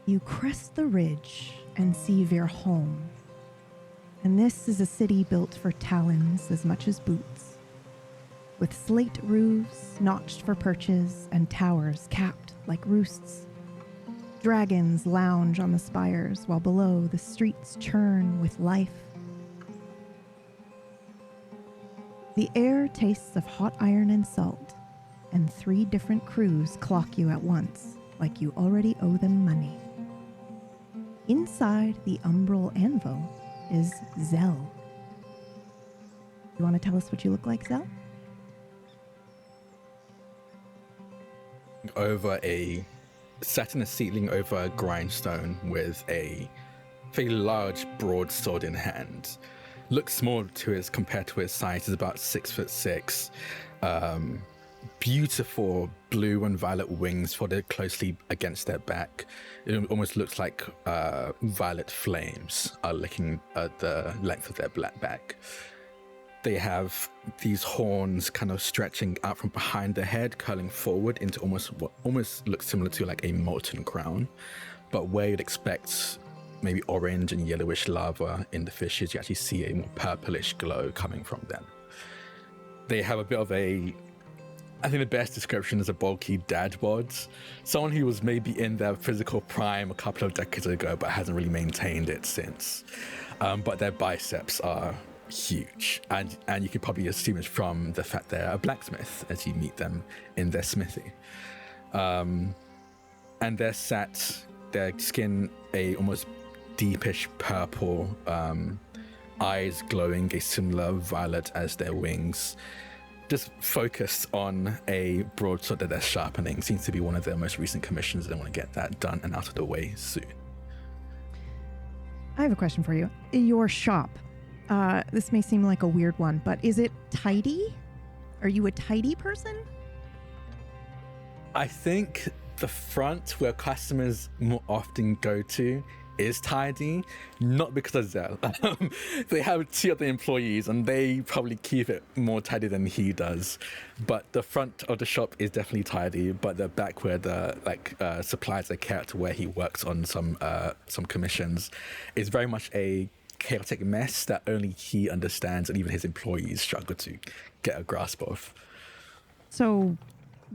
You crest the ridge and see Verholm. And this is a city built for talons as much as boots, with slate roofs notched for perches and towers capped like roosts. Dragons lounge on the spires while below the streets churn with life. The air tastes of hot iron and salt, and 3 different crews clock you at once, like you already owe them money. Inside the umbral anvil is Zell. You want to tell us what you look like, Zell? Sat in a seatling over a grindstone with a fairly large broadsword in hand. Looks small compared to his size. He's about 6'6". Beautiful blue and violet wings folded closely against their back. It almost looks like violet flames are licking the length of their black back. They have these horns kind of stretching out from behind the head, curling forward into what almost looks similar to like a molten crown. But where you'd expect maybe orange and yellowish lava in the fishes, you actually see a more purplish glow coming from them. They have a bit of I think the best description is a bulky dad bod. Someone who was maybe in their physical prime a couple of decades ago, but hasn't really maintained it since. But their biceps are huge, and you could probably assume it's from the fact they're a blacksmith as you meet them in their smithy. And their skin a almost deepish purple, eyes glowing a similar violet as their wings, just focused on a broadsword that they're sharpening. Seems to be one of their most recent commissions. They want to get that done and out of the way soon. I have a question for you. Your shop, this may seem like a weird one, but is it tidy? Are you a tidy person? I think the front where customers more often go to is tidy, not because of Zell. They have 2 other employees and they probably keep it more tidy than he does. But the front of the shop is definitely tidy, but the back where the supplies are kept, where he works on some commissions, is very much a chaotic mess that only he understands and even his employees struggle to get a grasp of. So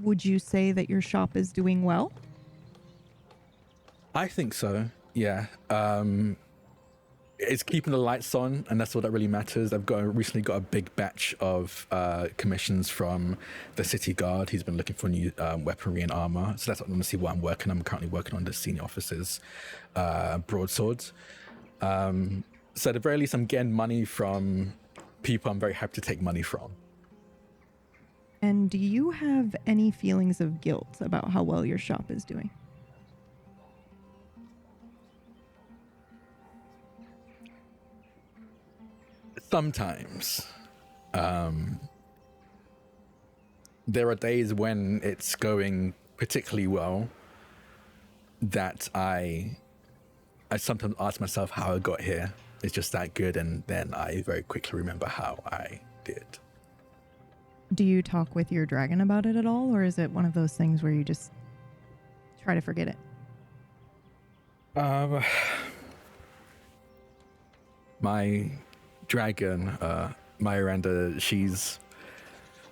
would you say that your shop is doing well? I think so. Yeah, it's keeping the lights on, and that's all that really matters. I've recently got a big batch of commissions from the city guard. He's been looking for new weaponry and armor, so that's honestly what I'm working on. I'm currently working on the senior officer's broadswords. So at the very least, I'm getting money from people I'm very happy to take money from. And do you have any feelings of guilt about how well your shop is doing? Sometimes. There are days when it's going particularly well that I sometimes ask myself how I got here. It's just that good, and then I very quickly remember how I did. Do you talk with your dragon about it at all, or is it one of those things where you just try to forget it? My dragon, Oleander,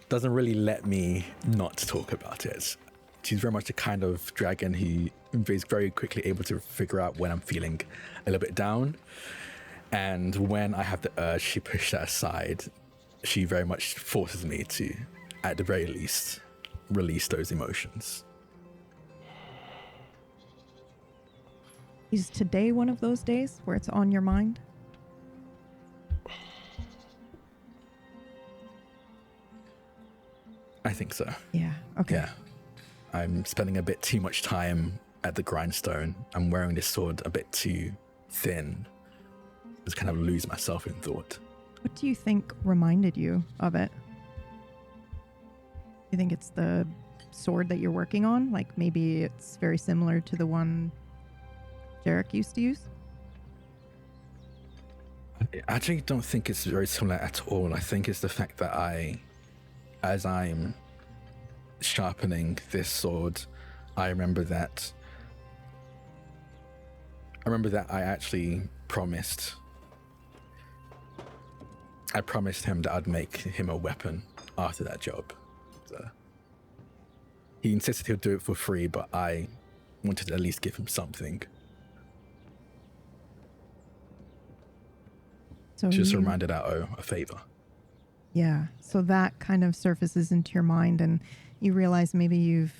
doesn't really let me not talk about it. She's very much the kind of dragon who is very quickly able to figure out when I'm feeling a little bit down. And when I have the urge, she pushes that aside. She very much forces me to, at the very least, release those emotions. Is today one of those days where it's on your mind? I think so. Yeah, okay. Yeah. I'm spending a bit too much time at the grindstone. I'm wearing this sword a bit too thin. Just kind of lose myself in thought. What do you think reminded you of it? You think it's the sword that you're working on? Like maybe it's very similar to the one Jarek used to use? I actually don't think it's very similar at all. I think it's the fact that as I'm sharpening this sword, I remember that I remember that I actually promised him that I'd make him a weapon after that job. So he insisted he'll do it for free, but I wanted to at least give him something. So Just reminded I owe a favor. Yeah. So that kind of surfaces into your mind, and you realize maybe you've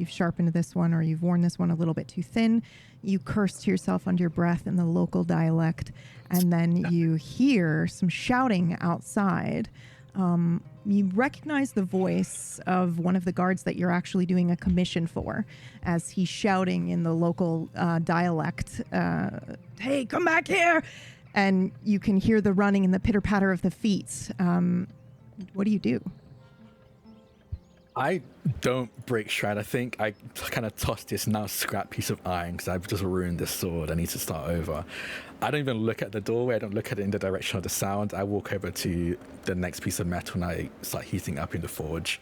sharpened this one, or you've worn this one a little bit too thin. You curse to yourself under your breath in the local dialect, and then you hear some shouting outside. You recognize the voice of one of the guards that you're actually doing a commission for, as he's shouting in the local dialect, "Hey, come back here!" And you can hear the running and the pitter-patter of the feet. What do you do? I don't break shred. I think I kind of tossed this now scrap piece of iron because I've just ruined this sword. I need to start over. I don't even look at the doorway. I don't look at it in the direction of the sound. I walk over to the next piece of metal and I start heating up in the forge.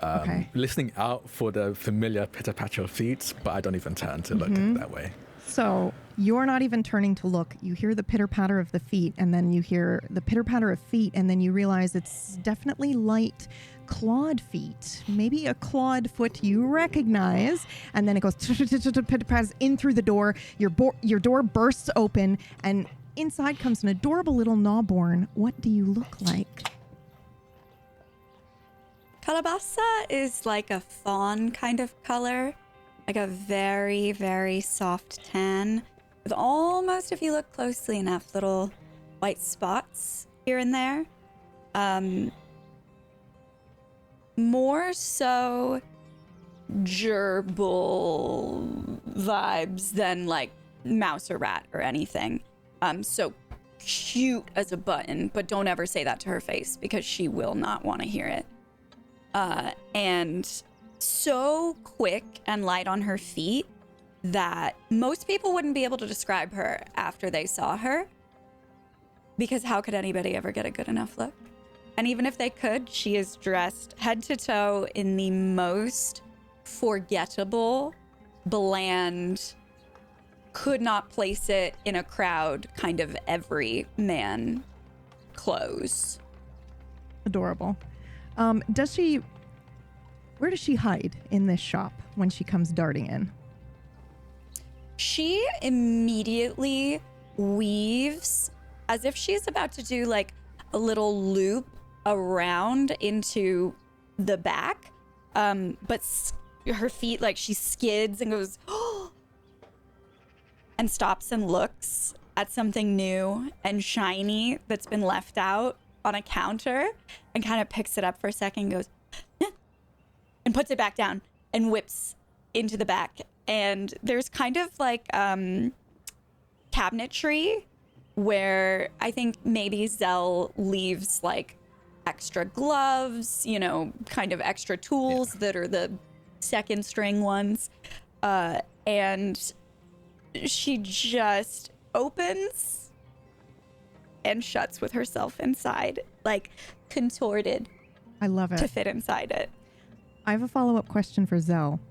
Okay. Listening out for the familiar pitter-patter of feet, but I don't even turn to look that way. So you're not even turning to look. You hear the pitter-patter of the feet, and then you hear the pitter-patter of feet, and then you realize it's definitely light clawed feet, maybe a clawed foot you recognize, and then it goes pitter-patters in through the door. Your door bursts open, and inside comes an adorable little gnawborn. What do you look like? Calabasasa is like a fawn kind of color, like a very, very soft tan with almost, if you look closely enough, little white spots here and there. More so gerbil vibes than like mouse or rat or anything. So cute as a button, but don't ever say that to her face because she will not want to hear it. And so quick and light on her feet that most people wouldn't be able to describe her after they saw her, because how could anybody ever get a good enough look? And even if they could, she is dressed head to toe in the most forgettable, bland, could not place it in a crowd kind of everyman clothes. Adorable. Where does she hide in this shop when she comes darting in? She immediately weaves as if she's about to do like a little loop around into the back. But her feet, like she skids and goes, and stops and looks at something new and shiny that's been left out on a counter and kind of picks it up for a second and goes, and puts it back down and whips into the back. And there's kind of like cabinetry where I think maybe Zell leaves like extra gloves, you know, kind of extra tools that are the second string ones. And she just opens and shuts with herself inside, like contorted. I love it. To fit inside it. I have a follow-up question for Zell.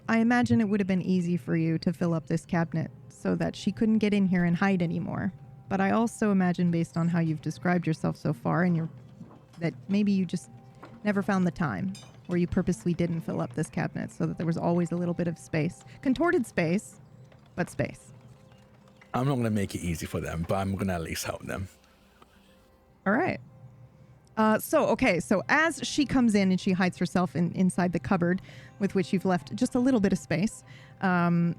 I imagine it would have been easy for you to fill up this cabinet so that she couldn't get in here and hide anymore. But I also imagine, based on how you've described yourself so far, that maybe you just never found the time, or you purposely didn't fill up this cabinet so that there was always a little bit of space. Contorted space, but space. I'm not going to make it easy for them, but I'm going to at least help them. All right. So as she comes in and she hides herself inside the cupboard with which you've left just a little bit of space,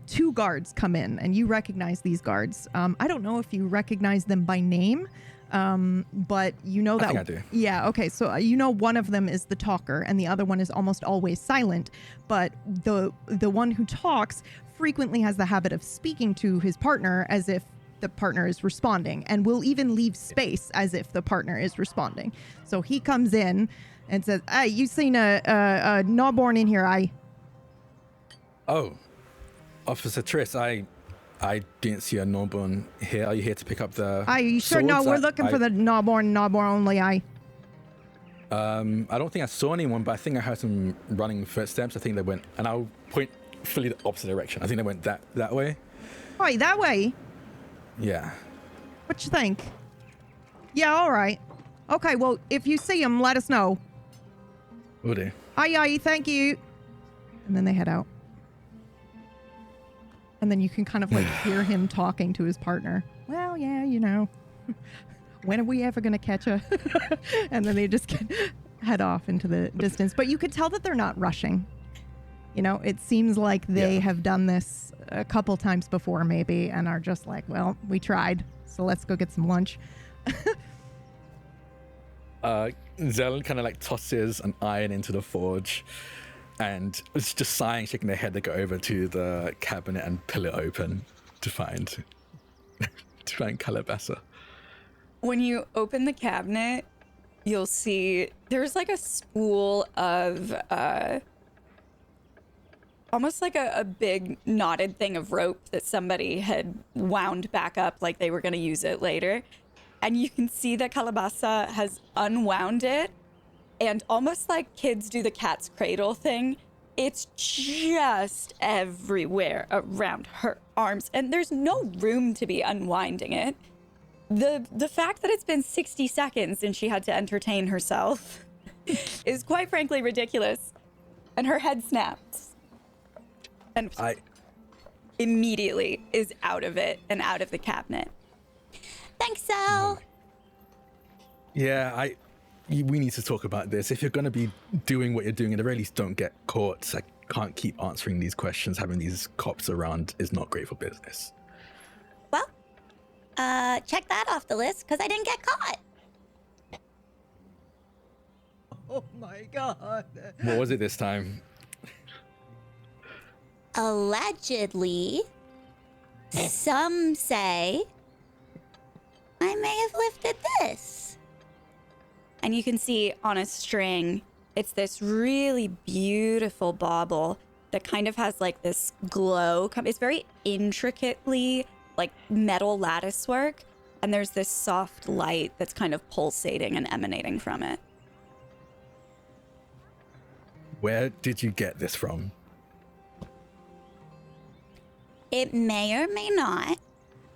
two guards come in, and you recognize these guards. I don't know if you recognize them by name, but you know that. I think I do. Yeah, okay. So you know one of them is the talker and the other one is almost always silent, but the one who talks frequently has the habit of speaking to his partner as if the partner is responding, and will even leave space as if the partner is responding. So he comes in and says, "Hey, you seen a gnawborn in here, Oh, Officer Triss, I didn't see a gnawborn here. Are you here to pick up the you sure? swords? No, we're looking for the gnawborn only, I don't think I saw anyone, but I think I heard some running footsteps. I think they went, and I'll point fully the opposite direction. I think they went that way. Hi, that way. Yeah. What you think? Yeah, all right. Okay, well, if you see him, let us know. Will do. Aye, thank you. And then they head out. And then you can kind of like hear him talking to his partner. Well, yeah, you know, when are we ever going to catch her? And then they just head off into the distance. But you could tell that they're not rushing. You know, it seems like they have done this a couple times before maybe and are just like, well, we tried, so let's go get some lunch. Zell kind of like tosses an iron into the forge and it's just sighing, shaking their head. They go over to the cabinet and pull it open to find Calabasasa. When you open the cabinet, you'll see there's like a spool of almost like a big knotted thing of rope that somebody had wound back up like they were going to use it later. And you can see that Calabasasa has unwound it, and almost like kids do the cat's cradle thing, it's just everywhere around her arms, and there's no room to be unwinding it. The fact that it's been 60 seconds since she had to entertain herself is quite frankly ridiculous. And her head snaps. And immediately is out of it and out of the cabinet. Thanks, Sal. Yeah, we need to talk about this. If you're going to be doing what you're doing, at the very least, don't get caught. I can't keep answering these questions. Having these cops around is not great for business. Well, check that off the list, because I didn't get caught. Oh my God. What was it this time? Allegedly, some say I may have lifted this. And you can see on a string, it's this really beautiful bauble that kind of has like this glow. It's very intricately like metal lattice work. And there's this soft light that's kind of pulsating and emanating from it. Where did you get this from? It may or may not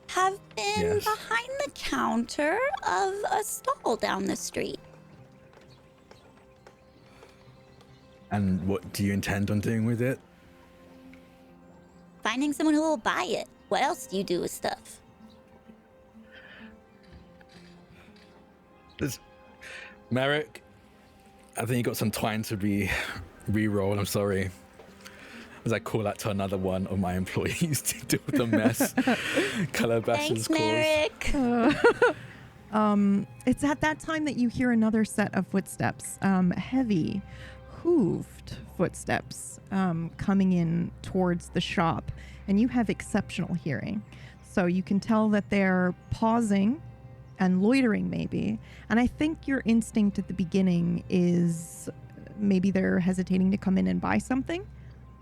have been behind the counter of a stall down the street. And what do you intend on doing with it? Finding someone who will buy it. What else do you do with stuff? Merrick, I think you got some twine to re-roll. I'm sorry. As I call out to another one of my employees to deal with the mess Calabasa's Thanks, caused. Merrick. It's at that time that you hear another set of footsteps, heavy, hooved footsteps coming in towards the shop, and you have exceptional hearing. So you can tell that they're pausing and loitering maybe. And I think your instinct at the beginning is maybe they're hesitating to come in and buy something.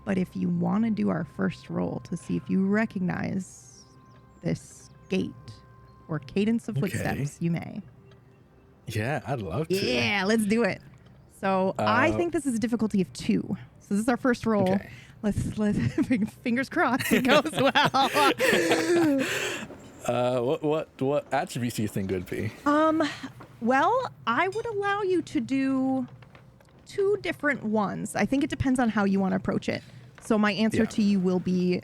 But if you want to do our first roll to see if you recognize this gait or cadence of footsteps, you may. Yeah, I'd love to. Yeah, let's do it. So I think this is a difficulty of 2. So this is our first roll. Okay. Let's fingers crossed it goes well. What attributes do you think would be? Well, I would allow you to do 2 different ones. I think it depends on how you want to approach it. So my answer to you will be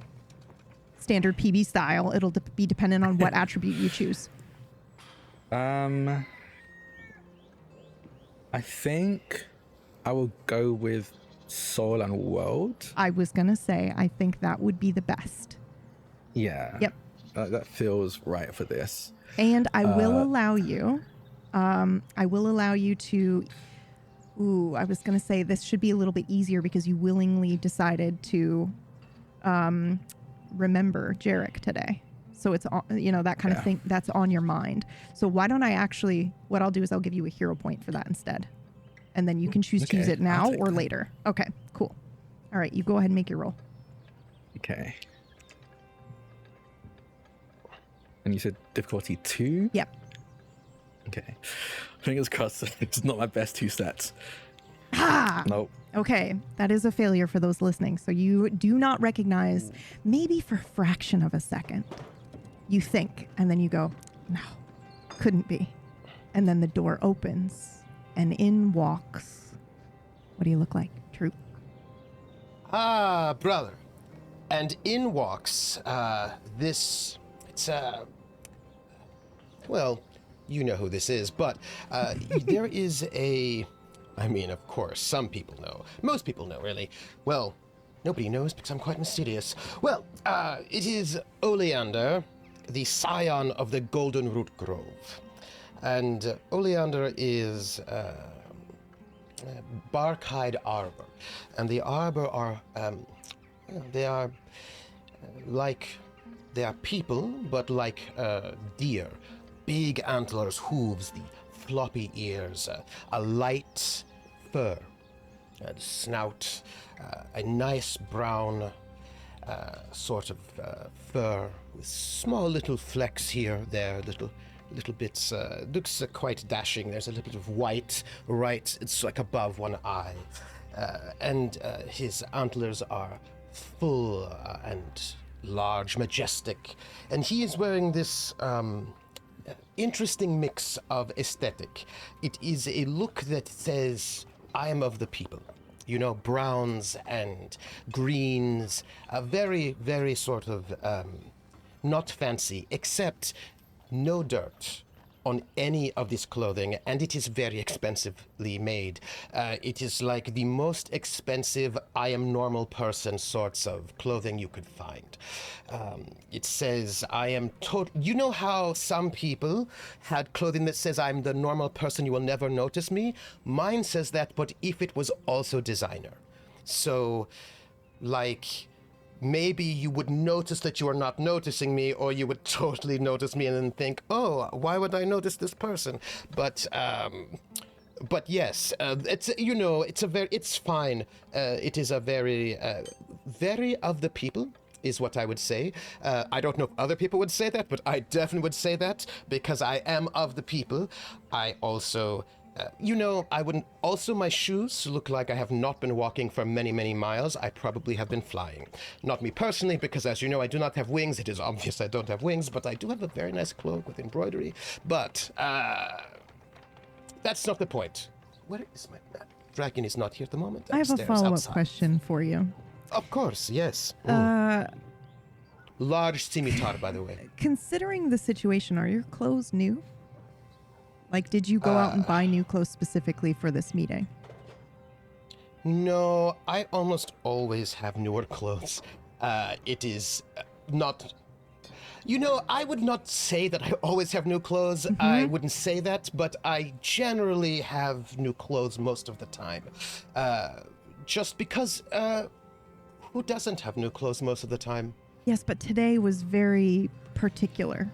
standard PB style. It'll be dependent on what attribute you choose. I think I will go with soul and world. I was going to say, I think that would be the best. Yeah. Yep. That feels right for this. And I will allow you, to, I was going to say this should be a little bit easier because you willingly decided to remember Jarek today. So it's, that kind of thing that's on your mind. So why don't I what I'll do is I'll give you a hero point for that instead. And then you can choose to use it now or later. Okay, cool. All right, you go ahead and make your roll. Okay. And you said difficulty 2? Yep. Okay. Fingers crossed. It's not my best 2 stats. Ah! Nope. Okay, that is a failure for those listening. So you do not recognize, maybe for a fraction of a second. You think, and then you go, no, couldn't be. And then the door opens, and in walks, what do you look like, Troop? Ah, brother. And in walks, well, you know who this is, but there is of course, some people know. Most people know, really. Well, nobody knows because I'm quite mysterious. Well, it is Oleander, the scion of the Golden Root Grove. And Oleander is bark-hide arbor. And the arbor are, they are people, but like deer. Big antlers, hooves, the floppy ears, a light fur, a snout, a nice brown sort of fur with small little flecks here, there, little bits. Looks quite dashing. There's a little bit of white, right? It's like above one eye, and his antlers are full and large, majestic, and he is wearing this interesting mix of aesthetic. It is a look that says, I am of the people. You know, browns and greens, a very, very sort of not fancy, except no dirt on any of this clothing, and it is very expensively made. It is like the most expensive I am normal person sorts of clothing you could find. It says I am you know how some people had clothing that says I'm the normal person, you will never notice me? Mine says that, but if it was also designer. So, like, maybe you would notice that you are not noticing me, or you would totally notice me and then think, oh, why would I notice this person? But yes, it's fine. It is a very, very of the people is what I would say. I don't know if other people would say that, but I definitely would say that because I am of the people. I also... I wouldn't... Also, my shoes look like I have not been walking for many, many miles. I probably have been flying. Not me personally, because as you know, I do not have wings. It is obvious I don't have wings, but I do have a very nice cloak with embroidery. But, that's not the point. Where is my... Dragon is not here at the moment. I have a follow-up question for you. Of course, yes. Large scimitar, by the way. Considering the situation, are your clothes new? Like, did you go out and buy new clothes specifically for this meeting? No, I almost always have newer clothes. It is not... I would not say that I always have new clothes. Mm-hmm. I wouldn't say that, but I generally have new clothes most of the time. Just because, who doesn't have new clothes most of the time? Yes, but today was very particular.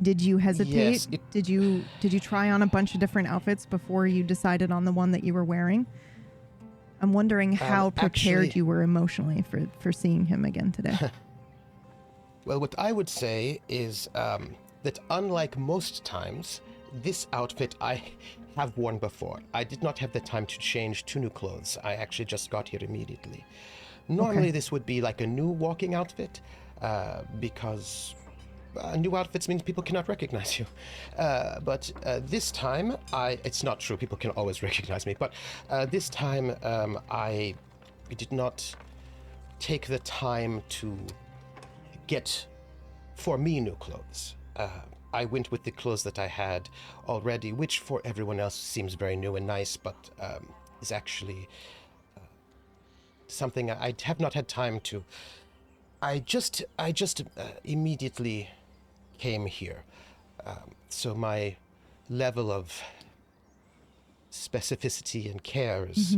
Did you hesitate? Yes, Did you try on a bunch of different outfits before you decided on the one that you were wearing? I'm wondering how prepared you were emotionally for seeing him again today. Well, what I would say is that unlike most times, this outfit I have worn before. I did not have the time to change to new clothes. I actually just got here immediately. Normally this would be like a new walking outfit because... new outfits means people cannot recognize you. But this time, it's not true, people can always recognize me, but this time I did not take the time to get, for me, new clothes. I went with the clothes that I had already, which for everyone else seems very new and nice, but is actually something I have not had time to. I just immediately came here. So my level of specificity and care is,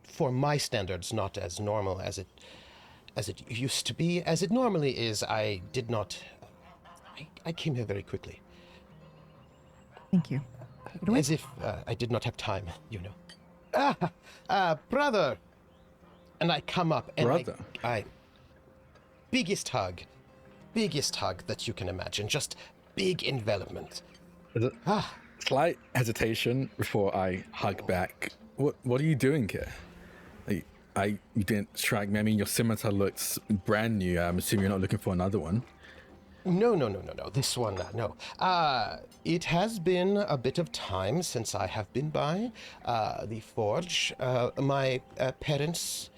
for my standards, not as normal as it used to be. As it normally is, I did not... I came here very quickly. Thank you. Take it away. As if I did not have time, you know. Brother! And I come up and I biggest hug that you can imagine. Just big envelopment. Slight hesitation before I hug back. What are you doing here? You didn't strike me. I mean, your scimitar looks brand new. I'm assuming you're not looking for another one. No. This one, no. It has been a bit of time since I have been by the forge. My parents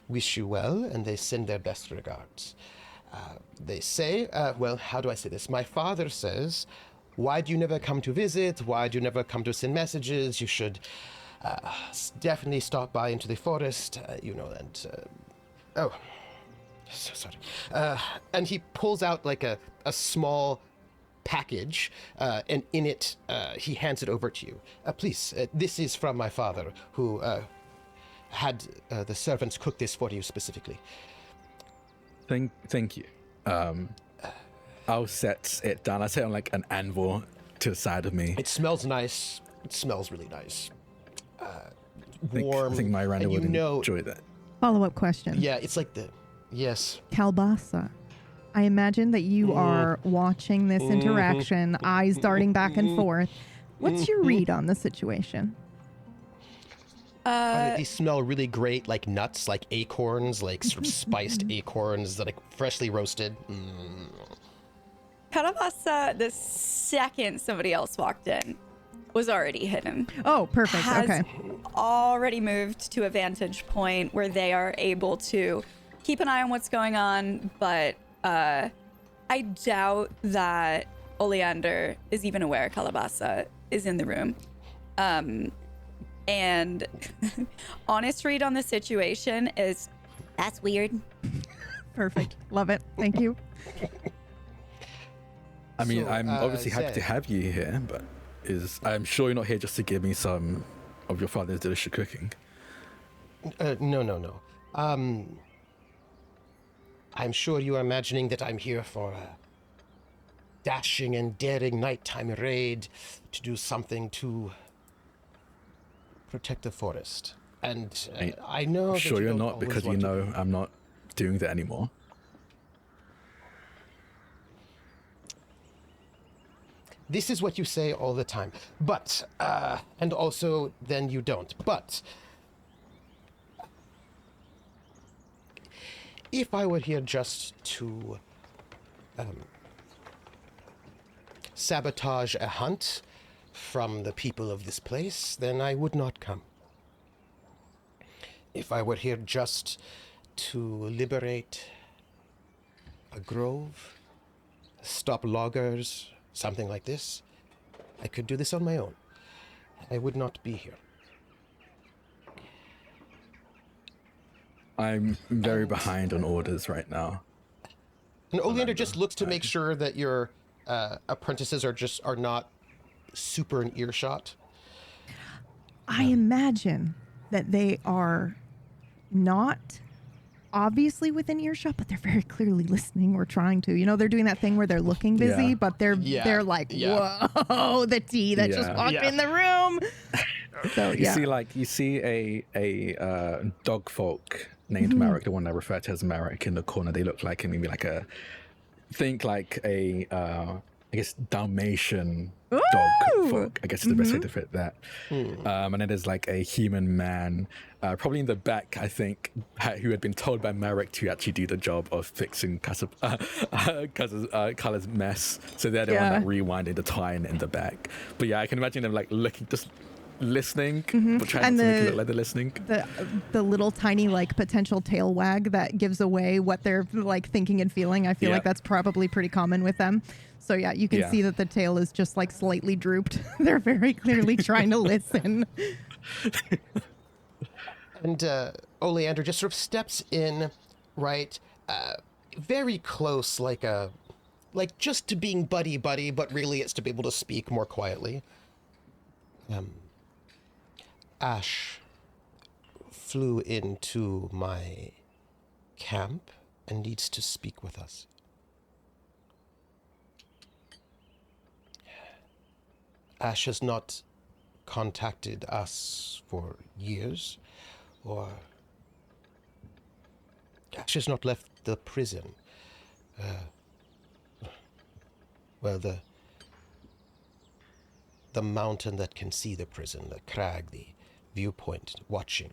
wish you well, and they send their best regards. They say, well, how do I say this? My father says, why do you never come to visit? Why do you never come to send messages? You should definitely stop by into the forest, oh, so sorry. And he pulls out like a small package, and in it, he hands it over to you. Please, this is from my father, who had the servants cook this for you specifically. Thank you. I'll set it down. I set it on like an anvil to the side of me. It smells nice. It smells really nice. Warm. I think Miranda would enjoy that. Follow-up question. Yeah, it's like yes. Calabasasa. I imagine that you are watching this interaction, eyes darting back and forth. What's your read on the situation? These smell really great, like nuts, like acorns, like sort of spiced acorns that are like freshly roasted. Calabasasa, the second somebody else walked in, was already hidden. Oh, perfect. Has Okay. already moved to a vantage point where they are able to keep an eye on what's going on, but I doubt that Oleander is even aware Calabasasa is in the room. And honest read on the situation is, That's weird. Perfect. Love it. Thank you. I mean, So, I'm obviously happy Zed. to have you here, but I'm sure you're not here just to give me some of your father's delicious cooking. No. I'm sure you are imagining that I'm here for a dashing and daring nighttime raid to do something to protect the forest. And I know I'm that sure you you're don't not, always because you want to know be. I'm not doing that anymore. This is what you say all the time. But, and also then you don't. But, if I were here just to sabotage a hunt from the people of this place, then I would not come. If I were here just to liberate a grove, stop loggers, something like this, I could do this on my own. I would not be here. I'm very behind on orders right now. And Oleander just looks to make sure that your apprentices are not super in earshot. I imagine that they are not obviously within earshot, but they're very clearly listening or trying to. You know, they're doing that thing where they're looking busy, Yeah. but they're like, whoa, the tea that just Yeah. walked Yeah. in the room. So You see a dog folk named Marek, the one I refer to as Marek, in the corner. They look like maybe like a I guess Dalmatian dog folk, I guess is the best way to fit that. And then there's like a human man, probably in the back, I think, who had been told by Marek to actually do the job of fixing Kala's mess. So they're the one that rewinded the twine in the back. But yeah, I can imagine them like looking, just listening, but trying And not to make it look like they're listening. the little tiny like potential tail wag that gives away what they're like thinking and feeling. I feel like that's probably pretty common with them. So yeah, you can see that the tail is just like slightly drooped. They're very clearly trying to listen. And Oleander just sort of steps in, right, very close, like just to being buddy, but really it's to be able to speak more quietly. Ash flew into my camp and needs to speak with us. Ash has not contacted us for years, or Ash has not left the prison. the mountain that can see the prison, the crag, the viewpoint, watching.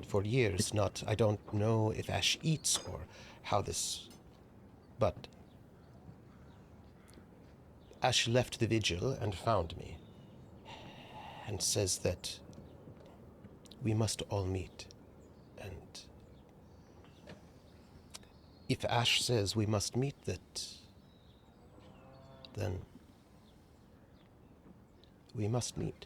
For years, I don't know if Ash eats or how this, but Ash left the vigil and found me, and says that we must all meet. And if Ash says we must meet, then we must meet.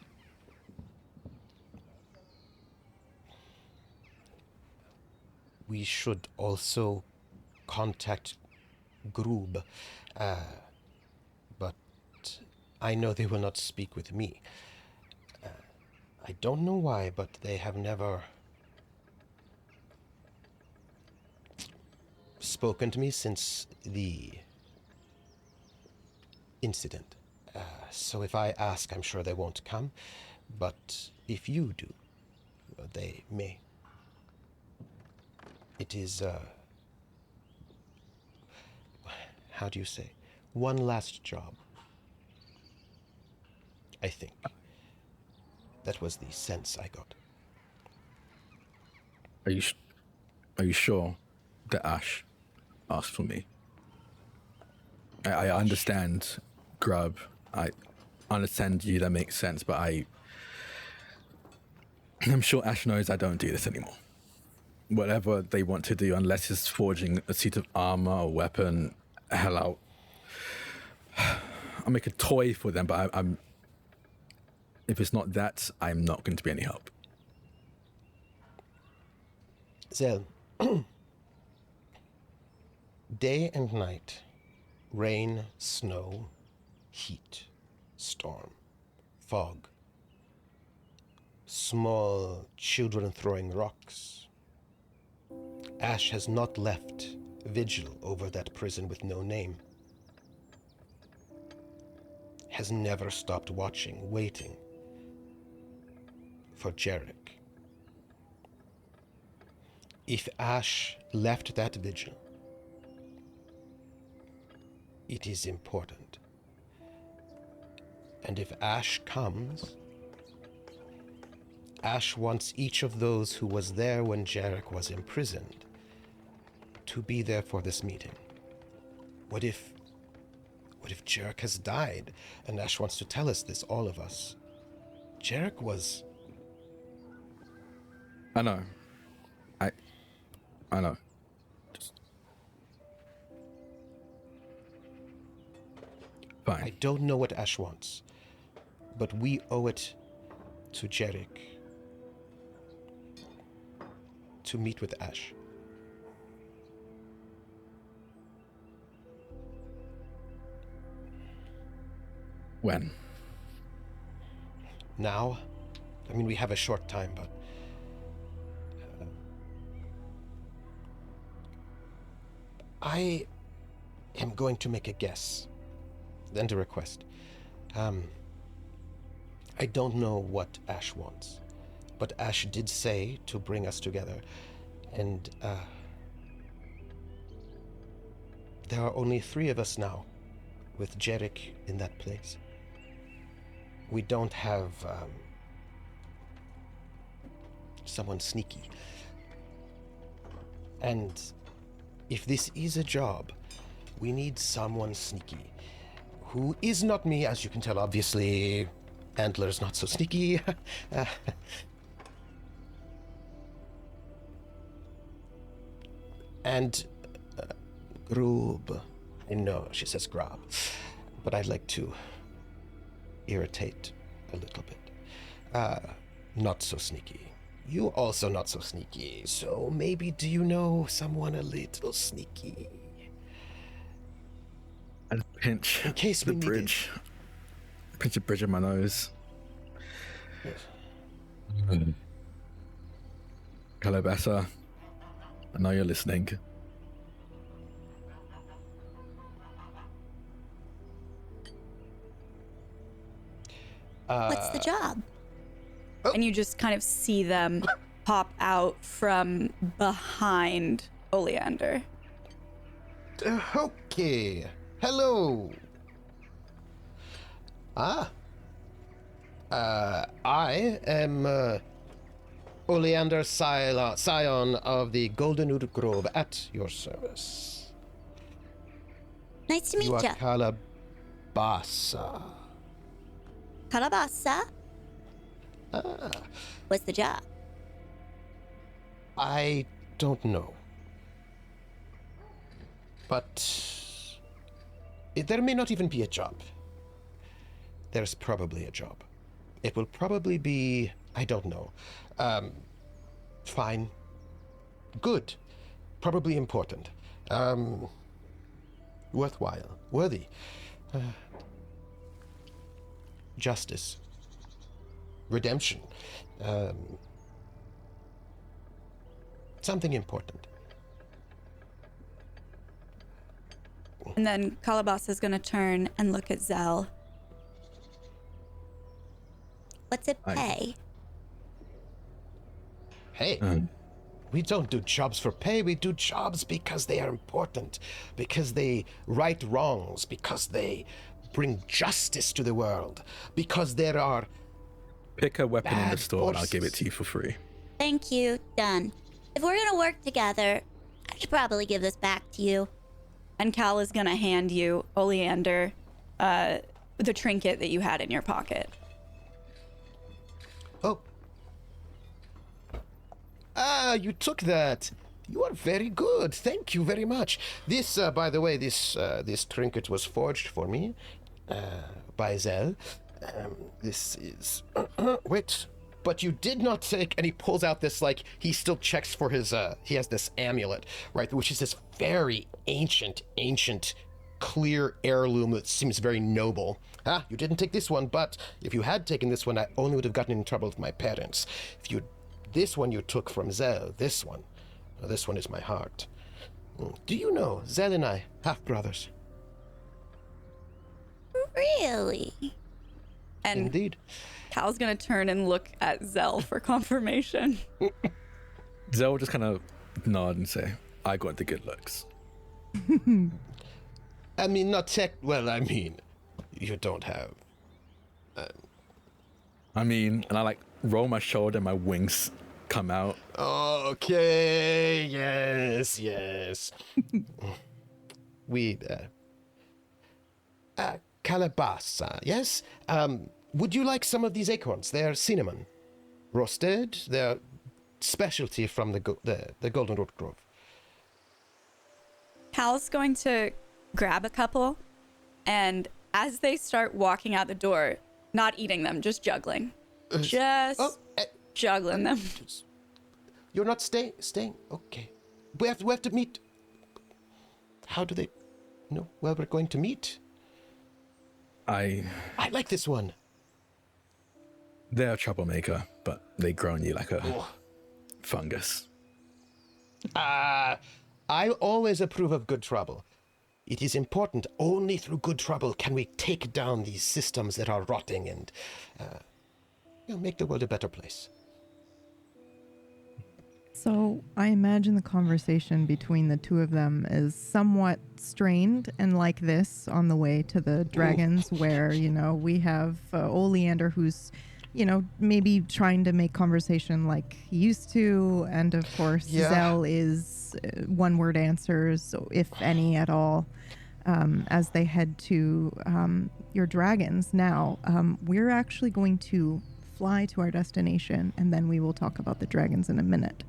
We should also contact Grub, but I know they will not speak with me. I don't know why, but they have never spoken to me since the incident. So if I ask, I'm sure they won't come. But if you do, they may. It is, how do you say? One last job. I think. That was the sense I got. Are you sure that Ash asked for me? I understand Grub. I understand you, that makes sense, but I'm sure Ash knows I don't do this anymore. Whatever they want to do, unless it's forging a suit of armor or weapon, hell, I'll make a toy for them, but I'm if it's not that, I'm not going to be any help. Zell, day and night, rain, snow, heat, storm, fog, small children throwing rocks. Ash has not left vigil over that prison with no name. Has never stopped watching, waiting for Jarek. If Ash left that vigil, it is important. And if Ash comes, Ash wants each of those who was there when Jarek was imprisoned to be there for this meeting. What if Jarek has died and Ash wants to tell us this, all of us? Jarek was... I know. I know. Fine. I don't know what Ash wants, but we owe it to Jarek to meet with Ash. When? Now? I mean, we have a short time, but... I am going to make a guess, then to request. I don't know what Ash wants, but Ash did say to bring us together, and there are only 3 of us now, with Jarek in that place. We don't have someone sneaky. And if this is a job, we need someone sneaky. Who is not me, as you can tell, obviously. Antler's not so sneaky. And Grub. I know she says Grub, but I'd like to irritate a little bit. Not so sneaky. You also not so sneaky, so maybe do you know someone a little sneaky? I pinch In case the we need bridge. Pinch the bridge of my nose. Yes. Calabasasa, I know you're listening. What's the job? And you just kind of see them pop out from behind Oleander. Okay. Hello. I am Oleander, scion of the Goldenwood Grove, at your service. Nice to meet You you. are Calabasasa. Calabasasa? What's the job? I don't know. But there may not even be a job. There's probably a job. It will probably be, I don't know, fine, good, probably important, worthwhile, worthy, justice, redemption, something important. And then Calabasas is going to turn and look at Zell. What's it pay? Hey, we don't do jobs for pay. We do jobs because they are important, because they right wrongs, because they bring justice to the world, because there are... Pick a weapon in the Bad store and I'll give it forces. to you for free. Thank you. Done. If we're gonna work together, I should probably give this back to you. And Cal is going to hand you, Oleander, the trinket that you had in your pocket. Oh. You took that. You are very good. Thank you very much. This, by the way, this trinket was forged for me by Zell. This is... Wait. But you did not take... And he pulls out this, like, he still checks for his... He has this amulet, right? Which is this very ancient, clear heirloom that seems very noble. You didn't take this one, but if you had taken this one, I only would have gotten in trouble with my parents. This one you took from Zell, this one is my heart. Do you know, Zell and I, half-brothers? Really? And Indeed. Cal's going to turn and look at Zell for confirmation. Zell will just kind of nod and say, I got the good looks. I mean, you don't have... and I like roll my shoulder and my wings come out. Okay, yes. We, Calabasasa, yes? Would you like some of these acorns? They're cinnamon. Roasted, they're specialty from the Goldenwood Grove. Cal's going to grab a couple, and as they start walking out the door, not eating them, just juggling. Juggling them. You're not staying? Okay. We have to meet. How do they know where we're going to meet? I like this one. They're a troublemaker, but they grow on you like a fungus. I always approve of good trouble. It is important. Only through good trouble can we take down these systems that are rotting and make the world a better place. So I imagine the conversation between the two of them is somewhat strained and like this on the way to the dragons where, we have Oleander who's, maybe trying to make conversation like he used to. And of course, Zell is one-word answers, if any at all, as they head to your dragons. Now, we're actually going to fly to our destination and then we will talk about the dragons in a minute.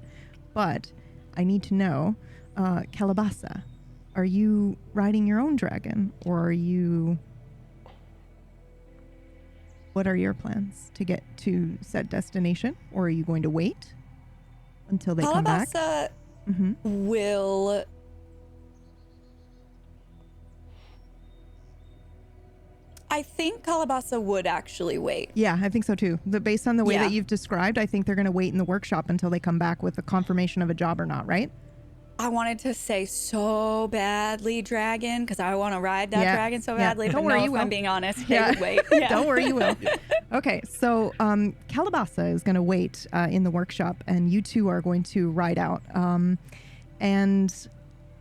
But I need to know, Calabasasa, are you riding your own dragon or are you... What are your plans to get to said destination? Or are you going to wait until they come back? Calabasasa will... I think Calabasasa would actually wait. Yeah, I think so too. Based on the way that you've described, I think they're going to wait in the workshop until they come back with a confirmation of a job or not, right? I wanted to say so badly dragon because I want to ride that dragon so badly. Don't but worry, no, you if will. I'm being honest, they would wait. Yeah. Don't worry, you will. Okay, so Calabasasa is going to wait in the workshop and you two are going to ride out. And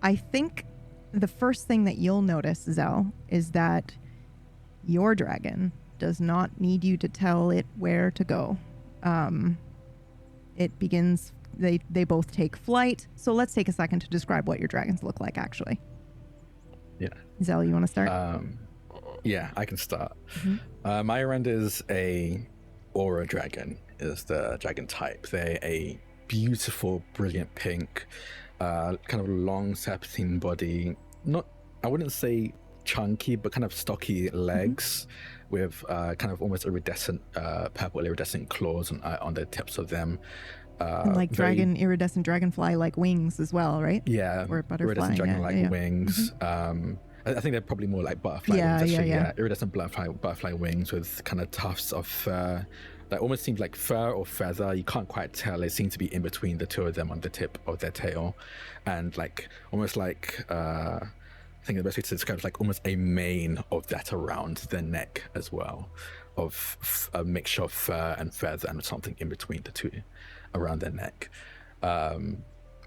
I think the first thing that you'll notice, Zell, is that your dragon does not need you to tell it where to go. It begins, they both take flight. So let's take a second to describe what your dragons look like, actually. Yeah. Zell, you want to start? Yeah, I can start. My Miranda is a aura dragon, is the dragon type. They're a beautiful, brilliant pink, kind of long serpentine body. Not, I wouldn't say chunky, but kind of stocky legs with kind of almost iridescent, purple iridescent claws on the tips of them. And like iridescent dragonfly like wings as well, right? Yeah, or butterfly. Iridescent dragon-like wings. I think they're probably more like butterfly wings. Actually, yeah. Iridescent butterfly wings with kind of tufts of fur. That almost seems like fur or feather. You can't quite tell. It seems to be in between the two of them on the tip of their tail, and like almost like I think the best way to describe it is like almost a mane of that around their neck as well, of a mixture of fur and feather and something in between the two around their neck.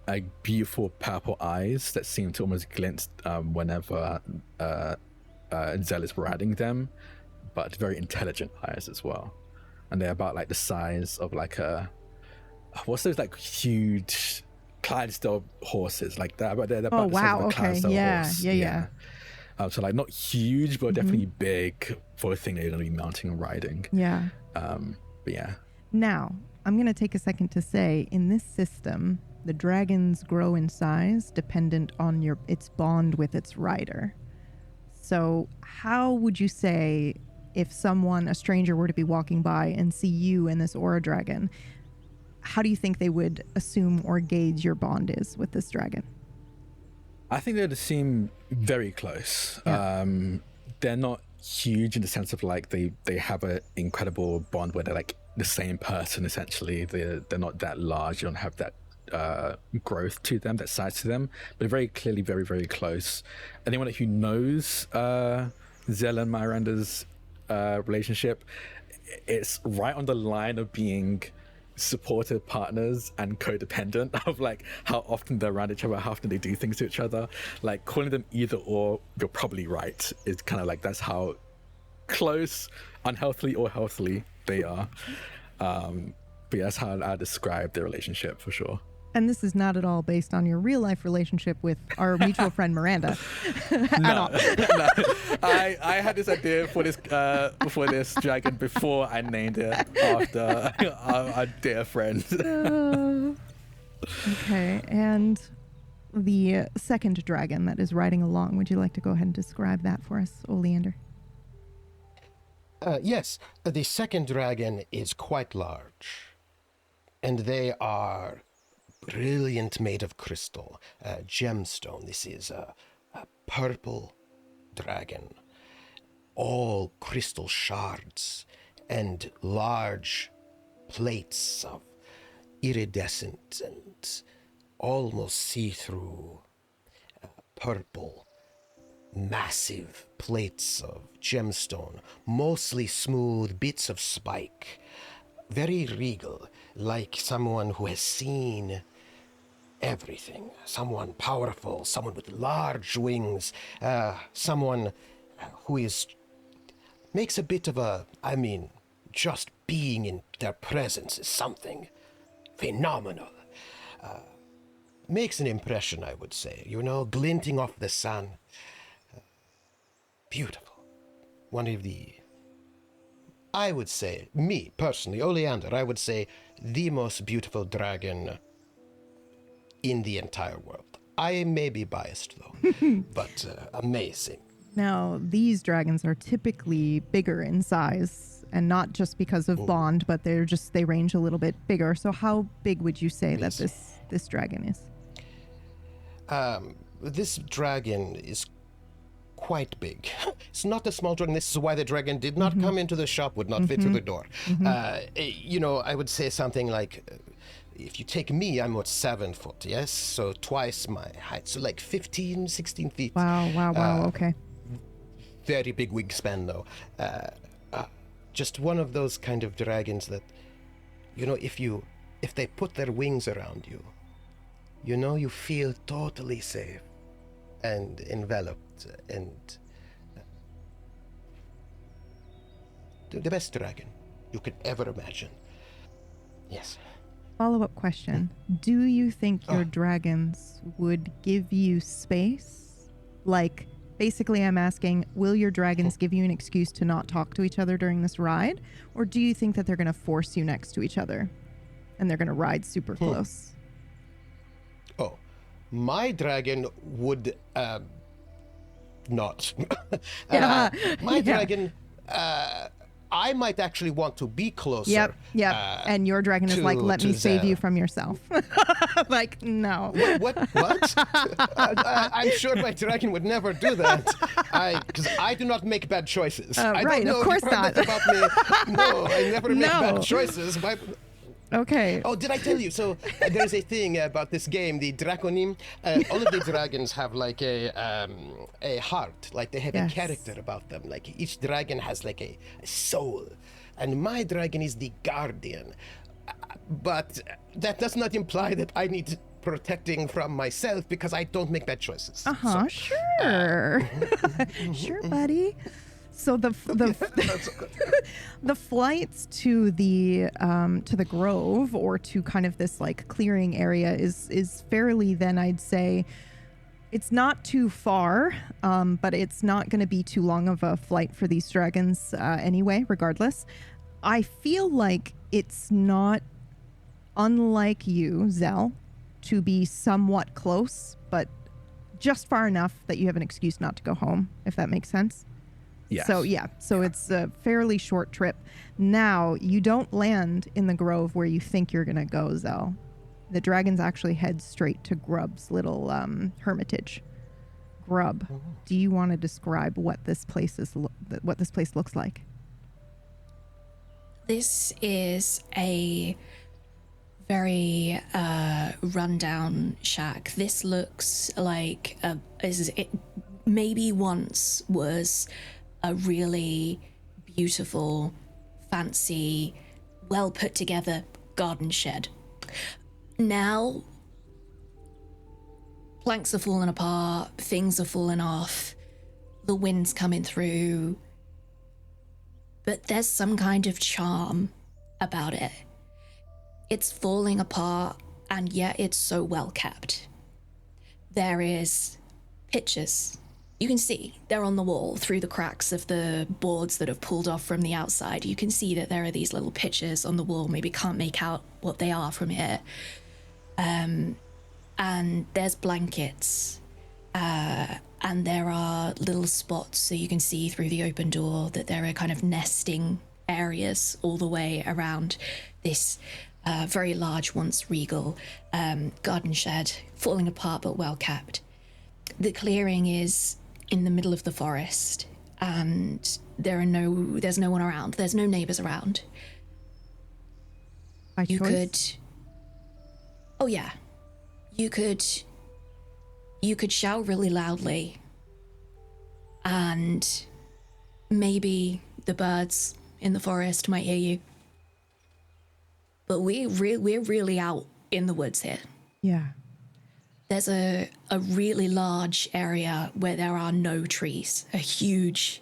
Like beautiful purple eyes that seem to almost glint whenever Zell is riding them, but very intelligent eyes as well. And they're about like the size of like what's those like huge Clydesdale horses like that? But they're about the size of a Clydesdale horse. Yeah. So like not huge, but definitely big for a thing that you're going to be mounting and riding. Yeah. But yeah. Now, I'm going to take a second to say, in this system, the dragons grow in size dependent on its bond with its rider. So how would you say if a stranger were to be walking by and see you and this aura dragon, how do you think they would assume or gauge your bond is with this dragon? I think they'd seem very close. Yeah. They're not huge in the sense of like they have an incredible bond where they're like the same person essentially. They're not that large. You don't have that growth to them, that size to them, but very clearly very, very close. Anyone who knows Zell and Miranda's relationship, it's right on the line of being supportive partners and codependent, of like how often they're around each other, how often they do things to each other. Like calling them either or, you're probably right. It's kind of like that's how close, unhealthily or healthily they are. But yeah, that's how I describe their relationship for sure. And this is not at all based on your real life relationship with our mutual friend Miranda. No. I had this idea for this dragon before I named it after our dear friend. Okay, and the second dragon that is riding along, would you like to go ahead and describe that for us, Oleander? Yes, the second dragon is quite large, and they are brilliant, made of crystal, gemstone. This is a purple dragon, all crystal shards and large plates of iridescent and almost see-through purple, massive plates of gemstone, mostly smooth bits of spike, very regal, like someone who has seen everything, someone powerful, someone with large wings, someone who makes a bit of just being in their presence is something phenomenal. Makes an impression, I would say, glinting off the sun. Beautiful. One of I would say, me personally, Oleander, I would say the most beautiful dragon in the entire world. I may be biased though, but amazing. Now, these dragons are typically bigger in size, and not just because of bond, but they range a little bit bigger. So how big would you say that this dragon is? This dragon is quite big. It's not a small dragon. This is why the dragon did not come into the shop, would not fit through the door. I would say something like, if you take me, I'm 7 foot, yes? So twice my height. So like 15, 16 feet. Wow. Okay. Very big wingspan though. Just one of those kind of dragons that, if they put their wings around you, you feel totally safe and enveloped and the best dragon you could ever imagine. Yes. Follow-up question. Do you think your dragons would give you space? Like, basically I'm asking, will your dragons give you an excuse to not talk to each other during this ride? Or do you think that they're going to force you next to each other and they're going to ride super close? Oh, my dragon would not. My dragon, I might actually want to be closer. Yep. And your dragon is like, let me save you from yourself. Like, no. What? I'm sure my dragon would never do that. Because I do not make bad choices. I right, don't know of course if you heard not. that about me. No, I never make No. bad choices. Okay. Oh, did I tell you? So there's a thing about this game, the Drakonym. All of the dragons have like a heart, like they have a character about them. Like each dragon has like a soul, and my dragon is the guardian. But that does not imply that I need protecting from myself because I don't make bad choices. So, Sure. Sure, buddy. So the flights to the grove or to kind of this like clearing area is fairly, then I'd say it's not too far, but it's not going to be too long of a flight for these dragons anyway, regardless. I feel like it's not unlike you, Zell, to be somewhat close, but just far enough that you have an excuse not to go home, if that makes sense. Yes. So it's a fairly short trip. Now, you don't land in the grove where you think you're going to go, Zell. The dragons actually head straight to Grub's little hermitage. Grub, do you want to describe what this place looks like? This is a very rundown shack. This looks like it maybe once was a really beautiful, fancy, well put together garden shed. Now, planks are falling apart, things are falling off, the wind's coming through, but there's some kind of charm about it. It's falling apart, and yet it's so well kept. There is pictures. You can see they're on the wall through the cracks of the boards that have pulled off from the outside. You can see that there are these little pictures on the wall. Maybe can't make out what they are from here. And there's blankets. And there are little spots so you can see through the open door that there are kind of nesting areas all the way around this very large, once regal garden shed, falling apart but well kept. The clearing is in the middle of the forest, and there's no one around. There's no neighbors around. By choice? You could shout really loudly, and maybe the birds in the forest might hear you. But we're really out in the woods here. Yeah. There's a really large area where there are no trees, a huge,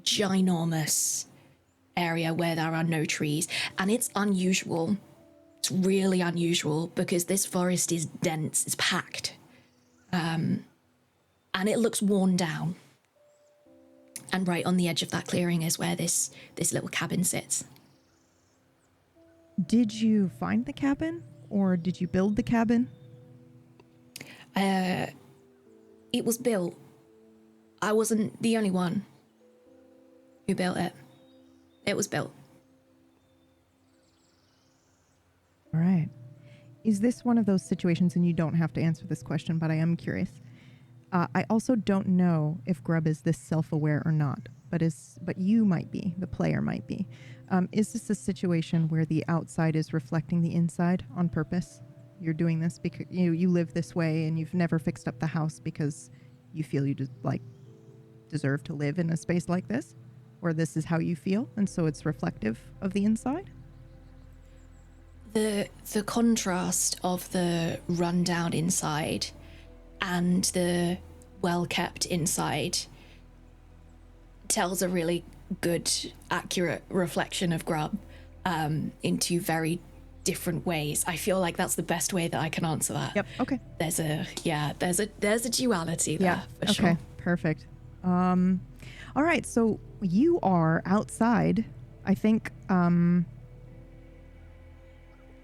ginormous area where there are no trees. And it's unusual. It's really unusual because this forest is dense, it's packed. And it looks worn down. And right on the edge of that clearing is where this little cabin sits. Did you find the cabin or did you build the cabin? It was built. I wasn't the only one who built it. It was built. All right. Is this one of those situations, and you don't have to answer this question, but I am curious. I also don't know if Grub is this self-aware or not, but you might be, the player might be. Is this a situation where the outside is reflecting the inside on purpose? You're doing this because you live this way and you've never fixed up the house because you feel you deserve to live in a space like this, or this is how you feel, and so it's reflective of the inside? The contrast of the rundown inside and the well-kept inside tells a really good, accurate reflection of Grub in two very different ways. I feel like that's the best way that I can answer that. Yep. Okay. There's a duality there for sure. Okay. Perfect. All right. So you are outside. I think.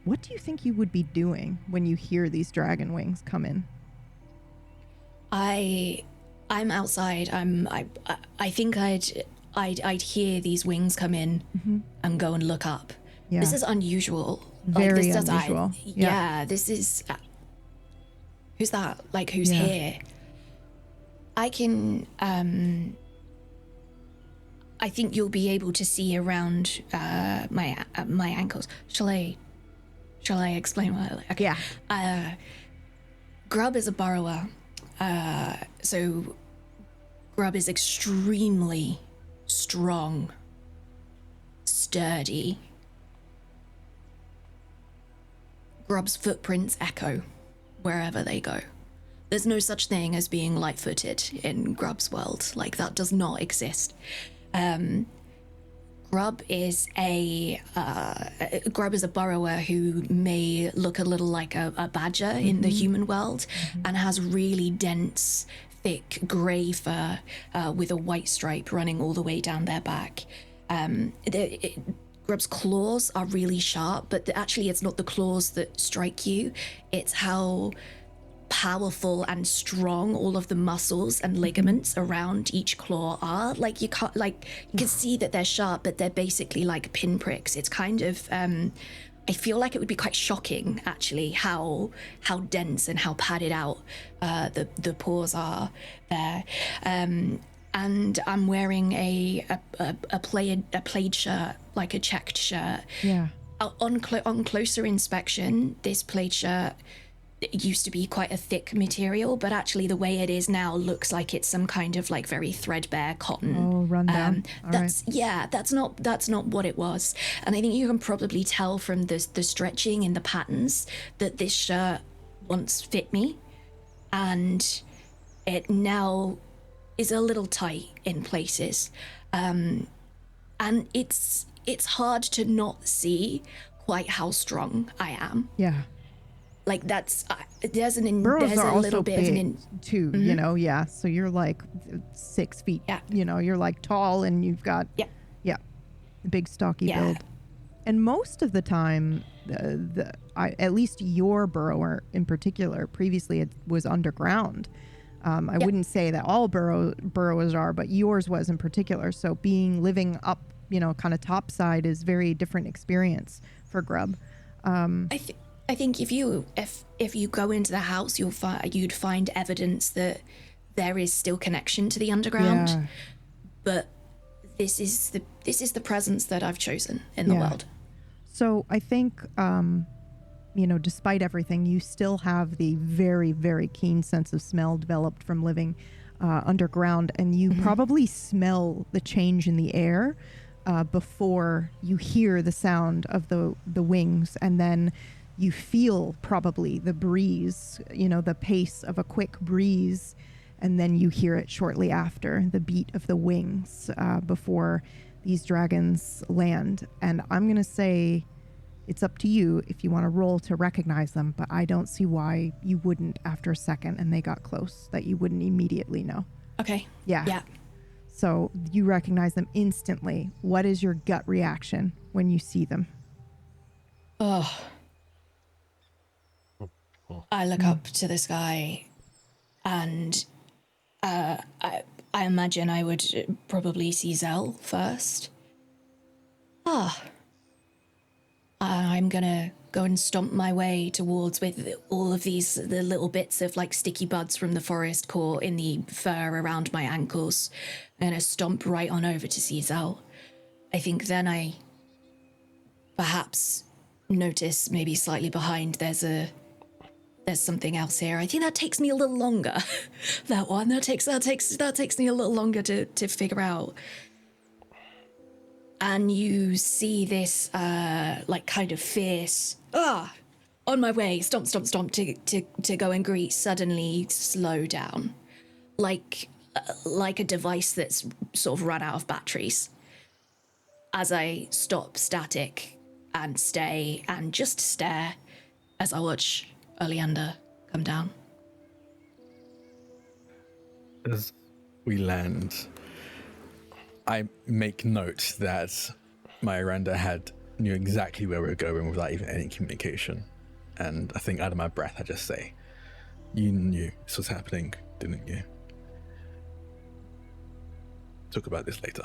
What do you think you would be doing when you hear these dragon wings come in? I'm outside. I think I'd hear these wings come in and go and look up. Yeah. This is unusual. Very this unusual. Yeah, this is. Who's that? Like, who's here? I can. I think you'll be able to see around my ankles. Shall I explain what I like? Okay. Yeah. Grub is a burrower. So Grub is extremely strong, sturdy. Grub's footprints echo wherever they go. There's no such thing as being light-footed in Grub's world. Like, that does not exist. Grub is a burrower who may look a little like a badger in the human world, and has really dense, thick grey fur with a white stripe running all the way down their back. Grub's claws are really sharp, but actually it's not the claws that strike you. It's how powerful and strong all of the muscles and ligaments around each claw are. Like, you can see that they're sharp, but they're basically like pinpricks. It's kind of I feel like it would be quite shocking actually how dense and how padded out the paws are there. And I'm wearing a plaid shirt, like a checked shirt. Yeah. On closer inspection, this plaid shirt, it used to be quite a thick material, but actually the way it is now looks like it's some kind of like very threadbare cotton. Oh, rundown. That's not what it was. And I think you can probably tell from the stretching in the patterns that this shirt once fit me, and it now is a little tight in places. And it's hard to not see quite how strong I am. Yeah. Like, that's there's a little bit of an too, Mm-hmm. you know. Yeah, so you're like 6 feet. Yeah. You know, you're like tall, and you've got big stocky build. And most of the time, at least your burrower in particular, previously it was underground. I wouldn't say that all burrowers are, but yours was in particular. So living up, you know, kind of topside is very different experience for Grub. I think if you go into the house, you'd find evidence that there is still connection to the underground. Yeah. But this is the presence that I've chosen in the world. So I think, you know, despite everything, you still have the very, very keen sense of smell developed from living underground, and you probably smell the change in the air before you hear the sound of the wings, and then you feel probably the breeze, you know, the pace of a quick breeze, and then you hear it shortly after, the beat of the wings before these dragons land. And I'm going to say it's up to you if you want to roll to recognize them, but I don't see why you wouldn't after a second and they got close, that you wouldn't immediately know. Okay. Yeah. Yeah. So you recognize them instantly. What is your gut reaction when you see them? Oh. I look up to the sky, and I imagine I would probably see Zell first. I'm gonna go and stomp my way towards, with all of the little bits of like sticky buds from the forest caught in the fur around my ankles. I'm gonna stomp right on over to see Zell. I think then I perhaps notice, maybe slightly behind, there's something else here. I think that takes me a little longer. That takes me a little longer to figure out. And you see this like kind of fierce on my way, stomp to go and greet, suddenly slow down, like a device that's sort of run out of batteries. as I stop static and stay and just stare as I watch Oleander come down. As we land, I make note that Miranda knew exactly where we were going without even any communication. And I think under my breath, I just say, you knew this was happening, didn't you? Talk about this later.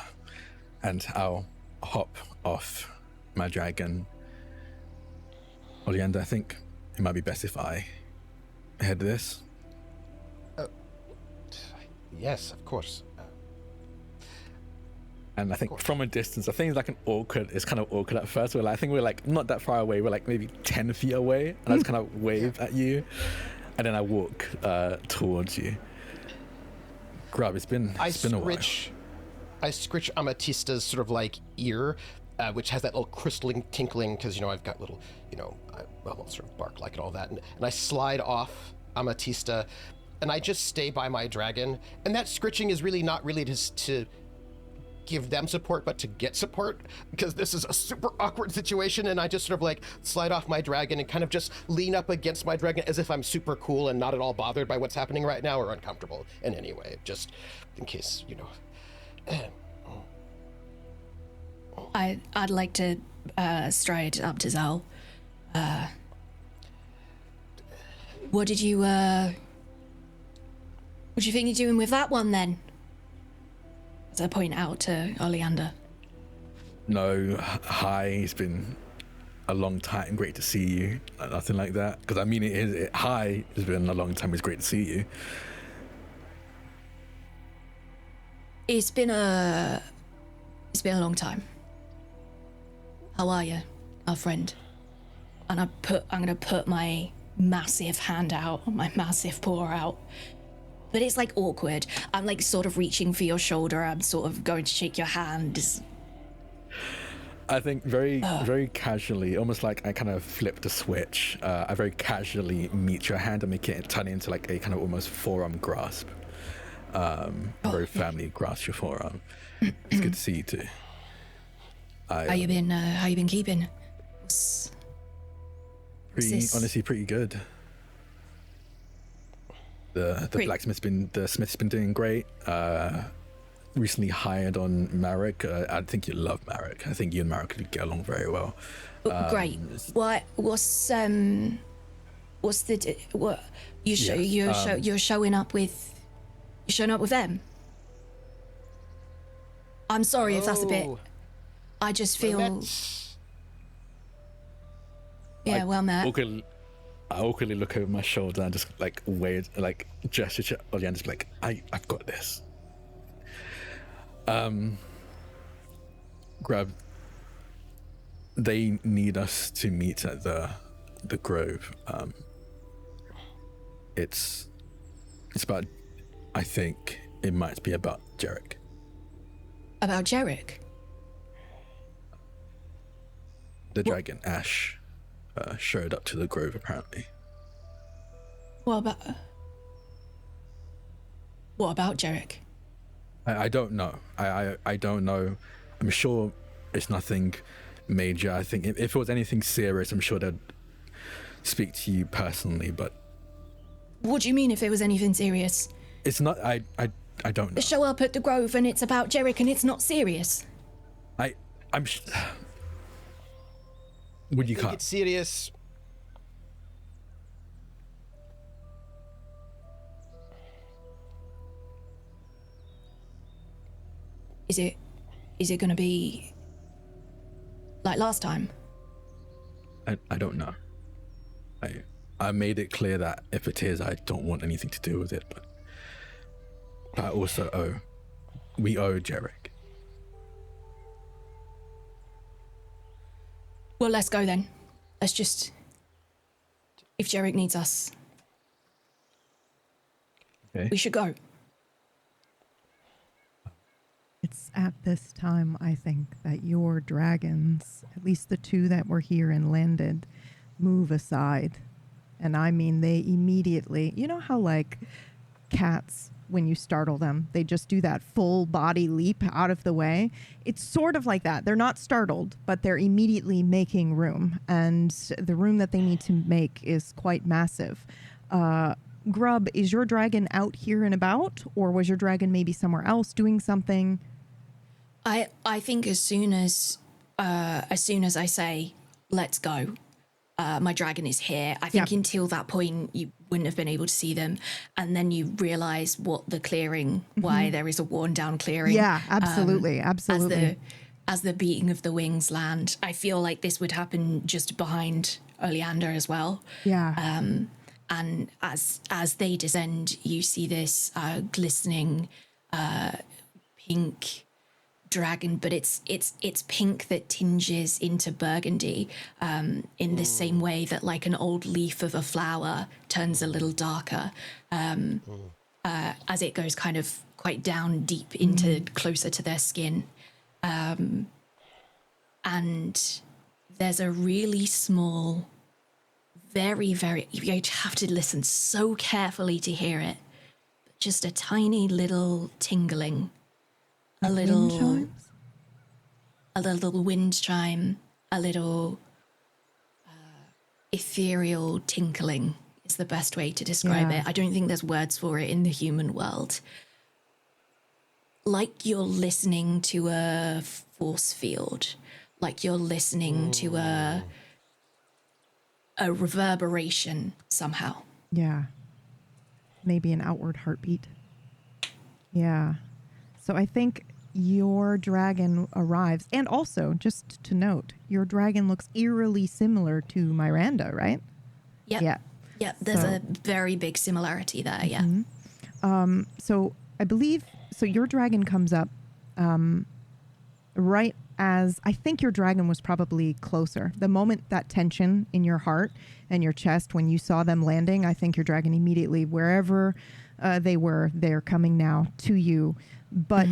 And I'll hop off my dragon. Oleander, I think it might be best if I head this. Yes, of course. And I think from a distance, I think it's kind of awkward at first. I think we're like not that far away. We're like maybe 10 feet away. And I just kind of wave at you. And then I walk towards you. Grub, it's been a while. I scritch Amatista's sort of like ear, which has that little crystalline tinkling, because, I've got little, I sort of bark like and all that. And I slide off Amatista, and I just stay by my dragon. And that scritching is really not really just to give them support, but to get support, because this is a super awkward situation. And I just sort of like slide off my dragon and kind of just lean up against my dragon as if I'm super cool and not at all bothered by what's happening right now or uncomfortable in any way, just in case, I'd like to stride up to Zal. What do you think you're doing with that one then? As I point out to Oleander. No, hi, it's been a long time, great to see you. Nothing like that. Because I mean, hi, it's been a long time, it's great to see you. It's been a long time. How are you, our friend? And I'm gonna put my massive hand out, my massive paw out. But it's like awkward. I'm like sort of reaching for your shoulder. I'm sort of going to shake your hand. I think very casually, almost like I kind of flipped the switch. I very casually meet your hand and make it turn into like a kind of almost forearm grasp. Very firmly grasp your forearm. It's good to see you too. How you been keeping? Honestly, pretty good. The smith's been doing great. Recently hired on Marek. I think you love Marek. I think you and Marek could get along very well. Great. What you're showing up with? You're showing up with them? I'm sorry if that's a bit. I just feel. Yeah, well met. I awkwardly look over my shoulder and just like wave, like gesture to Oleander, like I've got this. Grub. They need us to meet at the Grove. It's about. I think it might be about Jarek. About Jarek? The dragon Ash showed up to the Grove apparently. What about Jarek? I don't know. I don't know. I'm sure it's nothing major. I think if it was anything serious, I'm sure they'd speak to you personally, but... What do you mean if it was anything serious? It's not... I don't know. They show up at the Grove and it's about Jarek and it's not serious. I'm... Would you cut? It's serious. Is it gonna be like last time? I don't know. I made it clear that if it is, I don't want anything to do with it, but I also we owe Jarek. Well, let's go then. Let's just... If Jarek needs us, Okay. we should go. It's at this time, I think, that your dragons, at least the two that were here and landed, move aside. And I mean, they immediately, you know how like cats when you startle them. They just do that full body leap out of the way. It's sort of like that. They're not startled, but they're immediately making room. And the room that they need to make is quite massive. Grub, is your dragon out here and about? Or was your dragon maybe somewhere else doing something? I think as soon as I say, let's go, my dragon is here. I think until that point, you wouldn't have been able to see them. And then you realize what the clearing, why there is a worn down clearing. Yeah, absolutely. Absolutely. As the beating of the wings land. I feel like this would happen just behind Oleander as well. Yeah. And as they descend, you see this glistening pink dragon, but it's pink that tinges into burgundy in the same way that like an old leaf of a flower turns a little darker as it goes kind of quite down deep into closer to their skin. And there's a really small, very, very, you have to listen so carefully to hear it, but just a tiny little tingling. A little wind chime, a little ethereal tinkling is the best way to describe it. I don't think there's words for it in the human world. Like you're listening to a force field, like you're listening to a reverberation somehow. Yeah. Maybe an outward heartbeat. Yeah. So I think your dragon arrives. And also, just to note, your dragon looks eerily similar to Miranda, right? Yep. Yeah. Yep, there's a very big similarity there, yeah. So I believe, so your dragon comes up right as, I think your dragon was probably closer. The moment that tension in your heart and your chest, when you saw them landing, I think your dragon immediately, wherever they're coming now to you. But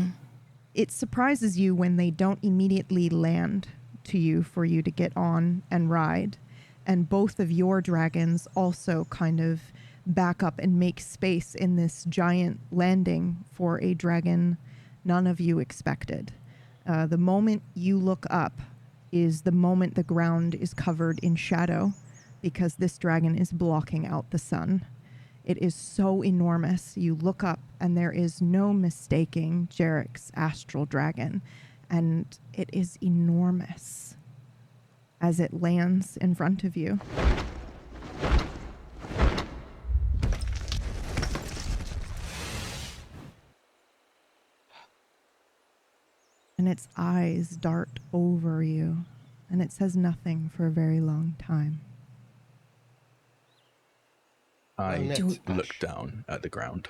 it surprises you when they don't immediately land to you for you to get on and ride. And both of your dragons also kind of back up and make space in this giant landing for a dragon none of you expected. The moment you look up is the moment the ground is covered in shadow because this dragon is blocking out the sun. It is so enormous. You look up and there is no mistaking Jarek's astral dragon. And it is enormous as it lands in front of you. And its eyes dart over you. And it says nothing for a very long time. I look down at the ground.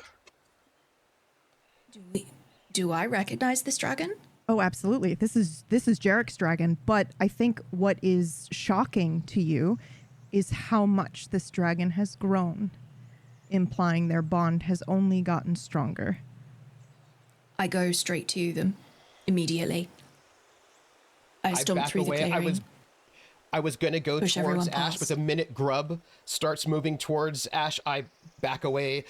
Do I recognize this dragon? Oh, absolutely. This is Jarek's dragon, but I think what is shocking to you is how much this dragon has grown, implying their bond has only gotten stronger. I go straight to them immediately. I stomp through the clearing. I was going to go towards Ash, but the minute Grub starts moving towards Ash, I back away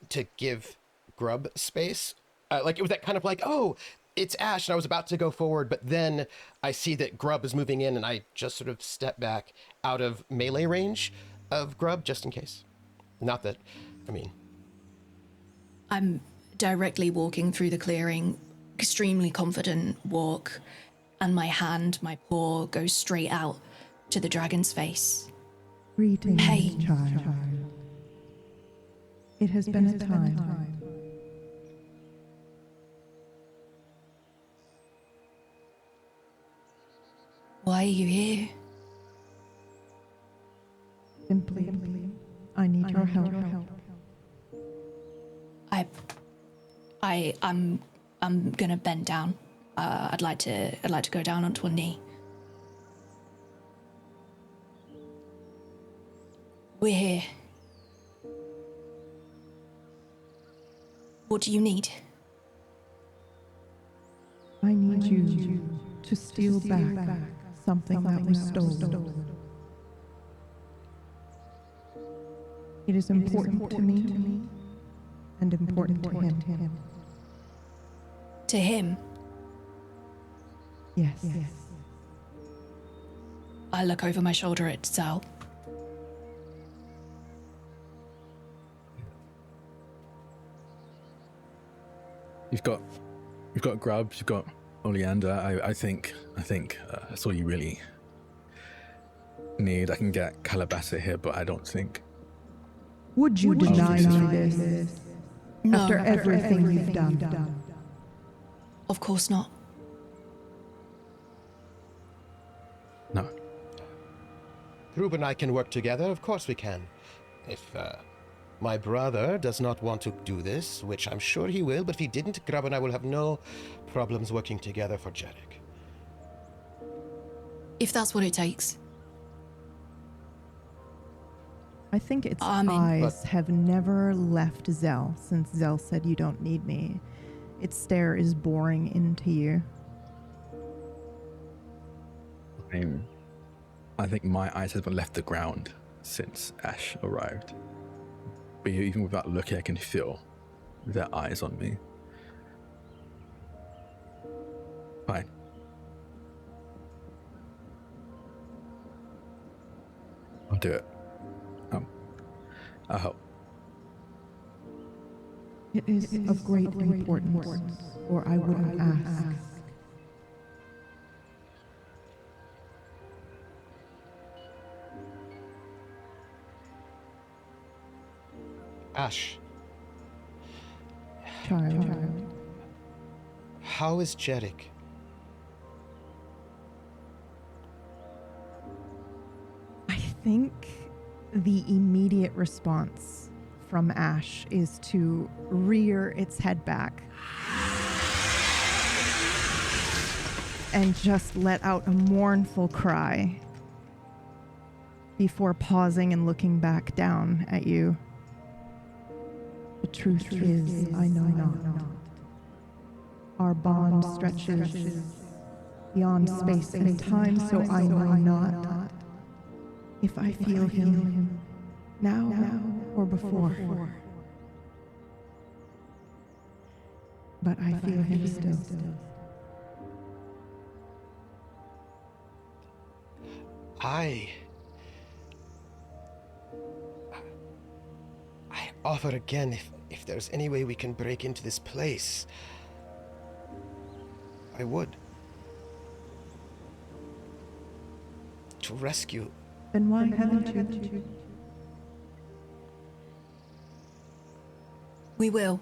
to give Grub space. Like it was that kind of like, oh, it's Ash, and I was about to go forward, but then I see that Grub is moving in, and I just sort of step back out of melee range of Grub, just in case. Not that, I mean... I'm directly walking through the clearing, extremely confident walk, and my paw goes straight out to the dragon's face. Greetings, Hey. child. It has been a time. Why are you here? Simply, I need your help. I'm gonna bend down. I'd like to go down onto a knee. We're here. What do you need? I need you to steal back something that was stolen. It is important to me, and important to him. To him, Yes. I look over my shoulder at Zal. You've got Grub, you've got Oleander. I think that's all you really need. I can get Calabasasa here, but I don't think. Would you deny me this No, after everything you've done? of course not. No. Grub and I can work together, of course we can. If my brother does not want to do this, which I'm sure he will, but if he didn't, Grub and I will have no problems working together for Jeddick. If that's what it takes. I think its I'm in. eyes have never left Zell since Zell said you don't need me. Its stare is boring into you. I think my eyes haven't left the ground since Ash arrived. But even without looking, I can feel their eyes on me. Fine. I'll do it. I'll help. It is of great importance, or I wouldn't ask. Ash, Child. how is Jeddick? I think the immediate response from Ash is to rear its head back and just let out a mournful cry before pausing and looking back down at you. The truth is, I know not. Our bond stretches beyond space and time, so I know not if I feel him now or before. But I feel him still. I offer again, if there's any way we can break into this place, I would. To rescue. Then why haven't you? We will.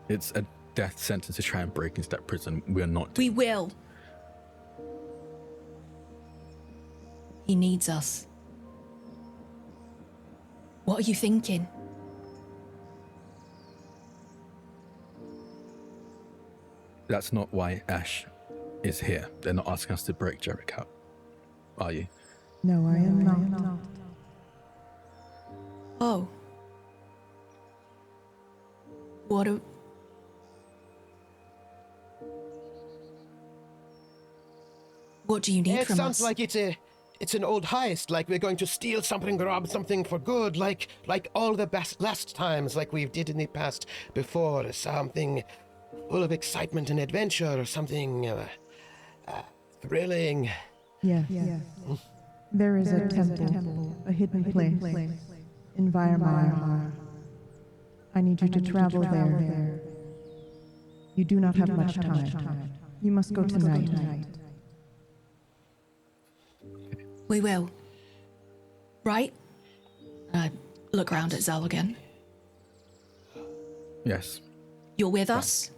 It's a death sentence to try and break into that prison. We're not. We will. He needs us. What are you thinking? That's not why Ash is here. They're not asking us to break Jeddick out. Are you? No, I am not. Oh. What do you need It from sounds us? like it's an old heist, like we're going to steal something, rob something for good, like all the last times, like we did in the past before, something full of excitement and adventure, or something thrilling. Yes. There is a temple, a hidden place in Weirmire. I need you to travel there. You do not have much time. You must go tonight. We will. Right? I look around at Zal again. Yes. You're with us?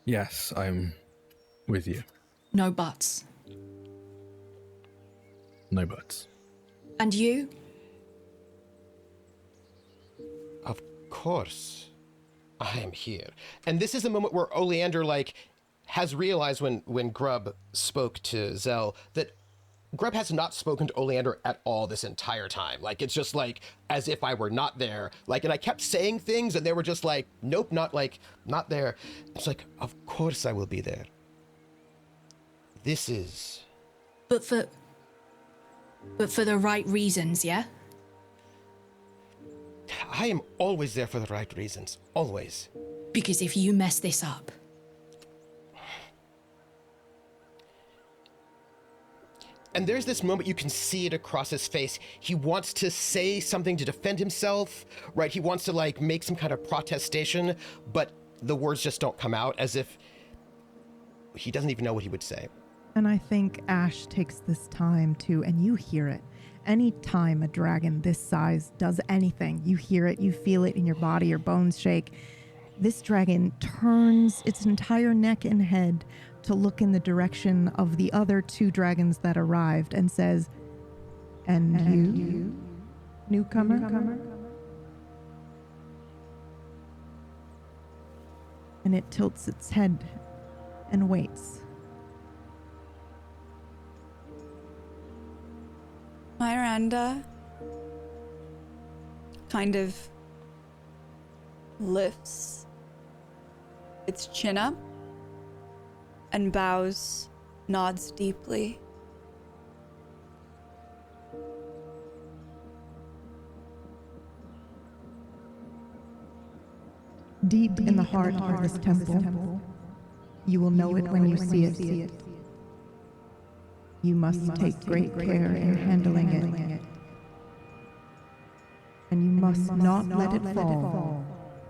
Yes, I'm with you. No buts. No buts. And you? Of course, I am here. And this is the moment where Oleander, has realized when Grub spoke to Zell that Grub has not spoken to Oleander at all this entire time. It's just as if I were not there. And I kept saying things and they were just nope, not there. It's of course I will be there. This is... But for the right reasons, yeah? I am always there for the right reasons. Always. Because if you mess this up... And there's this moment, you can see it across his face. He wants to say something to defend himself, right? He wants to, like, make some kind of protestation, but the words just don't come out, as if he doesn't even know what he would say. And I think Ash takes this time to, and you hear it. Any time a dragon this size does anything, you hear it, you feel it in your body, your bones shake. This dragon turns its entire neck and head to look in the direction of the other two dragons that arrived and says, and you, newcomer? And it tilts its head and waits. Miranda kind of lifts its chin up and bows, nods deeply. Deep in the heart of this temple, you will know it when you see it. You must take great care in handling it. And you must not let it fall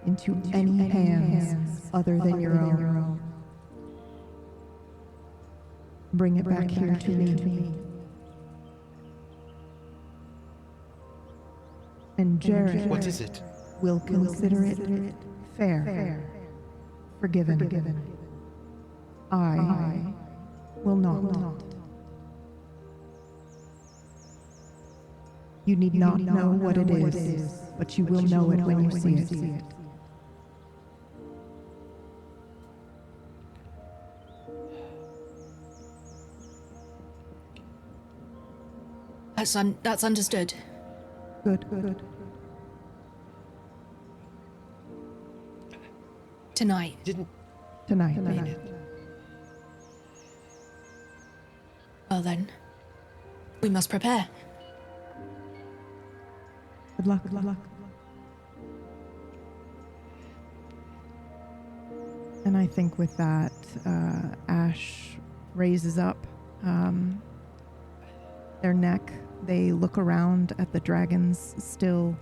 into any hands other than your own. Bring it back here to me. And Jared, What is it? will consider it fair, forgiven. I will not. You need not know what it is, but you will know it when you see it. That's understood. Good. Tonight. Tonight. Mean it. Well then, we must prepare. Good luck. And I think with that, Ash raises up their neck. They look around at the dragons, still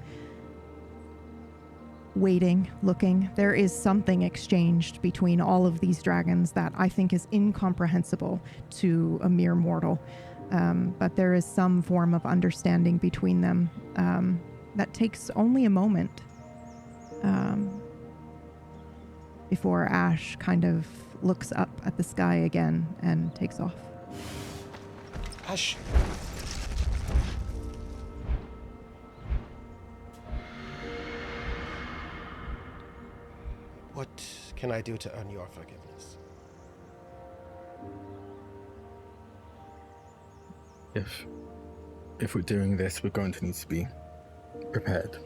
waiting, looking. There is something exchanged between all of these dragons that I think is incomprehensible to a mere mortal. But there is some form of understanding between them that takes only a moment before Ash kind of looks up at the sky again and takes off. Ash. What can I do to earn your forgiveness? If we're doing this, we're going to need to be prepared.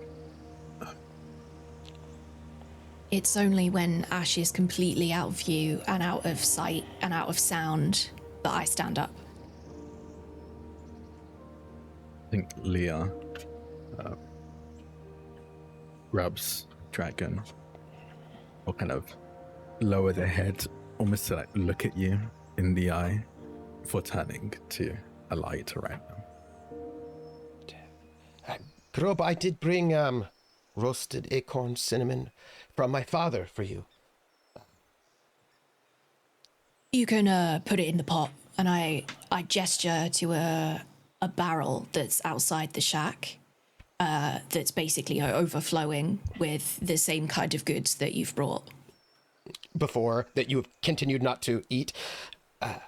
It's only when Ash is completely out of view and out of sight and out of sound that I stand up. I think Leah Grub's dragon will kind of lower their head, almost to like look at you in the eye before turning to a light around them. Grub, I did bring roasted acorn cinnamon from my father for you. You can put it in the pot, and I gesture to a barrel that's outside the shack, that's basically overflowing with the same kind of goods that you've brought. Before, that you have continued not to eat. And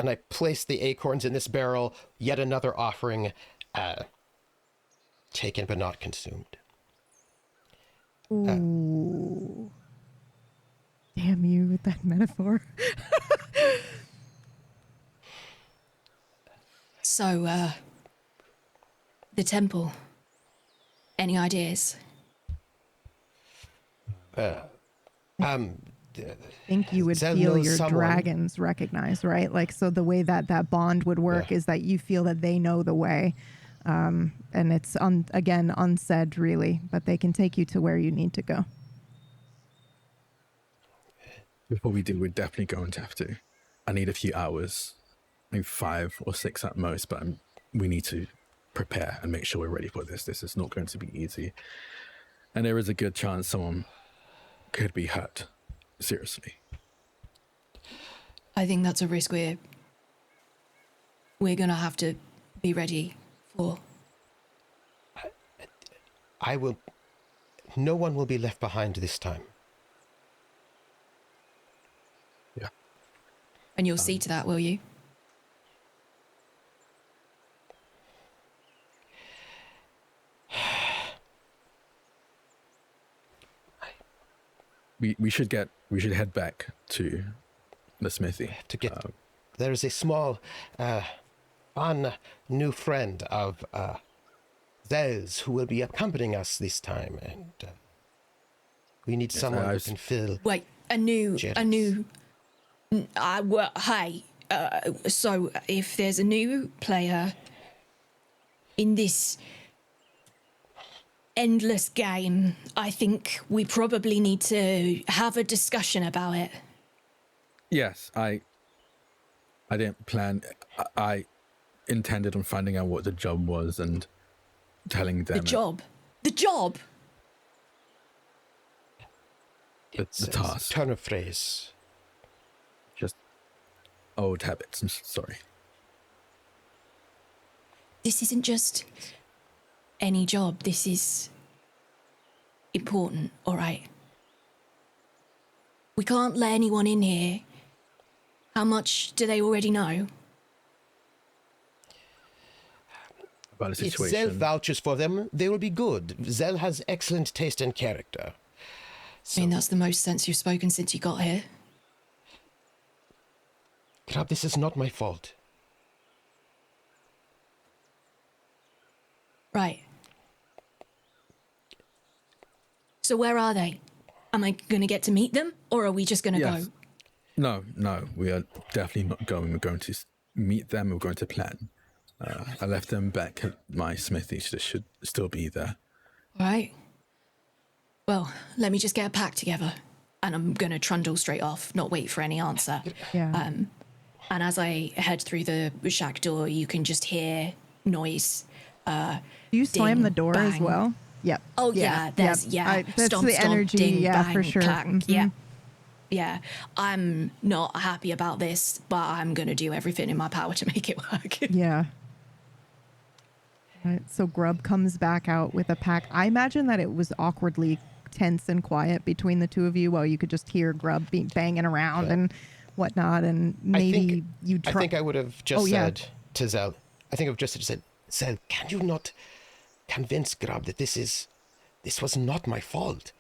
I placed the acorns in this barrel, yet another offering, taken but not consumed. Ooh. Damn you with that metaphor. So, the temple. Any ideas? I think you would Zed feel knows your someone. dragons recognize, right? Like, so the way that bond would work is that you feel that they know the way. And it's again unsaid really, but they can take you to where you need to go. Before we do, we're definitely going to have to. I need a few hours, maybe 5 or 6 at most, but we need to prepare and make sure we're ready for this. This is not going to be easy. And there is a good chance someone could be hurt. Seriously. I think that's a risk we're gonna have to be ready for. No one will be left behind this time. Yeah. And you'll see to that, will you? We should head back to the smithy. There is a small, fun new friend of Zel's who will be accompanying us this time, and we need someone who can fill. Wait, so if there's a new player in this endless game, I think we probably need to have a discussion about it. Yes, I didn't plan. I intended on finding out what the job was and telling them. The job? The task. Turn of phrase. Just old habits. I'm sorry. This isn't just any job. This is important, all right? We can't let anyone in here. How much do they already know? About the If situation. Zel vouches for them, they will be good. Zel has excellent taste and character. I mean, that's the most sense you've spoken since you got here. Grub, this is not my fault. Right. So where are they? Am I going to get to meet them, or are we just going to Yes. go? No, we are definitely not going. We're going to meet them. We're going to plan. I left them back at my smithy, so they should still be there. All right. Well, let me just get a pack together, and I'm going to trundle straight off, not wait for any answer. Yeah. And as I head through the shack door, you can just hear noise. Do you slam ding, the door as bang. well? Yep. Oh, yeah, there's, that's stomp, the stomp, energy, ding, yeah, bang, for sure. clack, Mhm. Yeah. I'm not happy about this, but I'm going to do everything in my power to make it work. Yeah. Right, so Grub comes back out with a pack. I imagine that it was awkwardly tense and quiet between the two of you while you could just hear Grub banging around and whatnot, and maybe I think I would have just said to Zel, Zel, can you not convince Grub that this was not my fault?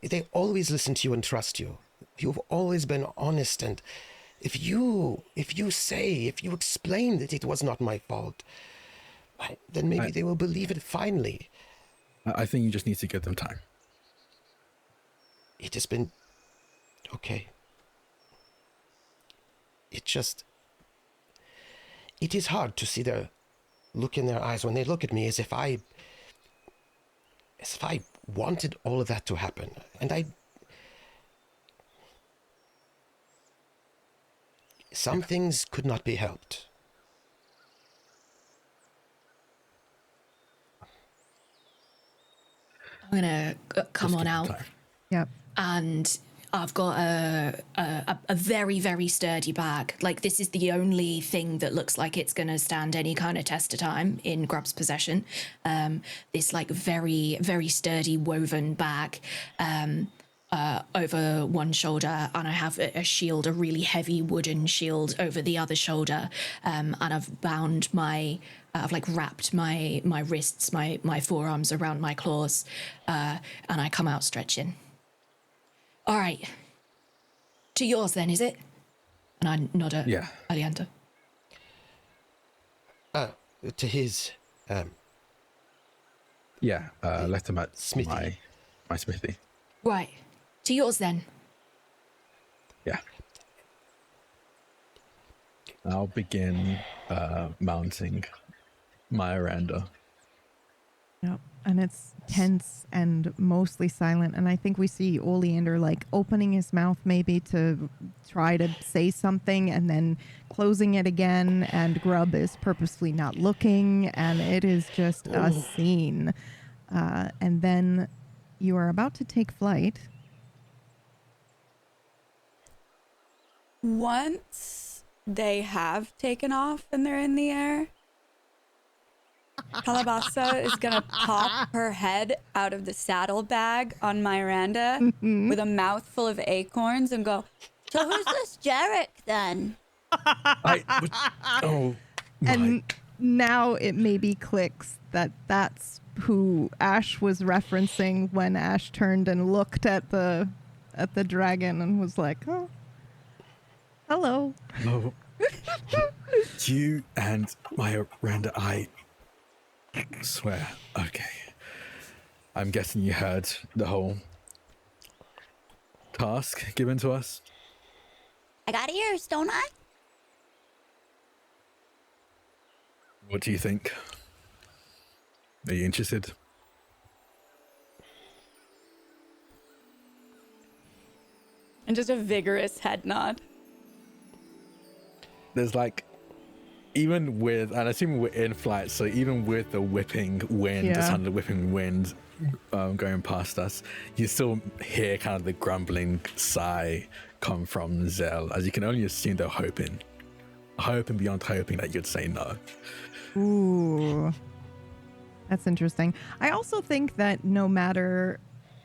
They always listen to you and trust you. You've always been honest, and if you explain that it was not my fault, then maybe they will believe it finally. I think you just need to give them time. It has been okay. It is hard to see their look in their eyes when they look at me as if I wanted all of that to happen. And some things could not be helped. I'm going to come on out. Yep. And I've got a very, very sturdy bag. Like, this is the only thing that looks like it's going to stand any kind of test of time in Grub's possession. This, like, very, very sturdy woven bag over one shoulder, and I have a shield, a really heavy wooden shield over the other shoulder. And I've bound I've wrapped my wrists, my forearms around my claws, and I come out stretching. All right. To yours then, is it? And I nod at Oleander. To his... left them at smithy. My smithy. Right. To yours then. Yeah. I'll begin mounting Miranda. Yep. And it's tense and mostly silent. And I think we see Oleander like opening his mouth maybe to try to say something and then closing it again. And Grub is purposefully not looking. And it is just a scene. And then you are about to take flight. Once they have taken off and they're in the air, Calabasasa is gonna pop her head out of the saddlebag on Miranda with a mouthful of acorns and go, So who's this Jarek then? And now it maybe clicks that that's who Ash was referencing when Ash turned and looked at the dragon and was like, oh, hello. Oh. You and Miranda, I swear. Okay. I'm guessing you heard the whole task given to us. I got ears, don't I? What do you think? Are you interested? and just a vigorous head nod. There's like, even with, and I assume we're in flight, so even with the whipping wind, the sound of the whipping wind going past us, you still hear kind of the grumbling sigh come from Zell, as you can only assume they're hoping beyond hoping that you'd say no. Ooh, that's interesting. I also think that no matter,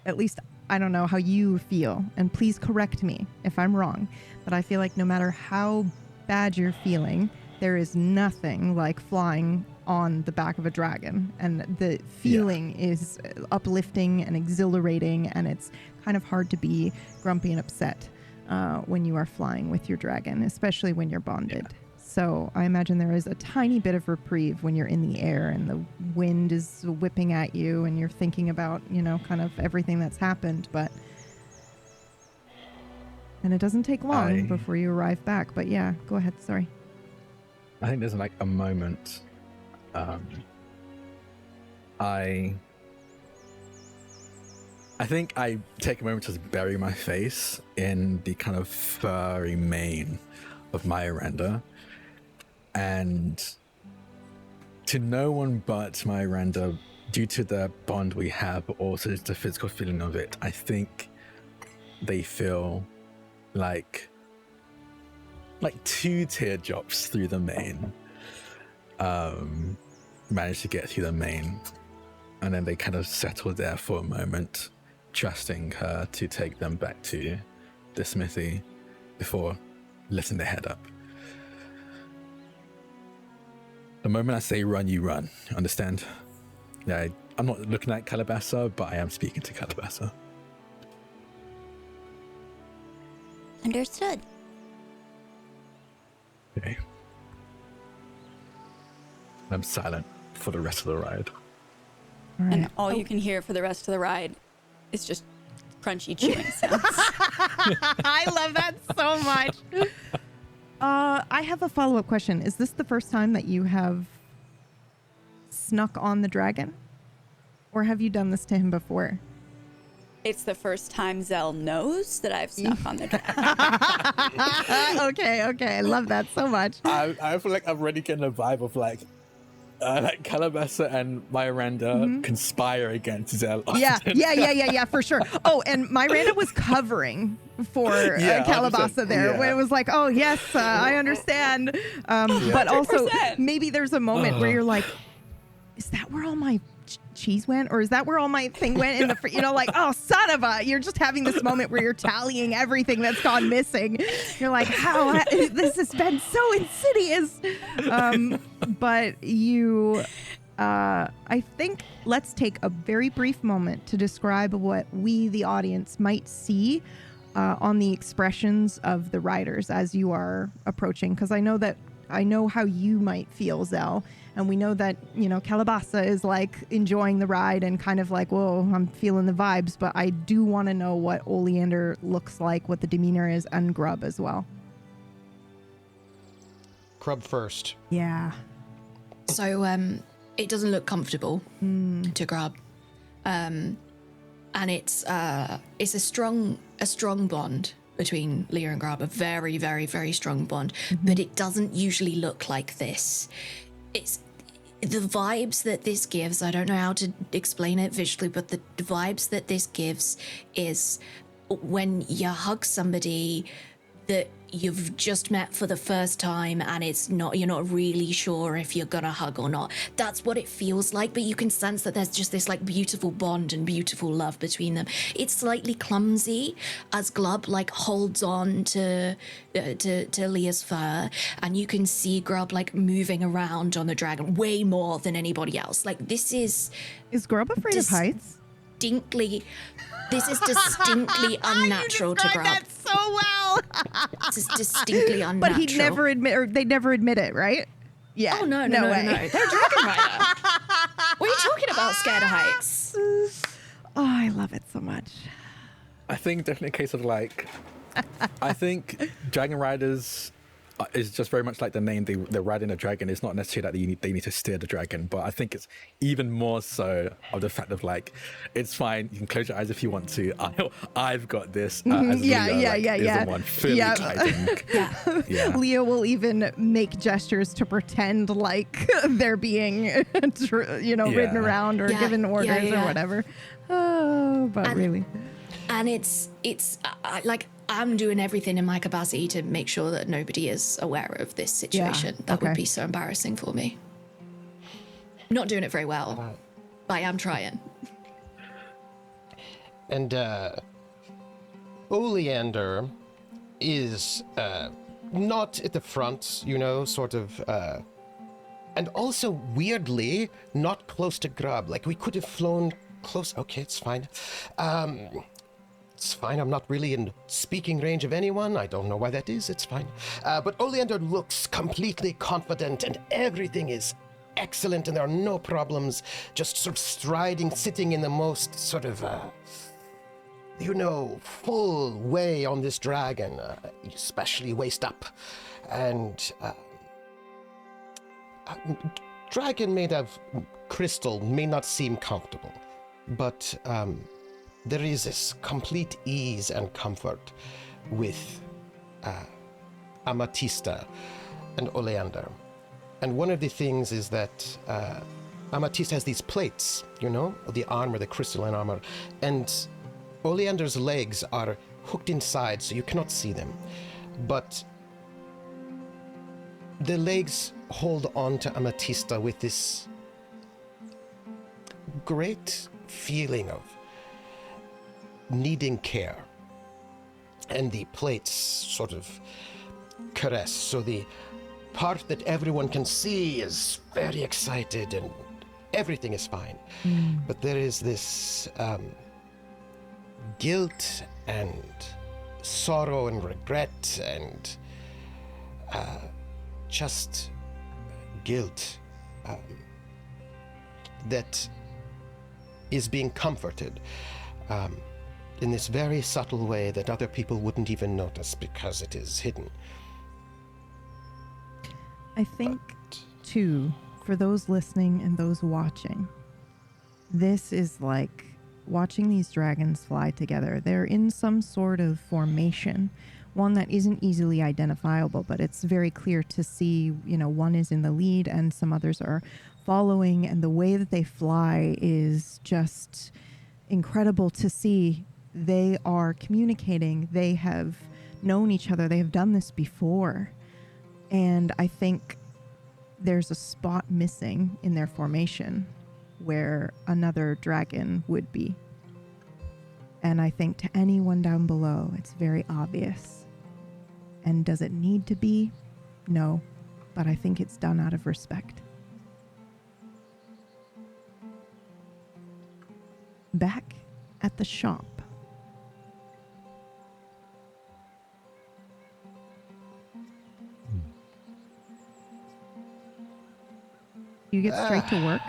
at least I don't know how you feel, and please correct me if I'm wrong, but I feel like no matter how bad you're feeling, there is nothing like flying on the back of a dragon, and the feeling is uplifting and exhilarating, and it's kind of hard to be grumpy and upset when you are flying with your dragon, especially when you're bonded. So I imagine there is a tiny bit of reprieve when you're in the air and the wind is whipping at you and you're thinking about, you know, kind of everything that's happened, and it doesn't take long before you arrive back. But yeah, go ahead. Sorry. I think there's like a moment. I think I take a moment to just bury my face in the kind of furry mane of Miranda. And to no one but Miranda, due to the bond we have, but also just the physical feeling of it, I think they feel like two teardrops through the mane. Managed to get through the mane, and then they kind of settle there for a moment, trusting her to take them back to the smithy before lifting their head up. The moment I say run, you run. Understand? Yeah, I'm not looking at Calabasasa, but I am speaking to Calabasasa. Understood. Okay. I'm silent for the rest of the ride. All right. And all you can hear for the rest of the ride is just crunchy chewing sounds. I love that so much. I have a follow-up question. Is this the first time that you have snuck on the dragon? Or have you done this to him before? It's the first time Zell knows that I've snuck on the dragon. Okay. I love that so much. I feel like I'm already getting a vibe of like Calabasasa and Miranda conspire against Zell. Yeah, for sure. Oh, and Miranda was covering for Calabasasa there, when it was like, oh, yes, I understand. But also, maybe there's a moment where you're like, is that where all my cheese went, or is that where all my thing went in the like, oh, son of a, you're just having this moment where you're tallying everything that's gone missing. You're like, how this has been so insidious. But you I think let's take a very brief moment to describe what we, the audience, might see on the expressions of the riders as you are approaching, because I know how you might feel, Zell. And we know that, you know, Calabasasa is like enjoying the ride and kind of like, whoa, I'm feeling the vibes. But I do want to know what Oleander looks like, what the demeanor is, and Grub as well. Grub first. Yeah. So, it doesn't look comfortable to Grub. And it's a strong bond between Leah and Grub, a very, very, very strong bond, but it doesn't usually look like this. It's the vibes that this gives, I don't know how to explain it visually, but the vibes that this gives is when you hug somebody that you've just met for the first time and you're not really sure if you're gonna hug or not. That's what it feels like, but you can sense that there's just this like beautiful bond and beautiful love between them. It's slightly clumsy as Grub like holds on to Leah's fur, and you can see Grub like moving around on the dragon way more than anybody else. Like this is Grub afraid of heights? This is distinctly unnatural to Grub. That so well. This is distinctly unnatural. But he'd never admit, or they never admit it, right? Yeah. Oh no way. No. They're a dragon rider. What are you talking about? Scared of heights? Oh, I love it so much. I think definitely a case of like, I think dragon riders is just very much like the name. They're riding a dragon. It's not necessarily that they need to steer the dragon, but I think it's even more so of the fact of like, it's fine. You can close your eyes if you want to. I've got this. As Leah, is the one fully guiding. Yeah. Leah will even make gestures to pretend like they're being, ridden around or given orders or whatever. Oh, but really. And it's like, I'm doing everything in my capacity to make sure that nobody is aware of this situation. That would be so embarrassing for me. Not doing it very well, but I am trying. And Oleander is not at the front, and also weirdly not close to Grub. Like we could have flown close. Okay, it's fine. It's fine. I'm not really in speaking range of anyone. I don't know why that is. It's fine. But Oleander looks completely confident and everything is excellent and there are no problems. Just sort of striding, sitting in the most sort of, full way on this dragon, especially waist up. And dragon made of crystal may not seem comfortable, but there is this complete ease and comfort with Amatista and Oleander. And one of the things is that Amatista has these plates, the armor, the crystalline armor, and Oleander's legs are hooked inside so you cannot see them. But the legs hold on to Amatista with this great feeling of needing care, and the plates sort of caress, so the part that everyone can see is very excited and everything is fine. But there is this guilt and sorrow and regret and just guilt that is being comforted in this very subtle way that other people wouldn't even notice because it is hidden. I think, too, for those listening and those watching, this is like watching these dragons fly together. They're in some sort of formation, one that isn't easily identifiable, but it's very clear to see, one is in the lead and some others are following, and the way that they fly is just incredible to see. They are communicating. They have known each other. They have done this before. And I think there's a spot missing in their formation where another dragon would be. And I think to anyone down below, it's very obvious. And does it need to be? No. But I think it's done out of respect. Back at the shop. You get straight to work?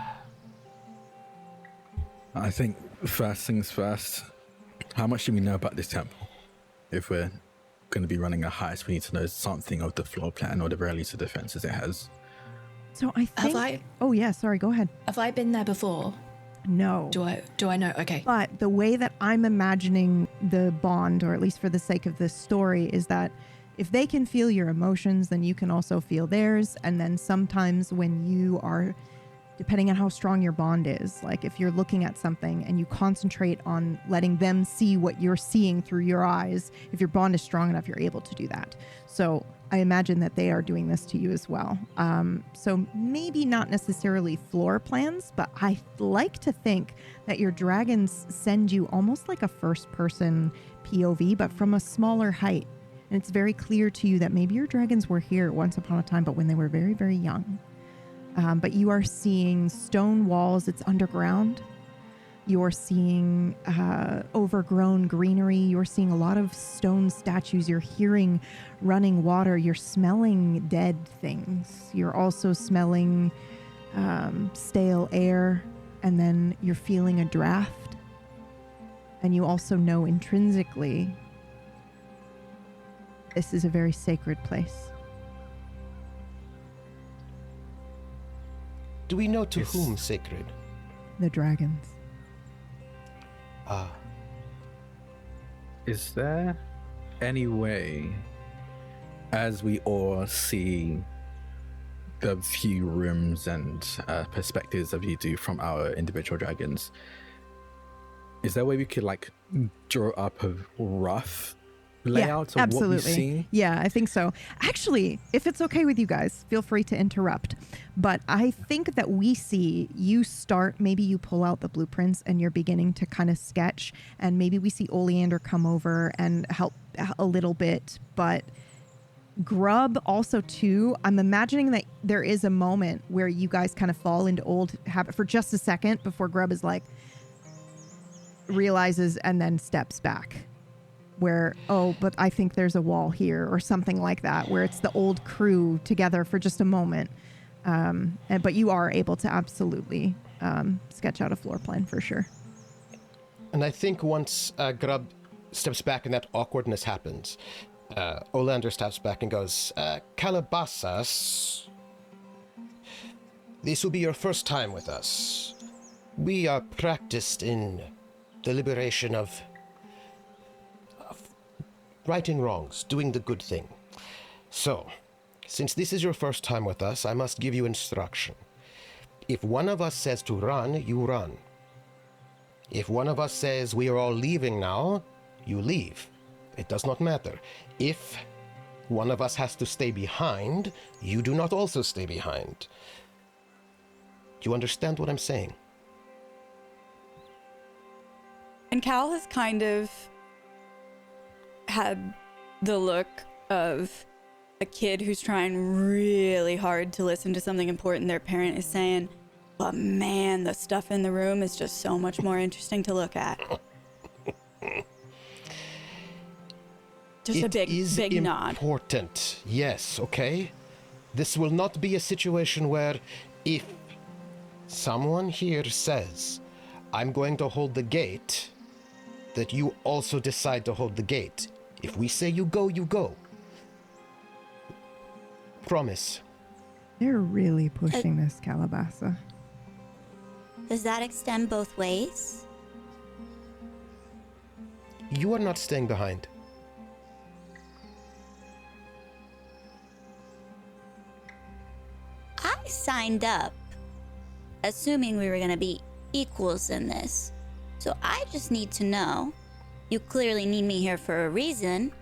I think first things first, how much do we know about this temple? If we're going to be running a heist, we need to know something of the floor plan or the very least the defenses it has. So I think... Oh, yeah, sorry, go ahead. Have I been there before? No. Do I know? Okay. But the way that I'm imagining the bond, or at least for the sake of this story, is that if they can feel your emotions, then you can also feel theirs. And then sometimes when you are, depending on how strong your bond is, like if you're looking at something and you concentrate on letting them see what you're seeing through your eyes, if your bond is strong enough, you're able to do that. So I imagine that they are doing this to you as well. So maybe not necessarily floor plans, but I like to think that your dragons send you almost like a first-person POV, but from a smaller height. And it's very clear to you that maybe your dragons were here once upon a time, but when they were very, very young. But you are seeing stone walls. It's underground. You're seeing overgrown greenery. You're seeing a lot of stone statues. You're hearing running water. You're smelling dead things. You're also smelling stale air. And then you're feeling a draft. And you also know intrinsically this is a very sacred place. Do we know to whom sacred? The dragons. Is there any way, as we all see the few rooms and perspectives of you do from our individual dragons, is there a way we could like draw up a rough layout of absolutely. what we've seen? Yeah, I think so. Actually, if it's okay with you guys, feel free to interrupt. But I think that we see you start, maybe you pull out the blueprints and you're beginning to kind of sketch, and maybe we see Oleander come over and help a little bit. But Grub also too, I'm imagining that there is a moment where you guys kind of fall into old habit for just a second before Grub is like, realizes and then steps back. Where, oh, but I think there's a wall here or something like that, where it's the old crew together for just a moment. But you are able to absolutely sketch out a floor plan for sure. And I think once Grub steps back and that awkwardness happens, Oleander steps back and goes, Calabasas, this will be your first time with us. We are practiced in the liberation of righting wrongs, doing the good thing. So, since this is your first time with us, I must give you instruction. If one of us says to run, you run. If one of us says we are all leaving now, you leave. It does not matter. If one of us has to stay behind, you do not also stay behind. Do you understand what I'm saying? And Cal has kind of had the look of a kid who's trying really hard to listen to something important their parent is saying, but man, the stuff in the room is just so much more interesting to look at. Just a big nod. It is important, yes, okay? This will not be a situation where if someone here says, I'm going to hold the gate, that you also decide to hold the gate. If we say you go, you go. Promise. They're really pushing this, Calabasasa. Does that extend both ways? You are not staying behind. I signed up assuming we were going to be equals in this. So I just need to know. You clearly need me here for a reason.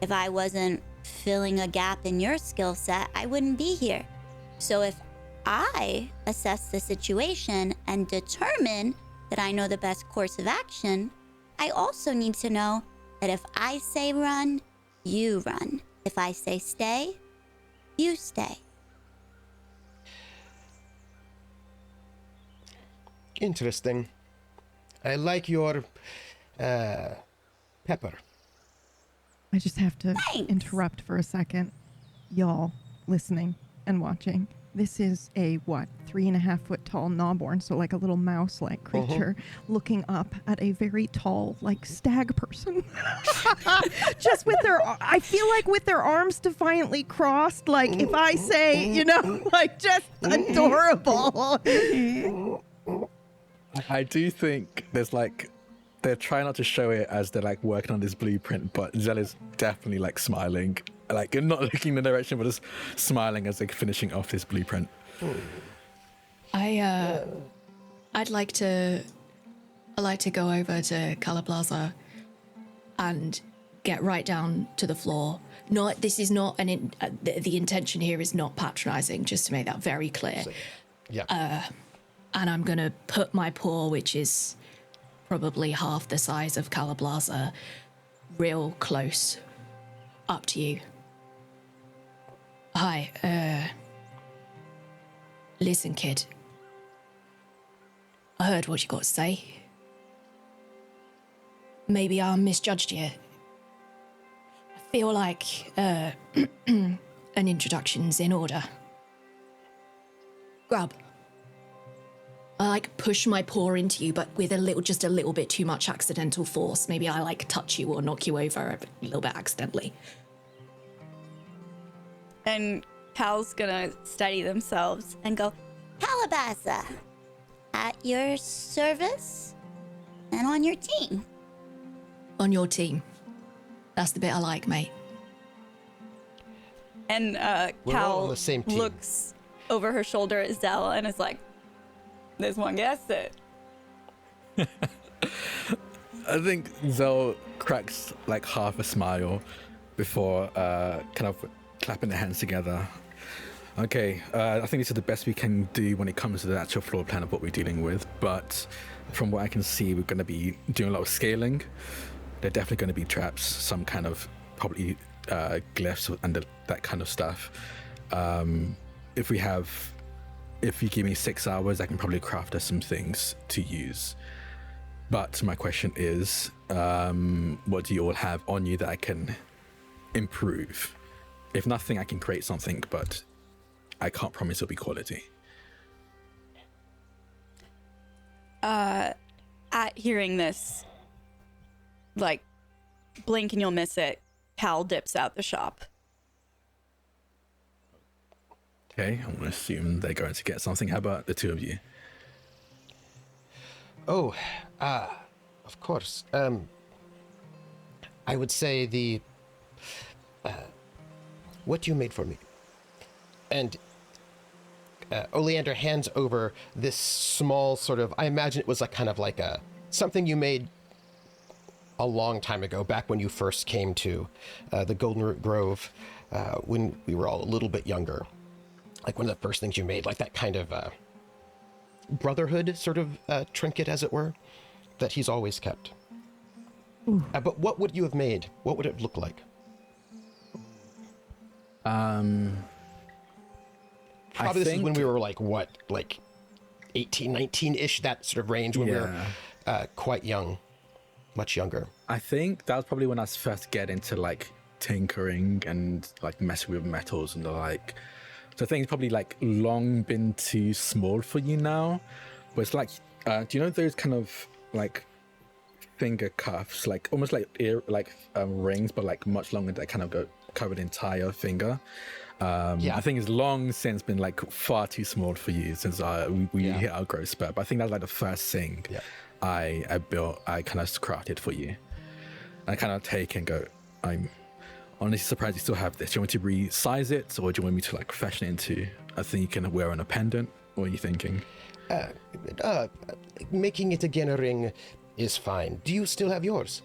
If I wasn't filling a gap in your skill set, I wouldn't be here. So if I assess the situation and determine that I know the best course of action, I also need to know that if I say run, you run. If I say stay, you stay. Interesting. I like your pepper. I just have to Thanks. interrupt for a second. Y'all listening and watching. This is a, 3.5 foot tall gnawborn, so like a little mouse-like creature, looking up at a very tall, like stag person. Just with I feel like with their arms defiantly crossed, like if I say, you know, like just adorable. I do think there's like, they're trying not to show it as they're like working on this blueprint, but Zell is definitely like smiling, like not looking in the direction, but just smiling as they're finishing off this blueprint. I'd like to go over to Calabasasa and get right down to the floor. This is not the intention here is not patronizing, just to make that very clear. Yeah. And I'm gonna put my paw, which is probably half the size of Calabasasa, real close up to you. Hi, listen, kid. I heard what you got to say. Maybe I misjudged you. I feel like an introduction's in order. Grub. I like push my paw into you, but with just a little bit too much accidental force. Maybe I like touch you or knock you over a little bit accidentally. And Cal's gonna steady themselves and go, Calabasasa, at your service and on your team. On your team. That's the bit I like, mate. and We're all on Cal the same team. looks over her shoulder at Zell and is like, this one guessed it. I think Zell cracks like half a smile before kind of clapping their hands together. Okay, I think this is the best we can do when it comes to the actual floor plan of what we're dealing with, but from what I can see, we're going to be doing a lot of scaling. There are definitely going to be traps, some kind of probably glyphs and that kind of stuff. If you give me 6 hours, I can probably craft us some things to use. But my question is, what do you all have on you that I can improve? If nothing, I can create something, but I can't promise it'll be quality. At hearing this, like, blink and you'll miss it, Cal dips out the shop. Okay, I'm going to assume they're going to get something. How about the two of you? Oh, of course. I would say the what you made for me. And Oleander hands over this small sort of, I imagine it was like kind of like something you made a long time ago, back when you first came to the Golden Root Grove, when we were all a little bit younger. Like one of the first things you made, like that kind of brotherhood sort of trinket, as it were, that he's always kept. But what would you have made? What would it look like? Probably this is when we were like 18, 19-ish, that sort of range, when we were quite young, much younger. I think that was probably when I was first get into like tinkering and like messing with metals and the like. So I think it's probably like long been too small for you now. But it's like, do you know those kind of like finger cuffs, like almost like rings, but like much longer, that kind of go cover the entire finger. I think it's long since been like far too small for you since we hit our growth spurt. But I think that's like the first thing I built, I kind of crafted for you. I kind of take and go, I'm honestly surprised you still have this. Do you want me to resize it, or do you want me to like fashion it into a thing you can wear on a pendant? What are you thinking? Making it again a ring is fine. Do you still have yours?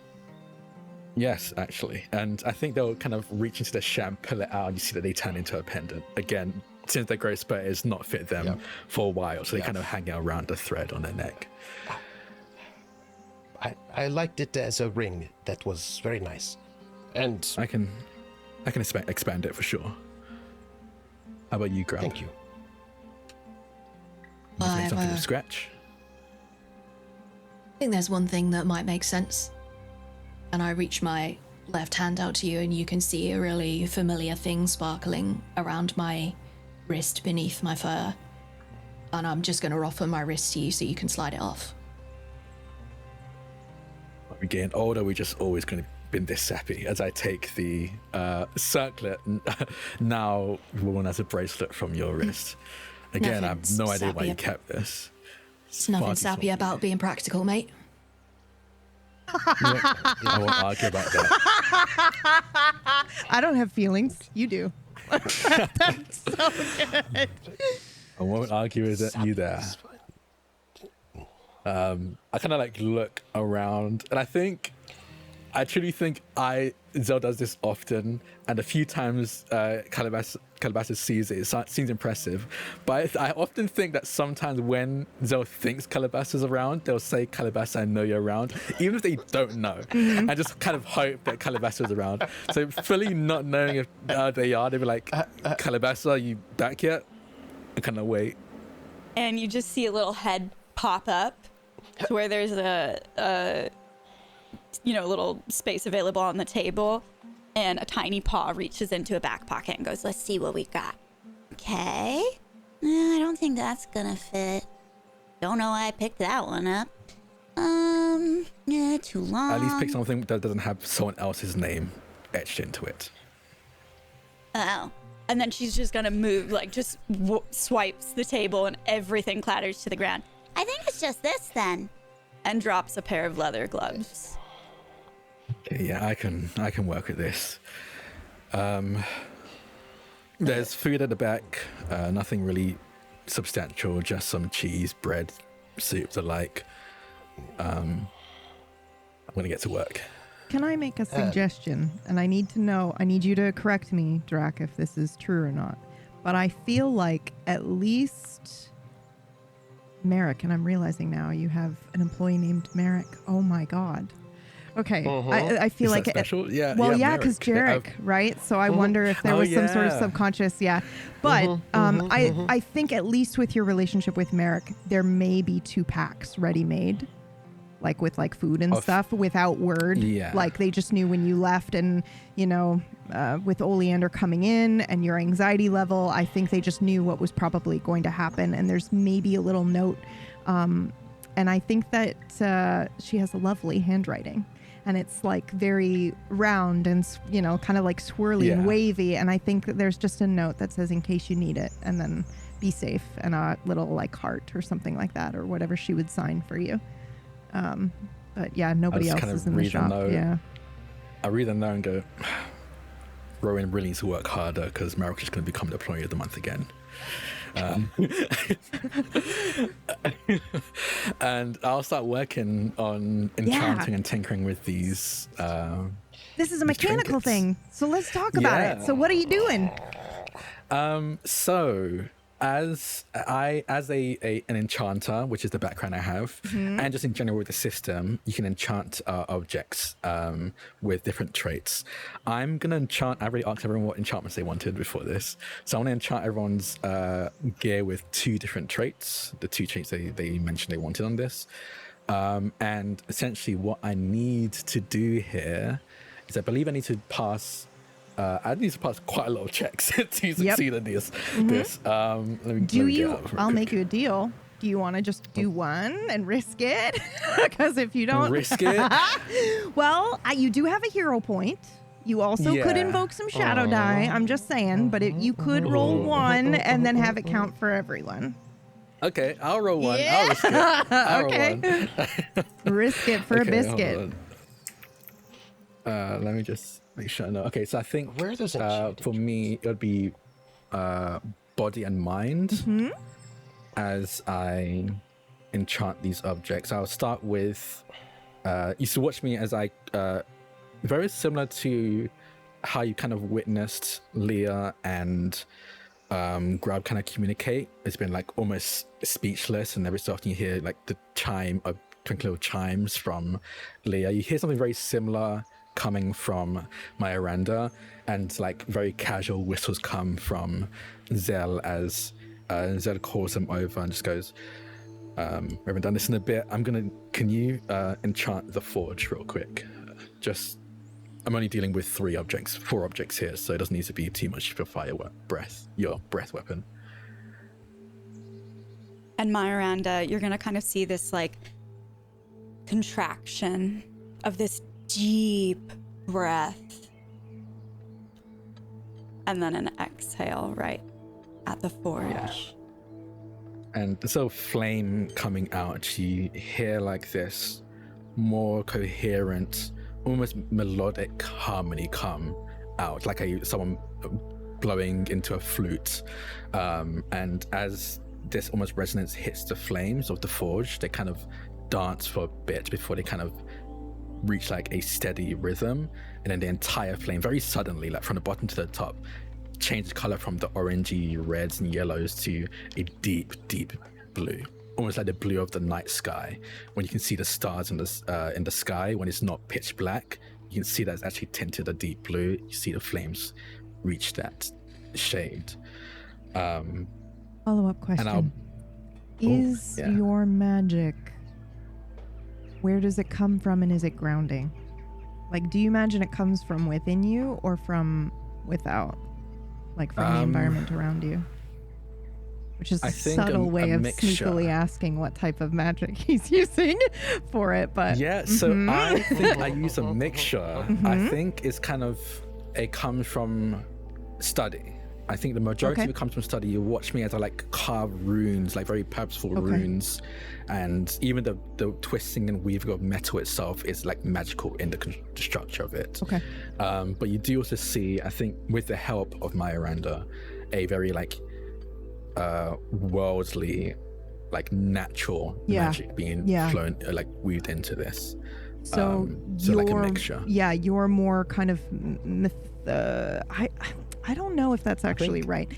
Yes, actually. And I think they'll kind of reach into the sham, pull it out, and you see that they turn into a pendant. Again, since their growth spurt has not fit them for a while, so they kind of hang out around the thread on their neck. I liked it as a ring. That was very nice. And I can expand it for sure. How about you, Grub? Thank you. Want to make something from scratch? I think there's one thing that might make sense. And I reach my left hand out to you, and you can see a really familiar thing sparkling around my wrist beneath my fur. And I'm just going to offer my wrist to you so you can slide it off. When we getting older, we're just always going to be this sappy. As I take the circlet, now worn as a bracelet from your wrist. Again, I have no idea why you kept this. There's nothing sappy about being practical, mate. I won't argue about that. I don't have feelings. You do. That's so good. I won't argue with you there. I kind of like look around, and I truly think Zell does this often, and a few times Calabasas sees it. It seems impressive, but I often think that sometimes when Zell thinks Calabasas is around, they'll say, "Calabasas, I know you're around," even if they don't know. I just kind of hope that Calabasas is around. So fully not knowing if they are, they'll be like, "Calabasas, are you back yet?" And kind of wait. And you just see a little head pop up to where there's a little space available on the table, and a tiny paw reaches into a back pocket and goes, Let's see what we got. Okay. I don't think that's gonna fit. Don't know why I picked that one up. Yeah, too long. At least pick something that doesn't have someone else's name etched into it. Oh. and then she's just gonna move, like just swipes the table and everything clatters to the ground. I think it's just this then. And drops a pair of leather gloves. Okay, yeah, I can work with this. There's food at the back, nothing really substantial, just some cheese, bread, soup, the like. I'm gonna get to work. Can I make a suggestion? And I need you to correct me, Drak, if this is true or not. But I feel like at least Merrick, and I'm realizing now you have an employee named Merrick. Oh my God. Okay, I feel like special? Yeah. Well, yeah, Merrick. because Jarek, right? So I wonder if there was some sort of subconscious, But I think at least with your relationship with Merrick, there may be 2 packs ready-made, like with like food and stuff, without word. Yeah. Like they just knew when you left, and with Oleander coming in and your anxiety level, I think they just knew what was probably going to happen. And there's maybe a little note, and I think that she has a lovely handwriting. And it's like very round and, kind of like swirly and wavy. And I think that there's just a note that says, in case you need it, and then be safe, and a little like heart or something like that, or whatever she would sign for you. But yeah, nobody else is in the shop. Yeah. I read the note and go, Rowan really needs to work harder because Merrick is going to become the employee of the month again. And I'll start working on enchanting and tinkering with these. This is a mechanical thing, so let's talk about it. So what are you doing? So as an enchanter, which is the background I have, and just in general with the system, you can enchant objects with different traits. I'm gonna enchant. I already asked everyone what enchantments they wanted before this, so I want to enchant everyone's gear with 2 different traits. The 2 traits they mentioned they wanted on this, and essentially what I need to do here is I believe I need to pass. I need to pass quite a lot of checks to succeed at this. I'll make you a deal. Do you want to just do one and risk it? Because if you don't risk it, well, you do have a hero point. You also could invoke some shadow die. I'm just saying, but you could roll 1 and then have it count for everyone. Okay, I'll roll 1. I'll risk it. I'll roll 1. Risk it for a biscuit. Let me just make sure I know. Okay, so I think Where does it for me it would be body and mind as I enchant these objects. I'll start with you should watch me as I very similar to how you kind of witnessed Leah and Grub kind of communicate. It's been like almost speechless, and every so often you hear like the chime of twinkling little chimes from Leah. You hear something very similar coming from my Miranda, and like very casual whistles come from Zell as Zell calls him over and just goes, we haven't done this in a bit. Can you enchant the forge real quick? I'm only dealing with 4 objects here, so it doesn't need to be too much for your breath weapon. And Miranda, you're gonna kind of see this like contraction of this deep breath. And then an exhale right at the forge. Yeah. And so flame coming out, you hear like this more coherent, almost melodic harmony come out, like someone blowing into a flute. And as this almost resonance hits the flames of the forge, they kind of dance for a bit before they kind of reach like a steady rhythm, and then the entire flame very suddenly, like from the bottom to the top, changes color from the orangey reds and yellows to a deep blue, almost like the blue of the night sky, when you can see the stars in the sky when it's not pitch black. You can see that it's actually tinted a deep blue. You see the flames reach that shade. Follow-up question. Is your magic, where does it come from, and is it grounding? Like, do you imagine it comes from within you or from without? Like from the environment around you? Which is a subtle way of sneakily asking what type of magic he's using for it, but... Yeah, so I think I use a mixture. I think it's kind of, it comes from study. I think the majority of it comes from study. You watch me as I like carve runes, like very purposeful runes, and even the twisting and weaving of metal itself is like magical in the structure of it. Okay. But you do also see, I think, with the help of Miranda, a very like worldly, like natural magic being flown, like weaved into this. So like a mixture. Yeah, you're more kind of I don't know if that's actually right.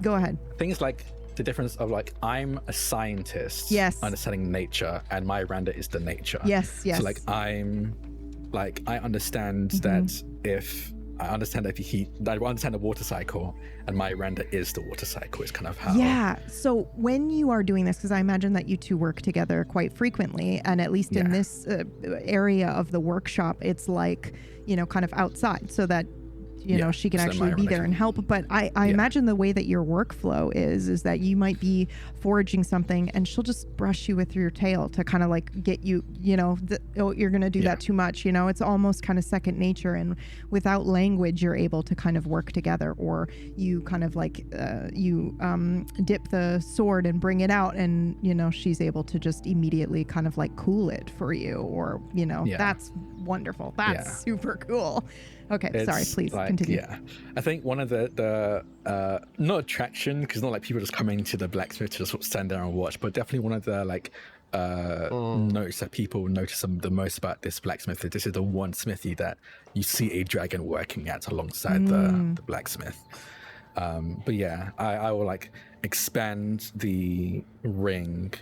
Go ahead. Things like the difference of like, I'm a scientist, understanding nature, and Miranda is the nature. Yes. So like I understand that if I understand the water cycle, and Miranda is the water cycle. Is kind of how. Yeah. So when you are doing this, because I imagine that you two work together quite frequently, and at least in this area of the workshop, it's like, kind of outside, so that she can actually be there and help. But I imagine the way that your workflow is that you might be foraging something and she'll just brush you with your tail to kind of like get you, you're going to do that too much. It's almost kind of second nature. And without language, you're able to kind of work together, or you kind of like, dip the sword and bring it out, and, she's able to just immediately kind of like cool it for you, or, that's wonderful. That's super cool. Okay, sorry, please continue. Yeah, I think one of the not attraction, because not like people just coming to the blacksmith to just sort of stand there and watch, but definitely one of the like notes that people notice the most about this blacksmith is this is the one smithy that you see a dragon working at alongside the blacksmith. But yeah, I will like expand the ring.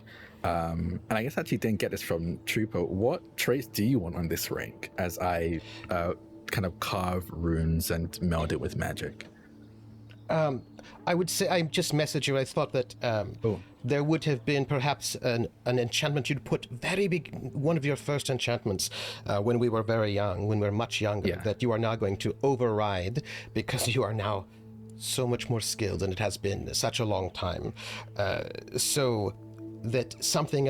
And I guess I actually didn't get this from Trooper. What traits do you want on this ring as I kind of carve runes and meld it with magic? I would say, I just messaged you. I thought that there would have been perhaps an enchantment you'd put very big, one of your first enchantments when we were very young, when we were much younger, that you are now going to override because you are now so much more skilled and it has been such a long time. So that something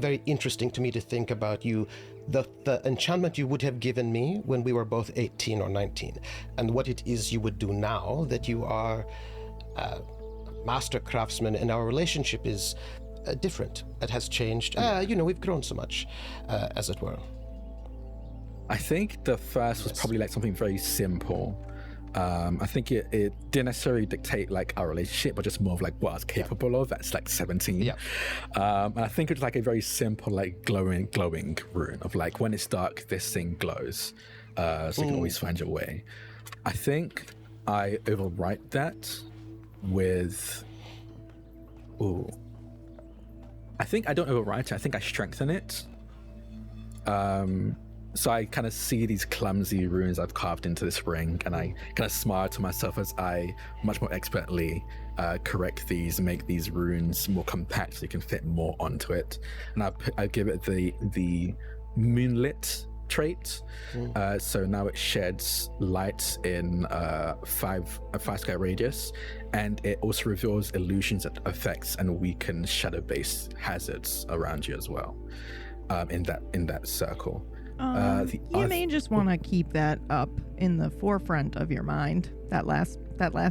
very interesting to me to think about you, the enchantment you would have given me when we were both 18 or 19, and what it is you would do now that you are a master craftsman, and our relationship is different. It has changed. We've grown so much, as it were. I think the first was probably like something very simple. I think it didn't necessarily dictate like our relationship, but just more of like what I was capable of at like 17. And I think it's like a very simple, like glowing rune of like, when it's dark, this thing glows. So you can always find your way. I think I overwrite that with, I think I don't overwrite it. I think I strengthen it. So I kind of see these clumsy runes I've carved into this ring, and I kind of smile to myself as I much more expertly correct these and make these runes more compact so you can fit more onto it. And I give it the moonlit trait. So now it sheds light in a 5 square radius, and it also reveals illusions, effects, and weakens shadow-based hazards around you as well. In that circle. You may just want to keep that up in the forefront of your mind. That last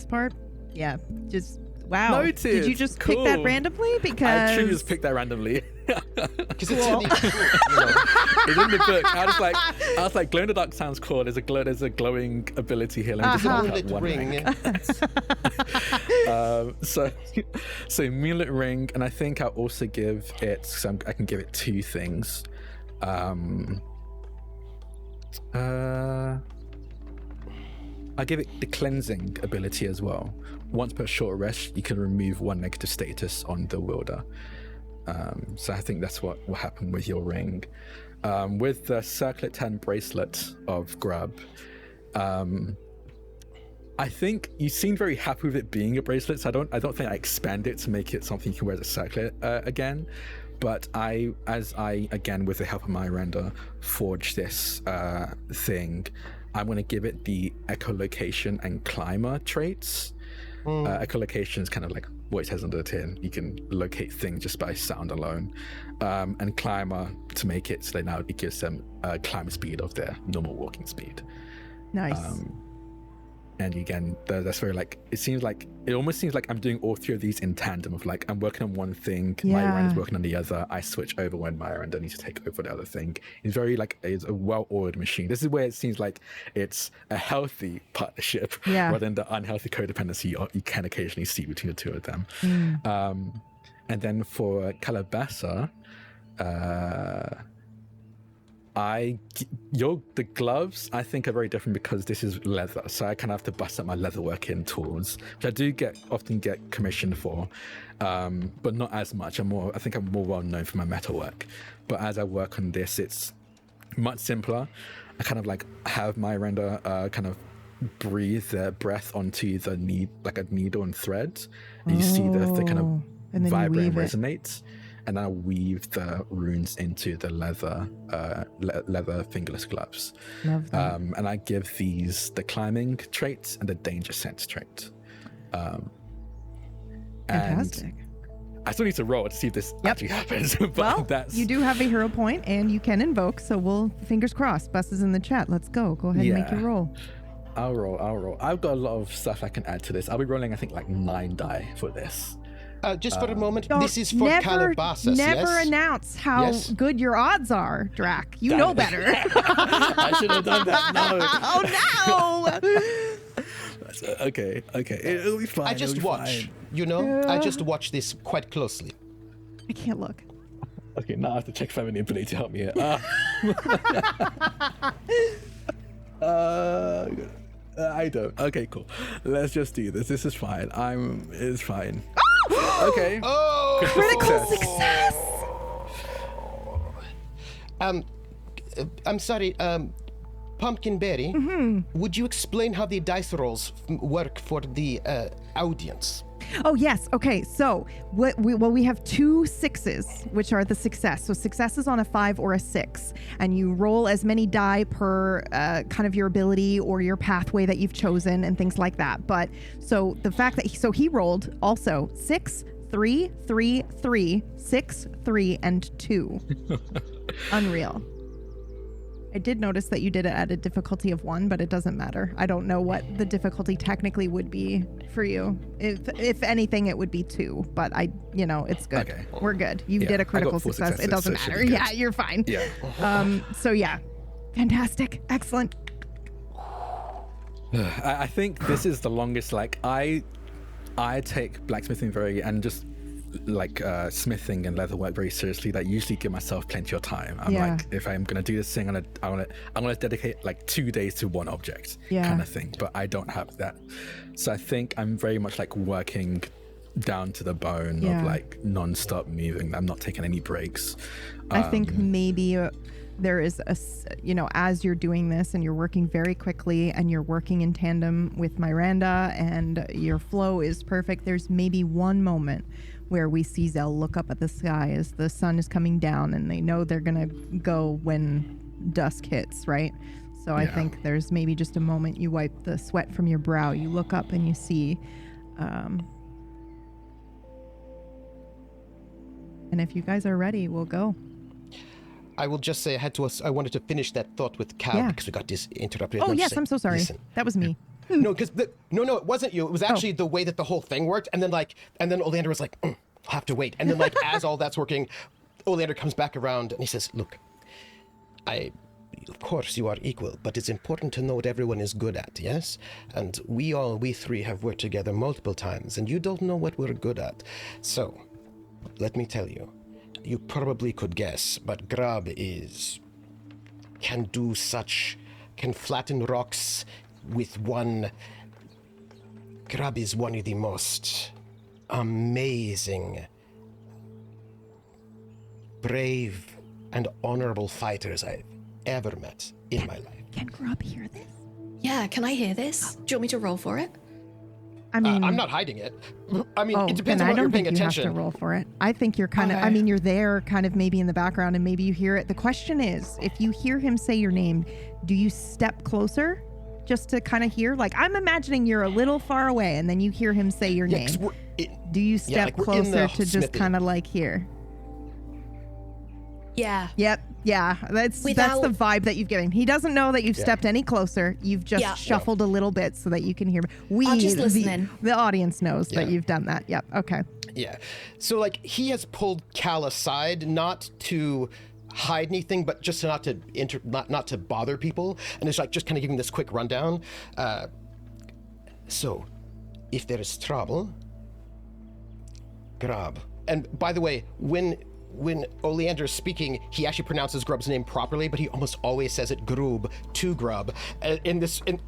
part. Yeah, just wow. Noted. Did you just pick that randomly? Because I truly just picked that randomly. Because it's in the book, you know. It's in the book. I was like, glow in the dark sounds cool. There's a glowing ability here. Let me just Moonlit one ring. So moonlit ring, and I think I'll also give it. So I can give it 2 things. I'll give it the cleansing ability as well. Once per short rest, you can remove 1 negative status on the wielder. So I think that's what will happen with your ring. With the circlet and bracelet of Grub, I think you seem very happy with it being a bracelet, so I don't think I expand it to make it something you can wear as a circlet again. But as I again, with the help of my render, forge this thing, I'm going to give it the echolocation and climber traits. Echolocation is kind of like what it says under the tin. You can locate things just by sound alone. And climber, to make it so that now it gives them climb speed of their normal walking speed. Nice. And again, that's very like, it almost seems like I'm doing all 3 of these in tandem of like, I'm working on one thing, Myranda's working on the other, I switch over when Myranda needs to take over the other thing. It's very like, it's a well-oiled machine. This is where it seems like it's a healthy partnership rather than the unhealthy codependency you can occasionally see between the 2 of them. And then for Calabasasa, the gloves I think are very different because this is leather, so I kind of have to bust up my leatherworking tools, which I do often get commissioned for, but not as much. I think I'm more well known for my metalwork. But as I work on this, it's much simpler. I kind of like have my render kind of breathe their breath onto the like a needle and thread, and you see the kind of vibrate and resonate. And I weave the runes into the leather fingerless gloves. Love that. And I give these the climbing traits and the danger sense trait. Fantastic. And I still need to roll to see if this actually happens. But Well, you do have a hero point and you can invoke, so we'll fingers crossed. Bus is in the chat. Let's go. Go ahead and make your roll. I'll roll. I've got a lot of stuff I can add to this. I'll be rolling, I think, like 9 die for this. Just for a moment, this is for Calabasas, Never yes? announce how good your odds are, Drac. You know better. I should have done that. No. Oh, no. Okay. It'll be fine. I just watch, I just watch this quite closely. I can't look. Okay, now I have to check if I have any ability to help me here. I don't. Okay, cool. Let's just do this. This is fine. It's fine. Okay. Oh! Critical success! I'm sorry, Pumpkinberry, would you explain how the dice rolls work for the audience? Oh, yes. Okay. So we have 2 6s, which are the success. So success is on a 5 or a 6, and you roll as many die per kind of your ability or your pathway that you've chosen and things like that. But so the fact that he rolled also 6, 3, 3, 3, 6, 3, and 2. Unreal. I did notice that you did it at a difficulty of 1, but it doesn't matter. I don't know what the difficulty technically would be for you. If anything, it would be 2, but it's good. Okay. We're good. You did a critical success. It doesn't matter. Yeah, you're fine. Yeah. So yeah, fantastic. Excellent. I think this is the longest, like, I take blacksmithing and just like smithing and leatherwork very seriously. That usually give myself plenty of time. I'm like, if I'm gonna do this thing, I'm gonna dedicate like 2 days to one object, kind of thing. But I don't have that, so I think I'm very much like working down to the bone of like non-stop moving. I'm not taking any breaks. I think maybe there is as you're doing this and you're working very quickly and you're working in tandem with Myranda and your flow is perfect, there's maybe one moment where we see Zell look up at the sky as the sun is coming down and they know they're gonna go when dusk hits, right? So I think there's maybe just a moment you wipe the sweat from your brow, you look up and you see, and if you guys are ready, we'll go. I will just say I wanted to finish that thought with Cal because we got interrupted. Oh, yes, I'm so sorry. Listen. That was me. No, because no, it wasn't you. It was actually the way that the whole thing worked. And then Oleander was like, I'll have to wait. And then as all that's working, Oleander comes back around and he says, look, of course you are equal, but it's important to know what everyone is good at, yes? And we three have worked together multiple times, and you don't know what we're good at. So, let me tell you, you probably could guess, but Grub can flatten rocks with one. Grub is one of the most amazing, brave, and honorable fighters I've ever met in my life. Can Grub hear this? Yeah, can I hear this? Do you want me to roll for it? I mean, I'm not hiding it. I mean, it depends then on what you're paying I don't think attention. you have to roll for it. I think you're kind of, I mean, you're there kind of maybe in the background and maybe you hear it. The question is, if you hear him say your name, do you step closer just to kind of hear? Like, I'm imagining you're a little far away and then you hear him say your name. Do you step closer to just kind of like hear? Yeah. Yep. Yeah. That's the vibe that you've given. He doesn't know that you've stepped any closer. You've just shuffled a little bit so that you can hear. I'll just listen in. The audience knows that you've done that. Yep. Okay. Yeah. So he has pulled Cal aside, not to hide anything, but just not to bother people, and it's just kind of giving this quick rundown. So, if there is trouble, Grub. And by the way, when Oleander is speaking, he actually pronounces Grub's name properly, but he almost always says it Grub to Grub.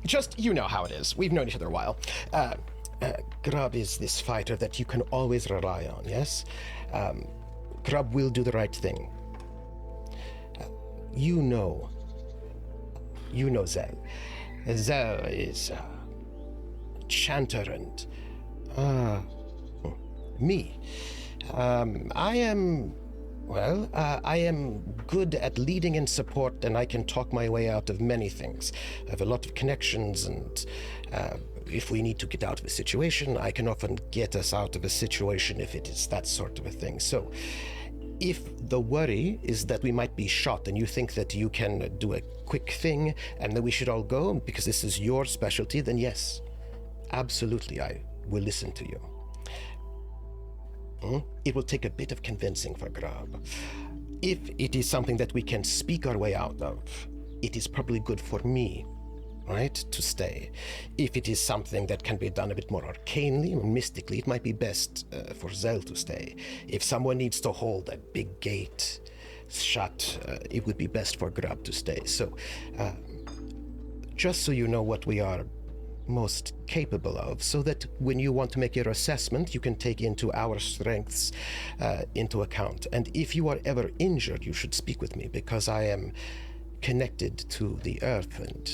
Just, you know how it is. We've known each other a while. Grub is this fighter that you can always rely on, yes? Grub will do the right thing. You know Zell. Zell is a chanter and me. I am good at leading and support, and I can talk my way out of many things. I have a lot of connections, and if we need to get out of a situation, I can often get us out of a situation if it is that sort of a thing. So, if the worry is that we might be shot and you think that you can do a quick thing and that we should all go because this is your specialty, then yes, absolutely, I will listen to you. It will take a bit of convincing for Grub. If it is something that we can speak our way out of, it is probably good for me, right, to stay. If it is something that can be done a bit more arcanely and mystically, it might be best for Zell to stay. If someone needs to hold a big gate shut, it would be best for Grub to stay. So, just so you know what we are most capable of, so that when you want to make your assessment, you can take into our strengths into account. And if you are ever injured, you should speak with me, because I am connected to the earth and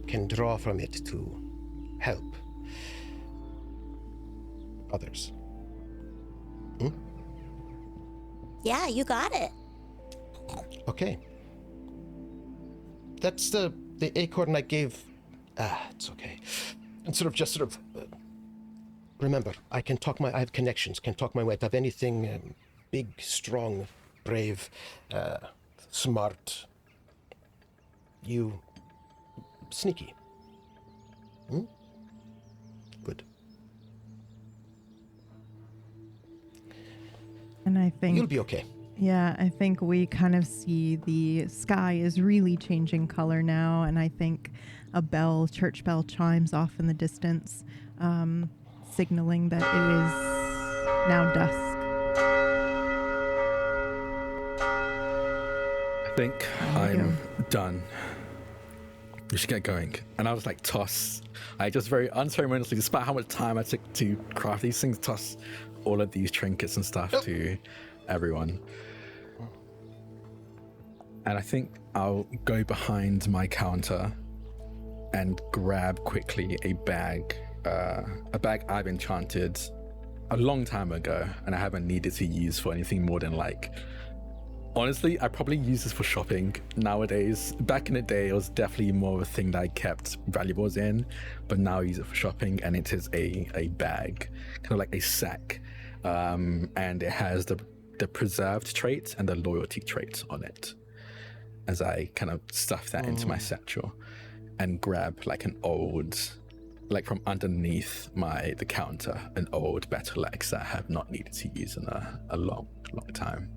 can draw from it to help others. Yeah, you got it. Okay. That's the acorn I gave. It's okay. And remember, I have connections, can talk my way out of anything, big, strong, brave, smart. You, sneaky. Good. And I think You'll be okay. Yeah, I think we kind of see the sky is really changing color now, and I think a church bell chimes off in the distance, signaling that it is now dusk. I think I'm done. We should get going. And I was like, toss. I just very unceremoniously, despite how much time I took to craft these things, toss all of these trinkets and stuff to everyone. And I think I'll go behind my counter and grab quickly a bag I've enchanted a long time ago and I haven't needed to use for anything more than like Honestly, I probably use this for shopping nowadays. Back in the day, it was definitely more of a thing that I kept valuables in, but now I use it for shopping, and it is a bag, kind of like a sack, and it has the preserved traits and the loyalty traits on it. As I kind of stuff that into my satchel and grab like an old, like from underneath the counter, an old battle axe that I have not needed to use in a long time.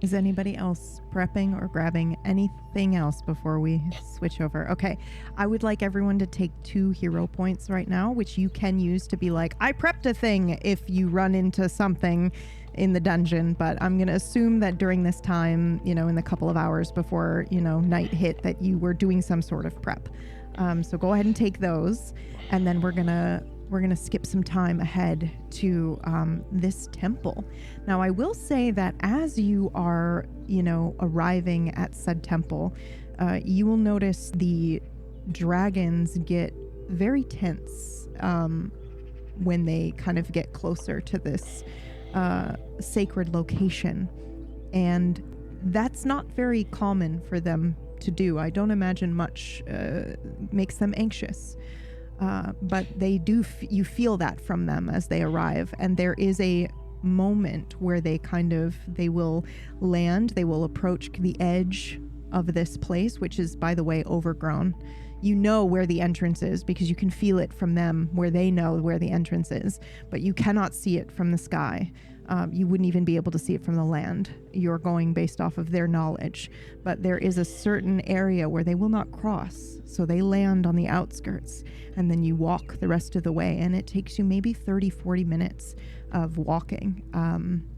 Is anybody else prepping or grabbing anything else before we switch over? Okay, I would like everyone to take 2 hero points right now, which you can use to be like, I prepped a thing if you run into something in the dungeon. But I'm going to assume that during this time, in the couple of hours before, night hit, that you were doing some sort of prep. So go ahead and take those. And then we're going to skip some time ahead to this temple. Now, I will say that as you are, arriving at said temple, you will notice the dragons get very tense when they kind of get closer to this sacred location. And that's not very common for them to do. I don't imagine much makes them anxious. But they do, you feel that from them as they arrive. And there is a moment where they will land, they will approach the edge of this place, which is, by the way, overgrown. You know where the entrance is because you can feel it from them, where they know where the entrance is, but you cannot see it from the sky. You wouldn't even be able to see it from the land. You're going based off of their knowledge. But there is a certain area where they will not cross. So they land on the outskirts, and then you walk the rest of the way. And it takes you maybe 30, 40 minutes of walking.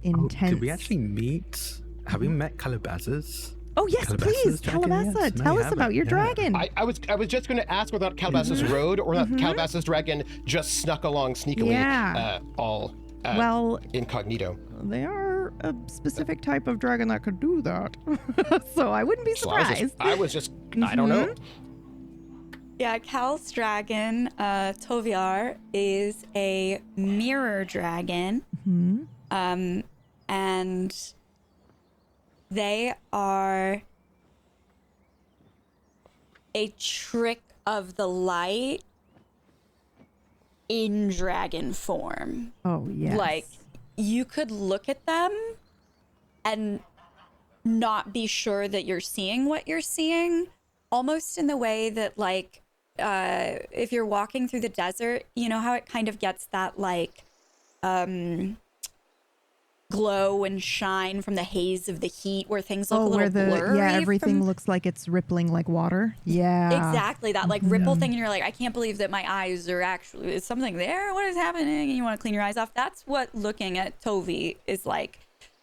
Intense. Did we actually meet? Have we met Calabasas? Oh, yes, please. Calabasas, yes. tell us about your dragon. I was just going to ask whether not Calabasas rode or not Calabasas dragon just snuck along sneakily, incognito. They are a specific type of dragon that could do that. So I wouldn't be surprised. I don't know. Yeah, Cal's dragon, Toviar, is a mirror dragon. And they are a trick of the light in dragon form. Oh, yes. Like, you could look at them and not be sure that you're seeing what you're seeing, almost in the way that, like, if you're walking through the desert, you know how it kind of gets that, like, glow and shine from the haze of the heat where things look a little blurry. Yeah, everything looks like it's rippling like water. Yeah. Exactly, that like ripple thing, and you're like, I can't believe that my eyes are actually, is something there? What is happening? And you want to clean your eyes off. That's what looking at Tovi is like,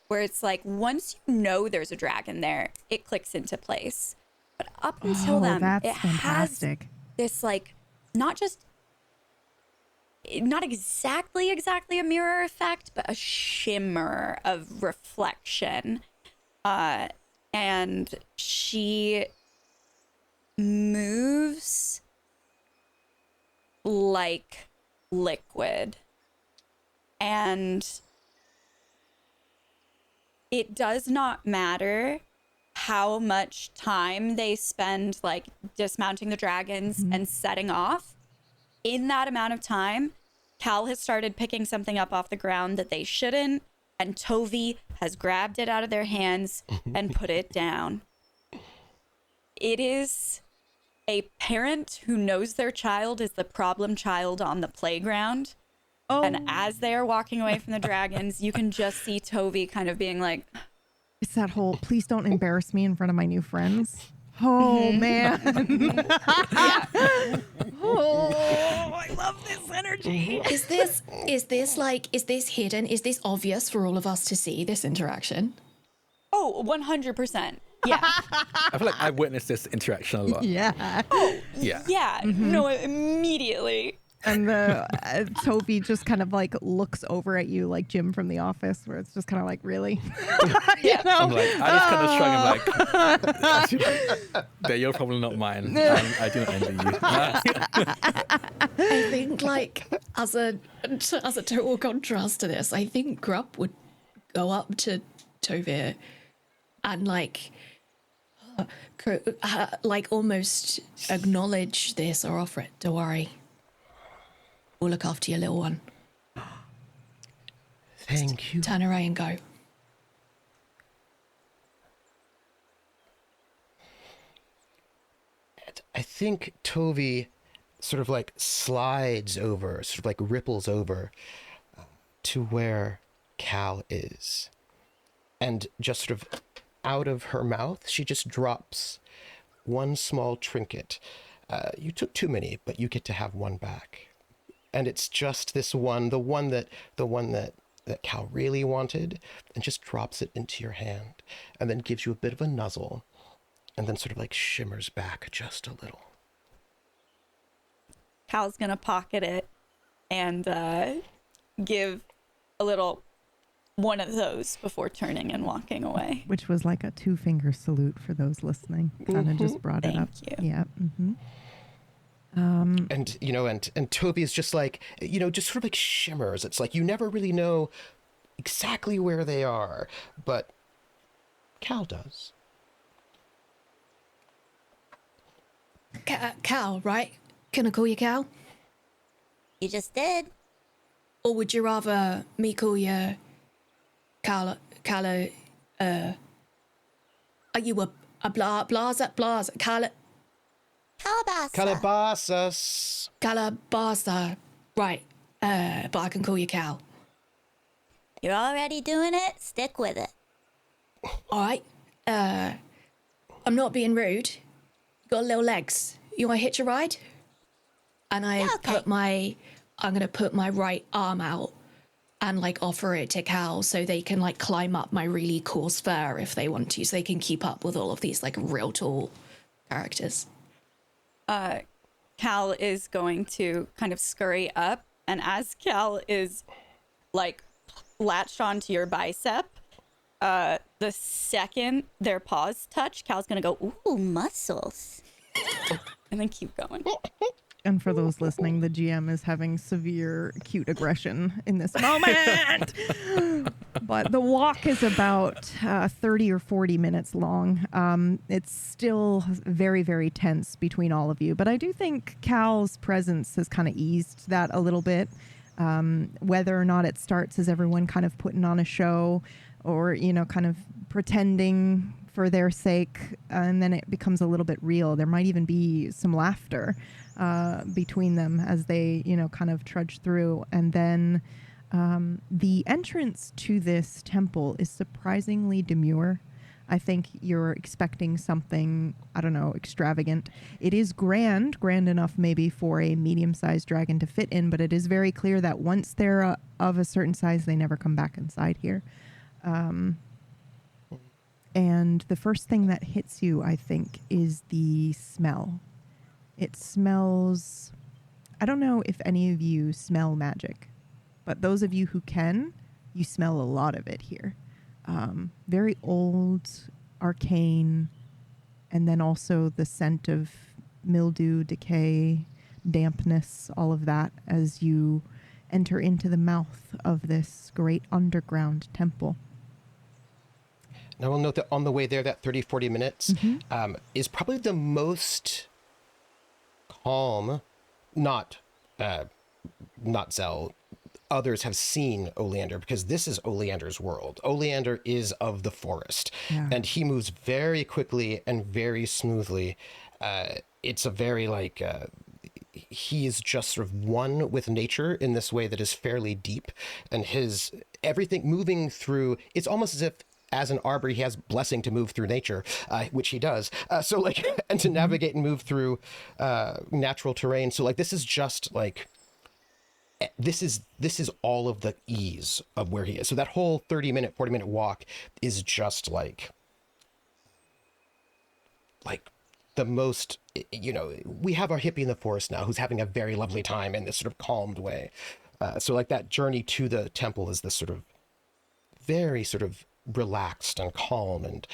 where it's like, once you know there's a dragon there, it clicks into place. But up until then, it fantastic. has this like, not exactly a mirror effect, but a shimmer of reflection. And she moves like liquid. And it does not matter how much time they spend like dismounting the dragons and setting off. In that amount of time, Cal has started picking something up off the ground that they shouldn't, and Tovi has grabbed it out of their hands and put it down. It is a parent who knows their child is the problem child on the playground. Oh. And as they are walking away from the dragons, you can just see Tovi kind of being like... It's that whole, please don't embarrass me in front of my new friends. Oh, man. Oh, I love this energy. Is this hidden? Is this obvious for all of us to see, this interaction? Oh, 100%. Yeah. I feel like I've witnessed this interaction a lot. Yeah. Oh, yeah. Yeah. No, immediately. And the Tovi just kind of like looks over at you like Jim from The Office, where it's just kind of like, really? Yeah. You know? I'm like, I just kind of shrug. I'm like, they're your problem, not mine. I do not envy you. I think, like, as a total contrast to this, I think Grub would go up to Tovir and like almost acknowledge this or offer it. Don't worry. We'll look after your little one. Thank you. Turn around and go. I think Tovi sort of like slides over, sort of like ripples over to where Cal is. And just sort of out of her mouth, she just drops one small trinket. You took too many, but you get to have one back. And it's just this one, the one that Cal really wanted, and just drops it into your hand, and then gives you a bit of a nuzzle, and then sort of like shimmers back just a little. Cal's gonna pocket it and give a little one of those before turning and walking away. Which was like a 2-finger salute for those listening. Kind of just brought it up. Thank you. Yeah. And, you know, and Toby is just like, you know, just sort of like shimmers. It's like you never really know exactly where they are, but Cal does. Cal, right? Can I call you Cal? You just did. Or would you rather me call you Cal? Are you a blaza? Calabasasa. Calabasas. Calabasa. Right. But I can call you Cal. You're already doing it. Stick with it. All right. I'm not being rude. You got little legs. You want to hitch a ride? And I Yeah, okay. I'm gonna put my right arm out and like offer it to Cal so they can like climb up my really coarse fur if they want to, so they can keep up with all of these like real tall characters. Cal is going to kind of scurry up, and as Cal is like latched onto your bicep, the second their paws touch, Cal's gonna go, Ooh, muscles. and then keep going. And for those listening, the GM is having severe acute aggression in this moment. But the walk is about 30 or 40 minutes long. It's still very, very tense between all of you. But I do think Cal's presence has kind of eased that a little bit. Whether or not it starts as everyone kind of putting on a show or, you know, kind of pretending for their sake, and then it becomes a little bit real. There might even be some laughter between them as they, you know, kind of trudge through. And then the entrance to this temple is surprisingly demure. I think you're expecting something, I don't know, extravagant. It is grand enough maybe for a medium-sized dragon to fit in, but it is very clear that once they're of a certain size, they never come back inside here. And the first thing that hits you, I think, is the smell. It smells... I don't know if any of you smell magic, but those of you who can, you smell a lot of it here. Very old, arcane, and then also the scent of mildew, decay, dampness, all of that as you enter into the mouth of this great underground temple. Now, we'll note that on the way there, that 30, 40 minutes is probably the most calm, not Zell. Others have seen Oleander, because this is Oleander's world. Oleander is of the forest, and he moves very quickly and very smoothly. It's a very he is just sort of one with nature in this way that is fairly deep, and his everything moving through, it's almost as if as an arbor, he has blessing to move through nature, which he does. And to navigate and move through natural terrain. So this is just this is all of the ease of where he is. So that whole 30-minute, 40-minute walk is just like the most, you know, we have our hippie in the forest now who's having a very lovely time in this sort of calmed way. So that journey to the temple is this sort of very sort of relaxed and calm and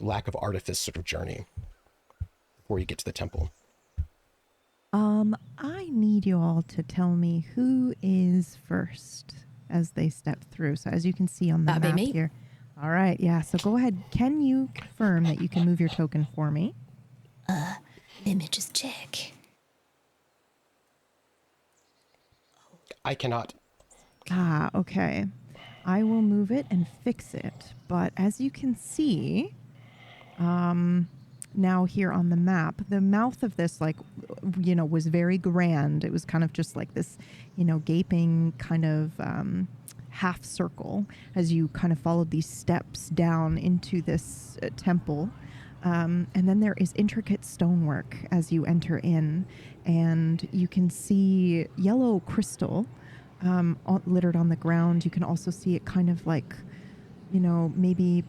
lack of artifice sort of journey before you get to the temple. I need you all to tell me who is first. as they step through. So as you can see on the That'd be map me. here. All right, yeah. So go ahead. Can you confirm that you can move your token for me? Let me just check. I cannot. Ah, okay. I will move it and fix it. But as you can see, now here on the map, the mouth of this, like, was very grand. It was kind of just like this, gaping kind of half circle as you kind of followed these steps down into this temple. And then there is intricate stonework as you enter in, and you can see yellow crystal littered on the ground. You can also see it kind of like, maybe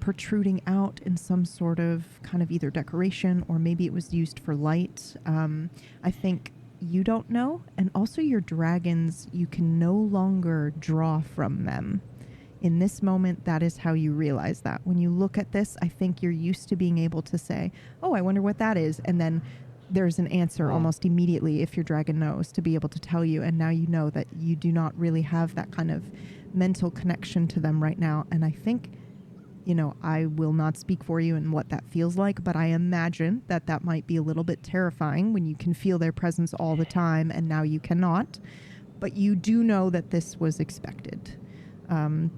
protruding out in some sort of kind of either decoration, or maybe it was used for light. I think you don't know. And also your dragons, you can no longer draw from them. In this moment, that is how you realize that. When you look at this, I think you're used to being able to say, oh, I wonder what that is. And then there's an answer almost immediately if your dragon knows to be able to tell you. And now you know that you do not really have that kind of mental connection to them right now. And I think, I will not speak for you and what that feels like, but I imagine that that might be a little bit terrifying when you can feel their presence all the time and now you cannot. But you do know that this was expected.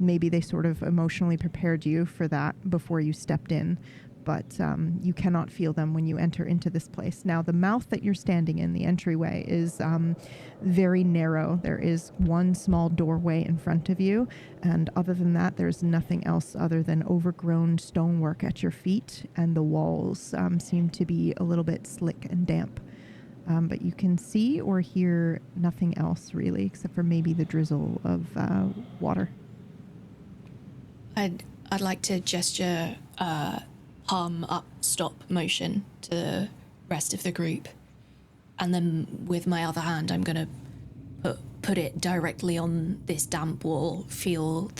Maybe they sort of emotionally prepared you for that before you stepped in, but you cannot feel them when you enter into this place. Now, the mouth that you're standing in, the entryway, is very narrow. There is one small doorway in front of you, and other than that, there's nothing else other than overgrown stonework at your feet, and the walls seem to be a little bit slick and damp. But you can see or hear nothing else, really, except for maybe the drizzle of water. I'd like to gesture palm up stop motion to the rest of the group, and then with my other hand I'm gonna put it directly on this damp wall, feel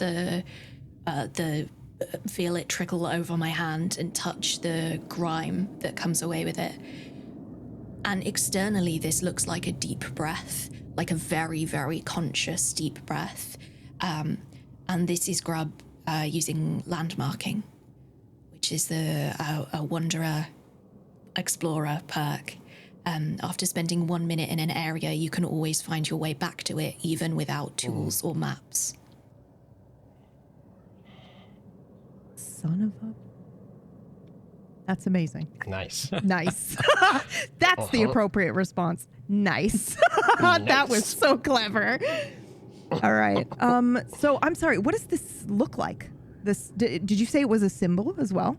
feel it trickle over my hand and touch the grime that comes away with it. And externally this looks like a deep breath, like a very, very conscious deep breath. And this is Grub using landmarking, which is a Wanderer Explorer perk. After spending 1 minute in an area, you can always find your way back to it, even without tools or maps. Son of a... That's amazing. Nice. Nice. That's the appropriate response. Nice. That was so clever. All right. So I'm sorry. What does this look like? Did you say it was a symbol as well?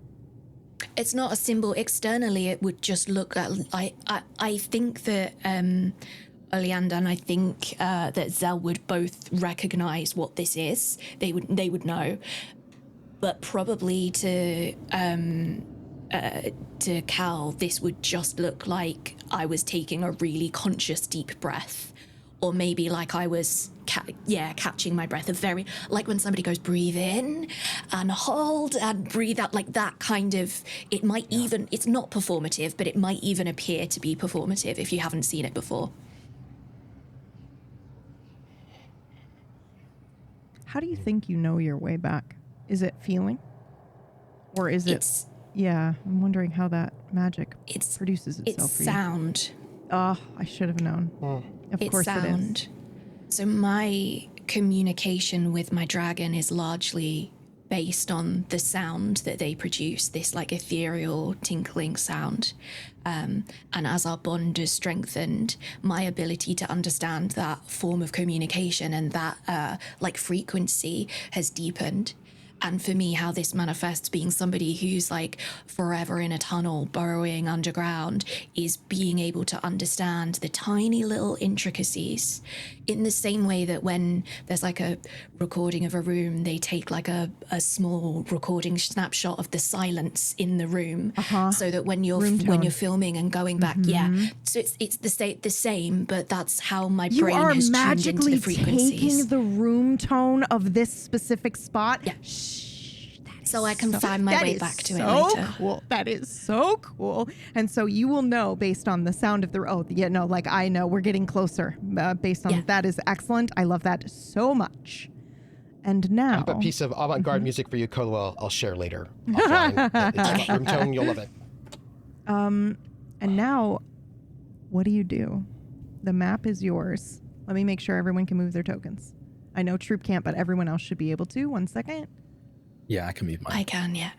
It's not a symbol. Externally, it would just look like... I think that Oleander and I think that Zell would both recognize what this is. They would know. But probably to Cal, this would just look like I was taking a really conscious deep breath. Or maybe like I was, catching my breath. Like when somebody goes, breathe in and hold and breathe out, like that kind of, it might even, it's not performative, but it might even appear to be performative if you haven't seen it before. How do you think you know your way back? Is it feeling? Or is it... Yeah, I'm wondering how that magic produces itself it's for you. Sound. Oh, I should have known. Of course it is. So my communication with my dragon is largely based on the sound that they produce, this like ethereal tinkling sound. And as our bond is strengthened, my ability to understand that form of communication and that frequency has deepened. And for me, how this manifests, being somebody who's like forever in a tunnel, burrowing underground, is being able to understand the tiny little intricacies in the same way that when there's like a recording of a room, they take like a small recording snapshot of the silence in the room, so that when you're filming and going back, so it's the same, but that's how my brain has tuned into the frequencies. You are magically taking the room tone of this specific spot. Yeah. Shh, that So I can find my That way is back to it so later. cool. That is so cool. And so you will know based on the sound of the like I know we're getting closer based on Yeah. that is excellent. I love that so much. And now I have a piece of avant-garde music for you, Kolo. I'll share later. Offline. It's room tone. You'll love it. and now what do you do? The map is yours. Let me make sure everyone can move their tokens. I know Troop can't, but everyone else should be able to. 1 second. Yeah, I can move mine. I can, yeah.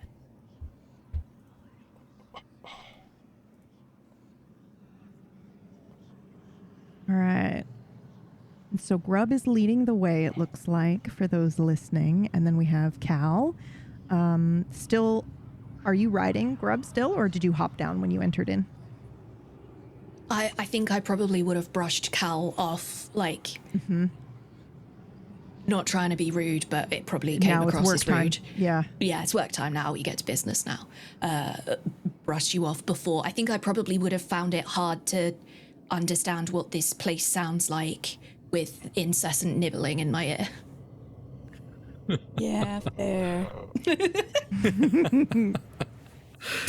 All right. So Grub is leading the way, it looks like, for those listening. And then we have Cal. Still, are you riding Grub still, or did you hop down when you entered in? I think I probably would have brushed Cal off, like, not trying to be rude, but it probably came Now it's across work as time. rude. Yeah. Yeah, it's work time now. We get to business now. Brushed you off before. I think I probably would have found it hard to understand what this place sounds like with incessant nibbling in my ear. Yeah, fair.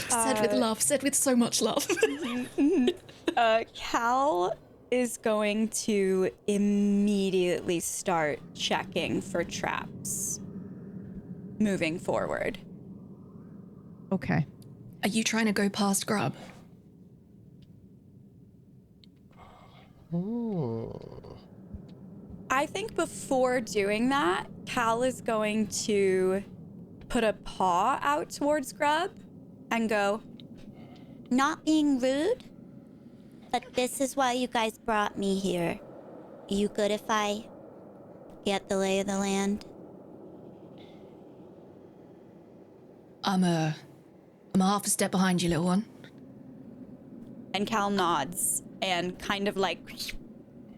Said with love, said with so much love. Cal is going to immediately start checking for traps moving forward. Okay. Are you trying to go past Grub? I think before doing that, Cal is going to put a paw out towards Grub and go, Not being rude, but this is why you guys brought me here. You good if I get the lay of the land? I'm half a step behind you, little one. and Cal nods and kind of like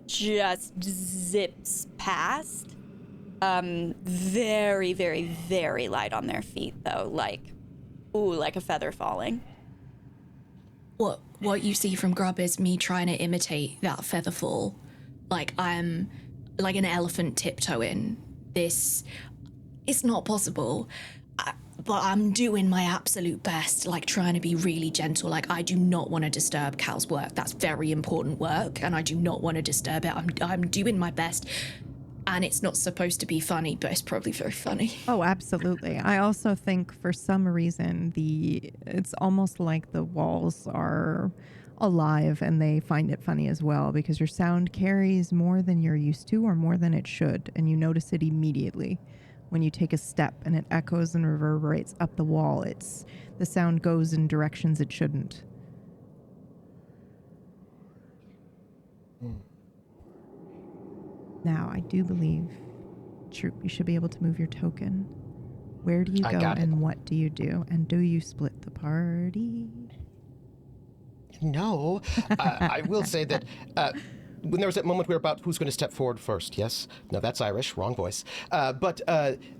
just zips past. Very, very, very light on their feet though, like a feather falling. What you see from Grub is me trying to imitate that feather fall. Like I'm like an elephant tiptoeing. This, it's not possible. But I'm doing my absolute best, like trying to be really gentle. Like I do not want to disturb Cal's work. That's very important work, and I do not want to disturb it. I'm doing my best, and it's not supposed to be funny, but it's probably very funny. Oh, absolutely. I also think for some reason it's almost like the walls are alive and they find it funny as well, because your sound carries more than you're used to or more than it should, and you notice it immediately. When you take a step and it echoes and reverberates up the wall, the sound goes in directions it shouldn't. Now, I do believe, Troop, you should be able to move your token. Where do you go and what do you do? And do you split the party? No. I will say that when there was that moment we were about who's going to step forward first, yes? No, that's Irish, wrong voice. But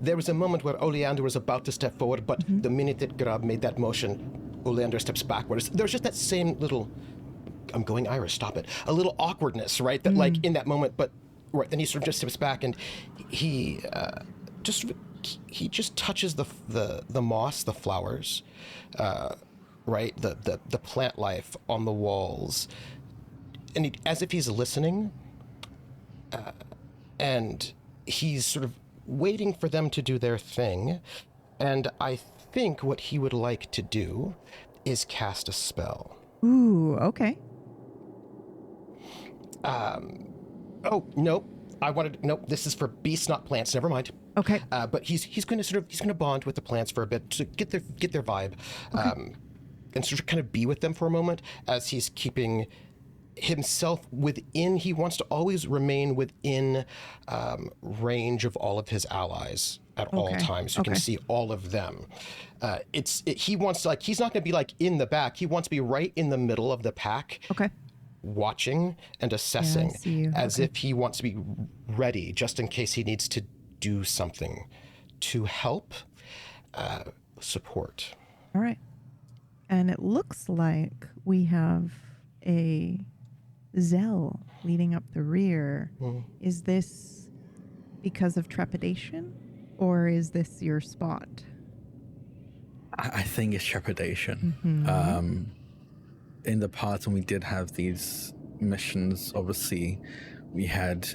there was a moment where Oleander was about to step forward, but the minute that Grub made that motion, Oleander steps backwards. There's just that same little, I'm going Irish, stop it, a little awkwardness, right? That like in that moment, but right, then he sort of just steps back and he just touches the moss, the flowers, right? The plant life on the walls. And as if he's listening, and he's sort of waiting for them to do their thing. And I think what he would like to do is cast a spell. Ooh, okay. Oh, nope. Nope, this is for beasts, not plants. Never mind. Okay. But he's going to bond with the plants for a bit to get their vibe, and sort of kind of be with them for a moment as he's keeping himself within. He wants to always remain within range of all of his allies at all times. You can see all of them. He wants to, he's not going to be like in the back. He wants to be right in the middle of the pack. Okay. Watching and assessing as if he wants to be ready just in case he needs to do something to help support. All right. And it looks like we have a Zell leading up the rear. Is this because of trepidation, or is this your spot? I think it's trepidation. In the past, when we did have these missions, obviously, we had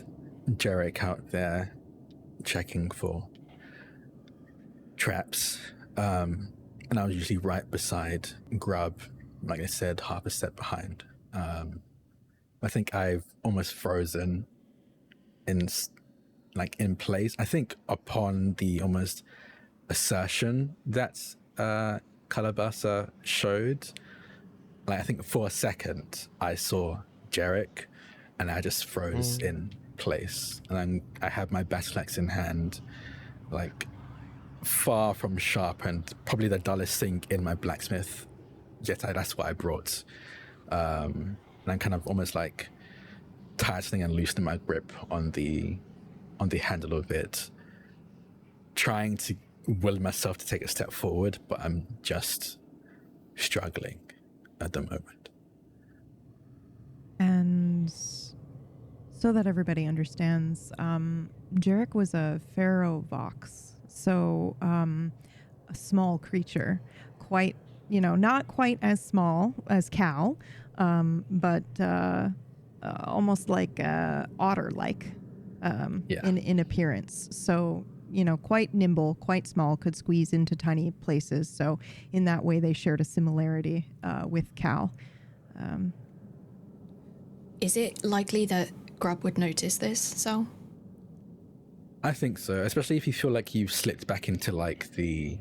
Jarek out there checking for traps, and I was usually right beside Grub, like I said, half a step behind. I think I've almost frozen in place. I think upon the almost assertion that Calabasasa showed, like I think for a second I saw Jarek, and I just froze in place, and I had my battle axe in hand, like far from sharpened, probably the dullest thing in my blacksmith, yet that's what I brought. And I'm kind of almost like tightening and loosening my grip on the handle of it, trying to will myself to take a step forward, but I'm just struggling at the moment. And so that everybody understands, Jarek was a Pharaoh Vox, so a small creature, quite, not quite as small as Cal, but almost like otter-like in appearance. So, quite nimble, quite small, could squeeze into tiny places. So in that way, they shared a similarity with Cal. Is it likely that Grub would notice this, so? I think so, especially if you feel like you've slipped back into like the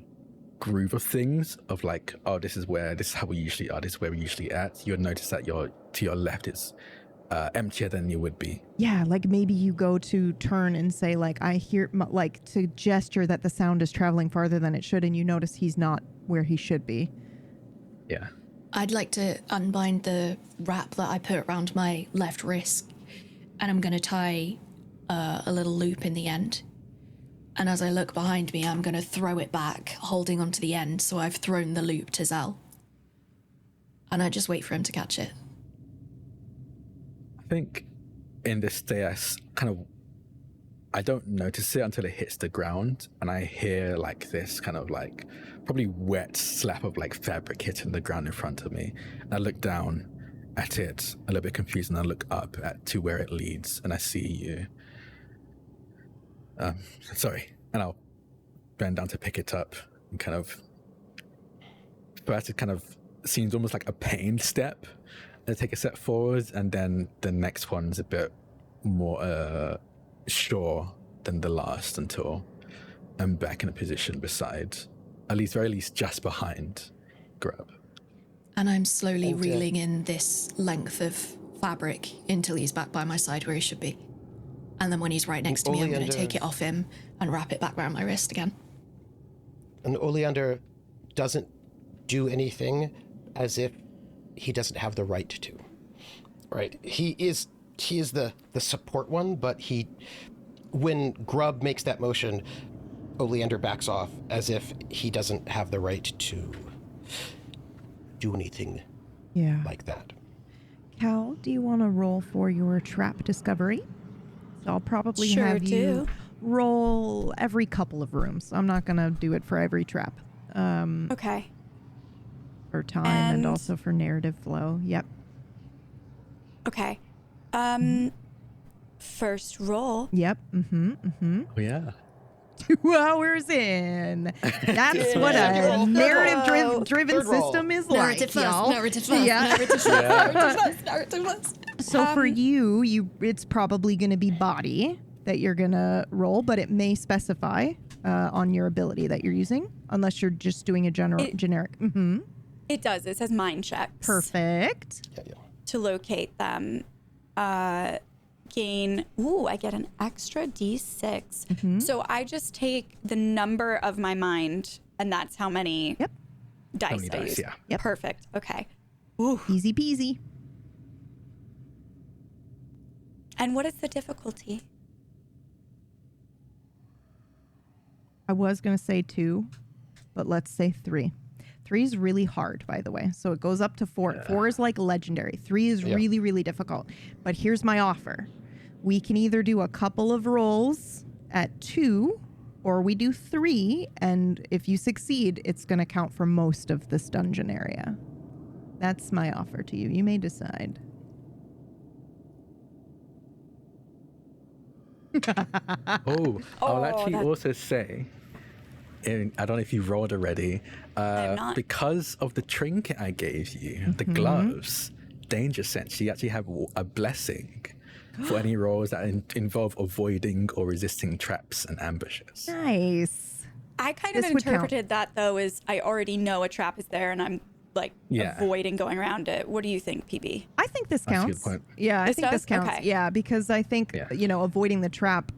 groove of things of like, oh, this is how we usually are, this is where we usually at. You would notice that to your left is emptier than you would be. Yeah, like maybe you go to turn and say, like, I hear, like, to gesture that the sound is traveling farther than it should, and you notice he's not where he should be. Yeah. I'd like to unbind the wrap that I put around my left wrist, and I'm going to tie a little loop in the end. And as I look behind me, I'm going to throw it back, holding onto the end, so I've thrown the loop to Zell. And I just wait for him to catch it. I think in this day, I don't notice it until it hits the ground, and I hear like this kind of like probably wet slap of like fabric hitting the ground in front of me. And I look down at it, a little bit confused, and I look up to where it leads, and I see you. And I'll bend down to pick it up, and kind of first it kind of seems almost like a pained step. I take a step forward, and then the next one's a bit more sure than the last, until I'm back in a position beside, very least just behind Grub. And I'm slowly reeling in this length of fabric until he's back by my side where he should be. And then when he's right next to me, I'm going to take it off him and wrap it back around my wrist again. And Oleander doesn't do anything as if he doesn't have the right to. Right? He is the support one, but when Grub makes that motion, Oleander backs off as if he doesn't have the right to do anything like that. Cal, do you want to roll for your trap discovery? So I'll probably have you roll every couple of rooms. I'm not going to do it for every trap. Okay. For time and also for narrative flow. Yep. Okay. First roll. Yep. Oh, yeah. 2 hours in. That's what a narrative-driven system is like, y'all. Narrative first. So for you, it's probably going to be body that you're going to roll, but it may specify on your ability that you're using, unless you're just doing a generic. It does. It says mind checks. Perfect. To locate them. Gain, I get an extra D6. So I just take the number of my mind, and that's how many dice I use. Yeah. Yep. Perfect. Okay. Easy peasy. And what is the difficulty? I was going to say 2, but let's say 3. 3 is really hard, by the way. So it goes up to 4. 4 is like legendary. 3 is really, really difficult. But here's my offer. We can either do a couple of rolls at 2, or we do 3, and if you succeed, it's going to count for most of this dungeon area. That's my offer to you. You may decide. I'll actually also say, I don't know if you rolled already, not. because of the trinket I gave you, the gloves, danger sense, you actually have a blessing for any rolls that involve avoiding or resisting traps and ambushes. Nice. I kind This of would count. interpreted that though as I already know a trap is there and I'm like avoiding going around it. What do you think, PB? I think this That's a counts. good point. Yeah, I This think this does? counts. Okay. Yeah, because I think, avoiding the trap,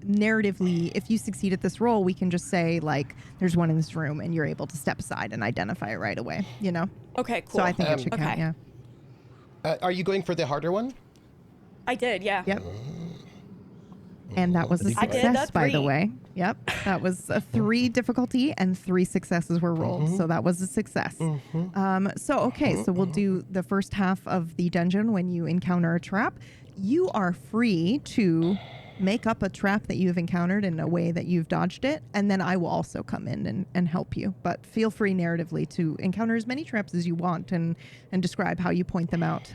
narratively, if you succeed at this roll, we can just say, like, there's one in this room, and you're able to step aside and identify it right away, Okay, cool. So I think it should count, okay. yeah. Are you going for the harder one? I did, yeah. Yep. And that was a I did success, a by the 3. way. Yep. That was a 3 difficulty and 3 successes were rolled. So that was a success. So we'll do the first half of the dungeon when you encounter a trap. You are free to make up a trap that you have encountered in a way that you've dodged it. And then I will also come in and help you. But feel free narratively to encounter as many traps as you want and describe how you point them out.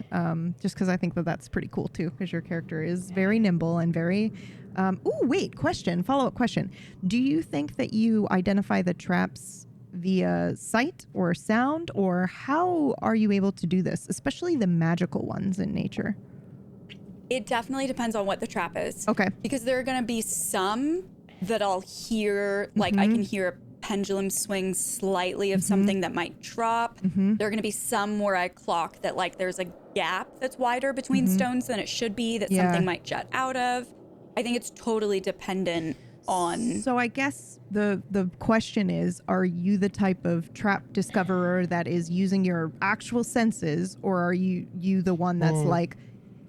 Just because I think that's pretty cool too, because your character is very nimble and very... follow-up question. Do you think that you identify the traps via sight or sound, or how are you able to do this, especially the magical ones in nature? It definitely depends on what the trap is. Okay. Because there are going to be some that I'll hear, like I can hear a pendulum swing slightly of something that might drop. There are going to be some where I clock that like there's a gap that's wider between stones than it should be that something might jet out of. I think it's totally dependent on... So I guess the question is, are you the type of trap discoverer that is using your actual senses, or are you the one that's like,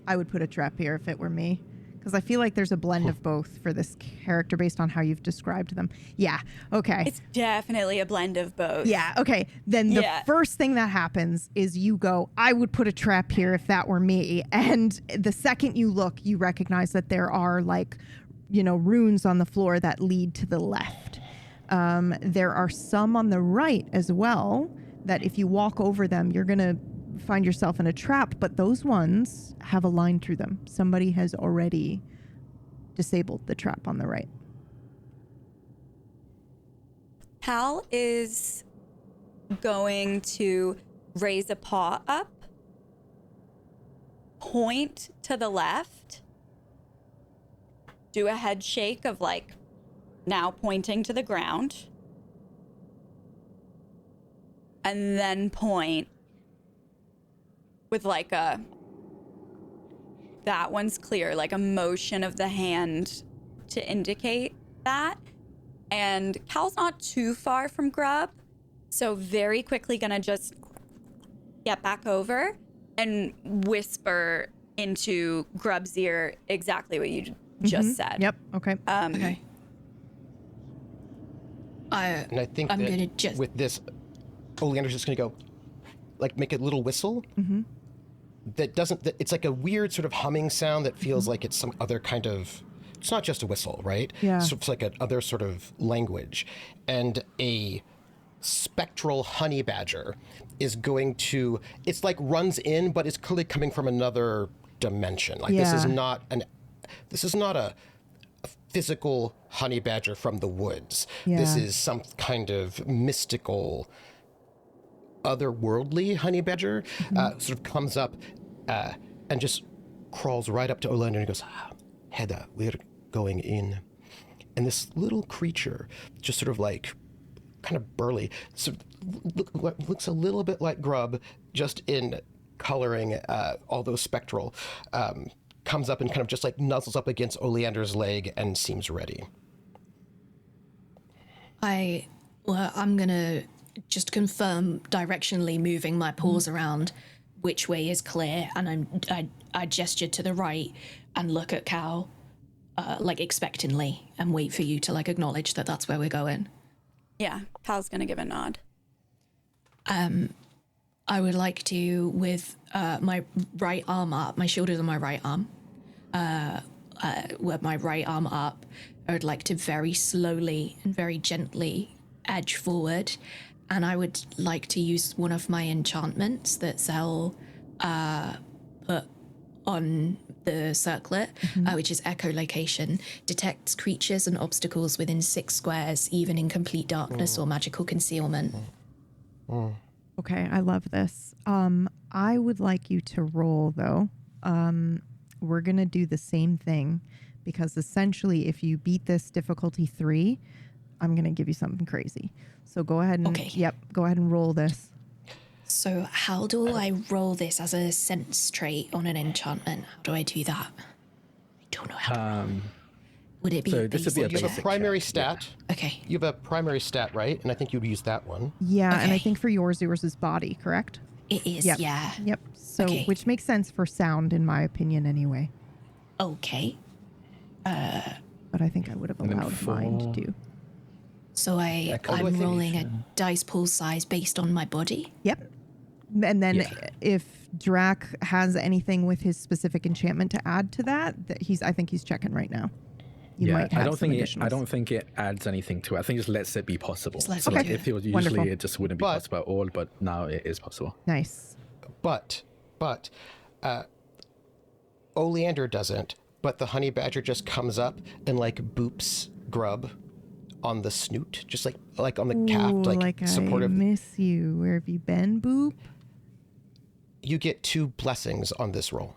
I would put a trap here if it were me? Because I feel like there's a blend of both for this character based on how you've described them. Yeah, okay. It's definitely a blend of both. Yeah, okay. Then the first thing that happens is you go, I would put a trap here if that were me. And the second you look, you recognize that there are like, runes on the floor that lead to the left. There are some on the right as well that if you walk over them, you're going to find yourself in a trap, but those ones have a line through them. Somebody has already disabled the trap on the right. Hal is going to raise a paw up, point to the left, do a head shake of like now pointing to the ground, and then point with like that one's clear, like a motion of the hand to indicate that. And Cal's not too far from Grub, so very quickly gonna just get back over and whisper into Grub's ear exactly what you just said. Yep, okay. Okay. And I think I'm that gonna just... with this, Oleander's just going to go, like, make a little whistle. It's like a weird sort of humming sound that feels like it's some other kind of, it's not just a whistle, right? Yeah. So it's like another sort of language. And a spectral honey badger is going to, it's like runs in, but it's clearly coming from another dimension. Like this is not a physical honey badger from the woods. This is some kind of mystical, otherworldly honey badger. Sort of comes up and just crawls right up to Oleander and goes, Hedda, we're going in. And this little creature, just sort of like, kind of burly, sort of looks a little bit like Grub, just in coloring, all those spectral, comes up and kind of just like nuzzles up against Oleander's leg and seems ready. I'm gonna just confirm directionally moving my paws around which way is clear, and I gesture to the right and look at Cal like expectantly and wait for you to like acknowledge that that's where we're going. Yeah, Cal's gonna give a nod. I would like to, with my right arm up, my shoulders on my right arm, with my right arm up. I would like to very slowly and very gently edge forward, and I would like to use one of my enchantments that Zell put on the circlet, which is echolocation. Detects creatures and obstacles within 6 squares, even in complete darkness or magical concealment. Okay, I love this. I would like you to roll, though. We're going to do the same thing, because essentially if you beat this difficulty 3, I'm going to give you something crazy. So go ahead and go ahead and roll this. So how do I roll this as a sense trait on an enchantment? How do I do that? I don't know how. Would it be? So this would be a You have a basic primary check, stat. Okay. You have a primary stat, right? And I think you'd use that one. Yeah, and I Okay. think for yours is body, correct? It is, Yep. yeah. Yep. So, Okay. which makes sense for sound, in my opinion, anyway. Okay. But I think I would have And then allowed mine to 4. do. So I'm rolling a dice pool size based on my body. Yep. And then Yeah. if Drac has anything with his specific enchantment to add to that, I think he's checking right now. You Yeah, might have I don't think some I additionals. don't think it adds anything to it. I think it just lets it be possible. Just lets So it like do if it. it was usually Wonderful. it just wouldn't be But- possible at all, but now it is possible. Nice. But Oleander doesn't. But the honey badger just comes up and like boops Grub on the snoot, just like on the calf, Ooh, like I supportive. miss you. Where have you been, Boop? You get 2 blessings on this roll.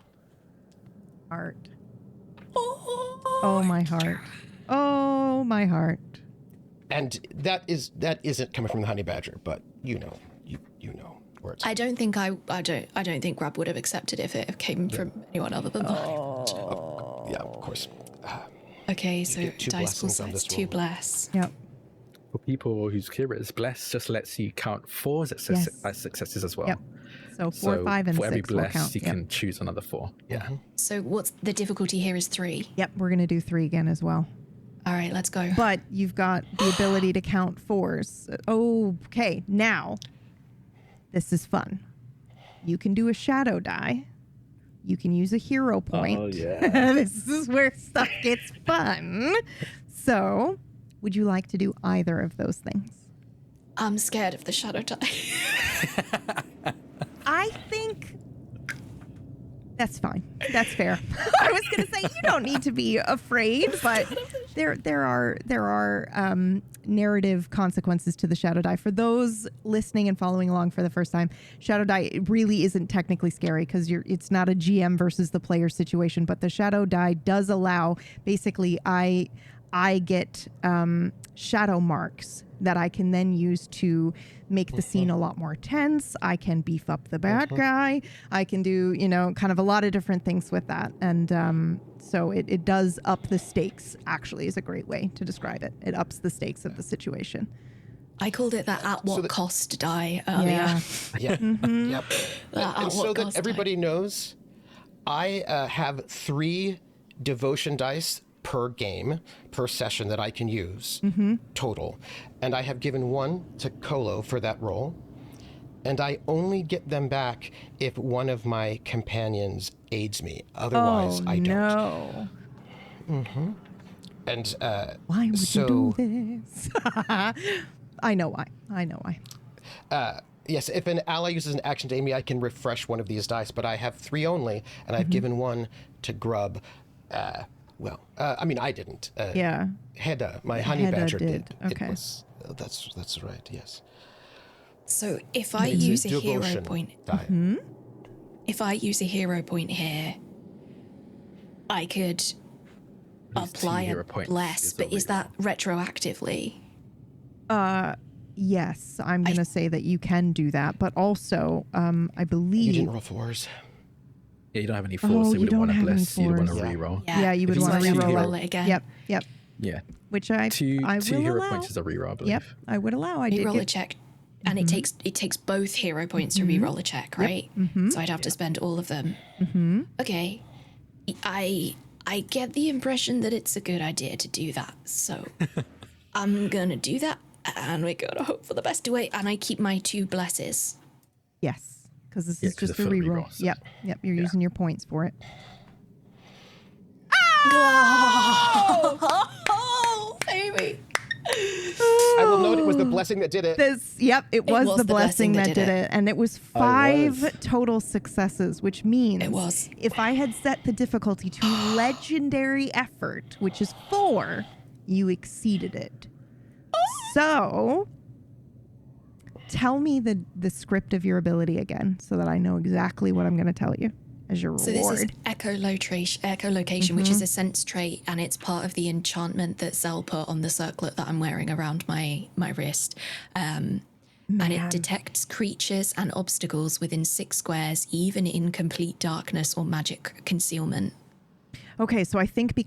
Heart. Oh, my heart. Oh, my heart. And that isn't coming from the honey badger, but you know where it's. I don't think Grub would have accepted if it came from anyone other than mine. Yeah, of course. Okay, so get 2 dice pool blessings on size, this 2 roll. bless. Yep. For people whose Kira is blessed, just lets you count 4 as successes as well. Yep. So 4, So 5, and for 6 every will bless, count. you Yep. can choose another 4. Yeah. So what's the difficulty here is 3. Yep, we're going to do 3 again as well. All right, let's go. But you've got the ability to count 4s. Okay, now this is fun. You can do a shadow die. You can use a hero point. Oh, yeah. This is where stuff gets fun. So, would you like to do either of those things? I'm scared of the shadow die. I think that's fine. That's fair. I was going to say you don't need to be afraid, but there are narrative consequences to the shadow die. For those listening and following along for the first time, shadow die really isn't technically scary because it's not a GM versus the player situation, but the shadow die does allow basically I get shadow marks that I can then use to make the scene a lot more tense. I can beef up the bad guy. I can do, kind of a lot of different things with that. And so it does up the stakes, actually, is a great way to describe it. It ups the stakes of the situation. I called it that at what cost die earlier. Yeah. Yeah. Yep. At And so what that cost everybody knows, I have 3 devotion dice per game, per session that I can use total. And I have given 1 to Kolo for that roll. And I only get them back if one of my companions aids me. Otherwise, I don't. No. And Why would so, you do this? I know why. yes, if an ally uses an action to aid me, I can refresh one of these dice, but I have 3 only, and I've given 1 to Grub. I mean, I didn't. Yeah. Hedda, my honey Hedda badger did. did. Okay. It was, that's right, yes. So if I use a hero Devotion point, die. if I use a hero point here, I could apply hero a points bless, is a but is that retroactively? Yes, I'm going to say that you can do that, but also, I believe You didn't roll 4s. Yeah, you don't have any 4s, Oh, so you you wouldn't don't want to have any bless. You'd want to 4s. Yeah. reroll. Yeah, you would If want you to use two reroll hero- it again. Yep. Yeah. Which I Two will hero allow. points is a reroll, I believe. Yep, I would allow. I did Reroll a get, check, and it takes both hero points to reroll a check, right? So I'd have to spend all of them. Okay, I get the impression that it's a good idea to do that, so I'm gonna do that, and we're gonna hope for the best to it. And I keep my 2 blesses. yes, because this Yeah, is 'cause just a a full reroll. reroll, so- Yep, you're using your points for it. Oh, baby. I will note it was the blessing that did it. It was the blessing that did it. And it was 5 total successes, which means It was. if I had set the difficulty to legendary effort, which is 4, you exceeded it. So tell me the script of your ability again so that I know exactly what I'm going to tell you as your So reward. this is echolocation, which is a sense trait, and it's part of the enchantment that Zell put on the circlet that I'm wearing around my wrist. And it detects creatures and obstacles within 6 squares, even in complete darkness or magic concealment. Okay, so I think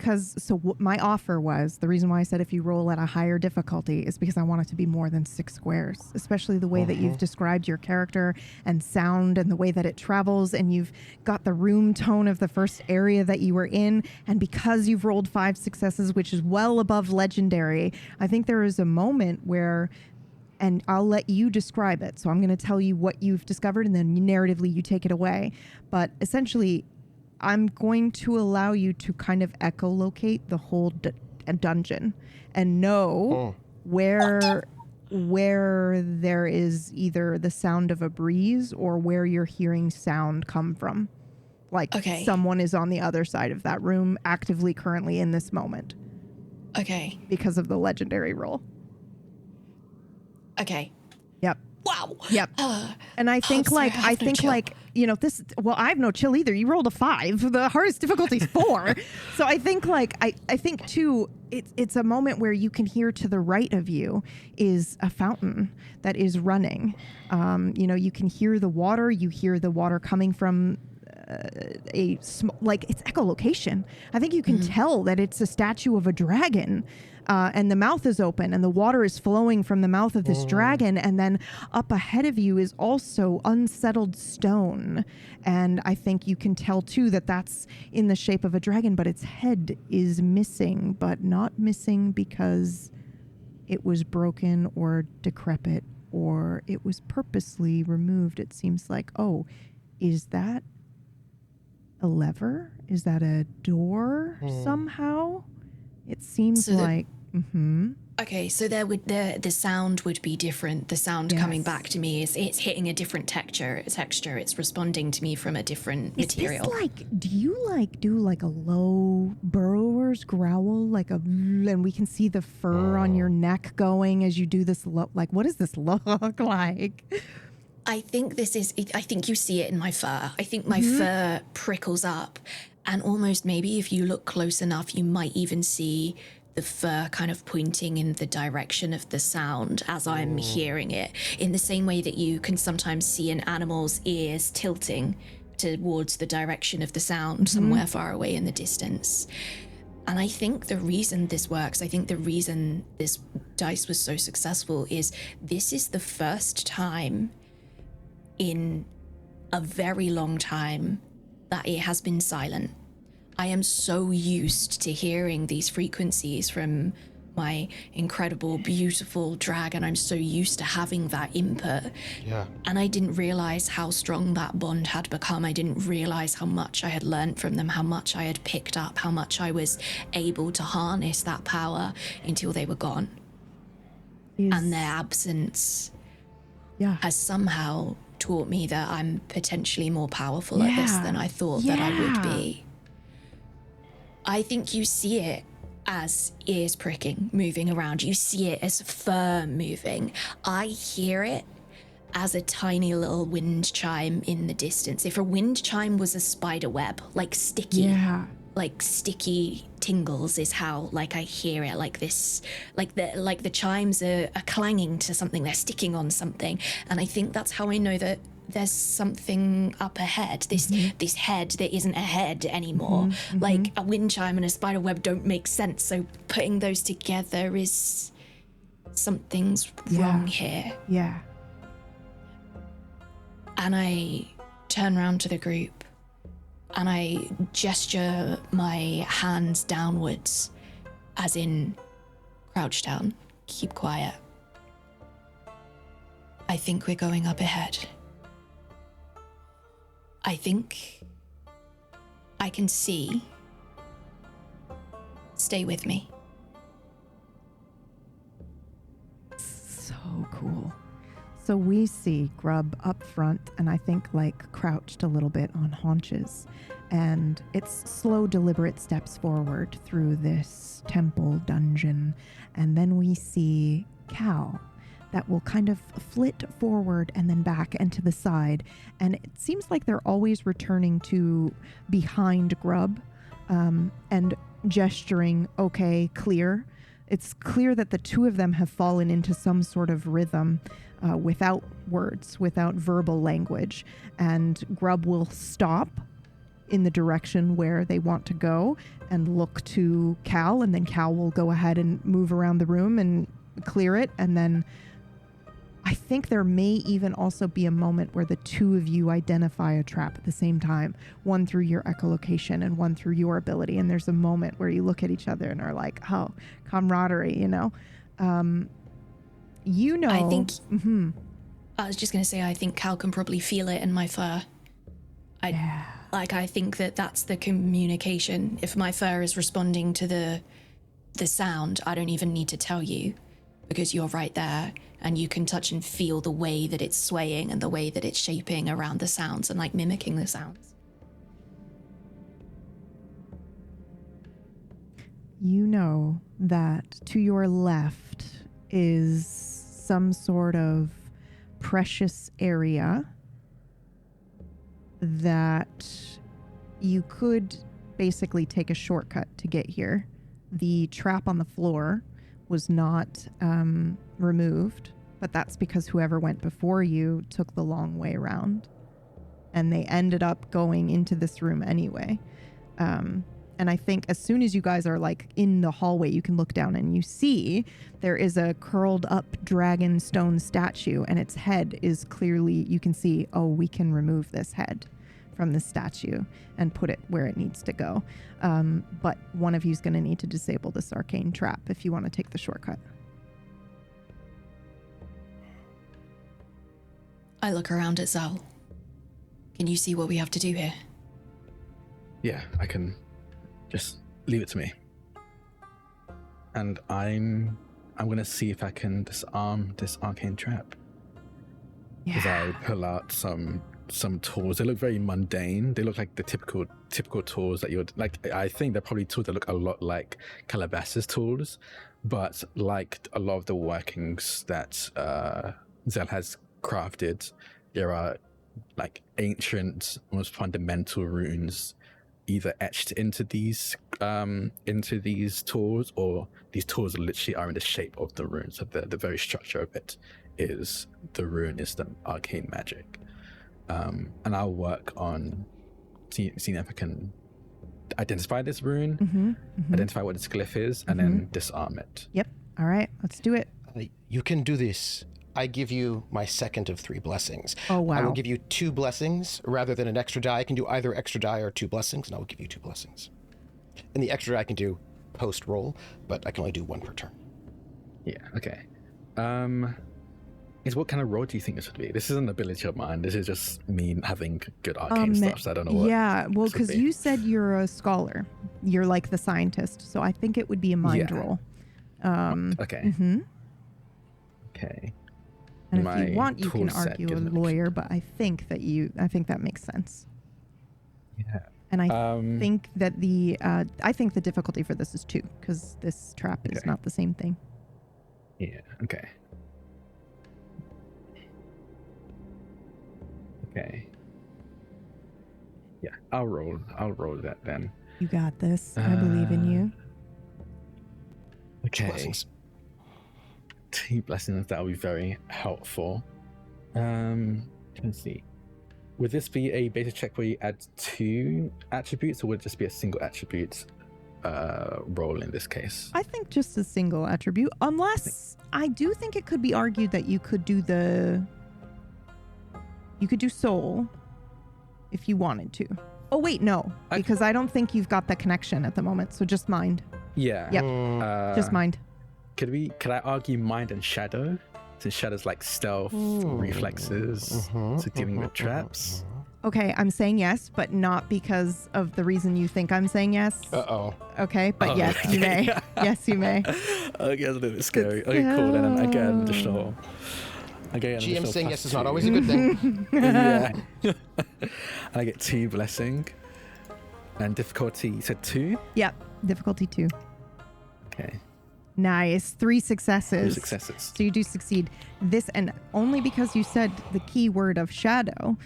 what my offer was, the reason why I said if you roll at a higher difficulty is because I want it to be more than 6 squares, especially the way that you've described your character and sound and the way that it travels, and you've got the room tone of the first area that you were in, and because you've rolled 5 successes, which is well above legendary, I think there is a moment where, and I'll let you describe it, so I'm going to tell you what you've discovered, and then narratively you take it away, but essentially I'm going to allow you to kind of echolocate the whole dungeon and know where there is either the sound of a breeze or where you're hearing sound come from. Like someone is on the other side of that room actively currently in this moment. Okay. Because of the legendary roll. Okay. Yep. Wow. Yep. And I think I have no chill either. You rolled a 5. The hardest difficulty is 4. So I think I think too, it's a moment where you can hear to the right of you is a fountain that is running. You can hear the water. You hear the water coming from it's echolocation. I think you can tell that it's a statue of a dragon. And the mouth is open and the water is flowing from the mouth of this dragon. And then up ahead of you is also unsettled stone. And I think you can tell too that that's in the shape of a dragon, but its head is missing, but not missing because it was broken or decrepit or it was purposely removed. It seems like, is that a lever? Is that a door somehow? It seems like... Okay, so the sound would be different. The sound coming back to me is it's hitting a different texture. It's responding to me from a different material. Do you do like a low burrower's growl, and we can see the fur on your neck going as you do this? What does this look like? I think you see it in my fur. I think my fur prickles up, and almost maybe if you look close enough, you might even see the fur kind of pointing in the direction of the sound as I'm hearing it, in the same way that you can sometimes see an animal's ears tilting towards the direction of the sound somewhere far away in the distance. And I think the reason this works, I think the reason this dice was so successful is this is the first time in a very long time that it has been silent. I am so used to hearing these frequencies from my incredible, beautiful dragon. I'm so used to having that input. Yeah. And I didn't realize how strong that bond had become. I didn't realize how much I had learned from them, how much I had picked up, how much I was able to harness that power until they were gone. And their absence has somehow taught me that I'm potentially more powerful at this than I thought that I would be. I think you see it as ears pricking, moving around. You see it as fur moving. I hear it as a tiny little wind chime in the distance. If a wind chime was a spider web, sticky tingles is how I hear it, like this, like the chimes are clanging to something, they're sticking on something. And I think that's how I know that there's something up ahead, this head that isn't a head anymore. Like a wind chime and a spider web don't make sense, so putting those together is something's wrong here. And I turn around to the group and I gesture my hands downwards, as in crouch down, keep quiet. I think we're going up ahead. I think I can see Stay with me. So cool. So we see Grub up front, and I think like crouched a little bit on haunches. And it's slow, deliberate steps forward through this temple dungeon. And then we see Cal that will kind of flit forward and then back and to the side. And it seems like they're always returning to behind Grub and gesturing, okay, clear. It's clear that the two of them have fallen into some sort of rhythm without words, without verbal language. And Grub will stop in the direction where they want to go and look to Cal, and then Cal will go ahead and move around the room and clear it. And then I think there may even also be a moment where the two of you identify a trap at the same time, one through your echolocation and one through your ability. And there's a moment where you look at each other and are like, oh, camaraderie, you know? I think... Mm-hmm. I was just going to say, I think Cal can probably feel it in my fur. I think that that's the communication. If my fur is responding to the sound, I don't even need to tell you, because you're right there and you can touch and feel the way that it's swaying and the way that it's shaping around the sounds and like mimicking the sounds. You know that to your left is some sort of precious area that you could basically take a shortcut to get here. The trap on the floor was not removed, but that's because whoever went before you took the long way around, and they ended up going into this room anyway. And I think as soon as you guys are like in the hallway, you can look down and you see there is a curled up dragon stone statue, and its head is clearly, you can see, oh, we can remove this head from the statue and put it where it needs to go. But one of you is going to need to disable this arcane trap if you want to take the shortcut. I look around at Zal. Can you see what we have to do here? Yeah, I can. Just leave it to me. And I'm gonna see if I can disarm this arcane trap. As I pull out some tools. They look very mundane. They look like the typical tools that you would like. I think they're probably tools that look a lot like Calabasa's tools, but like a lot of the workings that Zell has crafted, there are like ancient, almost fundamental runes either etched into these tools, or these tools literally are in the shape of the rune. So the very structure of it is the rune, is the arcane magic. And I'll work on seeing if I can identify this rune, identify what its glyph is, and then disarm it. Yep. All right, let's do it. You can do this. I give you my second of 3 blessings. Oh, wow. I will give you 2 blessings rather than an extra die. I can do either extra die or 2 blessings, and I will give you 2 blessings. And the extra die I can do post-roll, but I can only do 1 per turn. Yeah, okay. What kind of roll do you think this would be? This is an ability of mine. This is just me having good arcane stuff, so I don't know what. Yeah, well, because you said you're a scholar. You're like the scientist, so I think it would be a mind roll. Okay. Okay. And if you want, you can argue a lawyer, but I think that makes sense. Yeah. And I think that I think the difficulty for this is 2, because this trap is not the same thing. Yeah. Okay. Okay. Yeah, I'll roll that then. You got this. I believe in you. Okay. Blessings. 2 blessings, that will be very helpful. Let's see. Would this be a basic check where you add 2 attributes, or would it just be a single attribute roll in this case? I think just a single attribute, unless I do think it could be argued that you could do soul if you wanted to. Oh wait, no, because I don't think you've got the connection at the moment, so just mind. Yeah. Yep. Just mind. Could I argue mind and shadow? Since shadow's like stealth, reflexes, so dealing with traps. Okay, I'm saying yes, but not because of the reason you think I'm saying yes. Uh-oh. Okay, but yes, you may. Yes, you may. Okay, that's a little bit scary. Okay, cool. Then I get an additional. GM saying yes is not always a good thing. Yeah. I get 2 blessing. And difficulty, you said 2? Yep, difficulty 2. Okay. Nice. 3 successes. 3 successes. So you do succeed. This, and only because you said the key word of shadow,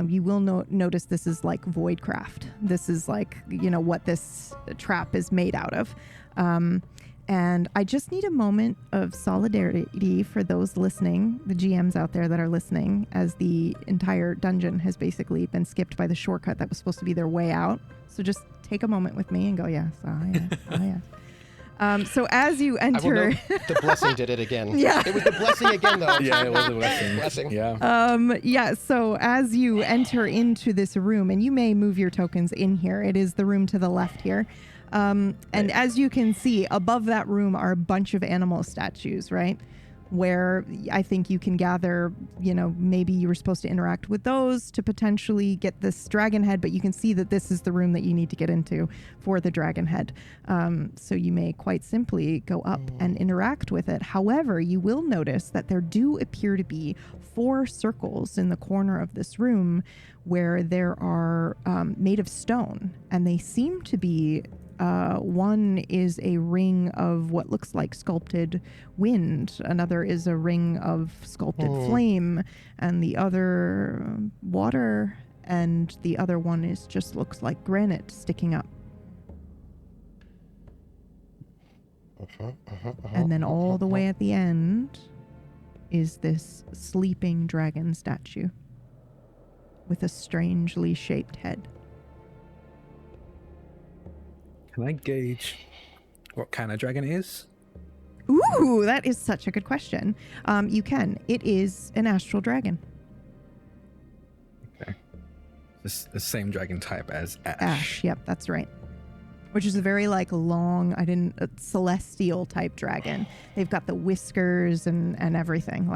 you will notice this is like voidcraft. This is like, what this trap is made out of. And I just need a moment of solidarity for those listening, the GMs out there that are listening, as the entire dungeon has basically been skipped by the shortcut that was supposed to be their way out. So just take a moment with me and go, yes, yes. So as you enter... I will note the blessing did it again. Yeah. It was the blessing again, though. Yeah, it was a blessing. Yeah. So as you enter into this room, and you may move your tokens in here, it is the room to the left here. And as you can see, above that room are a bunch of animal statues, right? Where I think you can gather, maybe you were supposed to interact with those to potentially get this dragon head, but you can see that this is the room that you need to get into for the dragon head. So you may quite simply go up and interact with it. However, you will notice that there do appear to be 4 circles in the corner of this room where there are made of stone, and they seem to be one is a ring of what looks like sculpted wind. Another is a ring of sculpted flame, and the other water, and the other one is just looks like granite sticking up. And then all the way at the end is this sleeping dragon statue with a strangely shaped head. Can I gauge what kind of dragon it is? Ooh, that is such a good question. You can. It is an astral dragon. Okay. It's the same dragon type as Ash. Ash, yep, that's right. Which is a very long, celestial type dragon. They've got the whiskers and everything,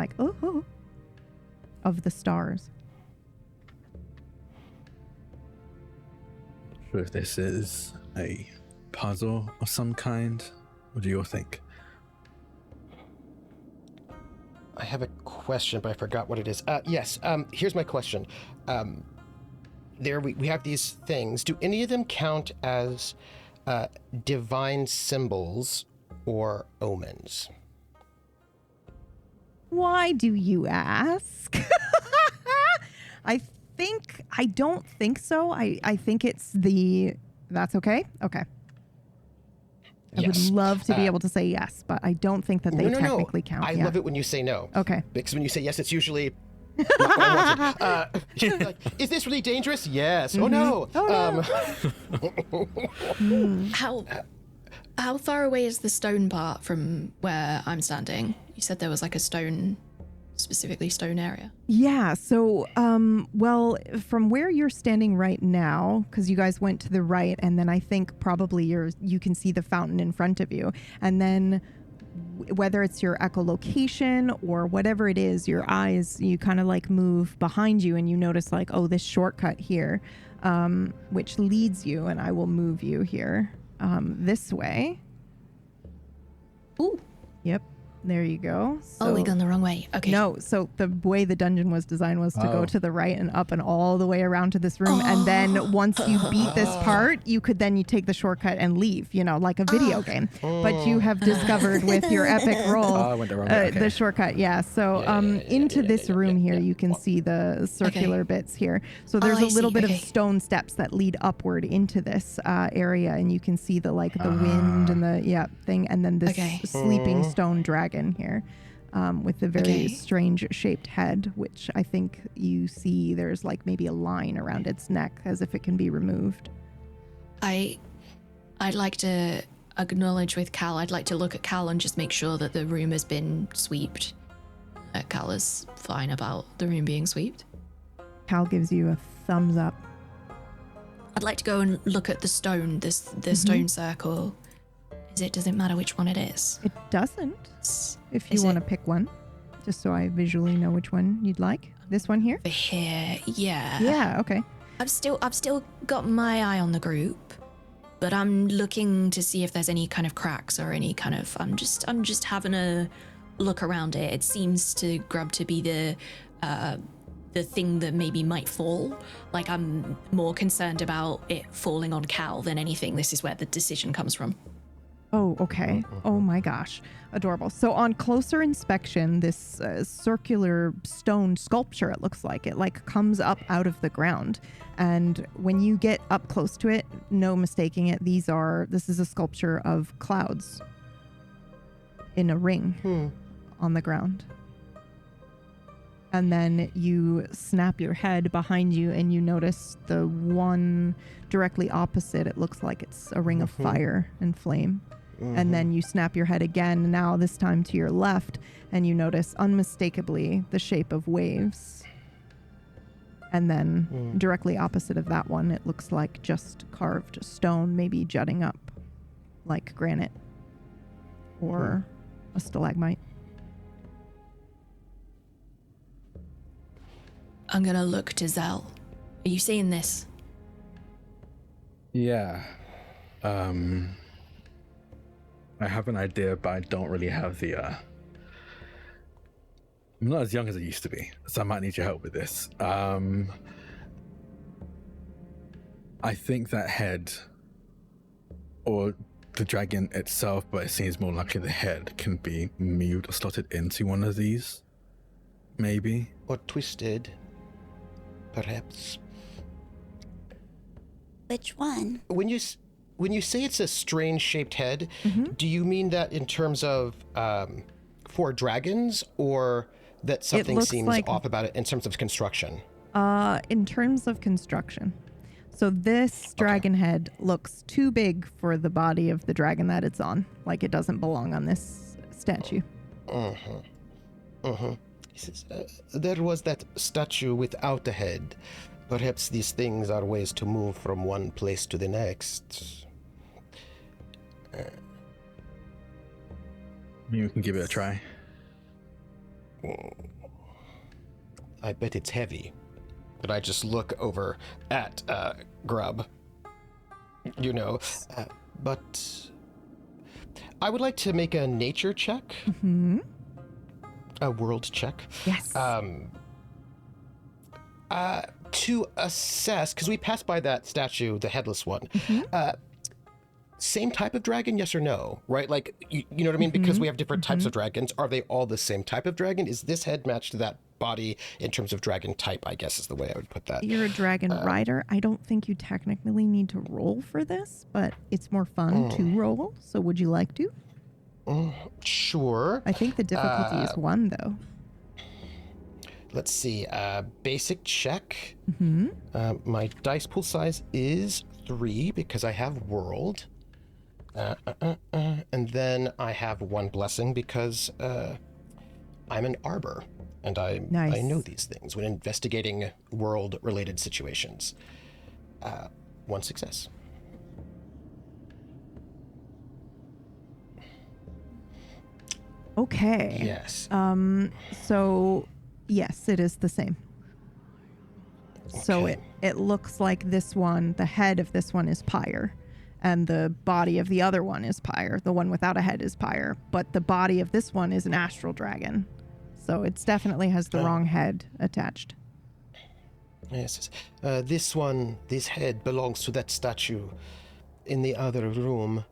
of the stars. Not sure if this is a puzzle of some kind. What do you all think? I have a question, but I forgot what it is. Yes, here's my question. There we have these things. Do any of them count as divine symbols or omens? Why do you ask? I don't think so. I think it's that's okay? Okay. I would love to be able to say yes, but I don't think that they technically count. I love it when you say no. Okay. Because when you say yes, it's usually not what I wanted. Is this really dangerous? Yes. Mm-hmm. Oh no. How far away is the stone part from where I'm standing? You said there was a stone, specifically stone area. Yeah, so, well, from where you're standing right now, because you guys went to the right, and then I think probably you can see the fountain in front of you. And then whether it's your echolocation or whatever it is, your eyes, you kind of move behind you and you notice this shortcut here, which leads you, and I will move you here, this way. Ooh. Yep. There you go. So, we've gone the wrong way. Okay. No, so the way the dungeon was designed was to go to the right and up and all the way around to this room. And then once you beat this part, you take the shortcut and leave, like a video game. But you have discovered with your epic roll I went the wrong way. Okay. the shortcut. Yeah. So into this room here, you can see the circular bits here. So there's a little bit of stone steps that lead upward into this area. And you can see the wind and the thing. And then this sleeping stone dragon here with a very strange shaped head, which I think you see there's maybe a line around its neck as if it can be removed. I'd like to acknowledge with Cal. I'd like to look at Cal and just make sure that the room has been swept. Cal is fine about the room being swept. Cal gives you a thumbs up. I'd like to go and look at the stone, the stone circle. Does it matter which one it is? It doesn't. If you want to pick one, just so I visually know which one you'd like. This one here? Over here, yeah. Yeah, okay. I've still got my eye on the group, but I'm looking to see if there's any kind of cracks or any kind of. I'm just having a look around it. It seems to Grub to be the thing that maybe might fall. Like, I'm more concerned about it falling on Cal than anything. This is where the decision comes from. Oh, okay. Oh my gosh. Adorable. So on closer inspection, this circular stone sculpture, it looks like, it like comes up out of the ground. And when you get up close to it, no mistaking it, this is a sculpture of clouds in a ring on the ground. And then you snap your head behind you and you notice the one directly opposite. It looks like it's a ring of fire and flame. And then you snap your head again, now this time to your left, and you notice unmistakably the shape of waves. And then directly opposite of that one, it looks like just carved stone, maybe jutting up like granite or a stalagmite. I'm gonna look to Zell. Are you seeing this? Yeah. I have an idea, but I don't really have the, I'm not as young as I used to be, so I might need your help with this. I think that head, or the dragon itself, but it seems more likely the head can be moved or slotted into one of these. Maybe. Or twisted. Perhaps. Which one? When you say it's a strange shaped head, do you mean that in terms of for dragons, or that something seems like, off about it in terms of construction? In terms of construction. So this dragon head looks too big for the body of the dragon that it's on. Like it doesn't belong on this statue. He says, there was that statue without a head. Perhaps these things are ways to move from one place to the next. Maybe we can give it a try. I bet it's heavy. But I just look over at Grub. But I would like to make a nature check. A world check. Yes. To assess, because we passed by that statue, the headless one. Same type of dragon, yes or no? Right? Like, you know what I mean? Because we have different types of dragons. Are they all the same type of dragon? Is this head matched to that body in terms of dragon type, I guess is the way I would put that. You're a dragon rider. I don't think you technically need to roll for this, but it's more fun to roll. So would you like to? Sure. I think the difficulty is 1, though. Let's see. Basic check. My dice pool size is 3 because I have world. And then I have 1 blessing because I'm an arbor. And I know these things when investigating world-related situations. 1 success. Okay. Yes. So, yes, it is the same. Okay. So it looks like this one, the head of this one is Pyre, and the body of the other one is Pyre. The one without a head is Pyre, but the body of this one is an astral dragon. So it definitely has the wrong head attached. Yes. This head belongs to that statue in the other room.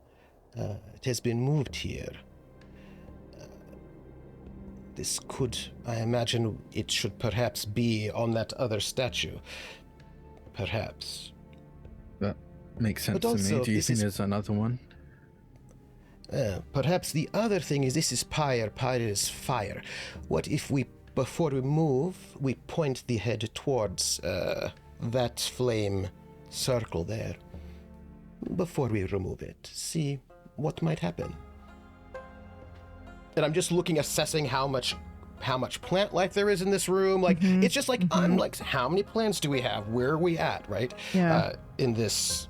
It has been moved here. This could, I imagine, it should perhaps be on that other statue. Perhaps. That makes sense to me. Do you think there's another one? Perhaps the other thing is this is Pyre. Pyre is fire. What if we, before we move, we point the head towards that flame circle there? Before we remove it. See what might happen. And I'm just looking, assessing how much plant life there is in this room. Like, it's just like, I'm like, how many plants do we have? Where are we at, right? Yeah. In this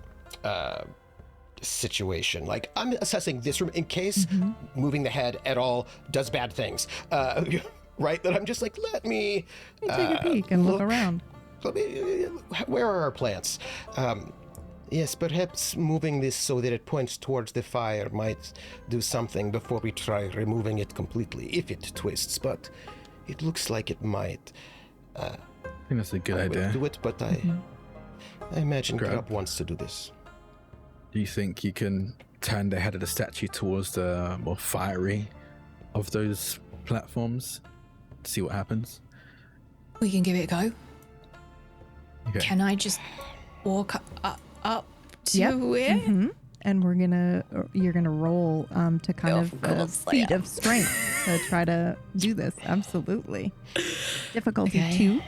situation. Like, I'm assessing this room in case moving the head at all does bad things. Right? That I'm just like, let me take a peek and look around. Where are our plants? Yes, perhaps moving this so that it points towards the fire might do something before we try removing it completely, if it twists, but it looks like it might. I think that's a good I idea. will do it, but I imagine Grub. Grub wants to do this. Do you think you can turn the head of the statue towards the more fiery of those platforms to see what happens? We can give it a go. Okay. Can I just walk up to Yep. it? And you're gonna roll to kind of a feat of strength to try to do this. Absolutely. Difficulty Okay. 2.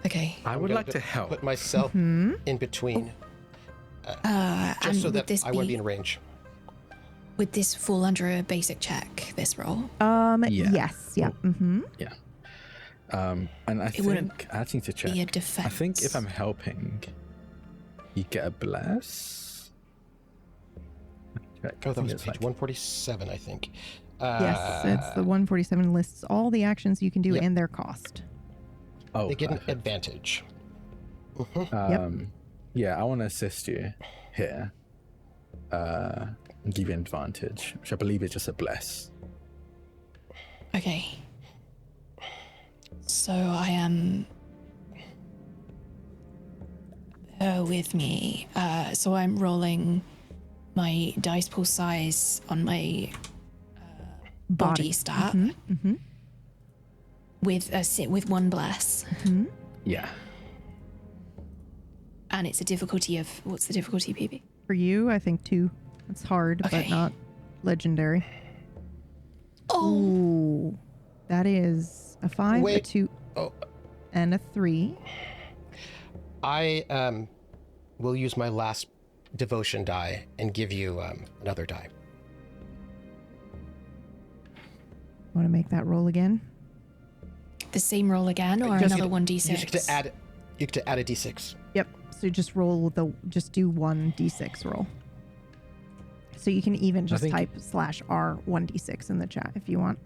Okay. I would like to help. Put myself in between, And just so would that this I won't be in range. Would this fall under a basic check, this roll? Yeah. Yes. Yeah. Yeah. And I wouldn't think I need to check. be a I defense. think if I'm helping, you get a bless. Check. I Oh, that think was it's page like- 147, I think. Yes. It's the 147 lists all the actions you can do Yep. and their cost. Oh, They get an perfect. advantage. Yeah, I want to assist you here. And give you an advantage, which I believe is just a bless. Okay. So I am. With me. So I'm rolling my dice pool size on my body stat with one bless, Yeah. and it's a difficulty of what's the difficulty, PB? For you, I think 2. It's hard, but Okay. not legendary. Oh, Ooh. That is a 5, a Wait. 2, Oh, and a 3. I will use my last devotion die and give you another die. Want to make that roll again? the same roll again, or Just- another You just 1d6? get to add. You get to add a d6. Yep. So just roll just do 1d6 roll. So you can even just think- type /R 1d6 in the chat if you want.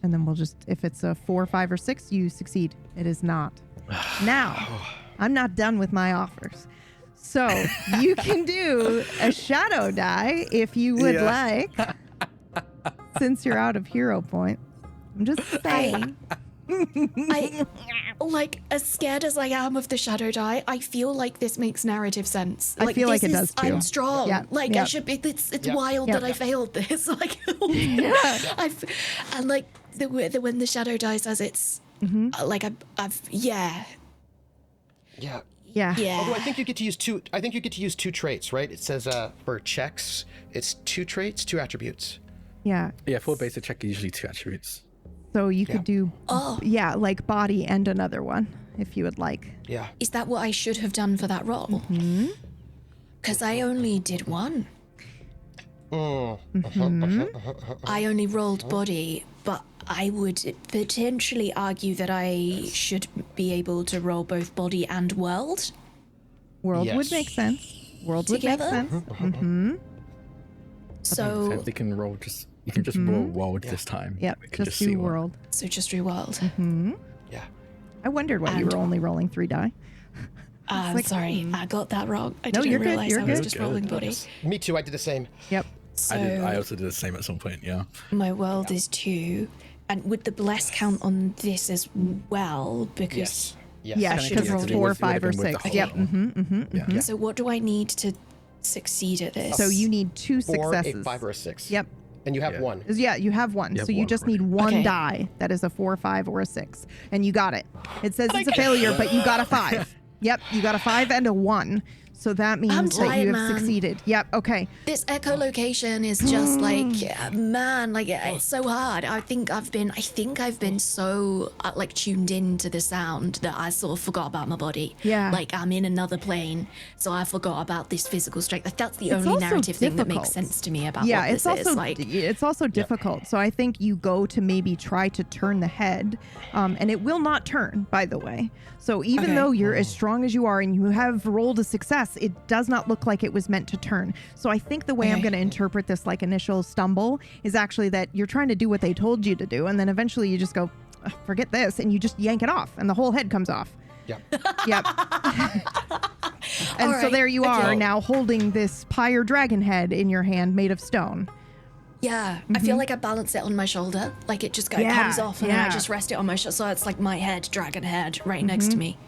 And then we'll just, if it's a 4, 5, or 6, you succeed. It is not. Now, I'm not done with my offers. So you can do a shadow die if you would like, since you're out of hero point. I'm just saying. I, like, as scared as I am of the shadow die, I feel like this makes narrative sense. I feel like this it does too. I'm strong. Yeah, Like, yeah. I should be. It's Yeah. wild Yeah. that I failed this. Like, I've, and like when the shadow die says it's like I've Yeah. Yeah. yeah. Although I think you get to use two. I think you get to use 2 traits, right? It says for checks, it's 2 traits, 2 attributes. Yeah. Yeah, for basic check, usually 2 attributes. So you could do, Oh. like body and another one if you would like. Yeah. Is that what I should have done for that roll? Because I only did one. I only rolled body, but I would potentially argue that I should be able to roll both body and world. World would Yes. make sense. World would make Together? sense. So, They can roll just. You can just roll world this time. Yep. We can Just see do what- world. so just do world. Yeah. I wondered why you And- were only rolling 3 die. I'm like, sorry, I got that wrong. I No, didn't you're good, realize you're I was good. just Good. rolling body. Me too. I did the same. Yep. So I also did the same at some point. Yeah. my world is 2, and would the bless count on this as well? Because Yes. Yes. Yeah, should because have it's rolled 4, with- 5, or with the 6. whole- Yep. Yeah. So what do I need to succeed at this? So you need 2 4, successes. a 5, or a 6. Yep. And you have Yeah. 1. Yeah, you have one. You So have you one just already. need 1 Okay. die that is a 4, 5, or a 6. And you got it. It says it's a failure, but you got a 5. Yep, you got a 5 and a 1. So that means I'm that tired, you have man. succeeded. Yep, okay. This echolocation is just like, man, like it's so hard. I think I've been so like tuned into the sound that I sort of forgot about my body. Yeah. Like I'm in another plane, so I forgot about this physical strength. Like, that's the It's only also narrative thing that makes difficult. sense to me about Yeah, what it's this also is. Like, it's also difficult. So I think you go to maybe try to turn the head, and it will not turn, by the way. So even Okay. though you're as strong as you are and you have rolled a success, it does not look like it was meant to turn. So I think the way I'm Okay. going to interpret this like initial stumble is actually that you're trying to do what they told you to do, and then eventually you just go, forget this, and you just yank it off, and the whole head comes off. Yep. Yep. And so there you are now holding this pyre dragon head in your hand made of stone. Yeah, I feel like I balance it on my shoulder. Like it just comes off and then I just rest it on my shoulder. So it's like my head, dragon head, right next to me.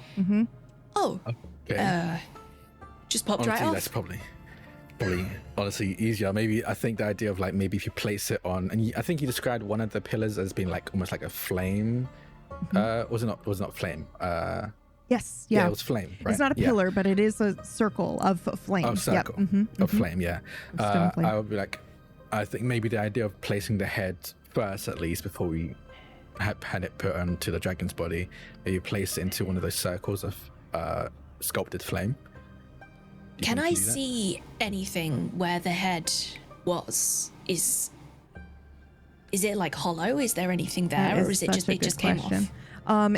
Oh, Okay. just popped Honestly, right off. that's probably honestly easier. Maybe I think the idea of like maybe if you place it on, and I think you described one of the pillars as being like almost like a flame. Was it not flame? Yes, Yeah, it was flame. Right? It's not a pillar, but it is a circle of flame. Oh, circle of flame. Yeah. Stone flame. I would be like, I think maybe the idea of placing the head first, at least before we had it put onto the dragon's body, maybe place it into one of those circles of sculpted flame. Can I see anything where the head was? Is it like hollow? Is there anything there, or is it just came off?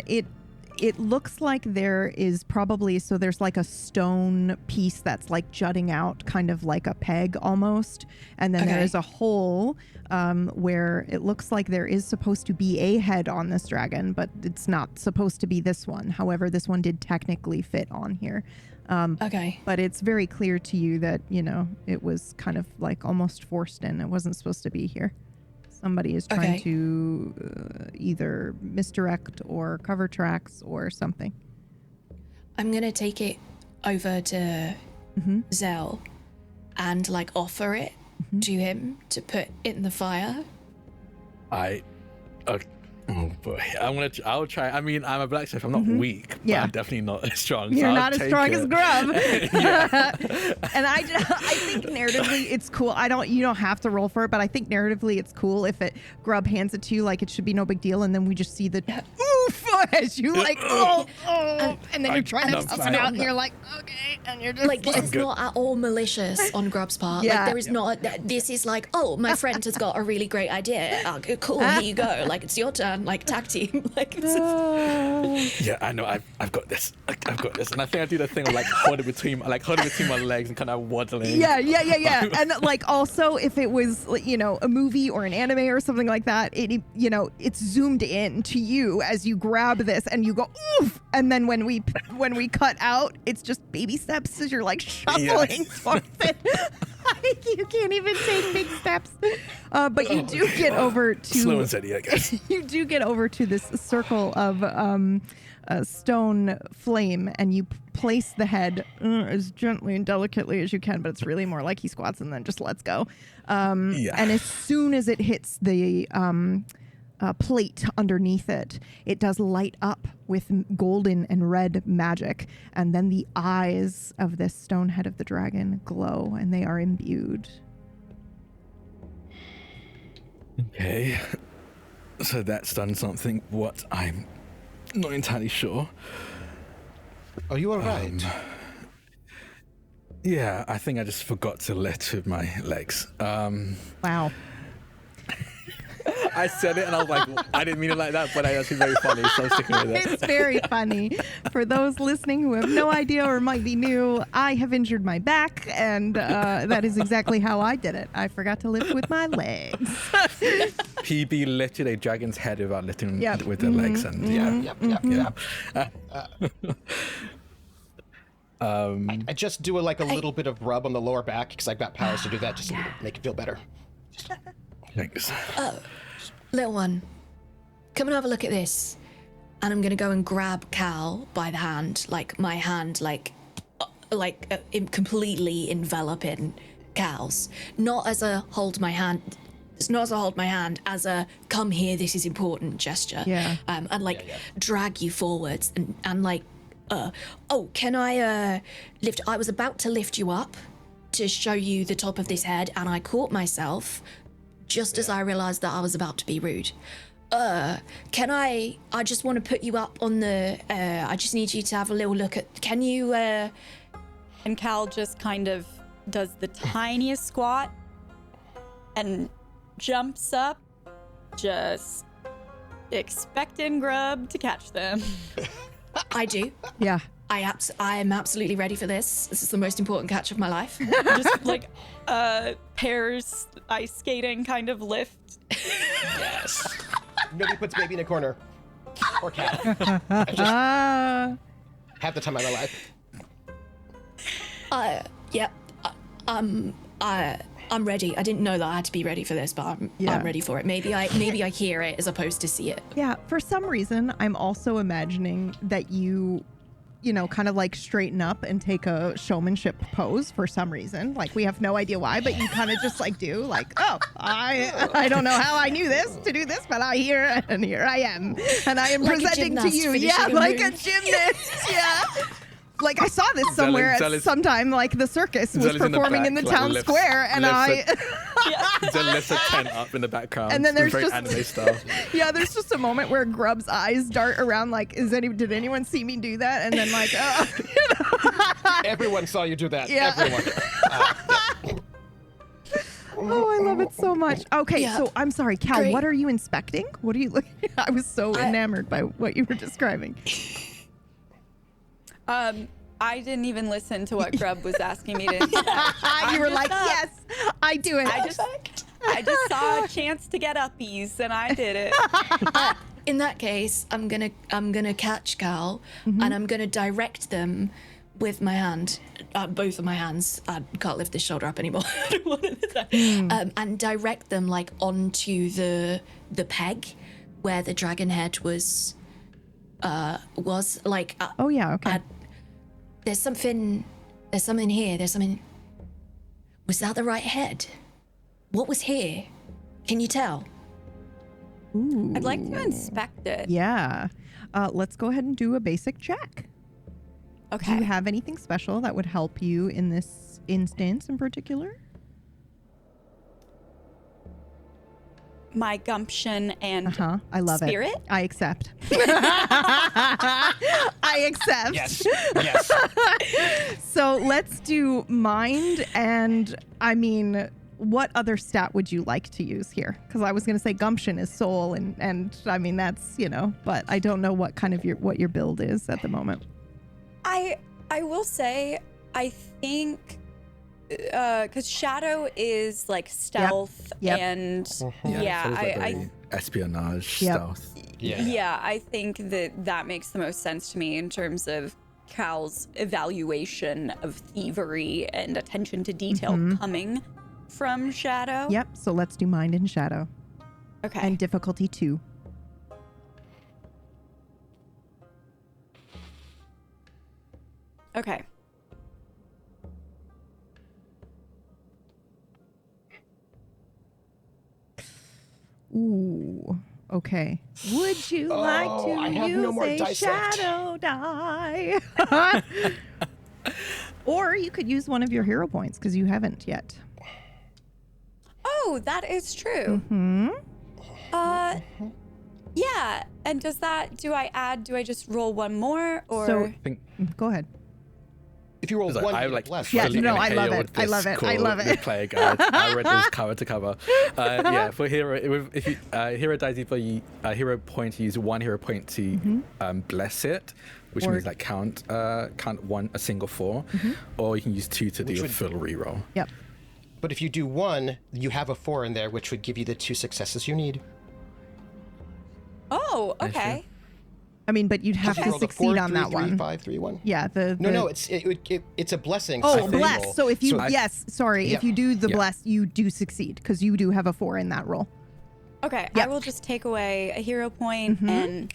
It looks like there is probably, so there's like a stone piece that's like jutting out, kind of like a peg almost, and then there is a hole where it looks like there is supposed to be a head on this dragon, but it's not supposed to be this one. However, this one did technically fit on here. But it's very clear to you that, you know, it was kind of like almost forced in. It wasn't supposed to be here. Somebody is trying to either misdirect or cover tracks or something. I'm going to take it over to Zell and like offer it to him to put in the fire. Oh boy, I'll try. I mean, I'm a blacksmith. I'm not weak, but I'm definitely not as strong. You're so not as strong as Grub. Yeah. And I think narratively it's cool. You don't have to roll for it, but I think narratively it's cool if Grub hands it to you, like it should be no big deal, and then we just see the oof as you like and then you're trying to tough it out, and you're like, okay, and you're just like it's not at all malicious on Grub's part. Yeah. Like there is not. This is like, oh, my friend has got a really great idea. Oh, cool, here you go. Like it's your turn. Like tag team. Like it's Yeah, I know. I've got this. I've got this, and I think I do the thing of like holding between my legs and kind of waddling. Yeah. And like also if it was, you know, a movie or an anime or something like that, it, you know, it's zoomed in to you as you grab this and you go oof, and then when we cut out, it's just baby steps as you're like shuffling towards it. You can't even take big steps. But you do get over to slow and steady, I guess. You do get over to this circle of stone flame, and you place the head as gently and delicately as you can, but it's really more like he squats and then just lets go. And as soon as it hits the plate underneath it, it does light up with golden and red magic, and then the eyes of this stone head of the dragon glow, and they are imbued. Okay, so that's done something. What? I'm not entirely sure. Are you alright? Yeah, I think I just forgot to lift with my legs. Wow. I said it and I was like, I didn't mean it like that, but it's actually very funny, so I'm sticking with it. It's very funny. For those listening who have no idea or might be new, I have injured my back, and that is exactly how I did it. I forgot to lift with my legs. PB lifted a dragon's head without lifting with their legs, and I just do a little bit of rub on the lower back because I've got powers to do that just to make it feel better. Thanks. little one, come and have a look at this. And I'm gonna go and grab Cal by the hand, like my hand, completely enveloping Cal's. Not as a hold my hand. It's not as a hold my hand, as a come here, this is important gesture. Yeah. Drag you forwards and can I lift? I was about to lift you up to show you the top of this head, and I caught myself just as I realized that I was about to be rude. Can I just want to put you up on the, I just need you to have a little look at, can you, And Cal just kind of does the tiniest squat and jumps up, just expecting Grub to catch them. I do. Yeah. I am absolutely ready for this. This is the most important catch of my life. Just like pairs ice skating kind of lift. Yes. Nobody puts baby in a corner. Poor cat. I just have the time of my life. Yep. I'm ready. I didn't know that I had to be ready for this, but I'm ready for it. Maybe I hear it as opposed to see it. Yeah, for some reason, I'm also imagining that you kind of like straighten up and take a showmanship pose for some reason. Like, we have no idea why, but you kind of just like do like, oh, I don't know how I knew this to do this, but here I am. And I am like presenting to you. Yeah, like a gymnast. Yeah. Like, I saw this somewhere at some time, like the circus was performing in the town square, and Then lifts a tent up in the background. And then there's very just anime style. Yeah, there's just a moment where Grub's eyes dart around, like, did anyone see me do that? And then like, Everyone saw you do that. Yeah. Everyone. Oh, I love it so much. Okay, Yeah. so I'm sorry, Cal. Great. What are you inspecting? What are you looking at? I was so enamored by what you were describing. I didn't even listen to what Grub was asking me to inspect. You were like, yes, I do it. I just saw a chance to get uppies, and I did it. In that case, I'm gonna catch Cal, and I'm gonna direct them with my hand, both of my hands. I can't lift this shoulder up anymore. And direct them like onto the peg where the dragon head was like. Oh yeah, okay. There's something here. There's something. Was that the right head? What was here? Can you tell? Ooh. I'd like to inspect it. Yeah. Let's go ahead and do a basic check. Okay. Do you have anything special that would help you in this instance in particular? My gumption and I love spirit? it. I accept. I accept. Yes. Yes. So let's do mind and, I mean, what other stat would you like to use here? Because I was going to say gumption is soul, and I mean, that's, but I don't know what kind of what your build is at the moment. I will say, I think, because Shadow is like stealth and I espionage stealth. Yeah, I think that makes the most sense to me in terms of Cal's evaluation of thievery and attention to detail coming from Shadow. Yep. So let's do mind and shadow. Okay. And difficulty 2. Okay. Ooh. Okay. Would you like to I have use no more a dice left. shadow die? Or you could use one of your hero points because you haven't yet. Oh, that is true. Yeah. And do I just roll one more or? So, I think go ahead. If you roll like, one, I you like get less. Yeah, filling no, in I love ale it. with I this love it. I called love the it. player guide. I read this cover to cover. Yeah, for hero, if you hero dice for you, hero point, you use one hero point to bless it, which means like count one a single 4, or you can use 2 to do a full reroll. Yep. But if you do 1, you have a 4 in there, which would give you the 2 successes you need. Oh, okay. I mean, but you'd have to succeed on that 1. 5, 3, 1. Yeah. No, it's a blessing. Oh, bless. roll. So if you, So if you do the bless, you do succeed because you do have a 4 in that roll. Okay, Yep. I will just take away a hero point and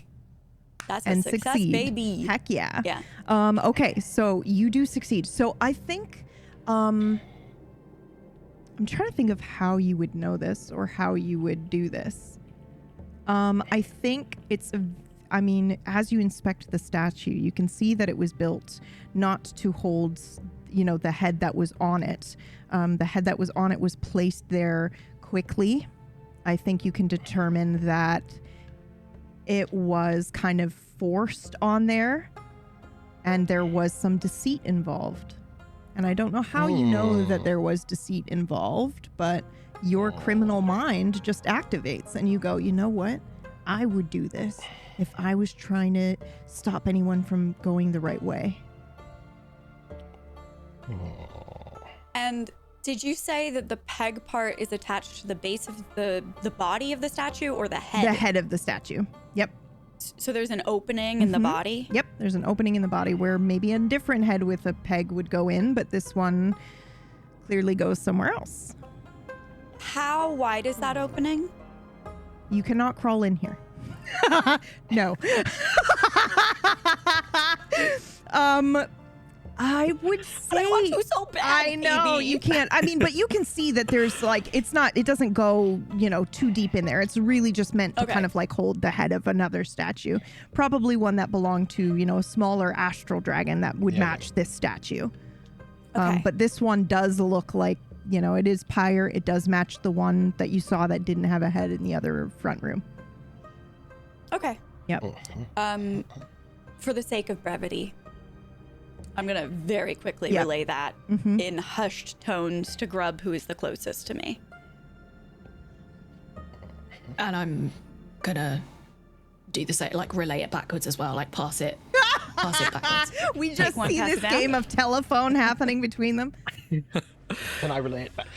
that's a success, succeed. baby. Heck yeah. Yeah. Okay, so you do succeed. So I think, I'm trying to think of how you would know this or how you would do this. I think as you inspect the statue, you can see that it was built not to hold, the head that was on it. The head that was on it was placed there quickly. I think you can determine that it was kind of forced on there and there was some deceit involved. And I don't know how you know that there was deceit involved, but your criminal mind just activates and you go, you know what? I would do this if I was trying to stop anyone from going the right way. And did you say that the peg part is attached to the base of the body of the statue or the head? The head of the statue. Yep. So there's an opening in the body? Yep, there's an opening in the body where maybe a different head with a peg would go in, but this one clearly goes somewhere else. How wide is that opening? You cannot crawl in here. No. I would say I want to so bad. I know baby. you can't. I mean, but you can see that there's like it doesn't go, too deep in there. It's really just meant to kind of like hold the head of another statue. Probably one that belonged to, a smaller astral dragon that would match this statue. Okay. But this one does look like, it is pyre. It does match the one that you saw that didn't have a head in the other front room. Okay. Yep. For the sake of brevity, I'm going to very quickly relay that in hushed tones to Grub, who is the closest to me. And I'm gonna do the same, like relay it backwards as well, like pass it backwards. We just one, see pass this it down. game of telephone happening between them. Can I relay it back?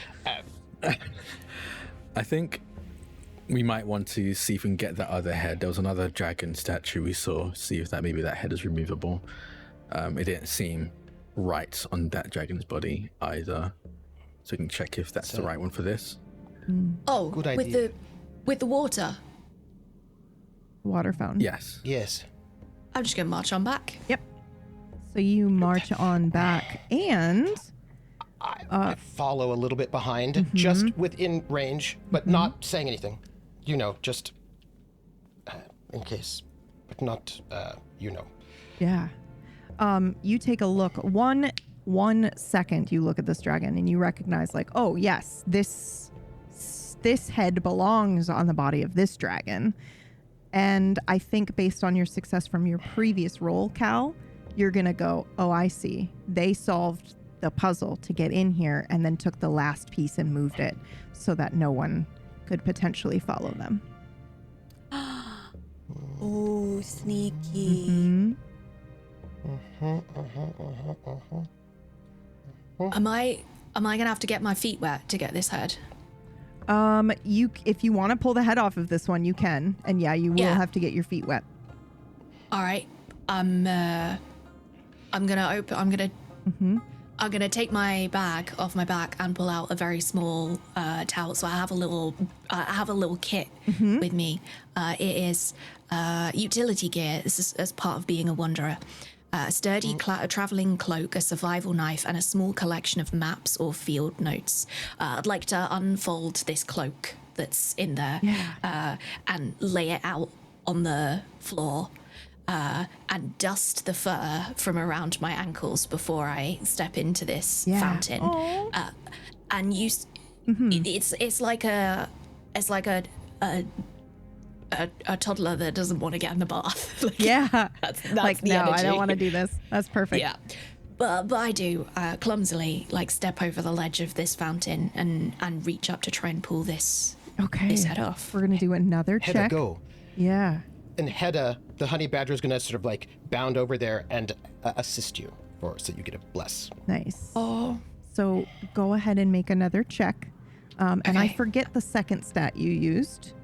I think we might want to see if we can get that other head. There was another dragon statue we saw. See if maybe that head is removable. It didn't seem right on that dragon's body either. So we can check if that's the right one for this. Oh, Good idea. with the water. Water fountain. Yes. Yes. I'm just gonna march on back. Yep. So you march on back and I follow a little bit behind, just within range, but not saying anything. Just in case, but not, yeah. You take a look. One second you look at this dragon and you recognize like, oh yes, this head belongs on the body of this dragon. And I think based on your success from your previous roll, Cal, you're going to go, oh, I see. They solved the puzzle to get in here and then took the last piece and moved it so that no one could potentially follow them. Ooh, sneaky. Am I gonna have to get my feet wet to get this head? If you want to pull the head off of this one, you can. And yeah, you will have to get your feet wet. All right. I'm gonna take my bag off my back and pull out a very small towel. So I have a little kit with me. It is utility gear. This is as part of being a wanderer. A sturdy traveling cloak, a survival knife, and a small collection of maps or field notes. I'd like to unfold this cloak that's in there and lay it out on the floor and dust the fur from around my ankles before I step into this fountain. And use it's like a toddler that doesn't want to get in the bath. That's like, the no, energy. I don't want to do this. That's perfect. Yeah. But I do clumsily step over the ledge of this fountain and reach up to try and pull this head off. We're going to do another Hedda, check. go. Yeah. And Hedda, the honey badger, is going to sort of bound over there and assist you so you get a bless. Nice. Oh. So go ahead and make another check. And I forget the second stat you used.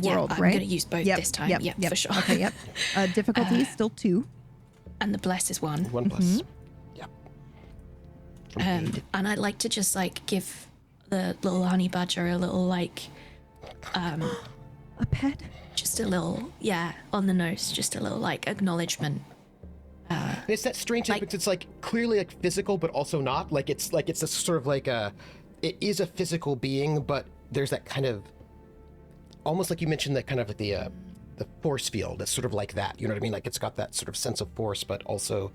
World, I'm right? going to use both this time. Yep, for sure. Okay, yep. Difficulty is still 2. And the bless is 1. 1 plus. Yep. And I'd like to just give the little honey badger a little a pet? just a little, on the nose, just a little acknowledgement. It's that strange thing because it's clearly physical, but also not. It's a sort of it is a physical being, but there's that kind of, almost like you mentioned, that kind of the force field. It's sort of like that. You know what I mean? It's got that sort of sense of force, but also.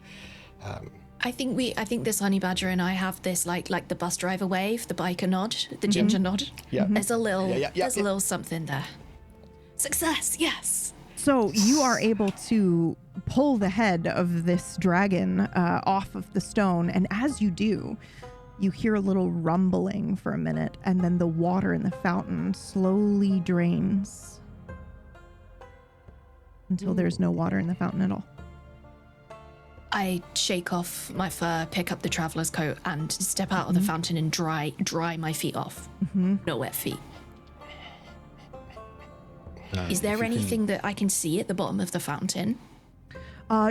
I think this honey badger and I have this the bus driver wave, the biker nod, the ginger nod. Yeah. There's a little, a little something there. Success, yes. So you are able to pull the head of this dragon off of the stone, and as you do, you hear a little rumbling for a minute, and then the water in the fountain slowly drains until there's no water in the fountain at all. I shake off my fur, pick up the traveler's coat, and step out of the fountain and dry my feet off. No wet feet. Is if there you can- anything that I can see at the bottom of the fountain?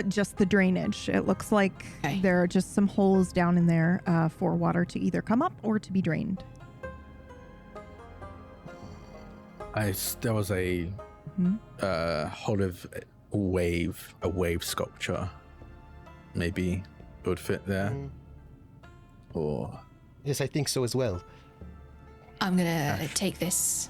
Just the drainage. It looks like Okay. there are just some holes down in there for water to either come up or to be drained. There was a whole of a wave sculpture. Maybe it would fit there. Or Yes, I think so as well. I'm gonna take this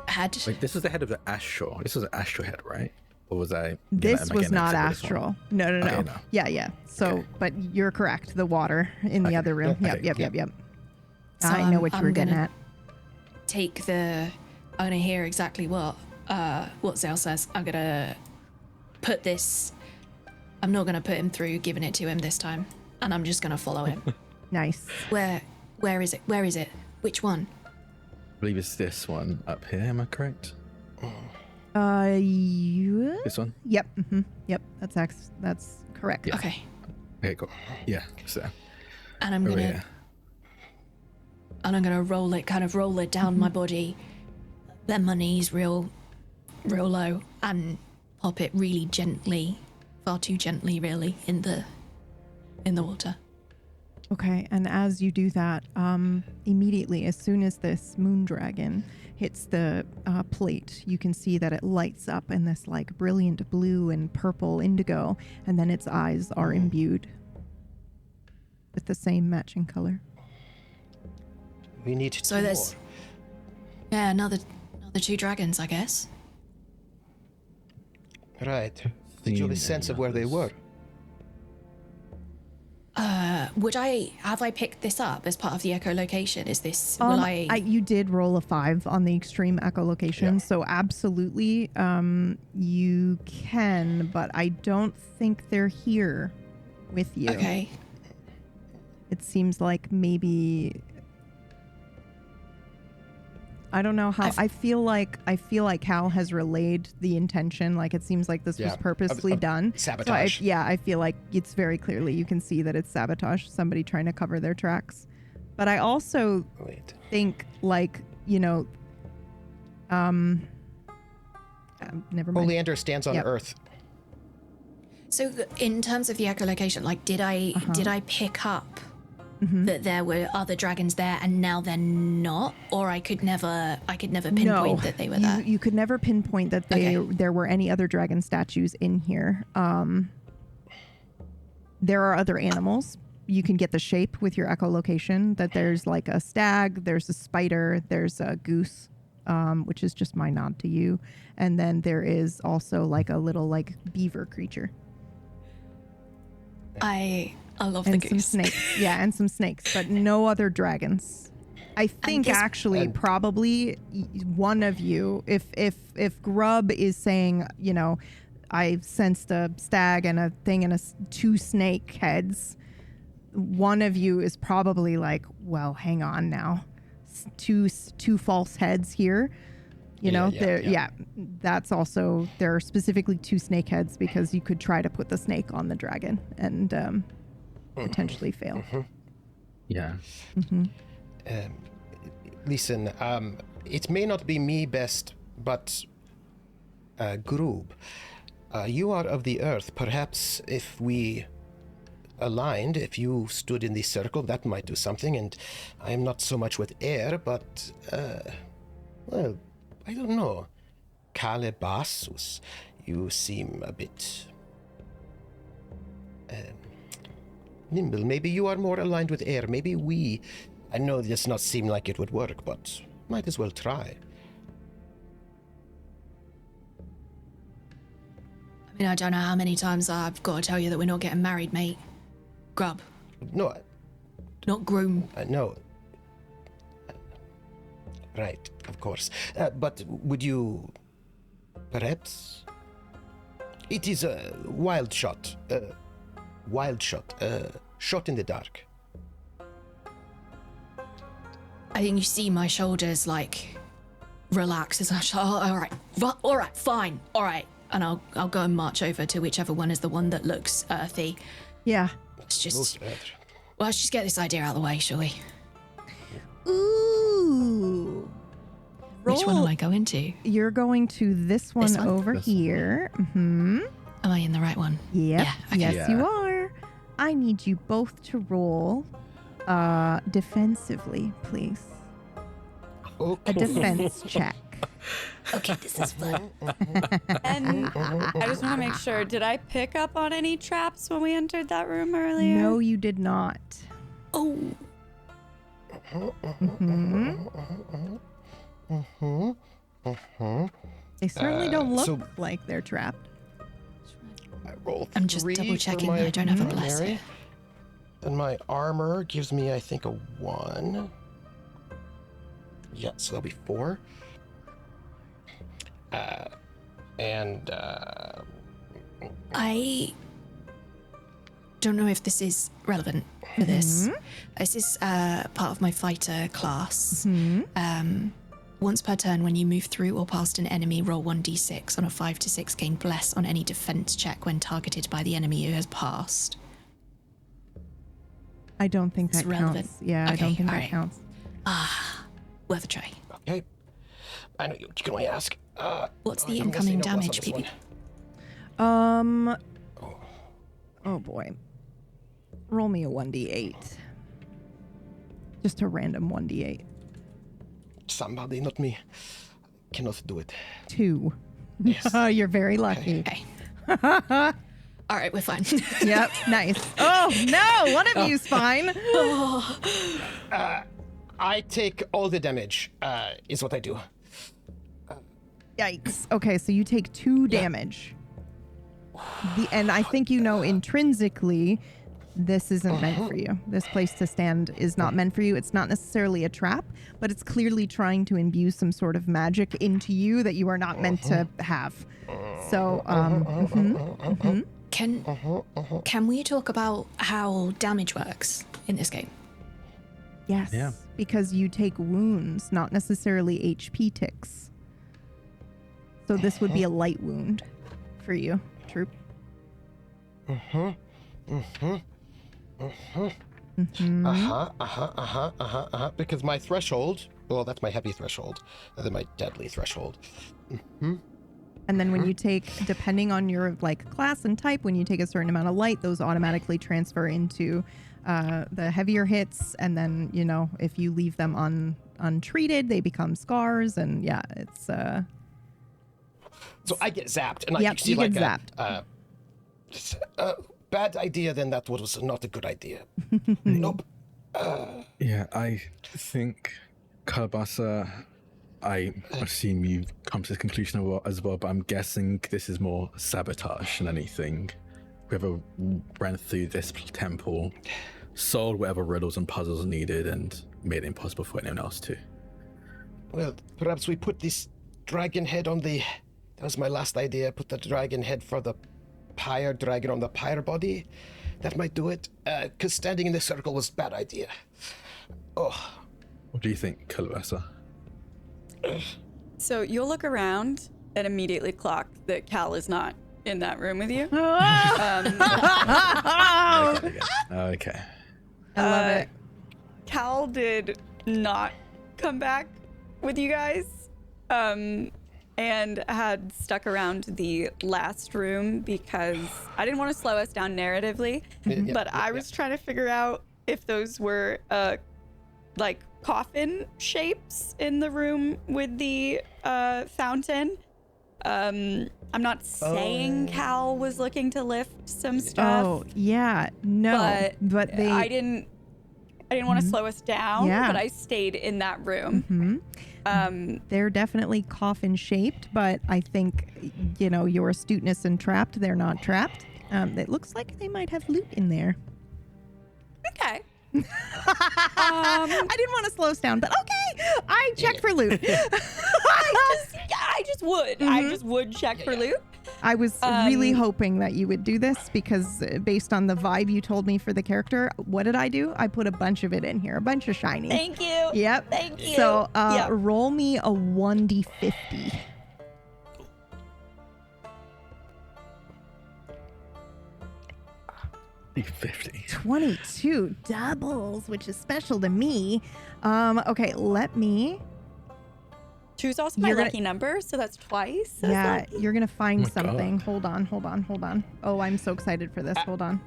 head. like this is the head of the astral. This was an astral head, right? Or was I? This am I was getting not mixed up with this one? astral. No. Okay, no. Yeah. So, Okay. but you're correct. The water in the Okay. other room. Okay, Yep. cool. So I know what you I'm were getting gonna at. Take the. I'm gonna hear exactly what Zale says. I'm gonna put this. I'm not gonna put him through giving it to him this time, and I'm just gonna follow him. Nice. Where is it? Where is it? Which one? I believe it's this one up here. Am I correct? You. This one? Yep. Yep. That's correct. Yeah. Okay. Okay, cool. Yeah. So And I'm over gonna here. roll it down my body, bend my knees real low, and pop it really gently, far too gently, really, in the water. Okay, and as you do that, immediately, as soon as this moon dragon hits the plate, you can see that it lights up in this like brilliant blue and purple indigo, and then its eyes are imbued with the same matching color. We need So two there's more. another 2 dragons, I guess. Right. Did you have a sense of where they were? Have I picked this up as part of the echolocation? Is this will You did roll a 5 on the extreme echolocation, Yeah. so absolutely, you can, but I don't think they're here with you. Okay. It seems like maybe I don't know how. I feel like Hal has relayed the intention. Like it seems like this was Yeah, purposely of done. sabotage. So I feel like it's very clearly you can see that it's sabotage. Somebody trying to cover their tracks. But I also Wait. think like never mind. Oleander stands on Yep. Earth. So in terms of the echolocation, like did I pick up that there were other dragons there and now they're not, or I could never pinpoint that they were there? You could never pinpoint that there were any other dragon statues in here. There are other animals. You can get the shape with your echolocation that there's like a stag, there's a spider, there's a goose, which is just my nod to you. And then there is also like a little like beaver creature. I love And the some goose. snakes. Yeah, and some snakes, but no other dragons. I think this- actually probably one of you, if Grub is saying, you know, I sensed a stag and a thing and 2 snake heads, one of you is probably like, well, hang on now, two false heads here. You know, that's also, there are specifically 2 snake heads because you could try to put the snake on the dragon and potentially fail. Yeah. Listen, it may not be me best, but Grub, you are of the Earth. Perhaps if we aligned, if you stood in the circle, that might do something. And I am not so much with air, but well, I don't know. Calabasas, you seem a bit nimble. Maybe you are more aligned with air. Maybe we. I know this does not seem like it would work, but might as well try. I mean, I don't know how many times I've got to tell you that we're not getting married, mate. Grub, No, not groom. no. Right, of course. But would you. Perhaps. It is a wild shot. Shot in the dark. I think you see my shoulders like relax as I shout, oh, all right, fine, all right. And I'll go and march over to whichever one is the one that looks earthy. Yeah. Let's just, Most rather. well, let's just get this idea out of the way, shall we? Ooh. Which one Roll- will I go into? You're going to this one, one? over This one. here. Mm-hmm. Am I in the right one? Yep. Yeah, okay. Yes, Yeah. you are. I need you both to roll defensively, please. A Okay. defense check. Okay, this is fun. And I just want to make sure, did I pick up on any traps when we entered that room earlier? No, you did not. Oh, They certainly don't look so- like they're trapped. I roll I'm just 3 double for checking my that I don't have a bless primary, here. and my armor gives me, I think, a 1. Yeah, so that'll be 4. And I don't know if this is relevant for this. This is part of my fighter class. Once per turn, when you move through or past an enemy, roll 1d6. On a 5 to 6, gain bless on any defense check when targeted by the enemy who has passed. I don't think It's that relevant. counts. Yeah, I Okay, don't think that alright. counts. Worth a try. okay, I know you can only ask. What's the I'm gonna say incoming no bless on damage, this PB? one. Oh boy. Roll me a 1d8. Just a random 1d8. Somebody, not me, cannot do it. 2. Yes. You're very lucky. Okay. All right, we're fine. Yep, nice. Oh no, one of you's fine. I take all the damage, is what I do. Yikes. Okay, so you take 2 damage. And I think you know intrinsically this isn't meant for you. This place to stand is not meant for you. It's not necessarily a trap, but it's clearly trying to imbue some sort of magic into you that you are not meant to have. So, Can we talk about how damage works in this game? yes, Yeah. because you take wounds, not necessarily HP ticks. So this would be a light wound for you, Troop. Because my threshold, well, that's my heavy threshold, and then my deadly threshold. And then when you take, depending on your like class and type, when you take a certain amount of light, those automatically transfer into the heavier hits. And then, you know, if you leave them untreated, they become scars. And yeah, it's So I get zapped, and Yep, I see you like get a bad idea. Then that was not a good idea. Nope. Yeah, I think Calabasasa, I assume you've come to this conclusion as well, but I'm guessing this is more sabotage than anything. Whoever ran through this temple solved whatever riddles and puzzles needed and made it impossible for anyone else to. Well, perhaps we put this dragon head on the. That was my last idea. Put the dragon head for the pyre dragon on the pyre body. That might do it. Because standing in the circle was a bad idea. Oh, What do you think, Calabasasa? So you'll look around and immediately clock that Cal is not in that room with you. Okay. I love it. Cal did not come back with you guys, and had stuck around the last room because I didn't want to slow us down narratively, but I was trying to figure out if those were like coffin shapes in the room with the fountain. I'm not saying Cal was looking to lift some stuff. Oh, yeah. No. But they. I didn't want to slow us down, Yeah. but I stayed in that room. They're definitely coffin shaped, but I think, you know, your astuteness and trapped, they're not trapped. It looks like they might have loot in there. Okay. I didn't want to slow us down, but okay. I checked for loot. I just would. I just would check for loot. I was really hoping that you would do this because based on the vibe you told me for the character, what did I do? I put a bunch of it in here, a bunch of shiny. Thank you. Yep. Thank you. So Yep. roll me a 1d50. $50. 22 doubles, which is special to me. Okay, let me Two's also my lucky number, so that's twice. Yeah, you're gonna find my something. God. Hold on. Oh, I'm so excited for this. Hold on.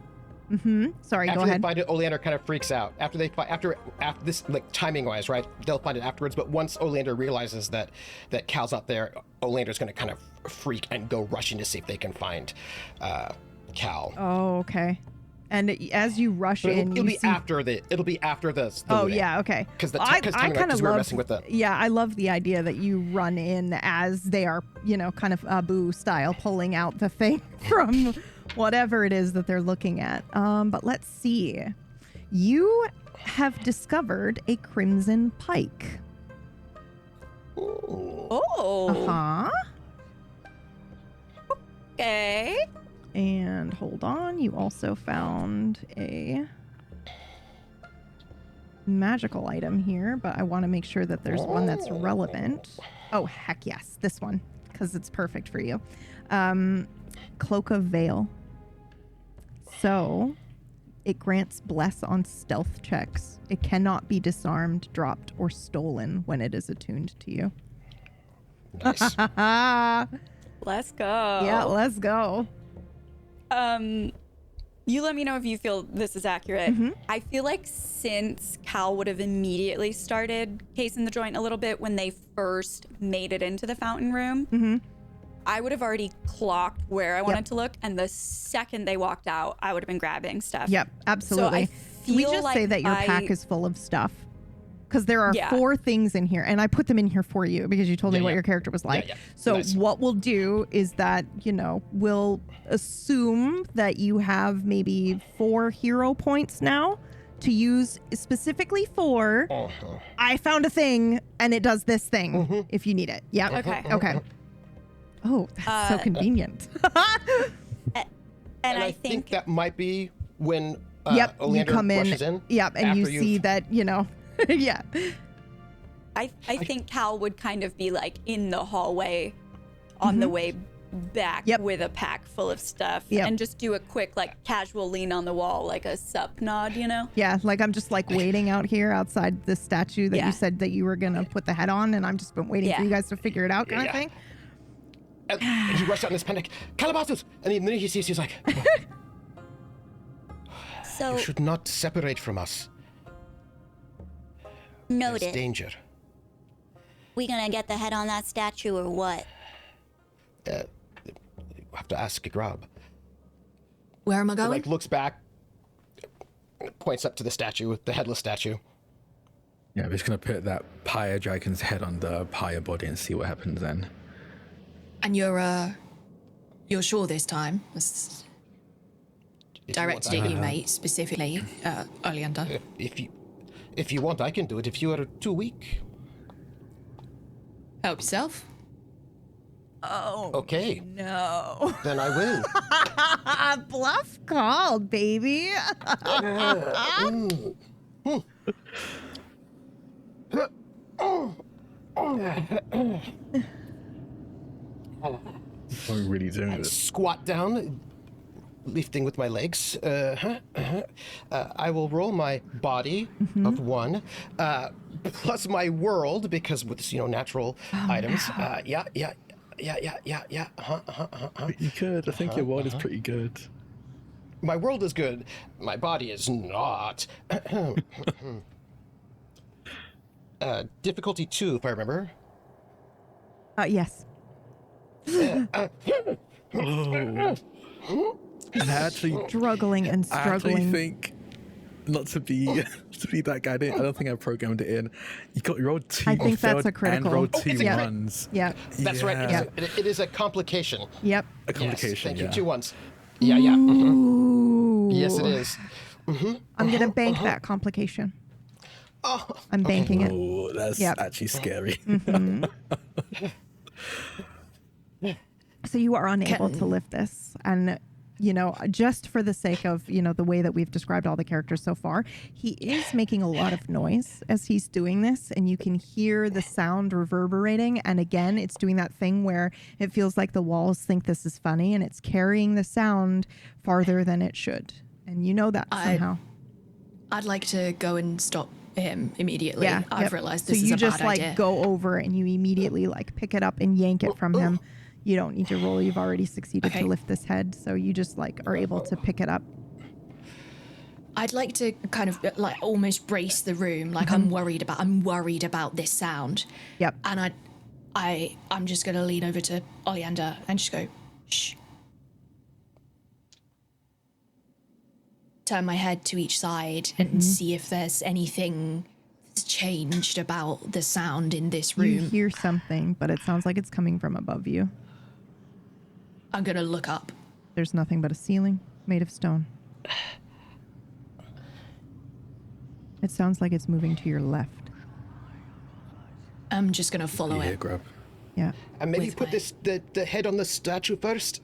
Sorry, After go they ahead. find it, Oleander kind of freaks out. After this, like timing wise, right? They'll find it afterwards. But once Oleander realizes that Cal's not there, Oleander's going to kind of freak and go rushing to see if they can find Cal. Oh, okay. And as you rush But in, it'll be see... after the Oh, looting. yeah, okay. Because I kind of we're love, messing with the. Yeah, I love the idea that you run in as they are, kind of Abu style, pulling out the thing from whatever it is that they're looking at. But let's see. You have discovered a crimson pike. Oh. Huh? Okay. And hold on, you also found a magical item here, but I want to make sure that there's one that's relevant. Oh, heck yes, this one, because it's perfect for you. Cloak of Veil. So, it grants bless on stealth checks. It cannot be disarmed, dropped, or stolen when it is attuned to you. Nice. Let's go. Yeah, let's go. You let me know if you feel this is accurate. I feel like since Cal would have immediately started casing the joint a little bit when they first made it into the fountain room, I would have already clocked where I wanted to look, and the second they walked out, I would have been grabbing stuff. Yep, absolutely. So I Can we feel just like say that your pack is full of stuff? Because there are 4 things in here, and I put them in here for you because you told me what your character was like. So Nice. what we'll do is that, we'll assume that you have maybe 4 hero points now to use specifically for, I found a thing, and it does this thing if you need it. Yeah. Okay. Oh, that's so convenient. And I think think that might be when you Oleander come in. rushes in. Yep, and you after see you've- that, yeah. I think Cal would kind of be like in the hallway on the way back with a pack full of stuff and just do a quick like casual lean on the wall, like a sup nod, Yeah, like I'm just like waiting out here outside the statue that you said that you were gonna put the head on, and I'm just been waiting for you guys to figure it out, kind of thing. And he rushed out in his panic. Calabasas! And the minute he sees, he's like, So, "You should not separate from us. There's noted. danger." We gonna get the head on that statue or what? You have to ask Grub. Where am I He, going? like looks back, points up to the statue, the headless statue. Yeah, we're just gonna put that pyre dragon's head on the pyre body and see what happens then. And you're sure this time? That's If you directed want, at you, mate, specifically, Oleander. If you want, I can do it. If you are too weak, Help yourself. Oh, okay, no. then I will. Bluff called, baby. What are we really doing this? Squat down, lifting with my legs. I will roll my body of 1, plus my world, because with natural items. Yeah. Pretty good. I think your world is pretty good. My world is good. My body is not. Difficulty 2, if I remember. Yes. Oh. And actually, Struggling and I actually struggling. think not to be that guy. I don't think I programmed it in. You rolled 2. I think you that's failed a critical. And rolled Oh, 2 it's a crit. ones. Yep. That's right. Yeah. It is a complication. Yep. A complication. Yes, thank yeah. you. 2 1s. Yeah. Ooh. Yes, it is. I'm gonna bank that complication. Oh, I'm banking it. Oh, that's actually scary. So you are unable to lift this, and just for the sake of the way that we've described all the characters so far, he is making a lot of noise as he's doing this, and you can hear the sound reverberating. And again, it's doing that thing where it feels like the walls think this is funny, and it's carrying the sound farther than it should. And you know that somehow. I'd like to go and stop him immediately. Yeah, I've yep. realized so this is you a just bad like idea. go over and you immediately like pick it up and yank it from him. You don't need to roll. You've already succeeded Okay. to lift this head, so you just like are able to pick it up. I'd like to kind of like almost brace the room, like I'm worried about this sound. Yep. And I'm just gonna lean over to Oleander and just go, shh. Turn my head to each side and see if there's anything that's changed about the sound in this You room. hear something, but it sounds like it's coming from above you. I'm gonna look up. There's nothing but a ceiling made of stone. It sounds like it's moving to your left. I'm just gonna follow You hear it. Grub. Yeah. And maybe With put the head on the statue first.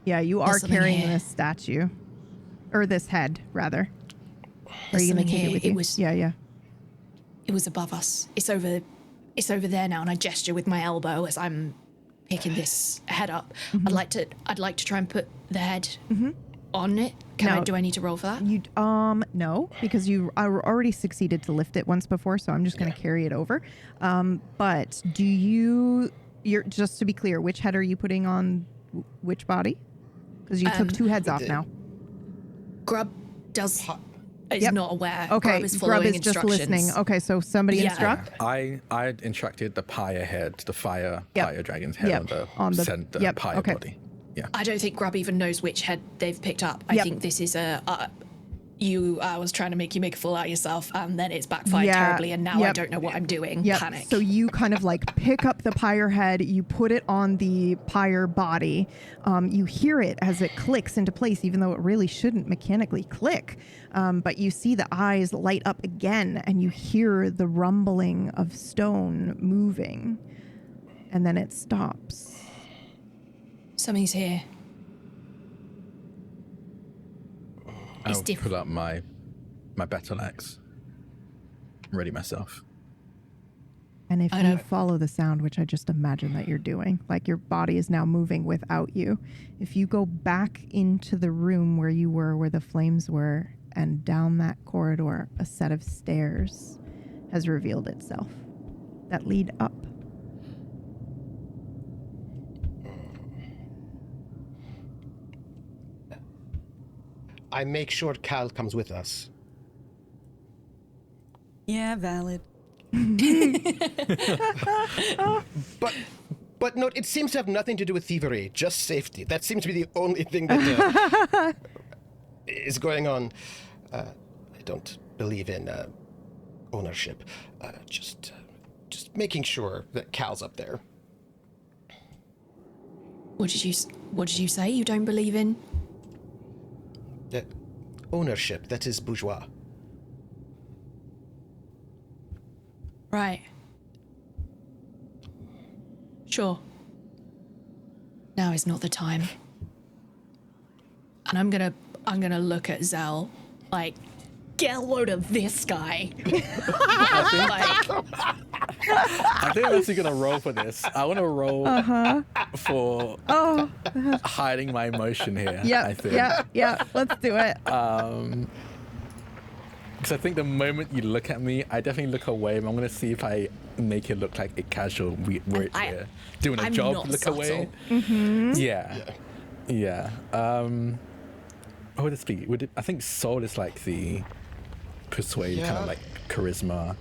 Yeah, you are something carrying here. this statue. Or this head, rather. There's Are you going something to take here. it with It you? was Yeah. it was above us. It's over there now, and I gesture with my elbow as I'm picking this head up. I'd like to try and put the head on it. Do I need to roll for that? You no, because you already succeeded to lift it once before, so I'm just going to carry it over. But you're just to be clear, which head are you putting on which body? Because you took two heads off now. Grub is Yep. not aware. Okay, Grub is following just instructions. listening. Okay, so somebody Yeah. instruct. I instructed the pyre head, the fire dragon's head Yep. on the pyre okay. body. Yeah. I don't think Grub even knows which head they've picked up. I Yep. think this is I was trying to make you make a fool out of yourself, and then it's backfired terribly, and now I don't know what I'm doing. Yep. Panic. So you kind of like pick up the pyre head, you put it on the pyre body. You hear it as it clicks into place, even though it really shouldn't mechanically click. But you see the eyes light up again, and you hear the rumbling of stone moving, and then it stops. Something's here. I'll different. pull up my battle axe. Ready myself. And if I you don't- follow the sound, which I just imagine that you're doing, like your body is now moving without you, if you go back into the room where you were, where the flames were, and down that corridor, a set of stairs has revealed itself that lead up. I make sure Cal comes with us. Yeah, valid. But no, it seems to have nothing to do with thievery, just safety. That seems to be the only thing that is going on. I don't believe in ownership. Just making sure that Cal's up there. What did you say? You don't believe in? Ownership, that is bourgeois. Right. Sure. Now is not the time. And I'm gonna look at Zell like, get a load of this guy. I think I'm actually gonna roll for this. I want to roll for hiding my emotion here. I think. Yeah. Let's do it. Because I think the moment you look at me, I definitely look away. And I'm gonna see if I make it look like a casual. We're doing a I'm job. not Look subtle. away. Yeah. What would this be? I think soul is like the persuade, kind of like charisma,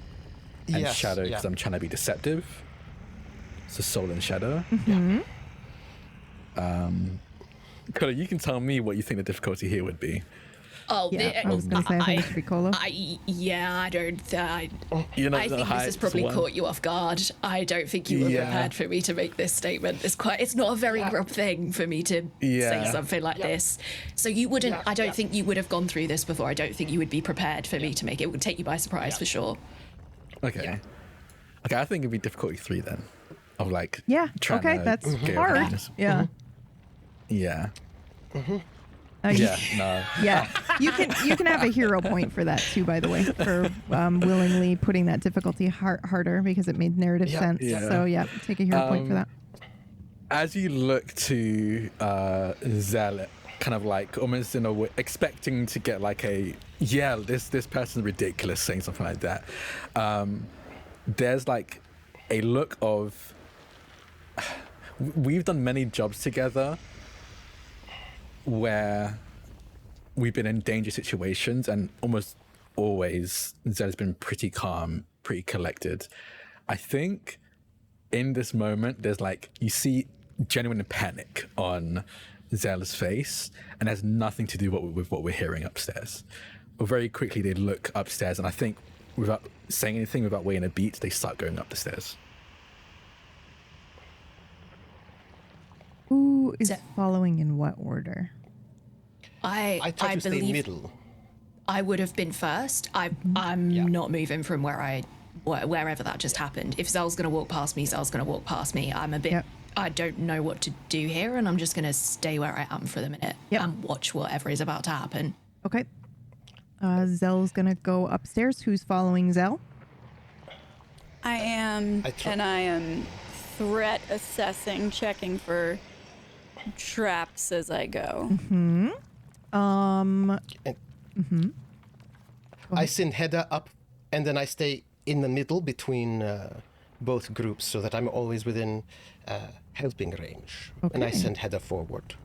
and Yes, shadow because yeah. I'm trying to be deceptive. So soul and shadow. Kola, you can tell me what you think the difficulty here would be. Oh, Yeah, I was going to say, I think it should be Kolo. I don't. You know, I think this has probably caught you off guard. I don't think you were Yeah. prepared for me to make this statement. It's not a very Grub thing for me to say Yeah. something like this. So you wouldn't. I don't think you would have gone through this before. I don't think you would be prepared for me to make it. It would take you by surprise for sure. Okay. Okay, I think it'd be difficulty 3 then. Of like. Yeah. trying Okay, to that's get hard. around this. Yeah. Yeah. Yeah. No. Yeah, you can have a hero point for that too, by the way, for willingly putting that difficulty harder because it made narrative sense. Yeah. So take a hero point for that. As you look to Zell kind of like almost in a way expecting to get like a this person's ridiculous, saying something like that. There's like a look of, we've done many jobs together where we've been in dangerous situations, and almost always Zed's been pretty calm, pretty collected. I think in this moment, there's like, you see genuine panic on Zell's face, and has nothing to do with what we're hearing upstairs. But very quickly they look upstairs, and I think without saying anything, without waiting a beat, they start going up the stairs. Who is following in what order? I try to stay believe middle. I would have been first. I'm not moving from wherever that just happened. If Zell's going to walk past me, Zell's going to walk past me. I'm a bit... Yep. I don't know what to do here, and I'm just going to stay where I am for the minute and watch whatever is about to happen. Okay. Zell's gonna go upstairs. Who's following Zell? I am, and I am threat assessing, checking for traps as I go. I send Hedda up, and then I stay in the middle between both groups, so that I'm always within helping range. Okay. And I send Hedda forward.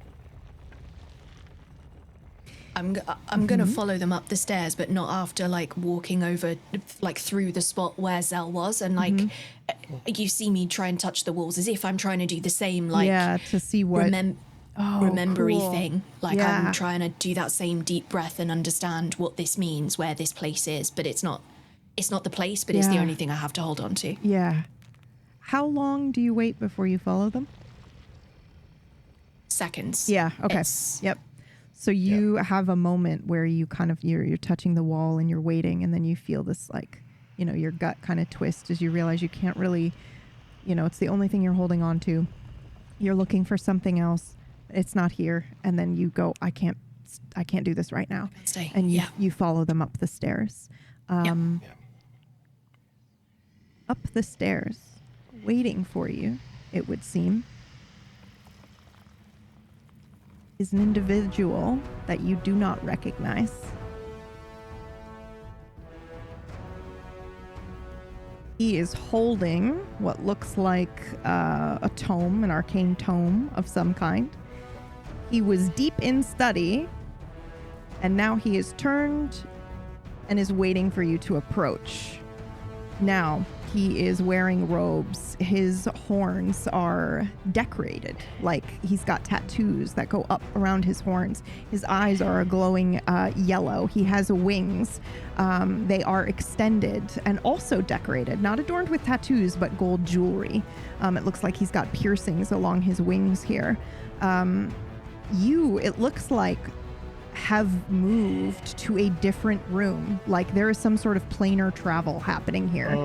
I'm gonna follow them up the stairs, but not after like walking over like through the spot where Zell was, and like you see me try and touch the walls as if I'm trying to do the same like to see what remembery cool. thing. Like Yeah. I'm trying to do that same deep breath and understand what this means, where this place is, but it's not the place, but it's the Yeah. only thing I have to hold on to. Yeah. How long do you wait before you follow them? Seconds. Yeah. Okay. It's- Yep. So you have a moment where you kind of you're touching the wall and you're waiting, and then you feel this like, your gut kind of twist as you realize you can't really, it's the only thing you're holding on to. You're looking for something else. It's not here, and then you go, I can't do this right now. Stay. And you Yeah. you follow them up the stairs. Up the stairs, waiting for you, it would seem, is an individual that you do not recognize. He is holding what looks like a tome, an arcane tome of some kind. He was deep in study, and now he is turned and is waiting for you to approach. Now, he is wearing robes. His horns are decorated, like he's got tattoos that go up around his horns. His eyes are a glowing yellow. He has wings. They are extended and also decorated, not adorned with tattoos, but gold jewelry. It looks like he's got piercings along his wings here. It looks like, have moved to a different room. Like there is some sort of planar travel happening here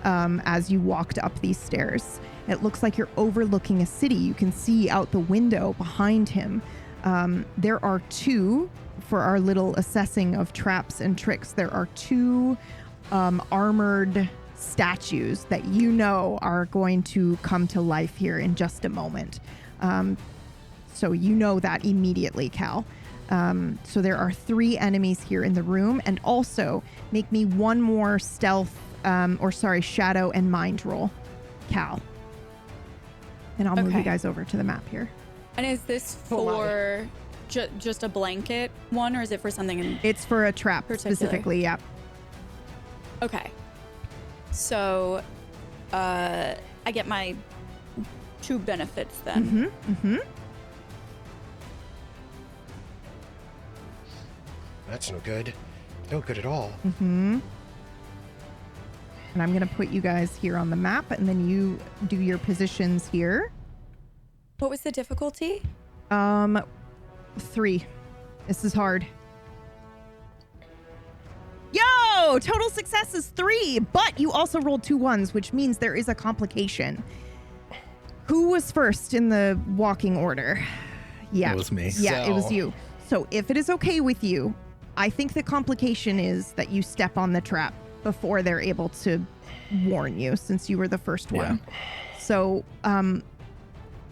as you walked up these stairs. It looks like you're overlooking a city. You can see out the window behind him. There are two, for our little assessing of traps and tricks, there are two armored statues that are going to come to life here in just a moment. So you know that immediately, Cal. So there are 3 enemies here in the room, and also make me one more stealth, shadow and mind roll, Cal. And I'll move you guys over to the map here. And is this for just a blanket one, or is it for something It's for a trap particular? specifically, yeah. Okay. So, I get my 2 benefits then. That's no good. No good at all. And I'm going to put you guys here on the map, and then you do your positions here. What was the difficulty? 3. This is hard. Yo! Total success is 3, but you also rolled 2 1s, which means there is a complication. Who was first in the walking order? Yeah. It was me. Yeah, it was So- you. So if it is okay with you, I think the complication is that you step on the trap before they're able to warn you, since you were the first one. So,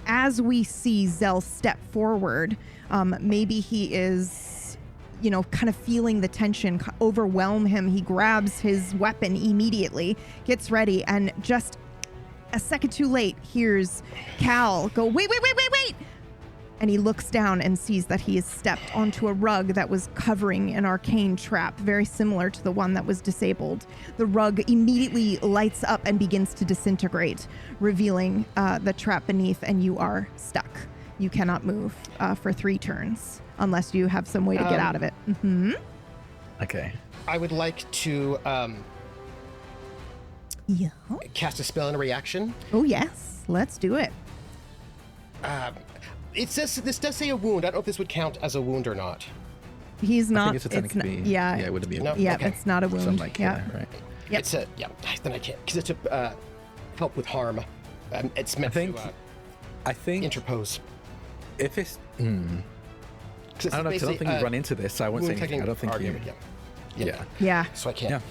as we see Zell step forward, maybe he is, kind of feeling the tension overwhelm him. He grabs his weapon immediately, gets ready, and just a second too late, hears Cal go, wait. And he looks down and sees that he has stepped onto a rug that was covering an arcane trap, very similar to the one that was disabled. The rug immediately lights up and begins to disintegrate, revealing the trap beneath, and you are stuck. You cannot move for 3 turns unless you have some way to get out of it. Mm-hmm. Okay. I would like to cast a spell in a reaction. Oh, yes. Let's do it. It says this does say a wound. I don't know if this would count as a wound or not. He's not. I think it's a technically, yeah, it wouldn't be a No? wound. Yeah, Okay. it's not a wound. Something like yeah. right. Yep. It's then I can't, because it's a help with harm. It's meant to I think interpose. if it's, I don't know, 'cause I don't think you run into this, so I won't say anything. I don't think you. Yeah. Yeah. So I can't.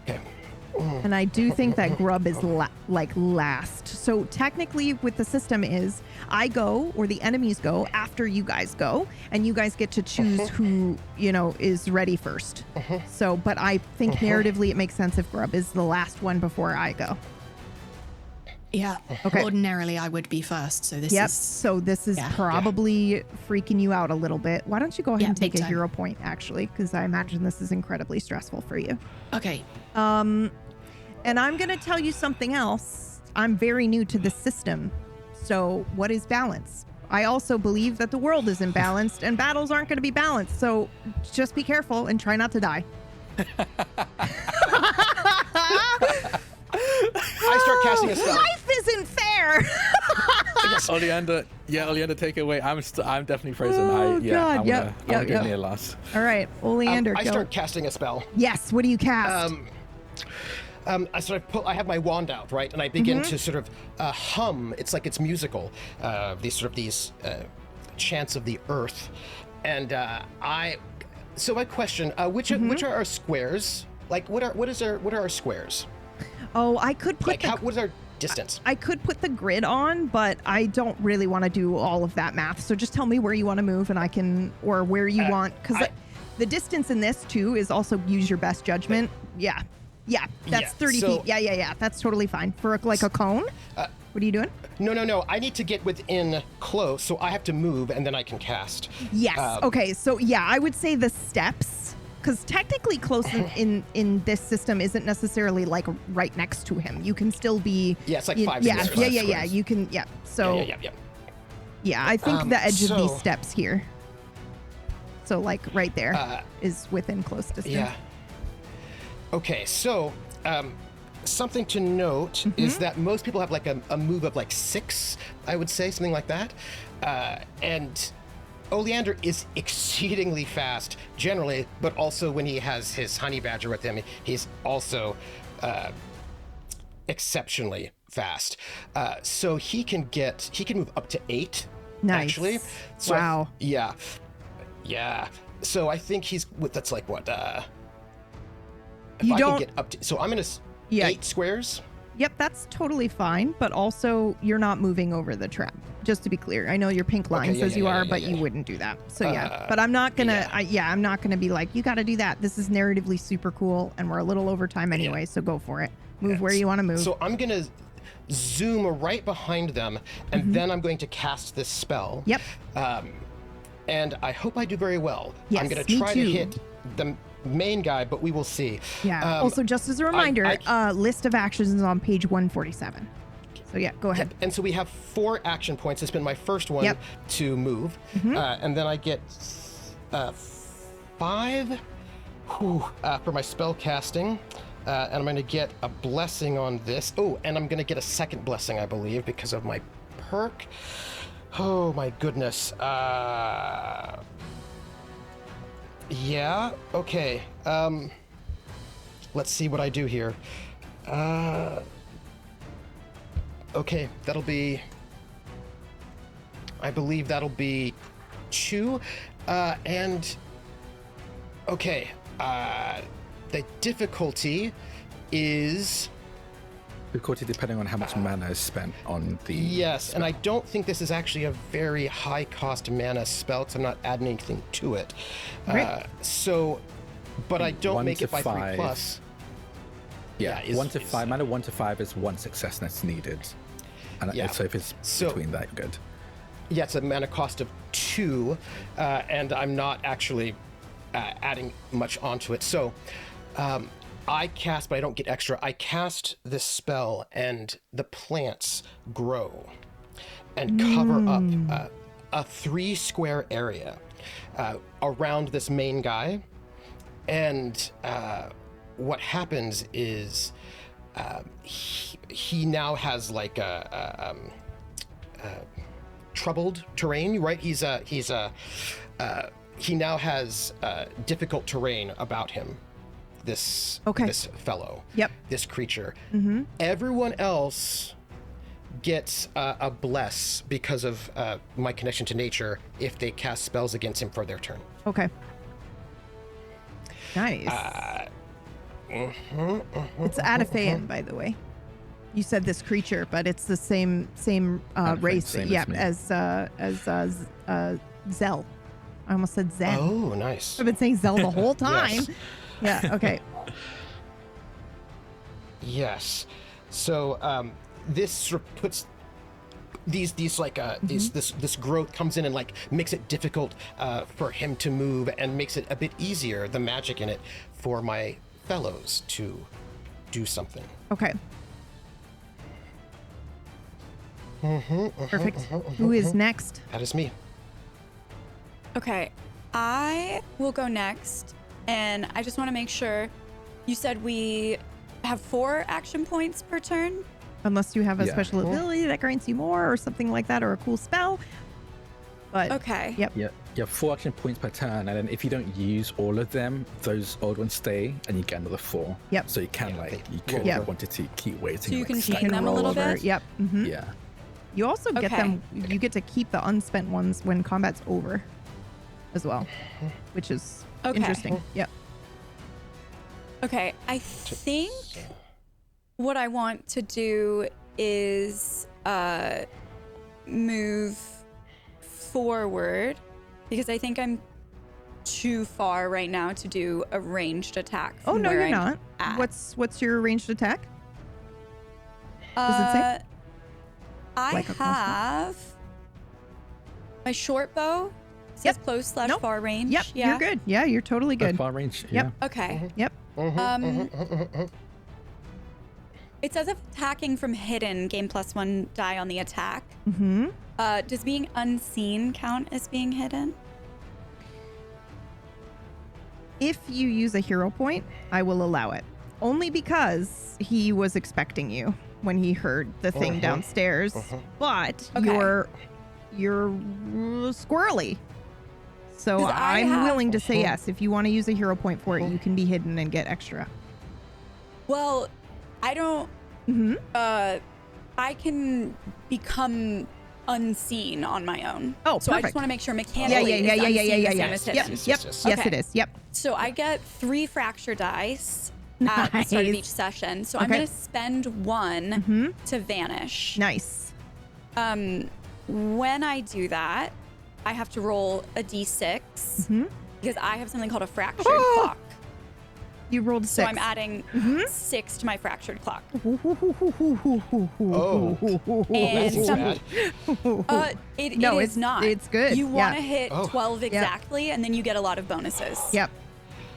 Okay. And I do think that Grub is last. So technically with the system is I go or the enemies go after you guys go, and you guys get to choose who, is ready first. So, but I think narratively it makes sense if Grub is the last one before I go. Yeah. Okay. Ordinarily, I would be first. So this is. So this is probably freaking you out a little bit. Why don't you go ahead and take big a time. hero point, actually? Because I imagine this is incredibly stressful for you. Okay. And I'm going to tell you something else. I'm very new to this system. So what is balance? I also believe that the world is imbalanced and battles aren't going to be balanced. So just be careful and try not to die. I start casting a spell. Life isn't fair. Oleander, take it away. I'm definitely frozen. Oh, God. I'm gonna go near last. All right, Oleander, I go. start casting a spell. Yes, what do you cast? I have my wand out, right, and I begin to sort of hum. It's like it's musical. These chants of the earth, and So my question: which are our squares? Like, what are our squares? Oh, I could put what is our distance? I could put the grid on, but I don't really want to do all of that math. So just tell me where you want to move, and I can, or where you want, because the distance in this too is also use your best judgment. Yeah, that's 30 feet. Yeah. That's totally fine for a cone. What are you doing? No. I need to get within close, so I have to move, and then I can cast. Yes. Okay. So I would say the steps, because technically close in this system isn't necessarily like right next to him. You can still be. Yeah, it's like 5 squares. squares. Yeah. You can. Yeah. So. Yeah. Yeah, I think the edge of these steps here. So like right there is within close distance. Yeah. Okay, so something to note is that most people have like a move of like 6, I would say, something like that. And Oleander is exceedingly fast generally, but also when he has his honey badger with him, he's also exceptionally fast. So he can move up to 8. Nice. Actually. So wow. Yeah. So I think that's like what? If I can get up to, so I'm gonna 8 squares. Yep, that's totally fine. But also, you're not moving over the trap. Just to be clear, I know your pink line says you are, but you wouldn't do that. So but I'm not gonna. I'm not gonna be like, you got to do that. This is narratively super cool, and we're a little over time anyway. So go for it. Move where you want to move. So I'm gonna zoom right behind them, and then I'm going to cast this spell. Yep. And I hope I do very well. Yes, I'm gonna me try too. to hit the main guy, but we will see. Yeah. Also, just as a reminder, list of actions is on page 147. So yeah, go ahead. And so we have 4 action points. It's been my first one to move, and then I get 5 for my spell casting, and I'm going to get a blessing on this. Oh, and I'm going to get a second blessing, I believe, because of my perk. Oh my goodness. Yeah. Okay. Let's see what I do here. Okay, that'll be. I believe that'll be 2, and. Okay. The difficulty is Difficulty depending on how much mana is spent on the. Yes, and I don't think this is actually a very high cost mana spell because I'm not adding anything to it. Right. But I don't 1 make to it by 5. 3+. Yeah, is- 1 to is- 5. Mana 1 to 5 is 1 success that's needed. And Yeah. so if it's So- between that, good. Yeah, it's a mana cost of 2, and I'm not actually adding much onto it. So I cast, but I don't get extra. I cast this spell, and the plants grow and cover up a 3-square area around this main guy. And what happens is he now has like a troubled terrain, right? He now has difficult terrain about him. This fellow, this creature. Everyone else gets a bless because of my connection to nature if they cast spells against him for their turn. Okay. Nice. It's Adaphaean, by the way. You said this creature, but it's the same race. same Yeah, as me. as Zell. I almost said Zen. Oh, nice. I've been saying Zell the whole time. Yes. Yeah. Okay. Yes. So this sort of puts these this growth comes in and like makes it difficult for him to move and makes it a bit easier, the magic in it, for my fellows to do something. Okay. Perfect. Who is next? That is me. Okay, I will go next, and I just want to make sure. You said we have 4 action points per turn. Unless you have a Yeah. special ability that grants you more or something like that, or a cool spell. But Okay. Yep. Yeah, you have 4 action points per turn, and then if you don't use all of them, those old ones stay, and you get another 4. Yep. So you can you could Yeah. if you wanted to keep waiting. So you can stack chain them a roll little over. bit? Yep. Mhm. Yeah. You also get Okay. them. You get to keep the unspent ones when combat's over, as well, which is Okay. interesting. Yep. Okay, I think what I want to do is move forward because I think I'm too far right now to do a ranged attack. Oh from no, where you're I'm not. at. What's your ranged attack? Does it say? I Like a crossbow? have my short bow. Says Yep. close / Nope. far range. Yep. Yeah. You're good. Yeah, you're totally good. Far range. Yep. Yeah. Okay. Yep. It says if attacking from hidden, gain +1 die on the attack. Mm-hmm. Does being unseen count as being hidden? If you use a hero point, I will allow it. Only because he was expecting you when he heard the thing downstairs. But Okay. you're squirrely. So 'Cause I I'm have- willing to say yes. If you want to use a hero point for it, you can be hidden and get extra. Well, I don't. Mm-hmm. I can become unseen on my own. Oh, so I perfect. just want to make sure Yeah, mechanically. yeah, is yeah. unseen the same Yep, as hidden. Yes, yep. yes. Yes, Okay. it is. Yep. So I get 3 fracture dice at the start of Nice. each session. So I'm Okay. going to spend 1 Mm-hmm. to vanish. Nice. When I do that, I have to roll a d6 Mm-hmm. because I have something called a fractured Oh! clock. You rolled 6. So I'm adding Mm-hmm. 6 to my fractured clock. Oh. And That's some- bad. It No, is it's- not. it's good. You want to Yeah. hit Oh. 12 exactly, and then you get a lot of bonuses. Yep.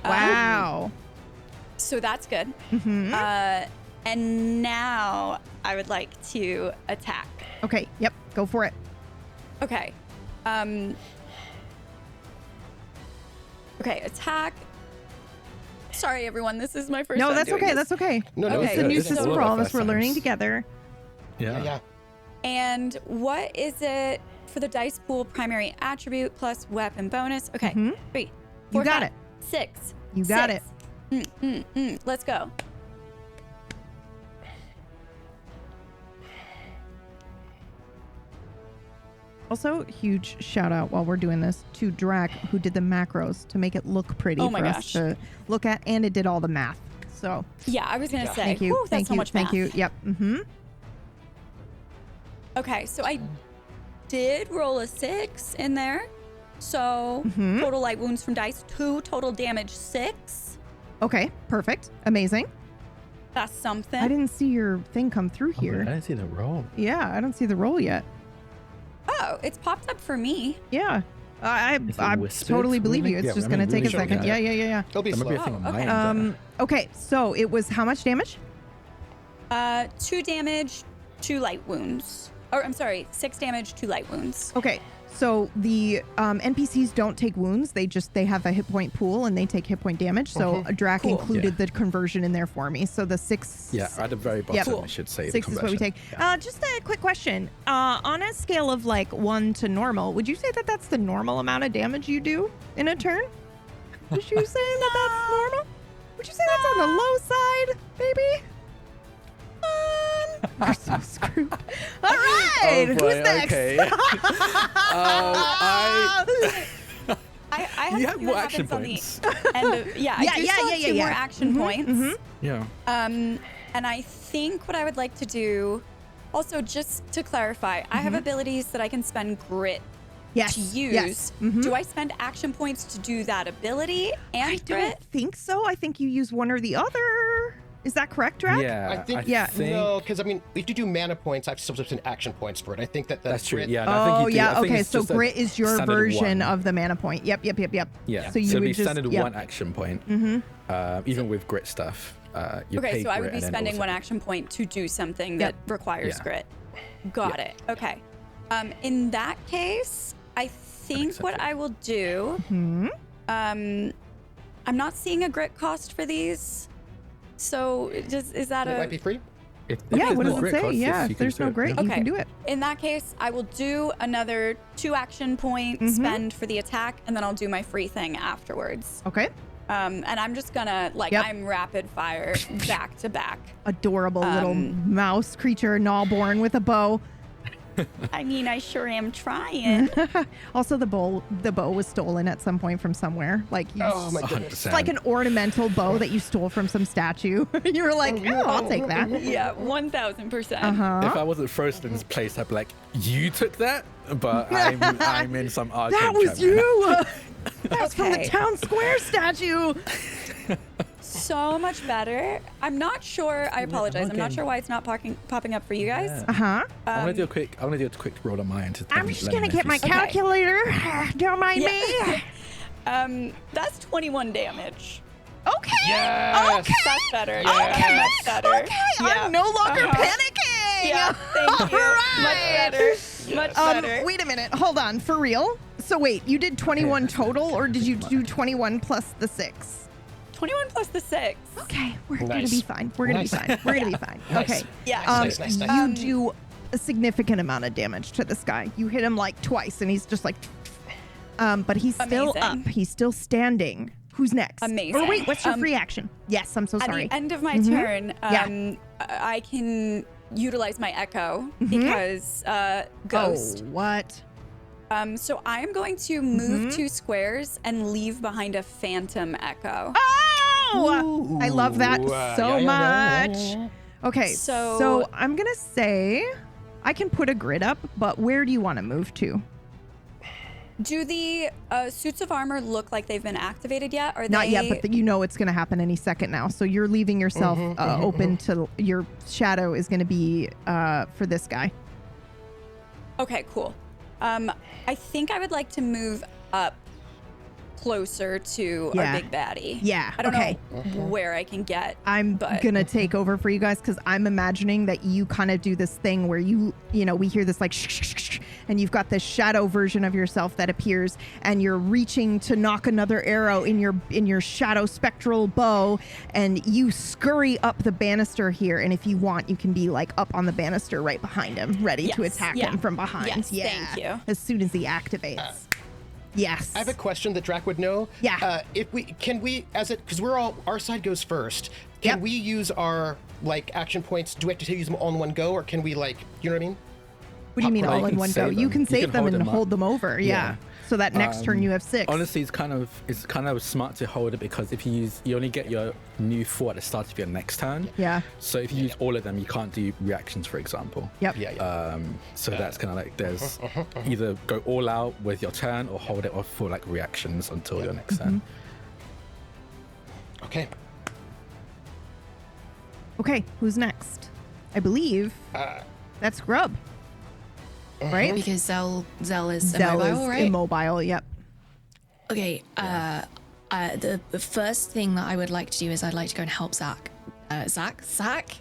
Wow. So that's good. Mm-hmm. And now I would like to attack. Okay. Yep. Go for it. Okay. Okay, attack. Sorry, everyone. This is my first No, time that's doing okay. this. That's okay. No, Okay. It's a Good. new This is system all for of all of our us. We're first learning times. together. Yeah. And what is it for the dice pool? Primary attribute plus weapon bonus. Okay. Mhm. 3, You 4, got 5, it. 6. You got 6. Let's go. Also, huge shout out while we're doing this to Drak, who did the macros to make it look pretty Oh my for us gosh. to look at, and it did all the math. So Yeah, I was gonna say. thank you. Whew, that's Thank so you. much Thank math. you. Yep. Mm-hmm. Okay, so I did roll a 6 in there. So total light wounds from dice 2, total damage 6. Okay. Perfect. Amazing. That's something. I didn't see your thing come through I here. didn't see the roll. Yeah, I don't see the roll yet. Oh, it's popped up for me. Yeah. I Is it whispered totally for believe me? you. It's Yeah, just let me- going to take a let me second. check Yeah, that. yeah. It'll be There might be a slow. thing on okay. my end. Okay, so it was how much damage? 2 damage, 2 light wounds. Or I'm sorry, 6 damage, 2 light wounds. Okay, so the NPCs don't take wounds. They have a hit point pool and they take hit point damage. So Drac Cool. included the conversion in there for me. So the 6. Yeah, at the very bottom, Yep. Cool. I should say 6 the is what we conversion. take. Yeah. Just a quick question. On a scale of like 1 to normal, would you say that that's the normal amount of damage you do in a turn? Would you say that that's normal? Would you say that's on the low side, maybe? You're so screwed. All right, Oh, boy, who's next? okay. I have You to have see more what action happens on the points. end of, yeah, I do still have 2 more action points. Yeah. And I think what I would like to do, also just to clarify, I have abilities that I can spend grit Yes. to use. Yes. Do I spend action points to do that ability and I grit? don't think so. I think you use one or the other. Is that correct, Drac? Yeah. I think, Yeah. no, because I mean, if you do mana points, I have to substitute action points for it. I think that That's true. grit- Yeah. no, I think you do. yeah. I think Okay. it's So just a grit is your standard version one. of the mana point. Yep. Yeah. So you it'd would be just standard yep. 1 action point. Even with grit stuff. You Okay, pay so I would grit be and then spending also- 1 action point to do something Yep. that requires Yeah. grit. Got it. Okay. In that case, I think accept what it. I will do. I'm not seeing a grit cost for these. So is that It a? might be free. If Yeah. there's What no does it grit say? cost, Yeah. yes, If you can there's do no it. grit, Yeah. you Okay. can do it. In that case, I will do another 2 action point spend for the attack, and then I'll do my free thing afterwards. Okay. And I'm just gonna Yep. I'm rapid fire back to back. Adorable little mouse creature, gnawborn with a bow. I mean, I sure am trying. Also, the bow was stolen at some point from somewhere. Like you, Oh my it's 100%. like an ornamental bow that you stole from some statue. You were like, oh, I'll take that. Yeah, 1000%. If I wasn't frozen in this place, I'd be like, you took that? But I'm in some arcane That was trap right now. you. That was from the Okay. town square statue. So much better. I'm not sure. I apologize. I'm not again. sure why it's not popping up for you guys. Yeah. Uh huh. I want to do a quick roll on my end. To I'm let just me gonna know get if my you see- calculator. Don't mind me. That's 21 damage. Okay. Yes. Okay. That's better. Okay. That's much better. Okay. Yeah. I'm no longer Uh-huh. panicking. Yeah, thank you. Right. Much better. Much better. Wait a minute. Hold on. For real? So wait, you did 21 total, or did you do 21 plus the 6? 21 plus the 6. Okay, we're gonna Nice. be fine. We're gonna be fine. We're gonna be fine. Okay. Yeah. Nice, nice, nice. You do a significant amount of damage to this guy. You hit him like twice, and he's just like, but he's still Amazing. up. He's still standing. Who's next? Amazing. Or wait, what's your free action? Yes, I'm so At sorry. the end of my turn, Yeah. I can utilize my echo because ghost. Oh, what? So I'm going to move 2 squares and leave behind a phantom echo. Oh, I love that so much. Okay, So- so I'm gonna say I can put a grid up, but where do you want to move to? Do the suits of armor look like they've been activated yet? Are Not they... yet, but you know it's going to happen any second now. So you're leaving yourself open to your shadow is going to be for this guy. Okay, cool. I think I would like to move up closer to Yeah. our big baddie. Yeah, I don't okay. know where I can get. I'm but- gonna take over for you guys because I'm imagining that you kind of do this thing where you know, we hear this like shh, shh, shh, shh, and you've got this shadow version of yourself that appears, and you're reaching to knock another arrow in your shadow spectral bow, and you scurry up the banister here. And if you want, you can be like up on the banister right behind him, ready to Yes, attack yeah. him from behind. Yes, yeah, thank you. as soon as he activates. Yes. I have a question that Drac would know. Yeah. If we because our side goes first. Can Yep. we use our like action points? Do we have to use them all in one go, or can we like, you know what I mean? What do you mean No, all you in can one go? save You them. can You save can them hold and them up. hold them over. Yeah. Yeah. So that next turn you have 6. Honestly, it's kind of smart to hold it, because if you only get your new 4 at the start of your next turn. Yeah. So if you use all of them, you can't do reactions, for example. Yep. Yeah. So that's kind of like there's either go all out with your turn or hold it off for like reactions until your next turn. Okay. Okay, who's next? I believe that's Grub. Right? Because Zell is Zell immobile, is right? immobile, yep. Okay, the first thing that I would like to do is I'd like to go and help Zach. Zach?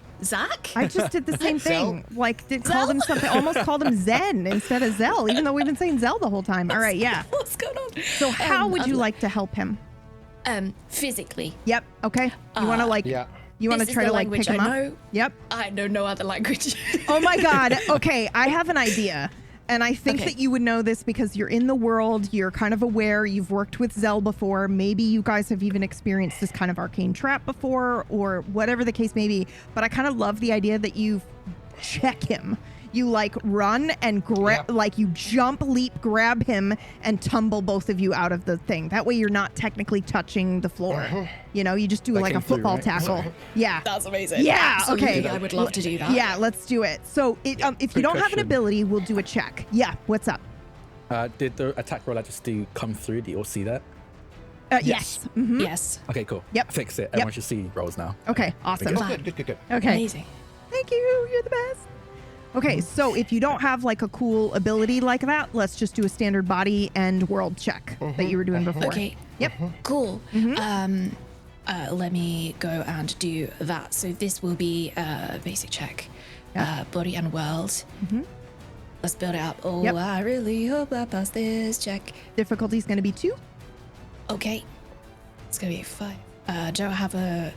I just did the same thing. Like, called him something, almost called him Zen instead of Zell, even though we've been saying Zell the whole time. All right, yeah. What's going on? So how would you like to help him? Physically. Yep, okay. You want to like, you want to This try is to the like pick language him I up? know. Yep. I know no other language. Oh my God. Okay, I have an idea. And I think that you would know this because you're in the world, you're kind of aware, you've worked with Zell before, maybe you guys have even experienced this kind of arcane trap before, or whatever the case may be. But I kind of love the idea that you check him. You like run and like you jump, leap, grab him and tumble both of you out of the thing. That way you're not technically touching the floor. You know, you just do like a football tackle. Yeah. That's amazing. Yeah. Absolutely. Okay. I would love to do that. Yeah, let's do it. So if you don't have an ability, we'll do a check. Yeah. What's up? Did the attack roll I just do come through? Do you all see that? Yes. Yes. Okay, cool. Yep. Fix it. Everyone should see rolls now. Okay. Awesome. Good. Okay. Amazing. Thank you. You're the best. Okay, so if you don't have like a cool ability like that, let's just do a standard body and world check that you were doing before. Okay. Yep. Cool. Let me go and do that. So this will be a basic check. Body and world. Let's build it up. Oh, Yep. I really hope I pass this check. Difficulty's going to be 2. Okay. It's going to be 5. Don't have a...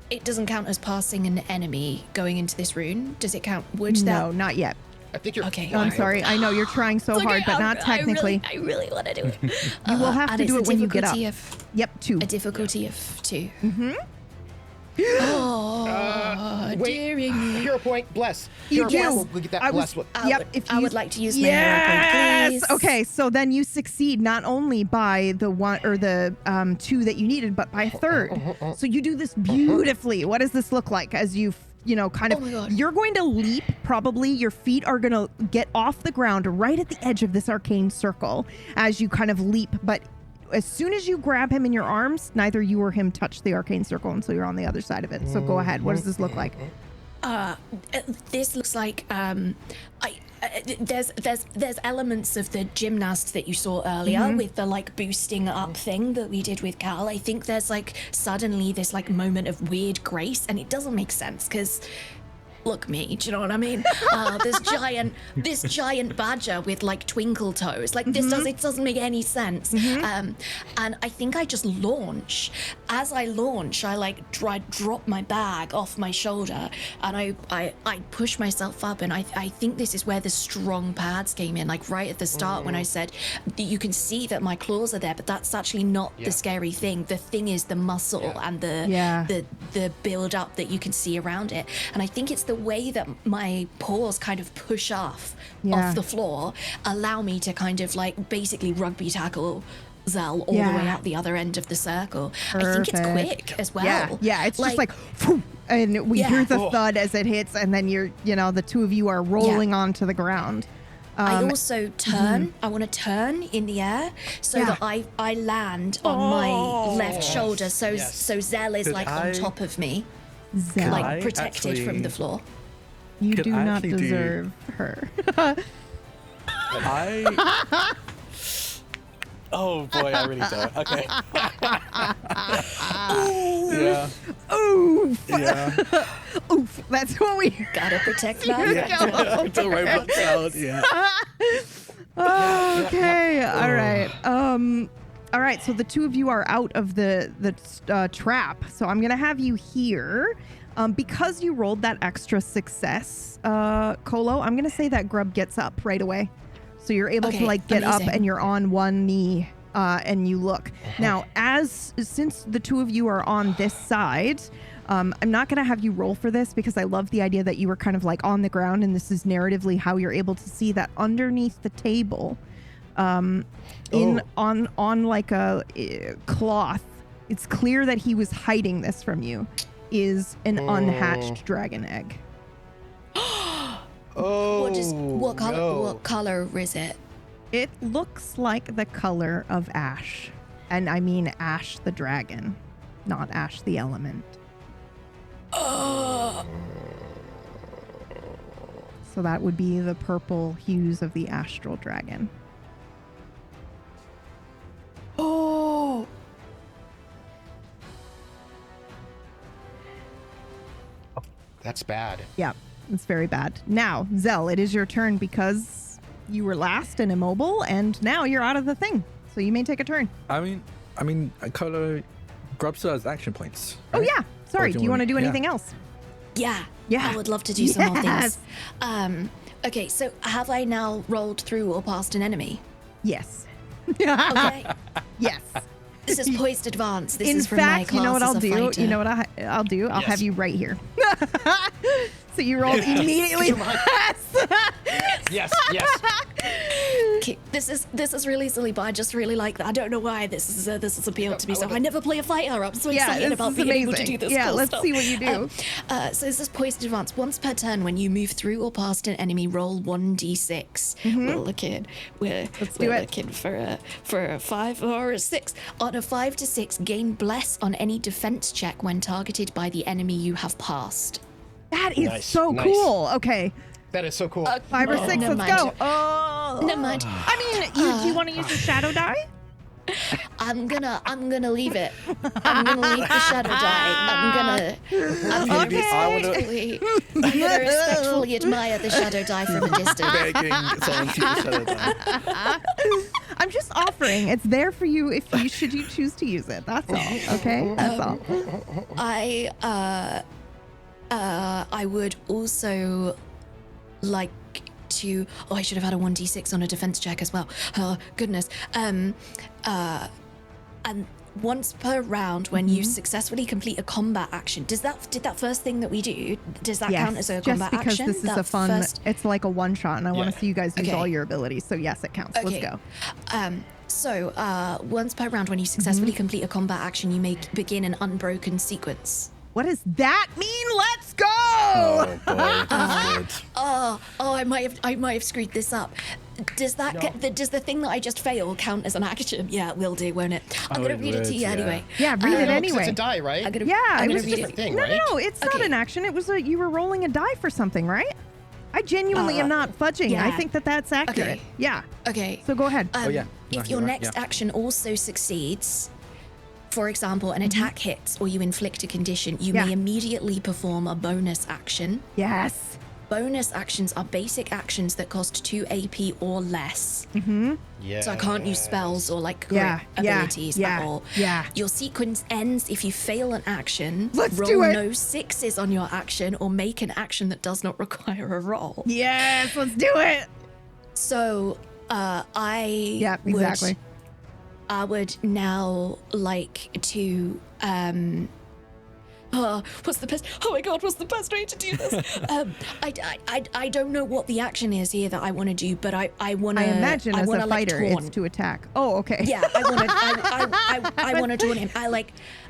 It doesn't count as passing an enemy going into this rune. Does it count? Would No, not yet. I think you're. Okay. I'm sorry. I know you're trying so hard, but not technically. I really want to do it. You will have to do it when you get up. Yep, 2. A difficulty of 2. Wait. Dearie me. Hero point. Bless. You Hero do. point. We'll get that bless one. I would like to use my hero point, please. Okay, so then you succeed not only by the 1 or the 2 that you needed, but by a 3rd. So you do this beautifully. What does this look like as you kind of, Oh my God. you're going to leap, probably your feet are going to get off the ground right at the edge of this arcane circle as you kind of leap, but as soon as you grab him in your arms, neither you or him touch the arcane circle until you're on the other side of it. So go ahead. What does this look like? This looks like there's elements of the gymnast that you saw earlier with the like boosting up thing that we did with Cal. I think there's like suddenly this like moment of weird grace, and it doesn't make sense because look me, do you know what I mean? This giant badger with like twinkle toes, like this doesn't make any sense. And I think I just launch. As I launch, I like drop my bag off my shoulder, and I push myself up, and I think this is where the strong pads came in, like right at the start when I said you can see that my claws are there, but that's actually not the scary thing. The thing is the muscle and the build up that you can see around it, and I think it's the way that my paws kind of push off the floor allow me to kind of like basically rugby tackle Zell all the way out the other end of the circle. Perfect. I think it's quick as well. Yeah, it's just like phew, and we hear the thud as it hits, and then the 2 of you are rolling onto the ground. I also turn. I want to turn in the air so that I land on my left shoulder. So Zell is like on top of me. Zell. Like protected from the floor. You do not deserve her. Oh boy, I really don't. Okay. Oof. Yeah. Oof. That's what we Gotta protect that. It's a robot sound. Yeah. Okay. All right. All right. So the 2 of you are out of the trap. So I'm gonna have you here. Because you rolled that extra success, Kolo, I'm gonna say that Grub gets up right away. So you're able to like get up and you're on one knee and you look. Now, since the 2 of you are on this side, I'm not going to have you roll for this because I love the idea that you were kind of like on the ground, and this is narratively how you're able to see that underneath the table on like a cloth. It's clear that he was hiding this from you. Is an unhatched dragon egg. What color is it? It looks like the color of Ash. And I mean Ash the dragon, not Ash the element. So that would be the purple hues of the astral dragon. Oh. That's bad. Yeah, it's very bad. Now, Zell, it is your turn because you were last and immobile, and now you're out of the thing. So you may take a turn. I mean, Kolo, Grub still has action points. Oh, right? yeah. Sorry, do you want to do anything else? Yeah. Yeah. I would love to do some more things. Okay, so have I now rolled through or past an enemy? Yes. Okay. Yes. This is poised advance. This In is from my fact, class you know what as I'll a do? fighter. You know what I'll do? I'll Yes. have you right here. So you roll immediately past. Yes. Okay, this is really silly, but I just really like that. I don't know why this is appealed to me. So I never play a fighter. I'm so excited this about is being able to amazing. do this. Yeah, cool let's stuff. see what you do. So this is poised advance. Once per turn, when you move through or past an enemy, roll 1d6. We're looking for a 5 or a 6. On a 5 to 6, gain bless on any defense check when targeted by the enemy you have passed. That is Nice, so nice. cool. Okay. That is so cool. 5 or 6, never let's mind. go. Oh. Never mind. I mean, do you want to use a shadow die? I'm gonna leave it. I'm gonna leave the shadow die. I'm gonna respectfully admire the shadow die from a distance. Begging someone to use Shadow Die. I'm just offering. It's there for you if you should you choose to use it. That's all. Okay? That's all. I would also like to. Oh, I should have had a 1d6 on a defense check as well. Oh goodness. And once per round, when you successfully complete a combat action, did that first thing that we do? Does that count as a combat just because action? this is That a fun. first- It's like a one shot, and I want Yeah. to see you guys use Okay. all your abilities. So yes, it counts. Okay. Let's go. So once per round, when you successfully complete a combat action, you may begin an unbroken sequence. What does that mean? Let's go! Oh boy, that's good. Oh, I might have screwed this up. Does that does the thing that I just failed count as an action? Yeah, it will do, won't it? I'm gonna it read it to would, you yeah. anyway. Yeah, read it No, 'cause anyway. It's a die, right? I'm gonna, Yeah, I'm it gonna was read just it. thing, no, right? no, it's not Okay. an action. It was you were rolling a die for something, right? I genuinely am not fudging. I yeah. think that's accurate. Okay. Yeah. Okay. So go ahead. Oh, yeah. No, If your you're right, next yeah. action also succeeds, for example, an attack hits or you inflict a condition, you Yeah. may immediately perform a bonus action. Yes. Bonus actions are basic actions that cost 2 AP or less. Yeah. So I can't use spells or like crit Yeah, abilities yeah, at all. yeah. Your sequence ends if you fail an action. Let's roll do it. no 6s on your action or make an action that does not require a roll. Yes, let's do it. So Yeah, exactly. I would now like to what's the best? Oh my god, what's the best way to do this? I don't know what the action is here that I want to do, but I want to. I imagine as a like, fighter, taunt. it's to attack. Oh, okay. Yeah, I want to taunt him.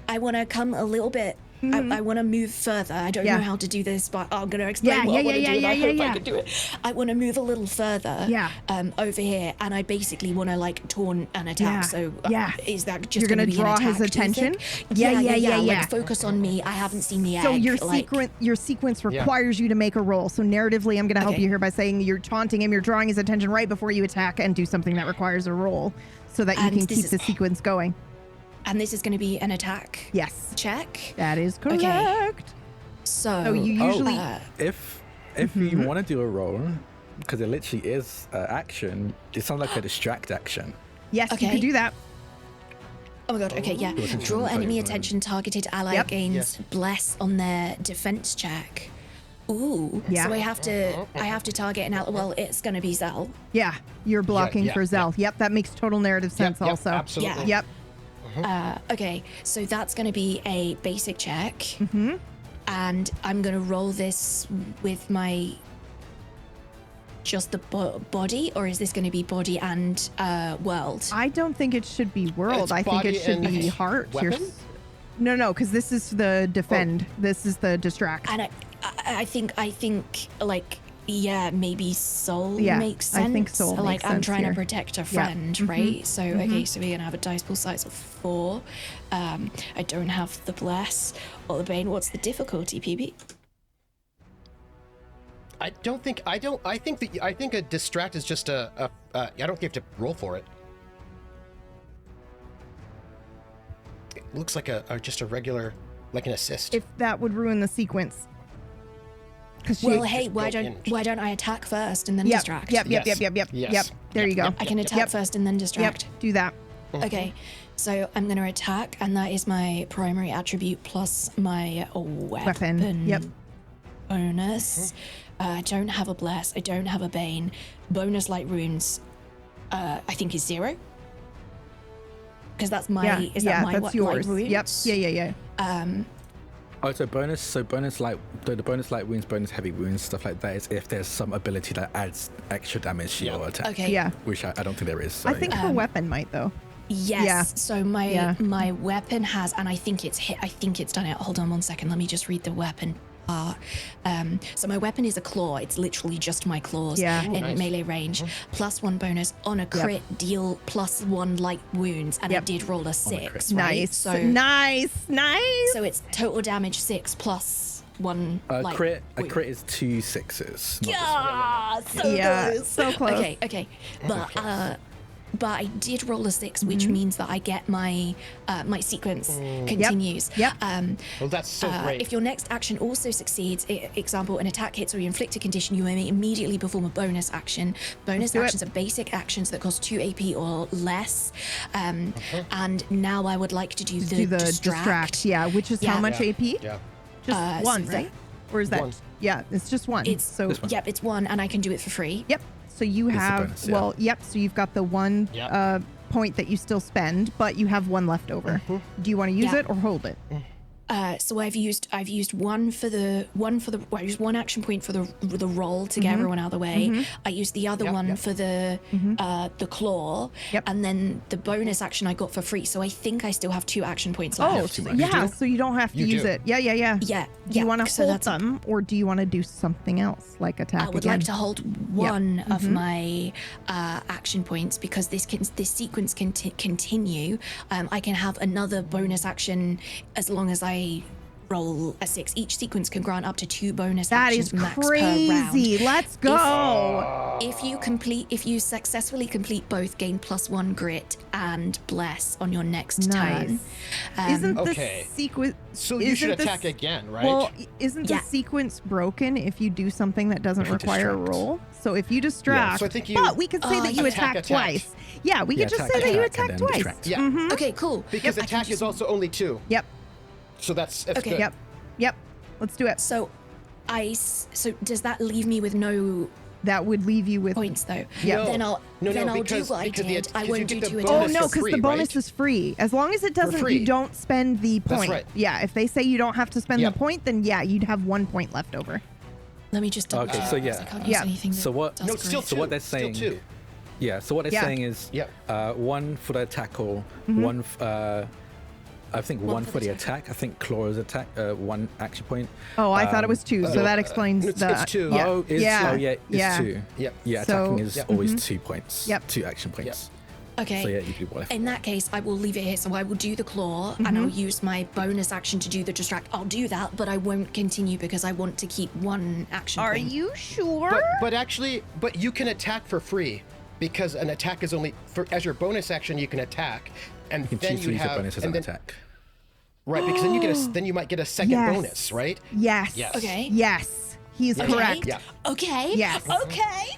I want to come a little bit. I want to move further. I don't Yeah. know how to do this, but I'm going to explain Yeah, what yeah, I want to yeah, do, and yeah, I yeah, hope yeah. I can do it. I want to move a little further. Yeah. Over here, and I basically want to like taunt and attack. Yeah, So yeah. Is that just You're going gonna to be draw an his attack, do you attention? think? Yeah, yeah. Like focus on me. I haven't seen the egg. So your like, sequence requires you to make a roll. So narratively, I'm going to help Okay. you here by saying you're taunting him, you're drawing his attention right before you attack and do something that requires a roll so that you And can this keep is- the sequence going. And this is going to be an attack Yes, check. that is correct. So So you usually If you want to do a roll, because it literally is action, it sounds like a distract action. yes, you Okay. can do that. Oh my god, okay, yeah. Attention Draw to enemy fire. attention, targeted ally Yep. gains Yes. bless on their defense check. Ooh. Yeah. So I have to target an ally. Well, it's gonna be Zell. Yeah, you're blocking yeah, for Zell. Yep, that makes total narrative sense Yep, also. absolutely. Yep. Okay, so that's gonna be a basic check. Mm-hmm. And I'm gonna roll this with my just the body, or is this going to be body and world? I don't think it should be world. It's I think it body should and be heart. weapon? No, because this is the defend. This is the distract. And I think like, yeah, maybe soul Yeah, makes sense. I think soul Like makes I'm sense trying here. to protect a Yeah. friend, right? So okay, so we're gonna have a dice pool size of 4. I don't have the bless or the bane. What's the difficulty, PB? I think a distract is just I don't think you have to roll for it. It looks like just a regular, like an assist. If that would ruin the sequence. Well, hey, just why built in. don't I attack first and then Yep, distract? yep. Yes. There you go. I can attack first and then distract. Yep, do that. Okay, so I'm gonna attack, and that is my primary attribute plus my weapon. Yep. Bonus. I don't have a bless. I don't have a bane. Bonus light runes. I think is 0. Because that's my. Yeah, Is that my that's yours. light runes? Yep. Yeah. Oh, so bonus light, the bonus light wounds, bonus heavy wounds, stuff like that is if there's some ability that adds extra damage to your attack. Okay. Yeah. Which I don't think there is. So, I think her weapon might though. Yes. Yeah. So my Yeah. my weapon has, and I think it's hit. I think it's done it. Hold on 1 second. Let me just read the weapon. So my weapon is a claw. It's literally just my claws Yeah. in Nice. melee range. +1 bonus on a crit. Deal +1 light wounds, and I Yep. did roll a 6. Right? Nice. So nice. so it's total damage 6 plus 1 light a wound. crit is 2 6s. not Yeah, so Yeah, close. so close. Okay. But I did roll a 6, which means that I get my my sequence continues. Yep. Well, that's so great. If your next action also succeeds, example, an attack hits or you inflict a condition, you may immediately perform a bonus action. Bonus do it. actions are basic actions that cost 2 AP or less. And now I would like to do the, Do the distract. Yeah, which is how Yeah. much AP? Yeah. Just one, so right? Or is that? One. Yeah, it's just one. It's so. This one. Yep, it's 1, and I can do it for free. Yep. So you It's a have bonus, yeah. yep. So you've got the one Yep. point that you still spend, but you have one left over. Do you want to use Yeah. it or hold it? So I've used one for the well, I used 1 action point for the roll to get everyone out of the way. I used the other one for the claw, Yep. and then the bonus action I got for free. So I think I still have 2 action points left. Oh, too much. yeah. You do? So you don't have to You use do. it. Yeah. Yeah. Do you want to so hold that's them, or do you want to do something else, like attack I would again? like to hold one of my action points because this sequence can continue. I can have another bonus action as long as I roll a 6. Each sequence can grant up to 2 bonus That actions is max per round. crazy. Let's go. If you successfully complete both, gain +1 grit and bless on your next turn. Isn't okay. the sequence? So you should attack again, right? Well, isn't Yeah. the sequence broken if you do something that doesn't If you require a distract. roll? So if you distract, so I think you but we could say that you attack attack twice. Yeah, we Yeah, could just attack, say that you attack, and attack then twice. distract. yeah, Okay, cool. because I can attack just- is also only 2. Yep. So that's Okay. good. Yep. Let's do it. So so does that leave me with no That would leave you with. points though? Yeah. Then I'll No, do because what I the- did. I because won't you do get the 2 bonus Oh attacks. no, for because free, the bonus right? is free. As long as it doesn't, free. you don't spend the That's point. right. Yeah, if they say you don't have to spend Yeah. the point, then yeah, you'd have 1 point left over. Let me just double Okay, check so because yeah. I can't Yeah. use anything So that what- does No, it's still grit. 2. So what they're Still saying- 2. Yeah, so what they're Yeah. saying is Yep. 1 for the tackle, I think one for the attack. I think Claw's attack, 1 action point. Oh, I thought it was 2, so that explains it's the. 2. Yeah. Oh, it's, yeah. oh, yeah, it's yeah. 2. Yep. Yeah, So- attacking is Yep. always 2 points. Yep. 2 action points. Okay. So yeah, you do whatever. In that case, I will leave it here. So I will do the claw and I'll use my bonus action to do the distract. I'll do that, but I won't continue because I want to keep 1 action Are point. you sure? But you can attack for free because an attack is only as your bonus action. You can attack, and You can then choose you to use the have bonus as and an then, attack. right because then you might get a second Yes. bonus, right? Yes. Yes. Okay. Yes. He's Okay. correct. Yeah. Okay. Yes. Okay.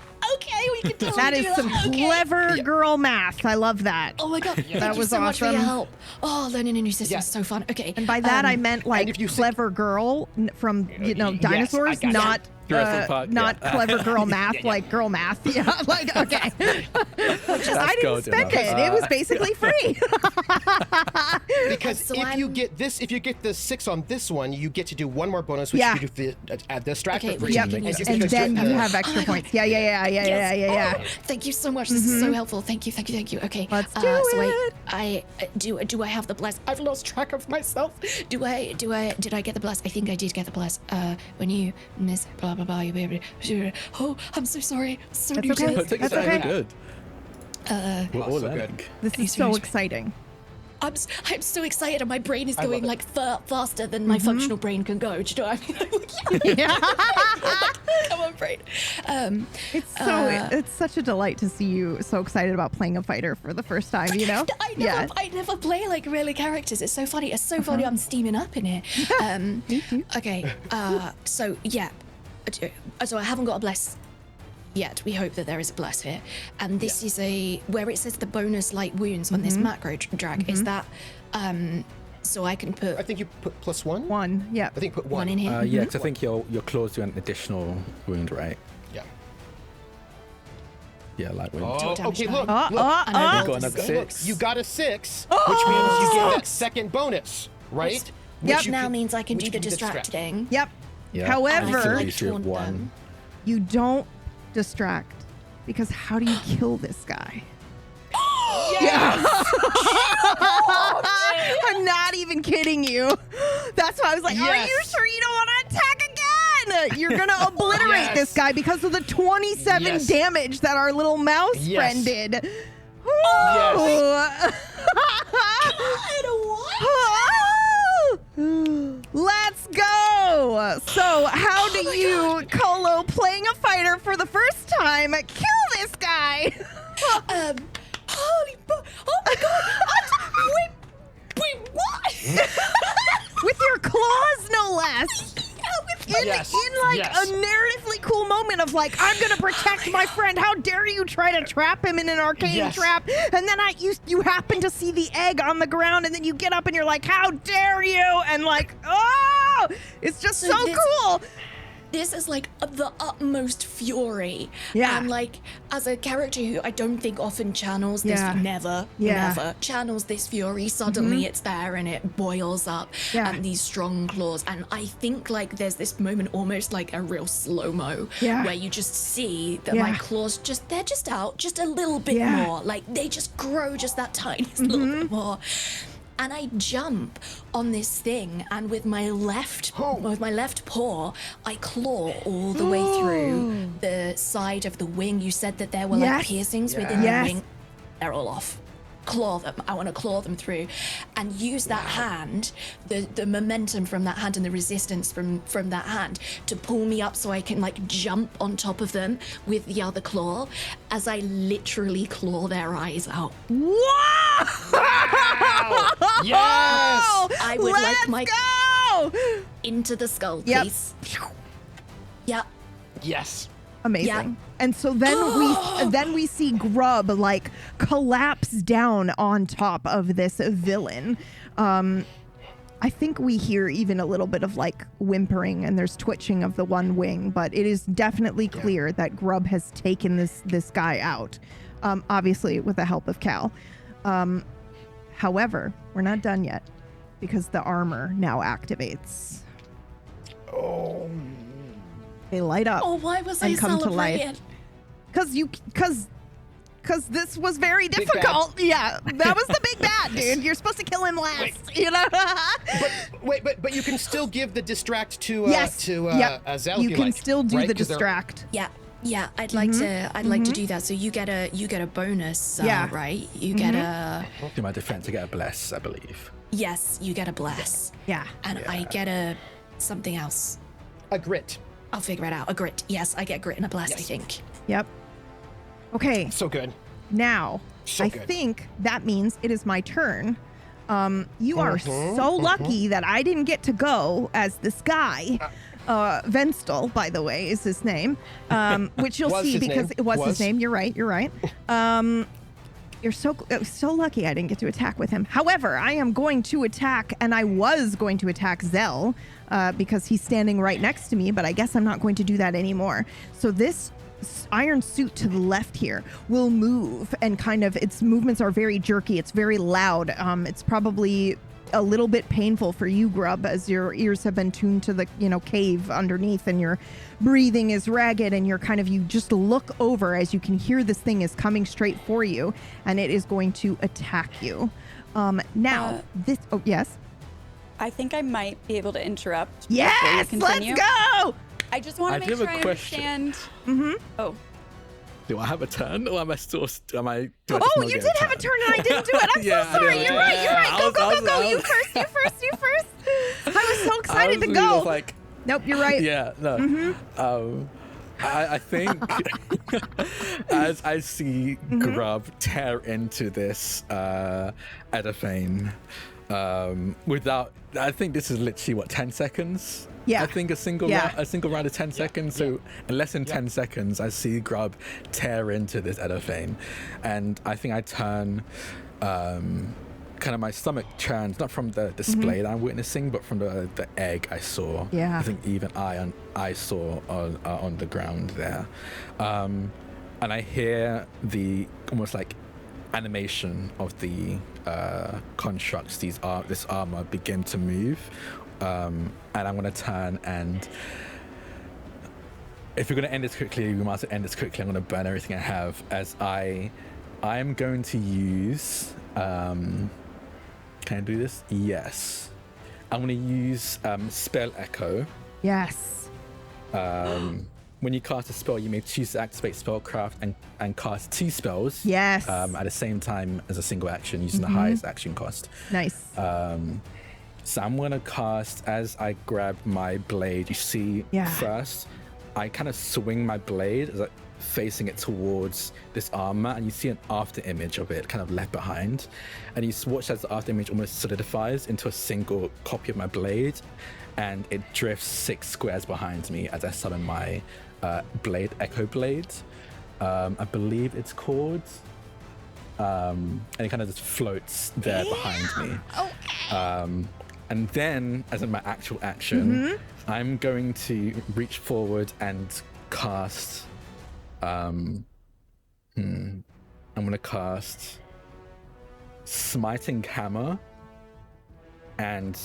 We can totally That is do some Okay. clever girl math. I love that. Oh my god. Thank That you was so much for your awesome. help. Oh, learning a new system Yeah. is so fun. Okay. And by that I meant like if you clever girl from yes, I dinosaurs, got it. not Jurassic Park, not yeah. clever girl math, like girl math. Yeah, like okay. I didn't gold spend enough. it. It was basically free. Because So if you get the 6 on this one, you get to do one more bonus, which Yeah. you do the distractor. Okay, for which Yep. you can use And then you have Oh extra my points. God. Yeah. Thank you so much. This is so helpful. Thank you. Okay. Let's do so it. I do I have the bless? I've lost track of myself. Did I get the bless? I think I did get the bless. When you miss blah blah blah, you'll be able to. Oh, I'm so sorry. So That's new okay. to That's this. okay. good. We're all so learning. good. This is so exciting. I'm so excited, and my brain is going like faster than my functional brain can go. Do you know what I mean? Yeah. Come on, brain. It's such a delight to see you so excited about playing a fighter for the first time, you know? I never play like really characters. It's so funny. It's so funny. I'm steaming up in here. Me too. Okay. So yeah. So I haven't got a bless yet. We hope that there is a bless here. And this is where it says the bonus light wounds on this macro drag. Is that so I can put I think you put +1. 1. Yeah. I think put 1. one in here? Yeah, 'cause I think your claws do an additional wound, right? Yeah. Yeah, light wound. Oh, damage okay. die. Look. And I Got rolled a another six. 6. You got a 6, which means you get that second bonus, right? Yep. Which now means I can which do the you can distract. distracting. Yep. Yeah. However, I At least you have taunt 1. them. you don't distract because how do you kill this guy? I'm not even kidding you. That's why I was like, are Yes. you sure you don't want to attack again? You're going to obliterate Yes. this guy because of the 27 Yes. damage that our little mouse Yes. friend did. Let's go! So, how do you, Kolo, playing a fighter for the first time, kill this guy? Oh my god! Wait, what? With your claws, no less. In Yes, like yes. a narratively cool moment of like, I'm gonna protect my friend. How dare you try to trap him in an arcane Yes. trap? And then you happen to see the egg on the ground, and then you get up and you're like, how dare you? And like, oh, it's just so this- cool. This is like the utmost fury. Yeah. And like, as a character who I don't think often channels this, Yeah. never channels this fury, suddenly it's there and it boils up Yeah. and these strong claws. And I think like there's this moment almost like a real slow-mo Yeah. where you just see that Yeah. my claws they're just out just a little bit Yeah. more. Like they just grow just that tiniest little bit more. And I jump on this thing, and with my left paw, I claw all the way through the side of the wing. You said that there were Yes. like piercings within Yes. the wing. They're all off. Claw them. I want to claw them through, and use that hand, the momentum from that hand and the resistance from that hand to pull me up so I can like jump on top of them with the other claw, as I literally claw their eyes out. Whoa! Yes! I would Let's like my go! into the skull, Yep. please. Yeah. Yes. Amazing. Yeah. And so then we see Grub like collapse down on top of this villain. I think we hear even a little bit of like whimpering and there's twitching of the one wing, but it is definitely clear that Grub has taken this guy out. Obviously with the help of Cal. However, we're not done yet because the armor now activates. Oh. They light up. Oh, why was I And come to celebrating? life. Because this was very Big bad. difficult. Yeah, that was the big bad, dude. You're supposed to kill him last, you know? But you can still give the distract to Yes. Yep. Zell. You if can like, still do right? the 'Cause they're- distract. Yeah, I'd like to do that. So you get a bonus, Yeah. right? You get a Do my defense to get a bless, I believe. yes, you get a bless. Yeah. And I get a something else. A grit. I'll figure it out. A grit. Yes, I get grit and a bless, I Yes. think. Yep. Okay, So good. now So I good. think that means it is my turn. You are so lucky that I didn't get to go as this guy. Venstal, by the way, is his name, which you'll Was see his because name. it was his Was. name. You're right. You're so lucky I didn't get to attack with him. However, I am going to attack, and I was going to attack Zell because he's standing right next to me, but I guess I'm not going to do that anymore. So this iron suit to the left here will move, and kind of its movements are very jerky. It's very loud. It's probably a little bit painful for you, Grub, as your ears have been tuned to the, cave underneath, and your breathing is ragged, and you just look over as you can hear this thing is coming straight for you, and it is going to attack you. Yes? I think I might be able to interrupt. Yes, let's go! I just want to make sure I understand. Mm-hmm. Oh. Do I have a turn, or am I still? You did have a turn, and I didn't do it. I'm so sorry. You're right. Go. You first. I was so excited to go. Nope, you're right. Yeah, no. Mm-hmm. I think as I see Grub tear into this Edaphane, I think this is literally 10 seconds. Yeah. I think a single round of 10 seconds. So in less than 10 seconds, I see Grub tear into this Edaphane, and I think I turn. Kind of my stomach turns, not from the display that I'm witnessing, but from the egg I saw. Yeah. I think even I saw on the ground there, and I hear the almost like animation of the constructs. This armor begin to move. And I'm going to turn, and if we're going to end this quickly, we might as well end this quickly. I'm going to burn everything I have, as I am going to use... can I do this? Yes. I'm going to use Spell Echo. Yes. When you cast a spell, you may choose to activate Spellcraft and cast 2 spells. Yes. At the same time as a single action, using the highest action cost. Nice. So I'm going to cast, as I grab my blade, you see first, I kind of swing my blade, as facing it towards this armor, and you see an after image of it kind of left behind. And you watch as the after image almost solidifies into a single copy of my blade, and it drifts 6 squares behind me as I summon my blade, Echo Blade. I believe it's called. And it kind of just floats there behind me. Okay. And then, as in my actual action, I'm going to reach forward and cast. I'm going to cast Smiting Hammer and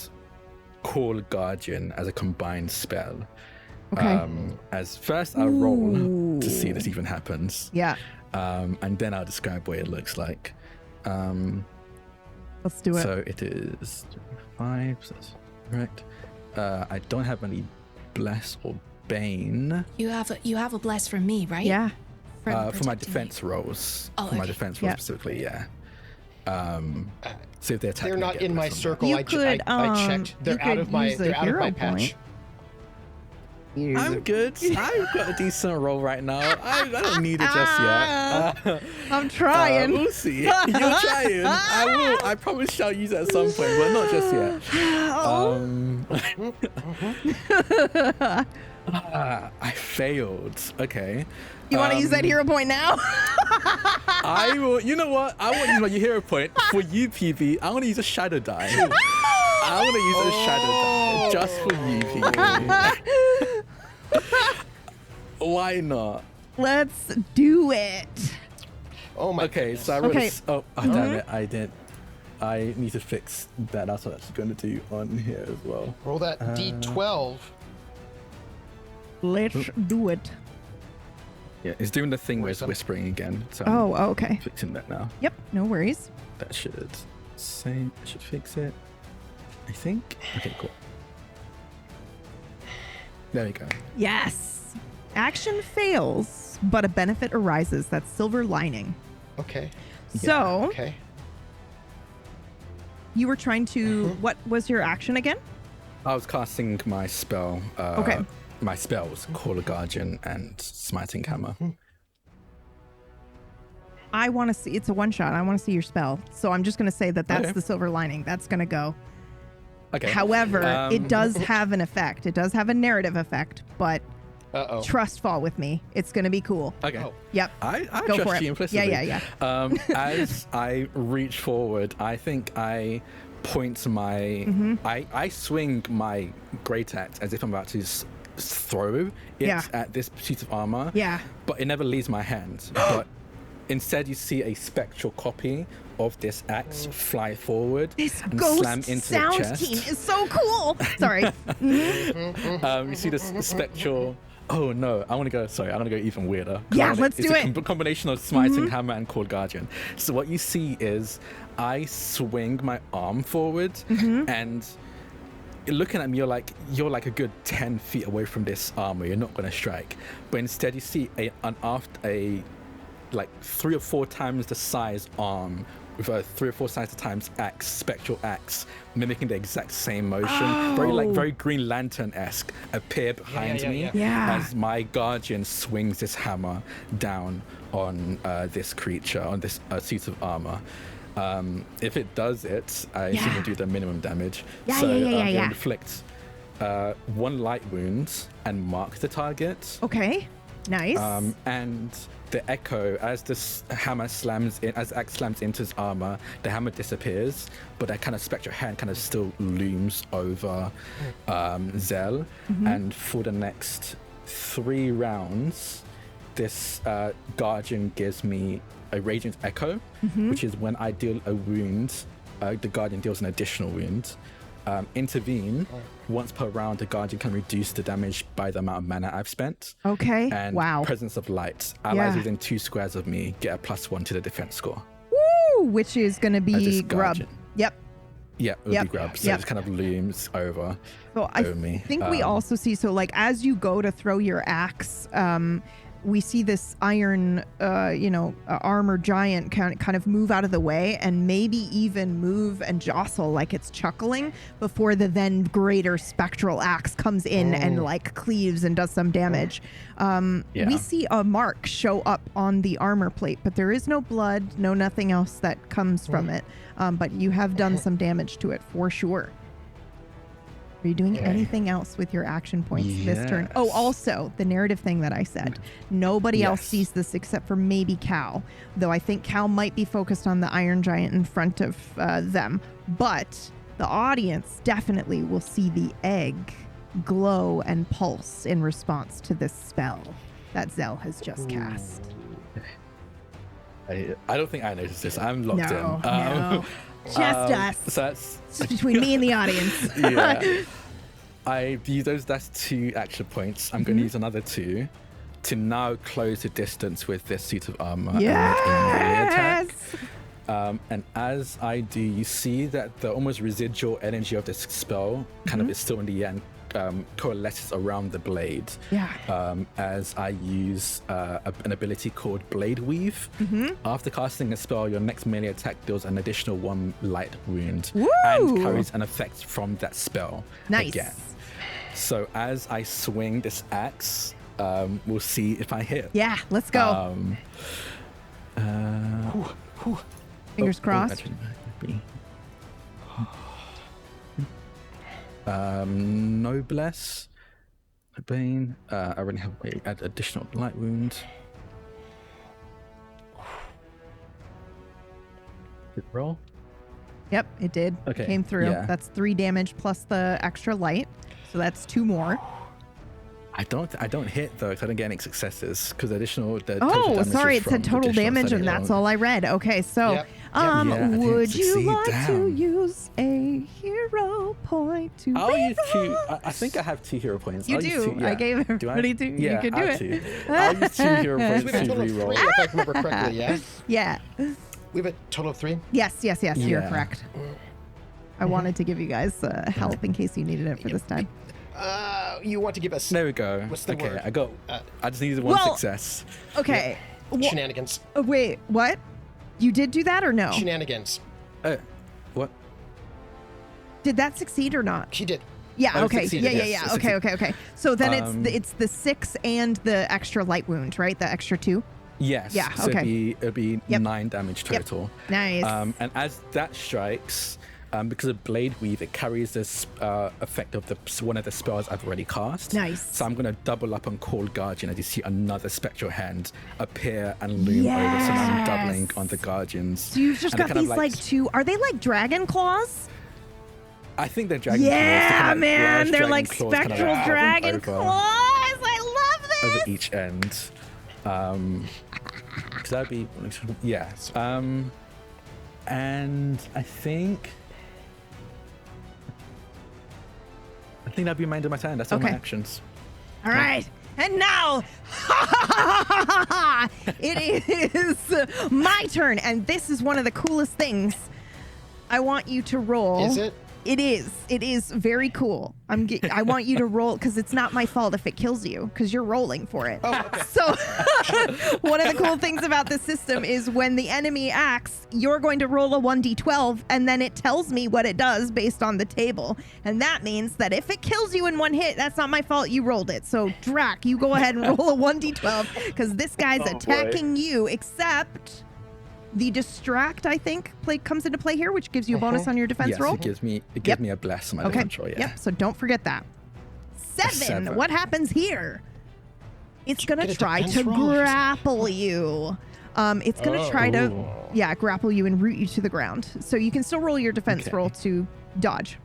Call Guardian as a combined spell. Okay. As first, I'll roll to see this even happens. Yeah. And then I'll describe what it looks like. Let's do it. So it is 5, so that's correct. I don't have any Bless or Bane. You have a bless from me, right? Yeah. For my defense rolls. Oh, for my okay. defense rolls specifically, yeah. So if they attack They're me, not get in my plus on circle. You I could, checked. They're you out could of my. use a They're out of hero my patch. that. I'm good. I've got a decent roll right now. I don't need it just yet. I'm trying. We'll see. You're trying. I will. I probably shall use it at some point, but not just yet. I failed. Okay. You want to use that hero point now? I will. You know what? I want to use my hero point for you, PB. I want to use a shadow die. I want to use a shadow die just for you, PB. Why not? Let's do it. Oh my. Okay, goodness. so I really. Oh, damn it! I did. I need to fix that. That's what I'm going to do on here as well. Roll that D12. Let's do it. Yeah, it's doing the thing where it's whispering again. So Oh, I'm okay. fixing that now. Yep, no worries. That should fix it. I think. Okay, cool. There we go. Yes. Action fails, but a benefit arises. That's silver lining. Okay. So, Okay. you were trying to. What was your action again? I was casting my spell. Okay. My spells, Call a Guardian and Smiting Hammer. I want to see. It's a one shot. I want to see your spell. So I'm just going to say that that's Okay. the silver lining. That's going to go. Okay. However, it does have an effect. It does have a narrative effect, but Uh-oh. Trust fall with me. It's going to be cool. Okay. Oh. Yep. I Go for trust it. you implicitly. Yeah. As I reach forward, I think I point my... I swing my great axe as if I'm about to throw it at this piece of armor. Yeah. But it never leaves my hand. But instead you see a spectral copy of this axe fly forward This and ghost slam into sound the chest. team is so cool. Sorry. You see this spectral... Oh no, I want to go even weirder. 'Cause Yeah, I wanna- let's it's do a it. Combination of smiting hammer and cold guardian. So what you see is I swing my arm forward and looking at me, you're like a good 10 feet away from this armor. You're not going to strike. But instead you see a like 3 or 4 times the size arm with a 3 or 4 times axe, spectral axe, mimicking the exact same motion. Very Green Lantern-esque appear behind me Yeah. as my guardian swings this hammer down on this creature, on this suit of armor. If it does it, I assume it'll do the minimum damage. Yeah, so yeah. it'll inflict 1 light wound and mark the target. Okay. Nice. And the echo, as this hammer slams in, as axe slams into his armor, the hammer disappears, but that kind of spectral hand kind of still looms over Zell. And for the next 3 rounds, this guardian gives me a radiant echo, which is when I deal a wound, the guardian deals an additional wound. Intervene. Once per round, the guardian can reduce the damage by the amount of mana I've spent. Okay. And wow. presence of light. Allies within 2 squares of me get a +1 to the defense score. Woo! Which is going to As be this Grub. guardian. Yep. Yeah, it would be Grub. So Yep. it kind of looms over me. I think we also see, so like as you go to throw your axe, we see this iron, armor giant kind of move out of the way and maybe even move and jostle like it's chuckling before the then greater spectral axe comes in and like cleaves and does some damage. We see a mark show up on the armor plate, but there is no blood, nothing else that comes from it. But you have done some damage to it for sure. Are you doing anything else with your action points this turn? Oh, also, the narrative thing that I said. Nobody else sees this except for maybe Cal, though I think Cal might be focused on the Iron Giant in front of them. But the audience definitely will see the egg glow and pulse in response to this spell that Zell has just cast. I don't think I noticed this. I'm locked in. No. Just us. So that's... It's between me and the audience. Yeah. I've used those. That's 2 action points. I'm going to use another 2 to now close the distance with this suit of armor. And make a melee attack. And as I do, you see that the almost residual energy of this spell kind of is still in the end, coalesces around the blade. As I use an ability called Blade Weave. After casting a spell, your next melee attack deals an additional 1 light wound and carries an effect from that spell again. So as I swing this axe, we'll see if I hit. Yeah, let's go. Fingers crossed. Noblesse, Bane. I already have add additional light wound. Did it roll? Yep, it did. Okay, Came through. yeah. That's 3 damage plus the extra light. So that's 2 more. I don't hit though, because I don't get any successes. Because additional. Oh, sorry, it said total damage, and that's all I read. Okay, so Yep. would you succeed. like to Damn. use a hero point to I'll use 2. reroll? I think I have 2 hero points. You I'll use do. 2, I gave Do I? everybody 2. Yeah, You can do I it. have 2. I'll use 2 hero points We to have a total of 3, reroll. if I remember correctly, yeah? Yeah. We have a total of 3? Yes, you're Yeah. correct. I wanted to give you guys help in case you needed it for this time. You want to give us There we go. What's the okay, word? I just needed 1 Well- success. Okay. shenanigans? Wait, what? You did do that or no? Shenanigans. What? Did that succeed or not? She did. Yeah, Oh, okay. succeeded, Yeah. yes, Okay. So then Um, it's the 6 and the extra light wound, right? The extra 2? Yes. Yeah, So okay. it'd be Yep. 9 damage total. Nice. And as that strikes, because of Blade Weave, it carries this effect of one of the spells I've already cast. Nice. So I'm going to double up on Cold Guardian as you see another spectral hand appear and loom over. So now I'm doubling on the Guardians. So you've just got these like two. Are they like dragon claws? I think they're dragon claws. Yeah, man, they're like claws spectral dragon claws. I love this. Over each end. So that'd be and I think that'd be my end of my turn. That's all my actions. All right. And now it is my turn, and this is one of the coolest things. I want you to roll. Is it? It is. It is very cool. I want you to roll because it's not my fault if it kills you because you're rolling for it. Oh, okay. So one of the cool things about this system is when the enemy acts, you're going to roll a 1d12 and then it tells me what it does based on the table. And that means that if it kills you in one hit, that's not my fault. You rolled it. So Drak, you go ahead and roll a 1d12 because this guy's attacking you, except the distract, I think, comes into play here, which gives you a bonus on your defense roll. It gives me a bless on my defense roll. Yep. So don't forget that. Seven. What happens here? It's gonna try to grapple you. It's gonna try to grapple you and root you to the ground. So you can still roll your defense roll to dodge.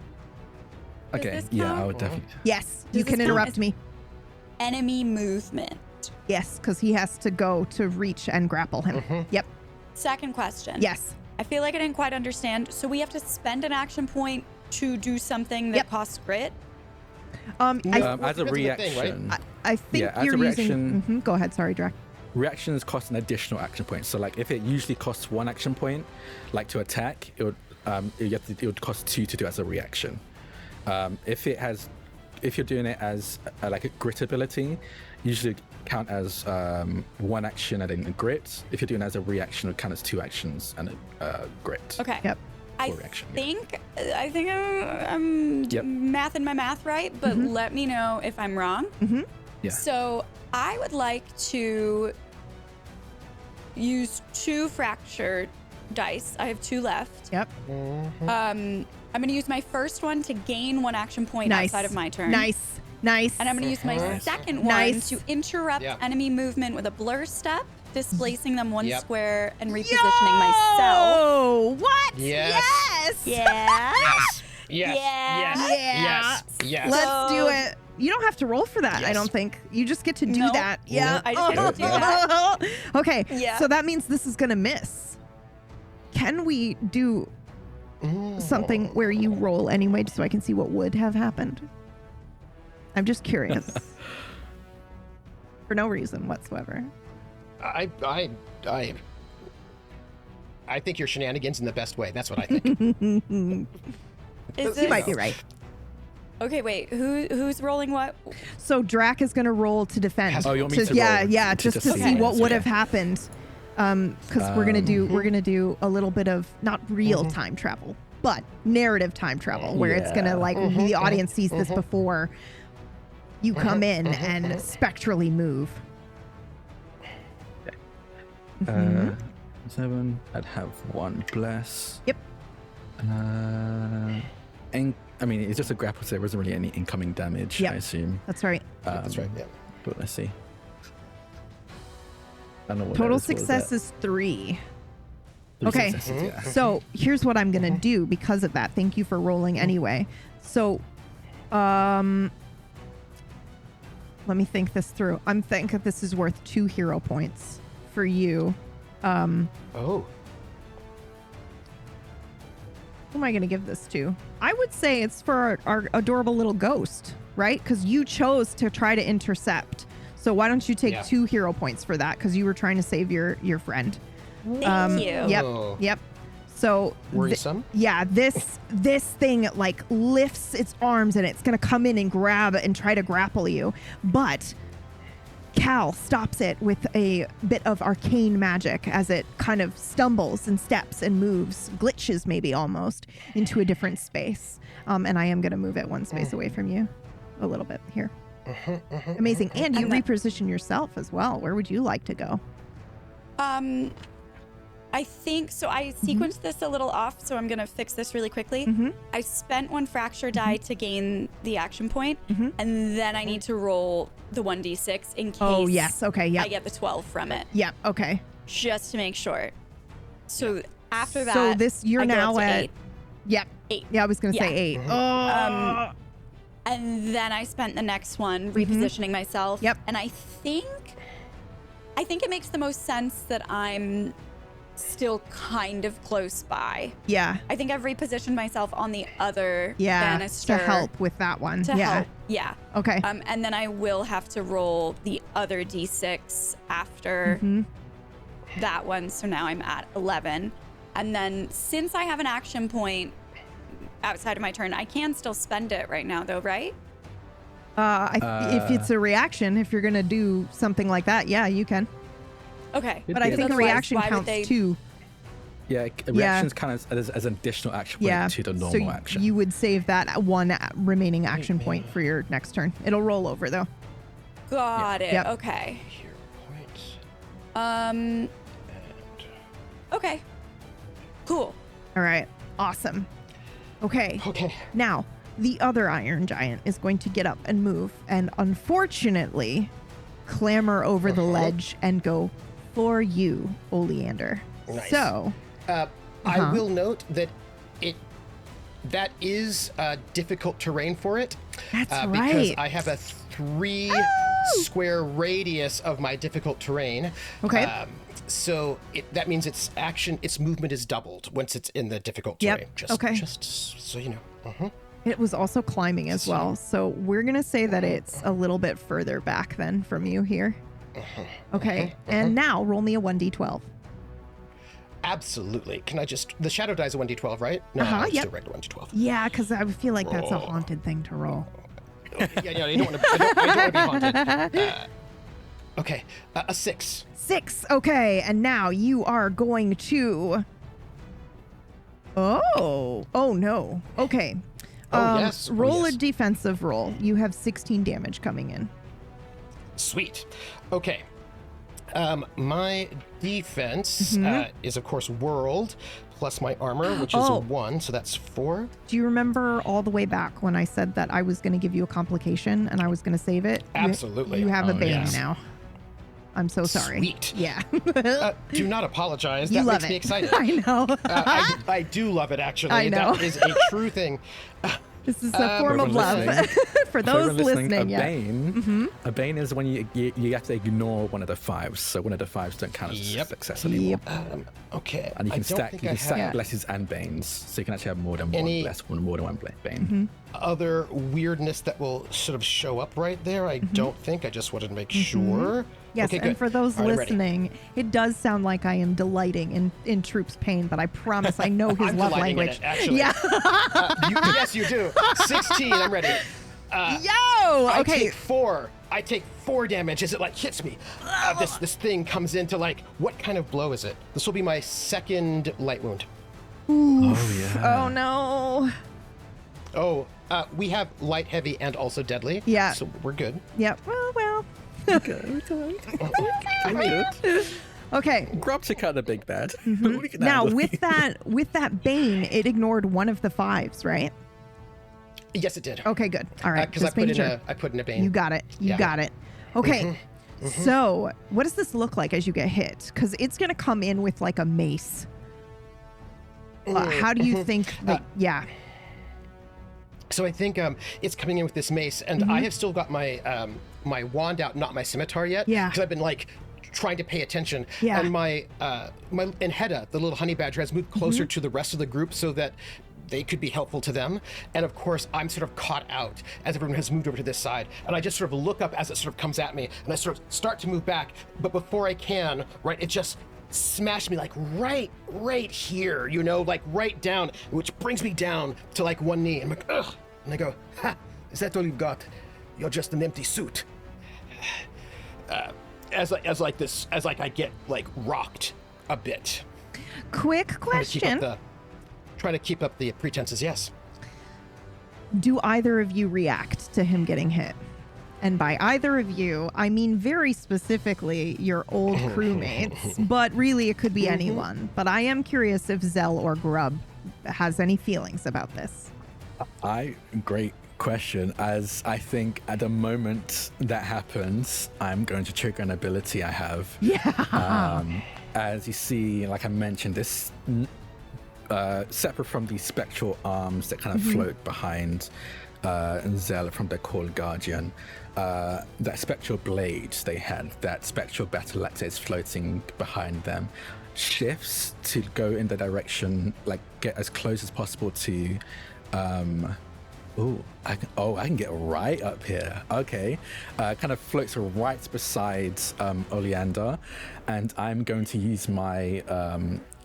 Okay. Yeah, I would definitely. Yes, you can interrupt me. Enemy movement. Yes, because he has to go to reach and grapple him. Yep. Second question. Yes. I feel like I didn't quite understand. So we have to spend an action point to do something that costs grit? As a reaction. I think you're using... Go ahead. Sorry, Drak. Reactions cost an additional action point. So like if it usually costs one action point, like to attack, it would cost 2 to do as a reaction. If you're doing it as like a grit ability, usually count as one action and then a grit. If you're doing it as a reaction, it would count as 2 actions and a grit. Okay. Yep. I think I'm mathing my math right, but let me know if I'm wrong. Yeah. So I would like to use 2 fracture dice. I have 2 left. Yep. I'm going to use my first one to gain 1 action point outside of my turn. Nice. And I'm going to use my second one to interrupt enemy movement with a blur step, displacing them 1 square and repositioning myself. Oh, what? Yes. Yeah. Yes. Let's do it. You don't have to roll for that, I don't think. You just get to do that. Yeah. I just get to do that. Okay. Yeah. So that means this is going to miss. Can we do something where you roll anyway so I can see what would have happened? I'm just curious. For no reason whatsoever. I think you're shenanigans in the best way. That's what I think. You might be right. Okay, wait. Who's rolling what? So Drak is going to roll to defend. Oh, you want me to roll? Just to see what would have happened. Because we're gonna do a little bit of not real time travel, but narrative time travel, where it's gonna the audience sees this before you come in and spectrally move. 7. I'd have 1 bless. Yep. And I mean, it's just a grapple, so there wasn't really any incoming damage. I assume. That's right. That's right. Yeah. But let's see. I don't know what Total success is 3. Okay. Yeah. So here's what I'm gonna do because of that. Thank you for rolling anyway. So, let me think this through. I'm thinking this is worth 2 hero points for you. Who am I going to give this to? I would say it's for our adorable little ghost, right? Because you chose to try to intercept. So why don't you take 2 hero points for that? Because you were trying to save your friend. Thank you. Yep. So worrisome. This thing like lifts its arms and it's gonna come in and grab and try to grapple you, but Cal stops it with a bit of arcane magic as it kind of stumbles and steps and moves, glitches maybe almost into a different space. And I am gonna move it 1 space away from you, a little bit here. Amazing, and you reposition yourself as well. Where would you like to go? I think so. I sequenced this a little off, so I'm gonna fix this really quickly. I spent 1 fracture die to gain the action point, and then I need to roll the 1d6 in case. Oh, yes. Okay. Yep. I get the 12 from it. Yep. Okay. Just to make sure. So after that, So this you're I go now up to at. 8. Yep. 8. Yeah, I was gonna say 8. Oh. And then I spent the next one repositioning myself. Yep. And I think it makes the most sense that I'm still kind of close by. Yeah. I think I've repositioned myself on the other Yeah. banister To help with that one. to yeah. help. Yeah. Okay. And then I will have to roll the other d6 after that one. So now I'm at 11. And then since I have an action point outside of my turn, I can still spend it right now, though, right? If it's a reaction, if you're gonna do something like that, yeah, you can. Okay. But I think a Otherwise, reaction why would counts they- too. Yeah, reactions kind of as an additional action point Yeah. to the So normal action. you would save that one remaining action point for your next turn. It'll roll over though. Got it. Yep. Okay. Here points. Um. Okay. Cool. All right. Awesome. Okay. Okay. Now, the other Iron Giant is going to get up and move and unfortunately clamber over the ledge and go for you, Oleander. Nice. So, I will note that that is difficult terrain for it. That's Because right. I have a 3 square radius of my difficult terrain. Okay. So that means its movement is doubled once it's in the difficult Yep. terrain. Okay. Just so you know. it was also climbing as well. So we're going to say that it's a little bit further back then from you here. Okay. And now roll me a 1d12. Absolutely. Can I just... The shadow die is a 1d12, right? No, I'll just do a regular 1d12. Yeah, because I feel like that's a haunted thing to roll. Yeah, you don't want to... I don't want to be haunted. Okay. A 6. 6. Okay. And now you are going to... Oh no. Okay. Oh, yes. Oh, Roll yes. a defensive roll. You have 16 damage coming in. Sweet. Okay. My defense is, of course, World, plus my armor, which is a 1, so that's 4. Do you remember all the way back when I said that I was going to give you a complication and I was going to save it? Absolutely. You have a bane yes. now. I'm so sorry. Sweet. Yeah. Do not apologize. You That love makes me it. excited. I know. I do love it, actually. I know. That is a true thing. This is a form of everyone love. For those everyone listening, yeah. a bane is when you have to ignore one of the 5s, so one of the 5s don't count as Yep. success anymore. Okay. And you I can don't stack think you I can stack have blesses and banes, so you can actually have more than one Any- bless, more than one bane. other weirdness that will sort of show up right there. I don't think. I just wanted to make sure. Yes, Okay, and good. for those All right, I'm ready. listening, it does sound like I am delighting in Troop's pain, but I promise I know his I'm love delighting in language. it, actually. Yeah. Yes, you do. 16. I'm ready. Yo! I Okay. take 4. I take 4 damage as it like hits me. This thing comes into like, what kind of blow is it? This will be my 2nd light wound. Oh yeah. Oh no. Oh, we have light, heavy, and also deadly. Yeah. So we're good. Yep. Well. I made it. Okay. Grub took out the big bad. We can Now handle it. with that bane, it ignored one of the 5s, right? Yes, it did. Okay, good. All right. Because I Just making put in sure. I put in a bane. You got it. You Yeah. got it. Okay. So, what does this look like as you get hit? Because it's going to come in with like a mace. How do you think that? Yeah. So I think it's coming in with this mace, and I have still got my my wand out, not my scimitar yet. Yeah. Because I've been like trying to pay attention. Yeah. And my and Hedda, the little honey badger, has moved closer to the rest of the group so that they could be helpful to them. And of course, I'm sort of caught out as everyone has moved over to this side. And I just sort of look up as it sort of comes at me, and I sort of start to move back. But before I can, right, it just smashed me like right here, you know, like right down, which brings me down to like one knee. I'm like, ugh. And I go, ha, is that all you've got? You're just an empty suit. As I get like rocked a bit. Quick question. Try to keep up the pretenses, yes. Do either of you react to him getting hit? And by either of you, I mean very specifically your old crewmates, but really it could be anyone. But I am curious if Zell or Grub has any feelings about this. Great question, as I think at the moment that happens, I'm going to trigger an ability I have. Yeah. As you see, like I mentioned, this separate from the spectral arms that kind of float behind Zell from their called Guardian, that spectral blade they had, that spectral battle axe is floating behind them, shifts to go in the direction, like get as close as possible to I can get right up here. Okay. Kind of floats right beside Oleander, and I'm going to use my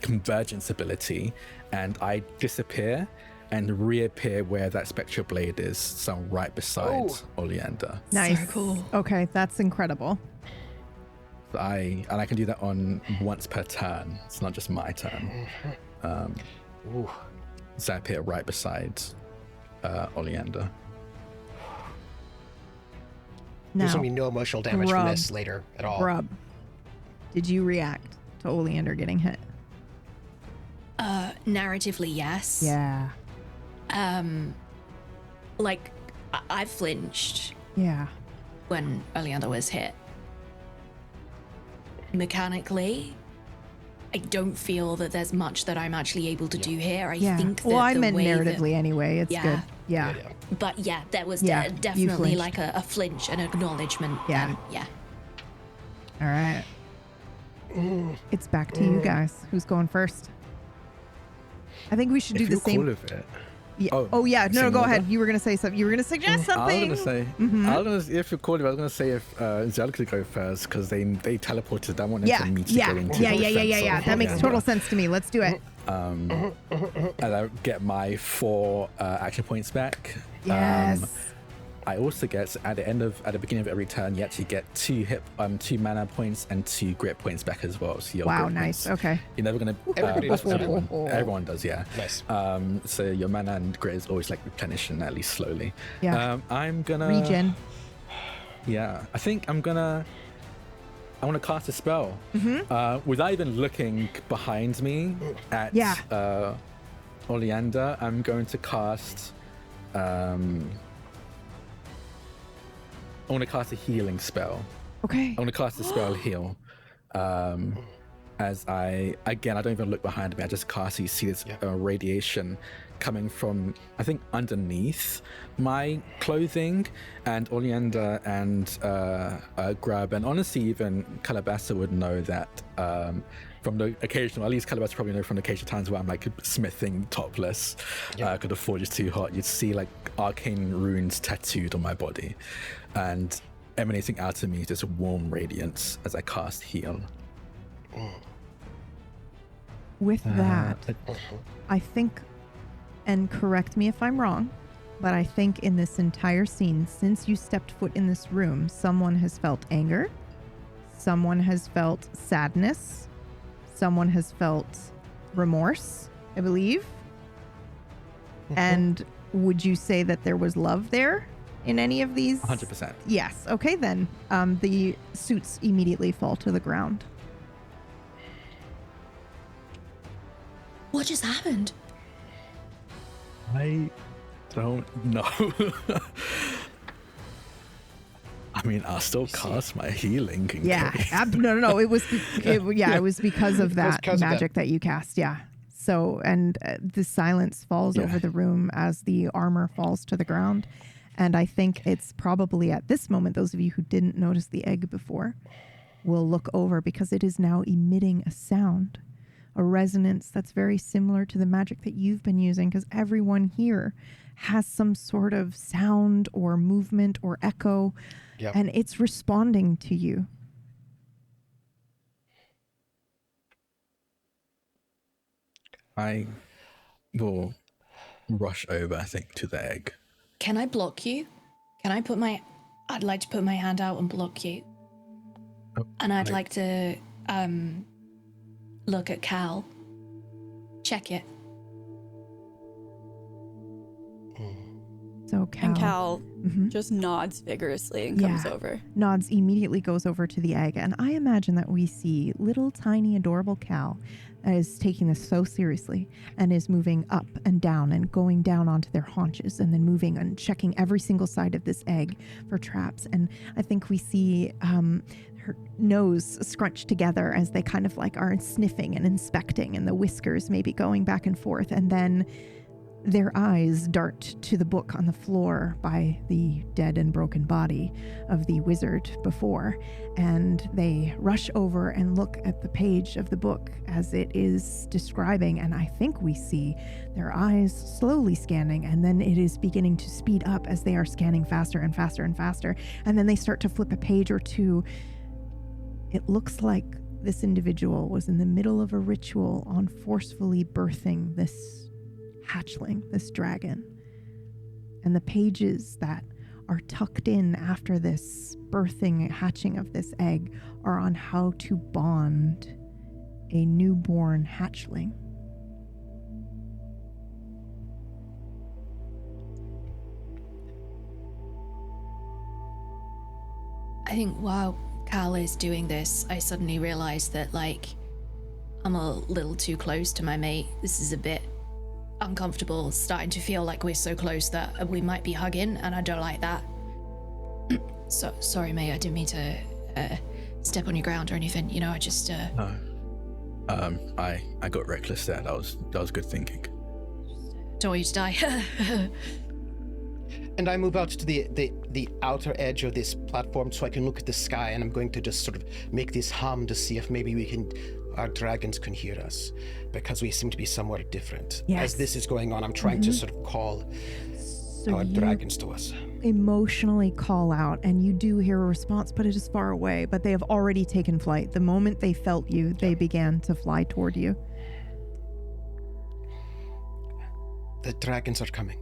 convergence ability, and I disappear and reappear where that spectral blade is, so right beside Oleander. Nice. So cool. Okay, that's incredible. I can do that on once per turn. It's not just my turn. So I appear right beside Oleander. There's Now, going to be no emotional damage from Grub. this later at all. Grub, did you react to Oleander getting hit? Narratively, yes. Yeah. Like, I flinched Yeah. when Oleander was hit. Mechanically, I don't feel that there's much that I'm actually able to do here. I Yeah. think that Well, I the meant way narratively anyway. It's Yeah. good. Yeah. But yeah, there was Yeah, you definitely flinched. like a flinch, an acknowledgement. Yeah. And yeah. All right. It's back to you guys. Who's going first? I think we should do If the you're same. cool with it. Yeah. Oh, Oh, yeah. No, same go order? ahead. You were gonna say something. You were gonna suggest I something. was gonna say, if you're cool, I was gonna say if Zell could go first because they teleported. I want Yeah. me to Yeah. go into Yeah. the Yeah. Yeah. Yeah. defense Yeah. of That makes Oleander. total sense to me. Let's do it. And I get my 4 action points back. Yes. I also get at the beginning of every turn, you actually get 2 mana points and 2 grit points back as well. So your Wow. grit Nice. points, Okay. you're never gonna. Everybody does that. Everyone does, yeah. Nice. So your mana and grit is always like replenishing at least slowly. Yeah. I'm gonna Regen. Yeah, I think I want to cast a spell without even looking behind me at Oleander. I'm going to cast. I want to cast a healing spell. Okay. I want to cast the spell heal. As I don't even look behind me. I just cast it. You see this radiation coming from, I think, underneath my clothing, and Oleander and Grub, and honestly even Calabasasa would know that from the occasional, at least Calabasasa probably know from the occasional times where I'm like smithing topless because the forge is too hot. You'd see like arcane runes tattooed on my body, and emanating out of me is this warm radiance as I cast heal. With that, I think, and correct me if I'm wrong, but I think in this entire scene, since you stepped foot in this room, someone has felt anger, someone has felt sadness, someone has felt remorse, I believe. And would you say that there was love there in any of these? 100%. Yes. Okay, then. The suits immediately fall to the ground. What just happened? I don't know. I mean, I'll still cast my healing. in Yeah. case. No. It was because of that because of magic that you cast. Yeah. So, and the silence falls over the room as the armor falls to the ground. And I think it's probably at this moment, those of you who didn't notice the egg before will look over because it is now emitting a sound, a resonance that's very similar to the magic that you've been using, because everyone here has some sort of sound or movement or echo, and it's responding to you. I will rush over, I think, to the egg. Can I block you? I'd like to put my hand out and block you. Oh, And I'd like to look at Cal. Check it. So Cal, And Cal Mhm. just nods vigorously and comes Yeah. over. nods, immediately goes over to the egg. And I imagine that we see little, tiny, adorable Cal that is taking this so seriously and is moving up and down and going down onto their haunches and then moving and checking every single side of this egg for traps. And I think we see her nose scrunched together as they kind of like are sniffing and inspecting, and the whiskers maybe going back and forth. And then their eyes dart to the book on the floor by the dead and broken body of the wizard before, and they rush over and look at the page of the book as it is describing, and I think we see their eyes slowly scanning, and then it is beginning to speed up as they are scanning faster and faster and faster, and then they start to flip a page or two. It looks like this individual was in the middle of a ritual on forcefully birthing this hatchling, this dragon. And the pages that are tucked in after this birthing, hatching of this egg are on how to bond a newborn hatchling. I think while Cal is doing this, I suddenly realize that, like, I'm a little too close to my mate. This is a bit uncomfortable, starting to feel like we're so close that we might be hugging, and I don't like that. So sorry, mate, I didn't mean to step on your ground or anything. You know, I just No. I got reckless there. That was good thinking. don't want you to die. And I move out to the outer edge of this platform so I can look at the sky, and I'm going to just sort of make this hum to see if maybe our dragons can hear us, because we seem to be somewhat different. Yes. As this is going on, I'm trying to sort of call So our you dragons to us. emotionally call out, and you do hear a response, but it is far away. But they have already taken flight. The moment they felt you, they began to fly toward you. The dragons are coming.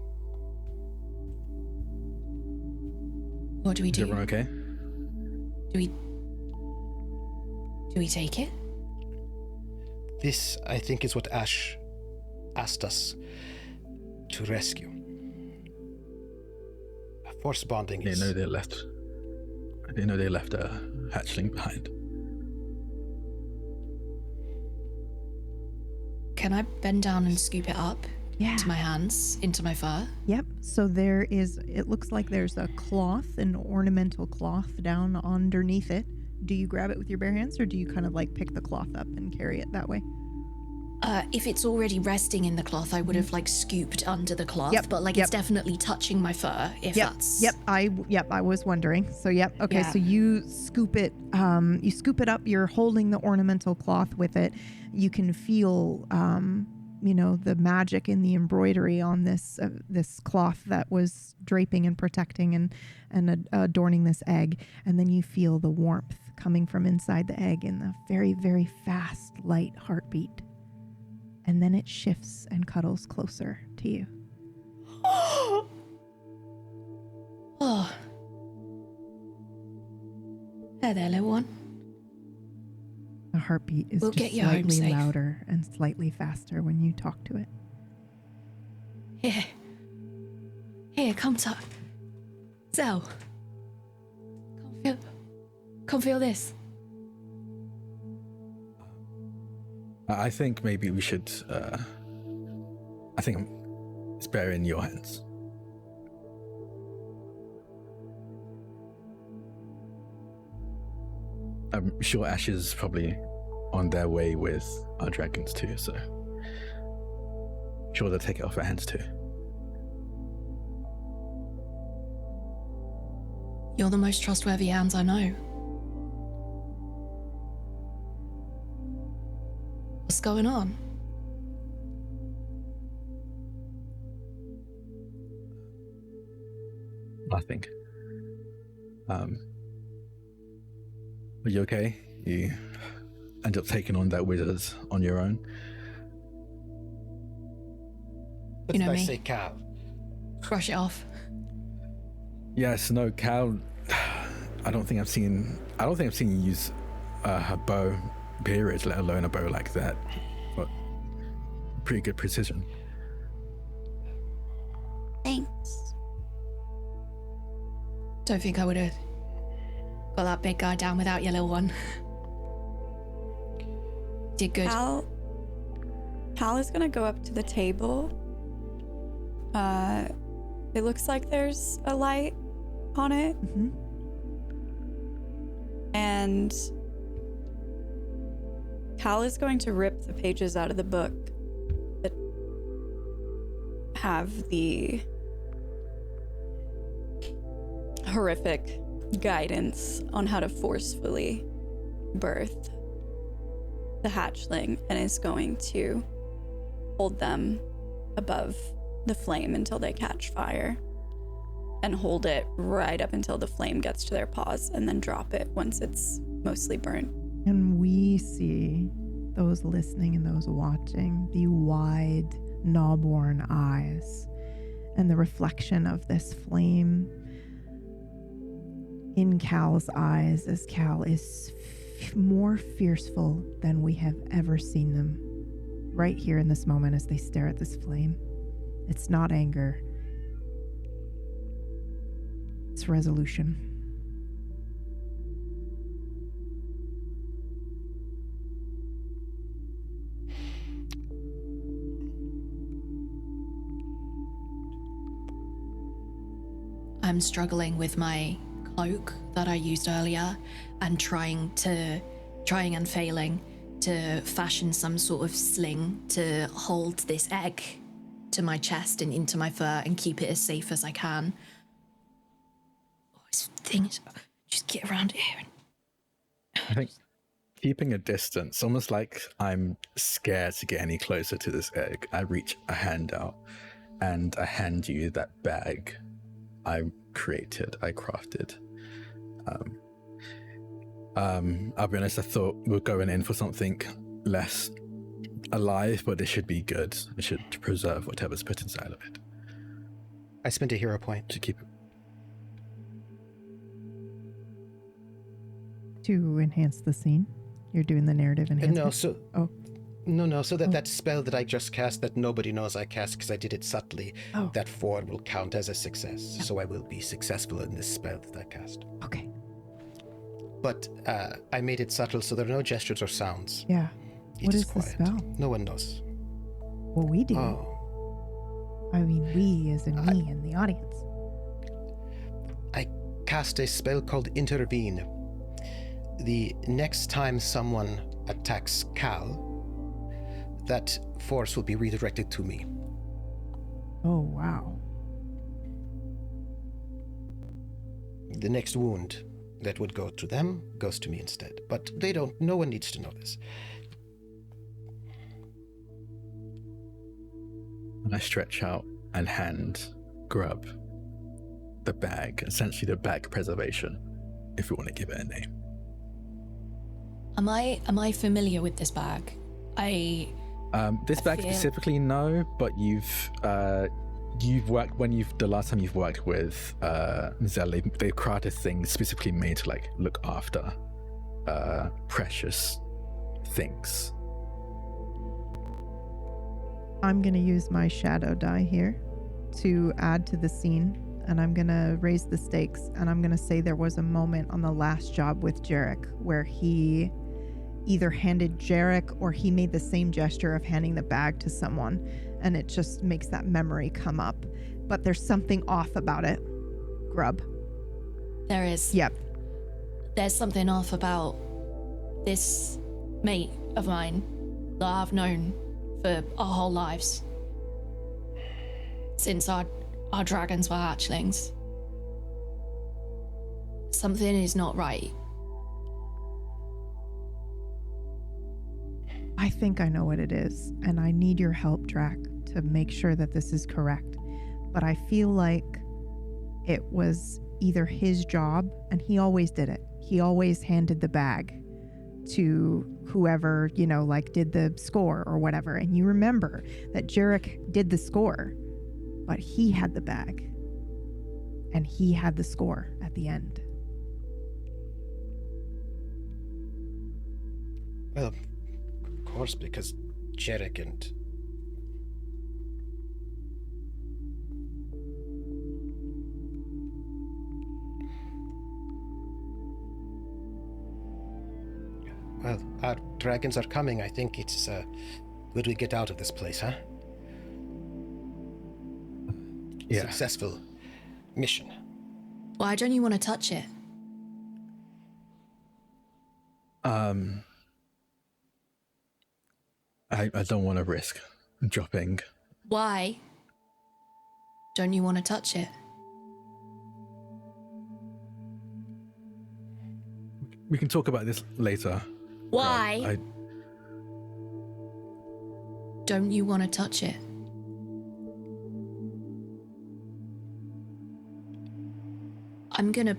What do we Is do? everyone okay? Do we take it? This, I think, is what Ash asked us to rescue. Force bonding I didn't is... know they left a hatchling behind. Can I bend down and scoop it up Yeah. into my hands, into my fur? Yep. So it looks like there's a cloth, an ornamental cloth down underneath it. Do you grab it with your bare hands, or do you kind of like pick the cloth up and carry it that way? If it's already resting in the cloth, I would have like scooped under the cloth, Yep, but like yep. it's definitely touching my fur. If that's I was wondering. So okay, Yeah. so you scoop it up, you're holding the ornamental cloth with it. You can feel the magic in the embroidery on this cloth that was draping and protecting and adorning this egg, and then you feel the warmth coming from inside the egg in the very, very fast, light heartbeat. And then it shifts and cuddles closer to you. Oh. Hey there, little one. The heartbeat is We'll just get you home slightly safe. louder and slightly faster when you talk to it. Here, come to Zell. Come feel this. I think maybe we should. I think it's better in your hands. I'm sure Ash is probably on their way with our dragons too, so I'm sure they'll take it off our hands too. You're the most trustworthy hands I know. What's going on? Nothing. Are you okay? You end up taking on that wizard on your own? What You know did I me. say, Cal? Brush it off. Yes, no, Cal. I don't think I've seen you use her bow, period, let alone a bow like that. But pretty good precision. Thanks. Don't think I would have got that big guy down without your little one. Did good. Cal is gonna go up to the table. It looks like there's a light on it. Mm-hmm. And Cal is going to rip the pages out of the book that have the horrific guidance on how to forcefully birth the hatchling, and is going to hold them above the flame until they catch fire, and hold it right up until the flame gets to their paws, and then drop it once it's mostly burnt. And we see, those listening and those watching, the wide, gnawborn eyes and the reflection of this flame in Cal's eyes as Cal is more fearful than we have ever seen them. Right here in this moment as they stare at this flame. It's not anger. It's resolution. I'm struggling with my cloak that I used earlier and trying and failing to fashion some sort of sling to hold this egg to my chest and into my fur and keep it as safe as I can. Oh, this thing is... Just get around here. I think keeping a distance, almost like I'm scared to get any closer to this egg, I reach a hand out and I hand you that bag I crafted. I'll be honest, I thought we were going in for something less alive, but it should be good. It should preserve whatever's put inside of it. I spent a hero point. To keep it. To enhance the scene? You're doing the narrative enhancement? So that spell that I just cast that nobody knows I cast because I did it subtly, that 4 will count as a success. Yeah. So I will be successful in this spell that I cast. Okay. But I made it subtle so there are no gestures or sounds. Yeah. What is quiet. the spell? No one knows. Well, we do. Oh. I mean, we as in me and the audience. I cast a spell called Intervene. The next time someone attacks Cal, that force will be redirected to me. Oh, wow. The next wound that would go to them goes to me instead. But no one needs to know this. And I stretch out and hand Grub the bag, essentially the bag preservation, if we want to give it a name. Am I familiar with this bag? This bag specifically, no, but you've worked the last time you've worked with Zell, they've crafted things specifically made to like look after precious things. I'm going to use my shadow die here to add to the scene, and I'm going to raise the stakes, and I'm going to say there was a moment on the last job with Jarek where he either handed Jarek or he made the same gesture of handing the bag to someone, and it just makes that memory come up. But there's something off about it, Grub. There is. Yep. There's something off about this mate of mine that I've known for our whole lives. Since our dragons were hatchlings. Something is not right. I think I know what it is, and I need your help, Drak, to make sure that this is correct. But I feel like it was either his job, and he always did it. He always handed the bag to whoever, did the score or whatever. And you remember that Jarek did the score, but he had the bag, and he had the score at the end. Well, of course, because Jarek and... Well, our dragons are coming. I think it's good we get out of this place, huh? Yeah. Successful mission. Why don't you want to touch it? I don't want to risk dropping. Why don't you want to touch it? We can talk about this later. Why don't you want to touch it? I'm gonna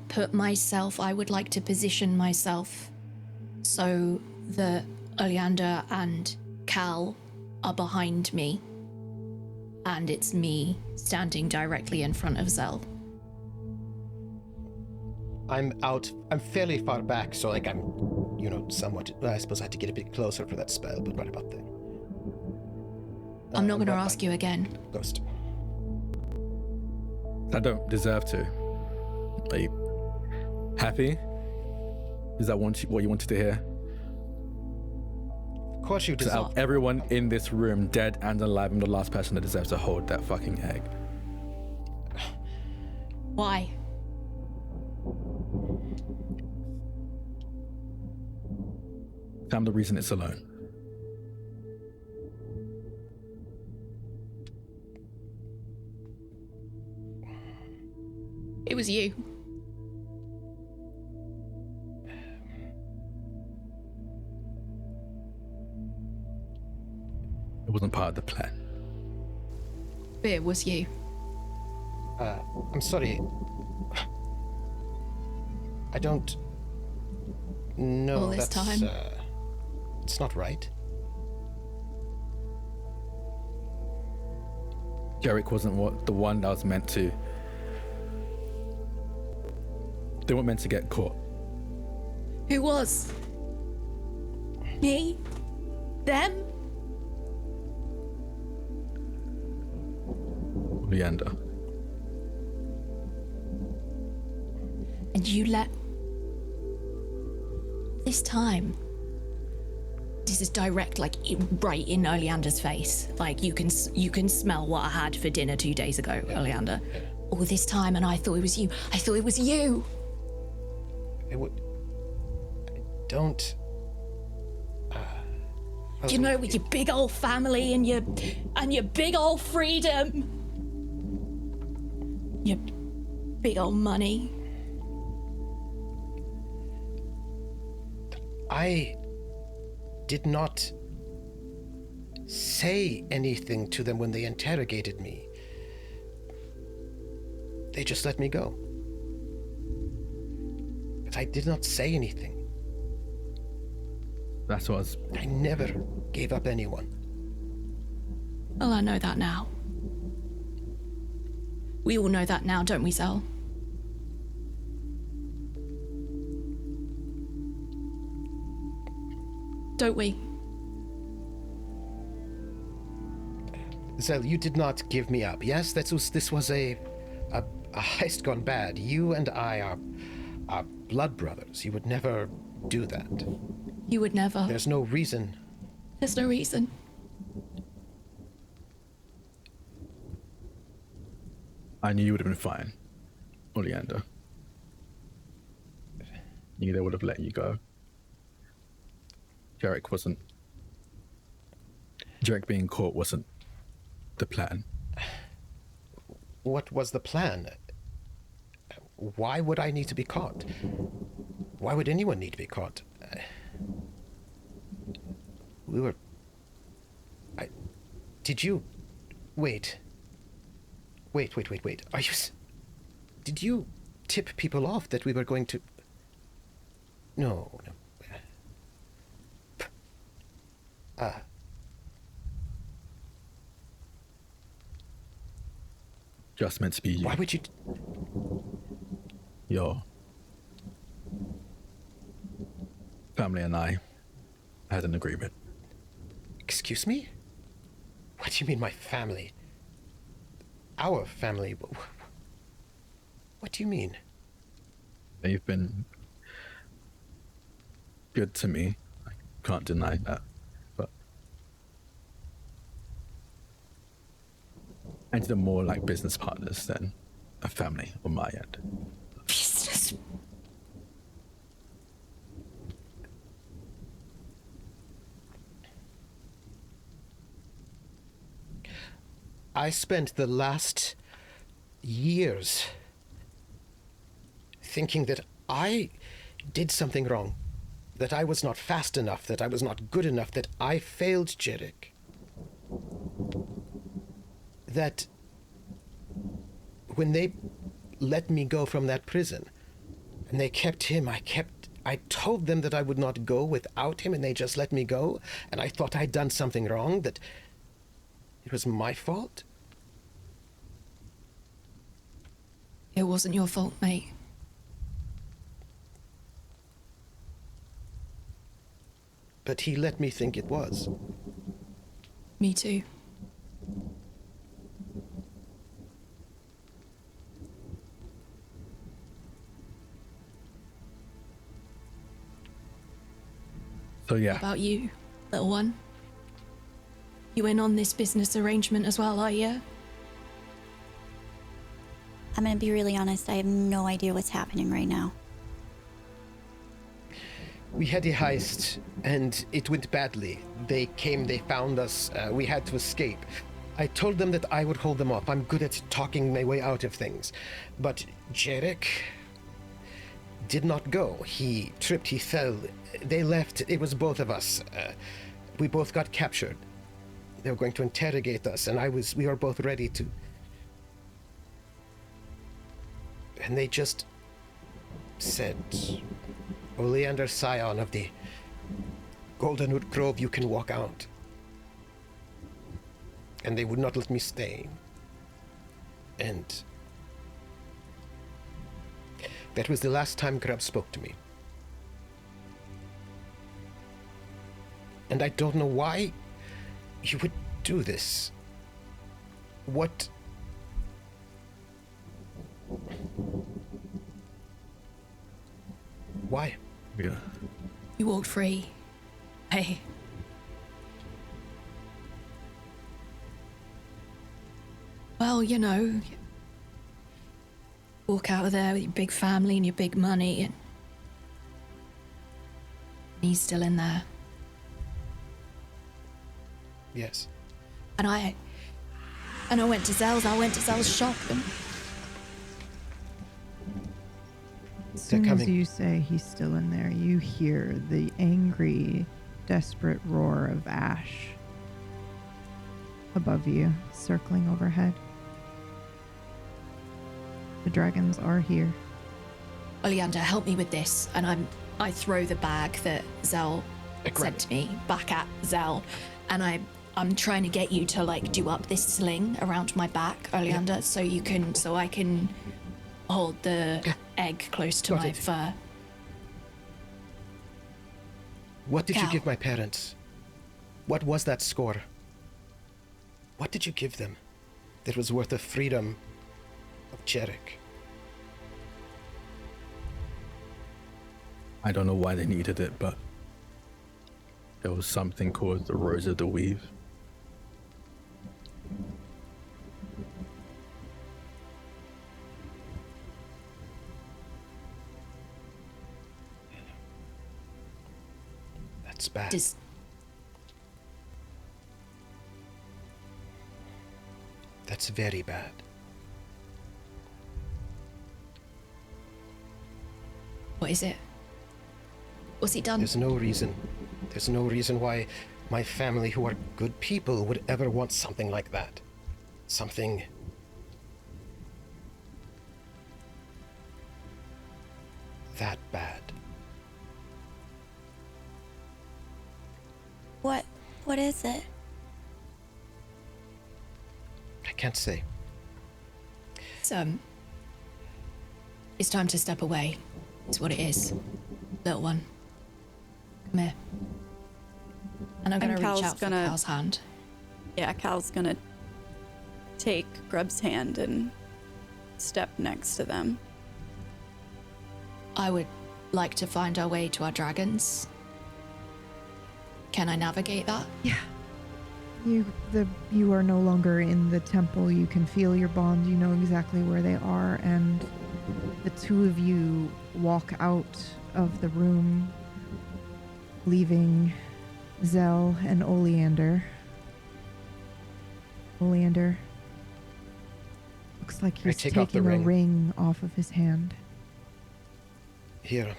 I would like to position myself so that Oleander and Cal are behind me, and it's me standing directly in front of Zell. I'm fairly far back, so like I'm, somewhat. I suppose I had to get a bit closer for that spell, but right about there. I'm not gonna ask you again. Ghost. I don't deserve to. Are you happy? Is that what you wanted to hear? Of course you So deserve. out of everyone in this room, dead and alive, I'm the last person that deserves to hold that fucking egg. Why? I'm the reason it's alone. It was you. It wasn't part of the plan. But it was you. I'm sorry. I don't know. All this that's, time? It's not right. Jarek wasn't the one that was meant to. They weren't meant to get caught. Who was? Me? Them? Oleander. And you let... This time... This is direct, like, right in Oleander's face. Like, you can smell what I had for dinner 2 days ago, Oleander. All this time, and I thought it was you. I thought it was you! I don't. You know, with your big old family and your big old freedom. Your big old money. I did not say anything to them when they interrogated me. They just let me go. But I did not say anything. That's what I was. I never gave up anyone. Well, I know that now. We all know that now, don't we, Zell? Don't we? Zell, you did not give me up. Yes, this was a heist gone bad. You and I are blood brothers. You would never do that. You would never. There's no reason. There's no reason. I knew you would have been fine, Oleander. Knew they would have let you go. Jarek being caught wasn't the plan. What was the plan? Why would I need to be caught? Why would anyone need to be caught? Did you... Wait. Are you... Did you tip people off that we were going to... No. Just meant to be you. Why would you... Your family and I had an agreement. Excuse me? What do you mean, my family? Our family? What do you mean? They've been good to me, I can't deny that. But and they're more like business partners than a family on my end. Business. I spent the last years thinking that I did something wrong, that I was not fast enough, that I was not good enough, that I failed Jarek. That when they let me go from that prison and they kept him, I told them that I would not go without him, and they just let me go, and I thought I'd done something wrong, that it was my fault. It wasn't your fault, mate. But he let me think it was. Me too. So yeah, What about you, little one? You in on this business arrangement as well, are you? I'm gonna be really honest, I have no idea what's happening right now. We had a heist, and it went badly. They came, they found us, we had to escape. I told them that I would hold them off. I'm good at talking my way out of things. But Jarek did not go. He tripped, he fell. They left. It was both of us. We both got captured. They were going to interrogate us, and we were both ready to. And they just said, Oleander, scion of the Goldenwood Grove, you can walk out. And they would not let me stay. And that was the last time Grub spoke to me. And I don't know why you would do this. What? Why? yeah. You walked free. Hey. Well, you know, walk out of there with your big family and your big money, and he's still in there. Yes. And I went to Zell's shop, and As soon as coming. you say he's still in there, you hear the angry, desperate roar of ash above you, circling overhead. The dragons are here. Oleander, help me with this. And I throw the bag that Zell sent to me back at Zell, and I'm trying to get you to like do up this sling around my back, Oleander, so I can hold the egg close to Got my it. fur. What did you Cal. give my parents? What was that score? What did you give them that was worth the freedom of Jarek? I don't know why they needed it, but there was something called the Rose of the Weave. That's bad. That's very bad. What is it? What's he done? There's no reason why my family, who are good people, would ever want something like that. Something that bad. What is it? I can't say. It's time to step away. It's what it is. Little one. Come here. And I'm gonna And reach Cal's out for gonna- Cal's hand. Yeah, Cal's gonna take Grub's hand and step next to them. I would like to find our way to our dragons. Can I navigate that? Yeah. You are no longer in the temple. You can feel your bond. You know exactly where they are, and the two of you walk out of the room, leaving Zell and Oleander. Oleander, looks like he's take off the taking a ring. ring off of his hand. Here.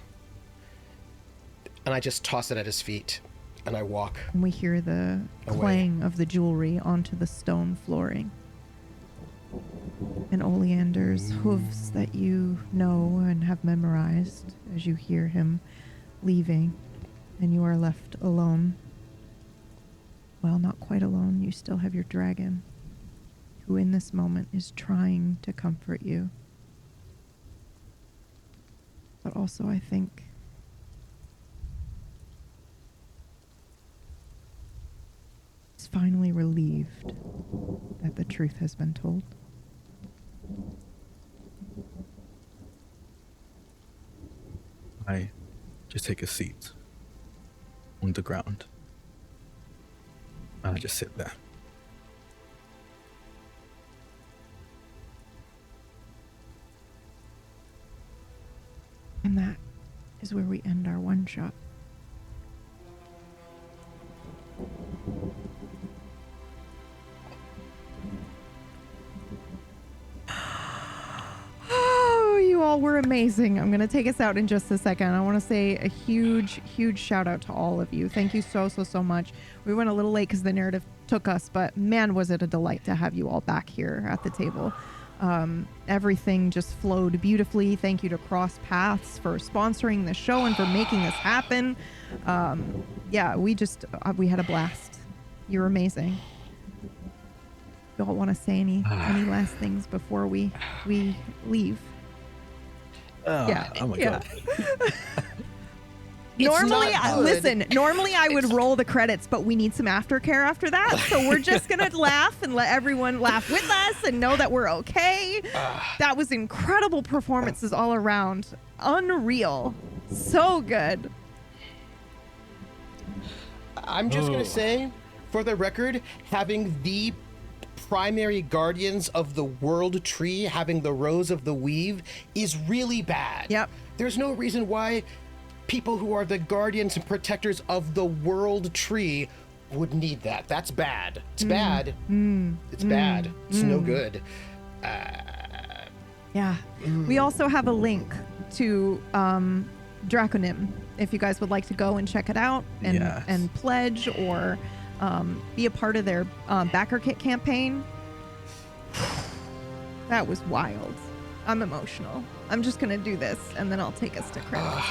And I just toss it at his feet, and I walk. And we hear the Away. clang of the jewelry onto the stone flooring. And Oleander's hooves that you know and have memorized as you hear him leaving, and you are left alone. Well, not quite alone. You still have your dragon, who in this moment is trying to comfort you. But also, I think is finally relieved that the truth has been told. I just take a seat on the ground. And I just sit there. And that is where we end our one shot. Oh, you all were amazing. I'm going to take us out in just a second. I want to say a huge, huge shout out to all of you. Thank you so, so, so much. We went a little late because the narrative took us, but man, was it a delight to have you all back here at the table. Everything just flowed beautifully. Thank you to Cross Paths for sponsoring the show and for making this happen. Yeah, we had a blast. You're amazing. You all want to say any last things before we leave? Oh my God. Normally, not good. listen, normally I would roll the credits, but we need some aftercare after that. So we're just going to laugh and let everyone laugh with us and know that we're okay. That was incredible performances all around. Unreal. So good. I'm just going to say, for the record, having the primary guardians of the world tree, having the Rose of the Weave, is really bad. Yep. There's no reason why people who are the guardians and protectors of the world tree would need that. That's bad. It's bad. It's bad. It's no good. Yeah. We also have a link to Drakonym if you guys would like to go and check it out and Yes. and pledge or be a part of their backer kit campaign. That was wild. I'm emotional. I'm just gonna do this and then I'll take us to credits.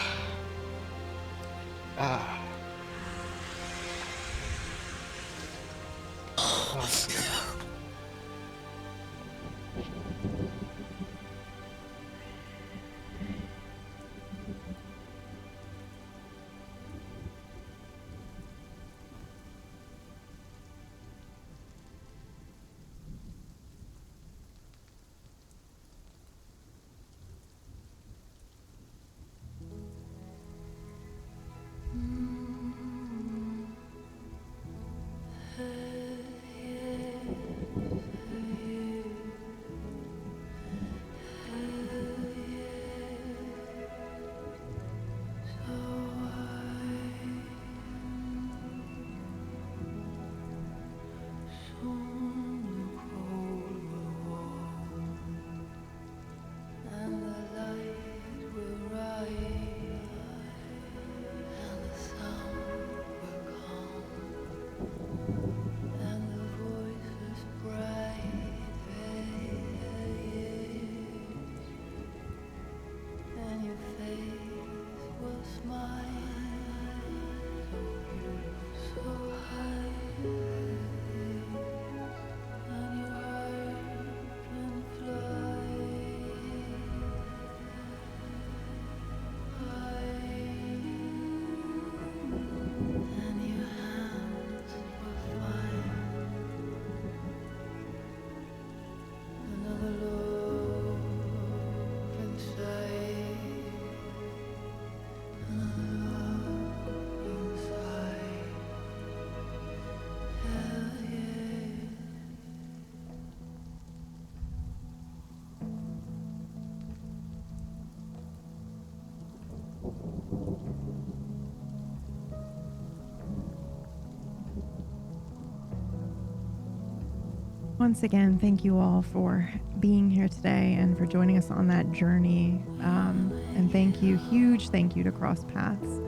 Once again, thank you all for being here today and for joining us on that journey. And huge thank you to Cross Paths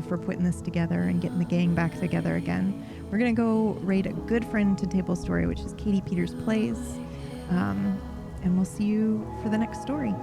for putting this together and getting the gang back together again. We're going to go raid a good friend to Table Story, which is Katie Peters Plays. And we'll see you for the next story.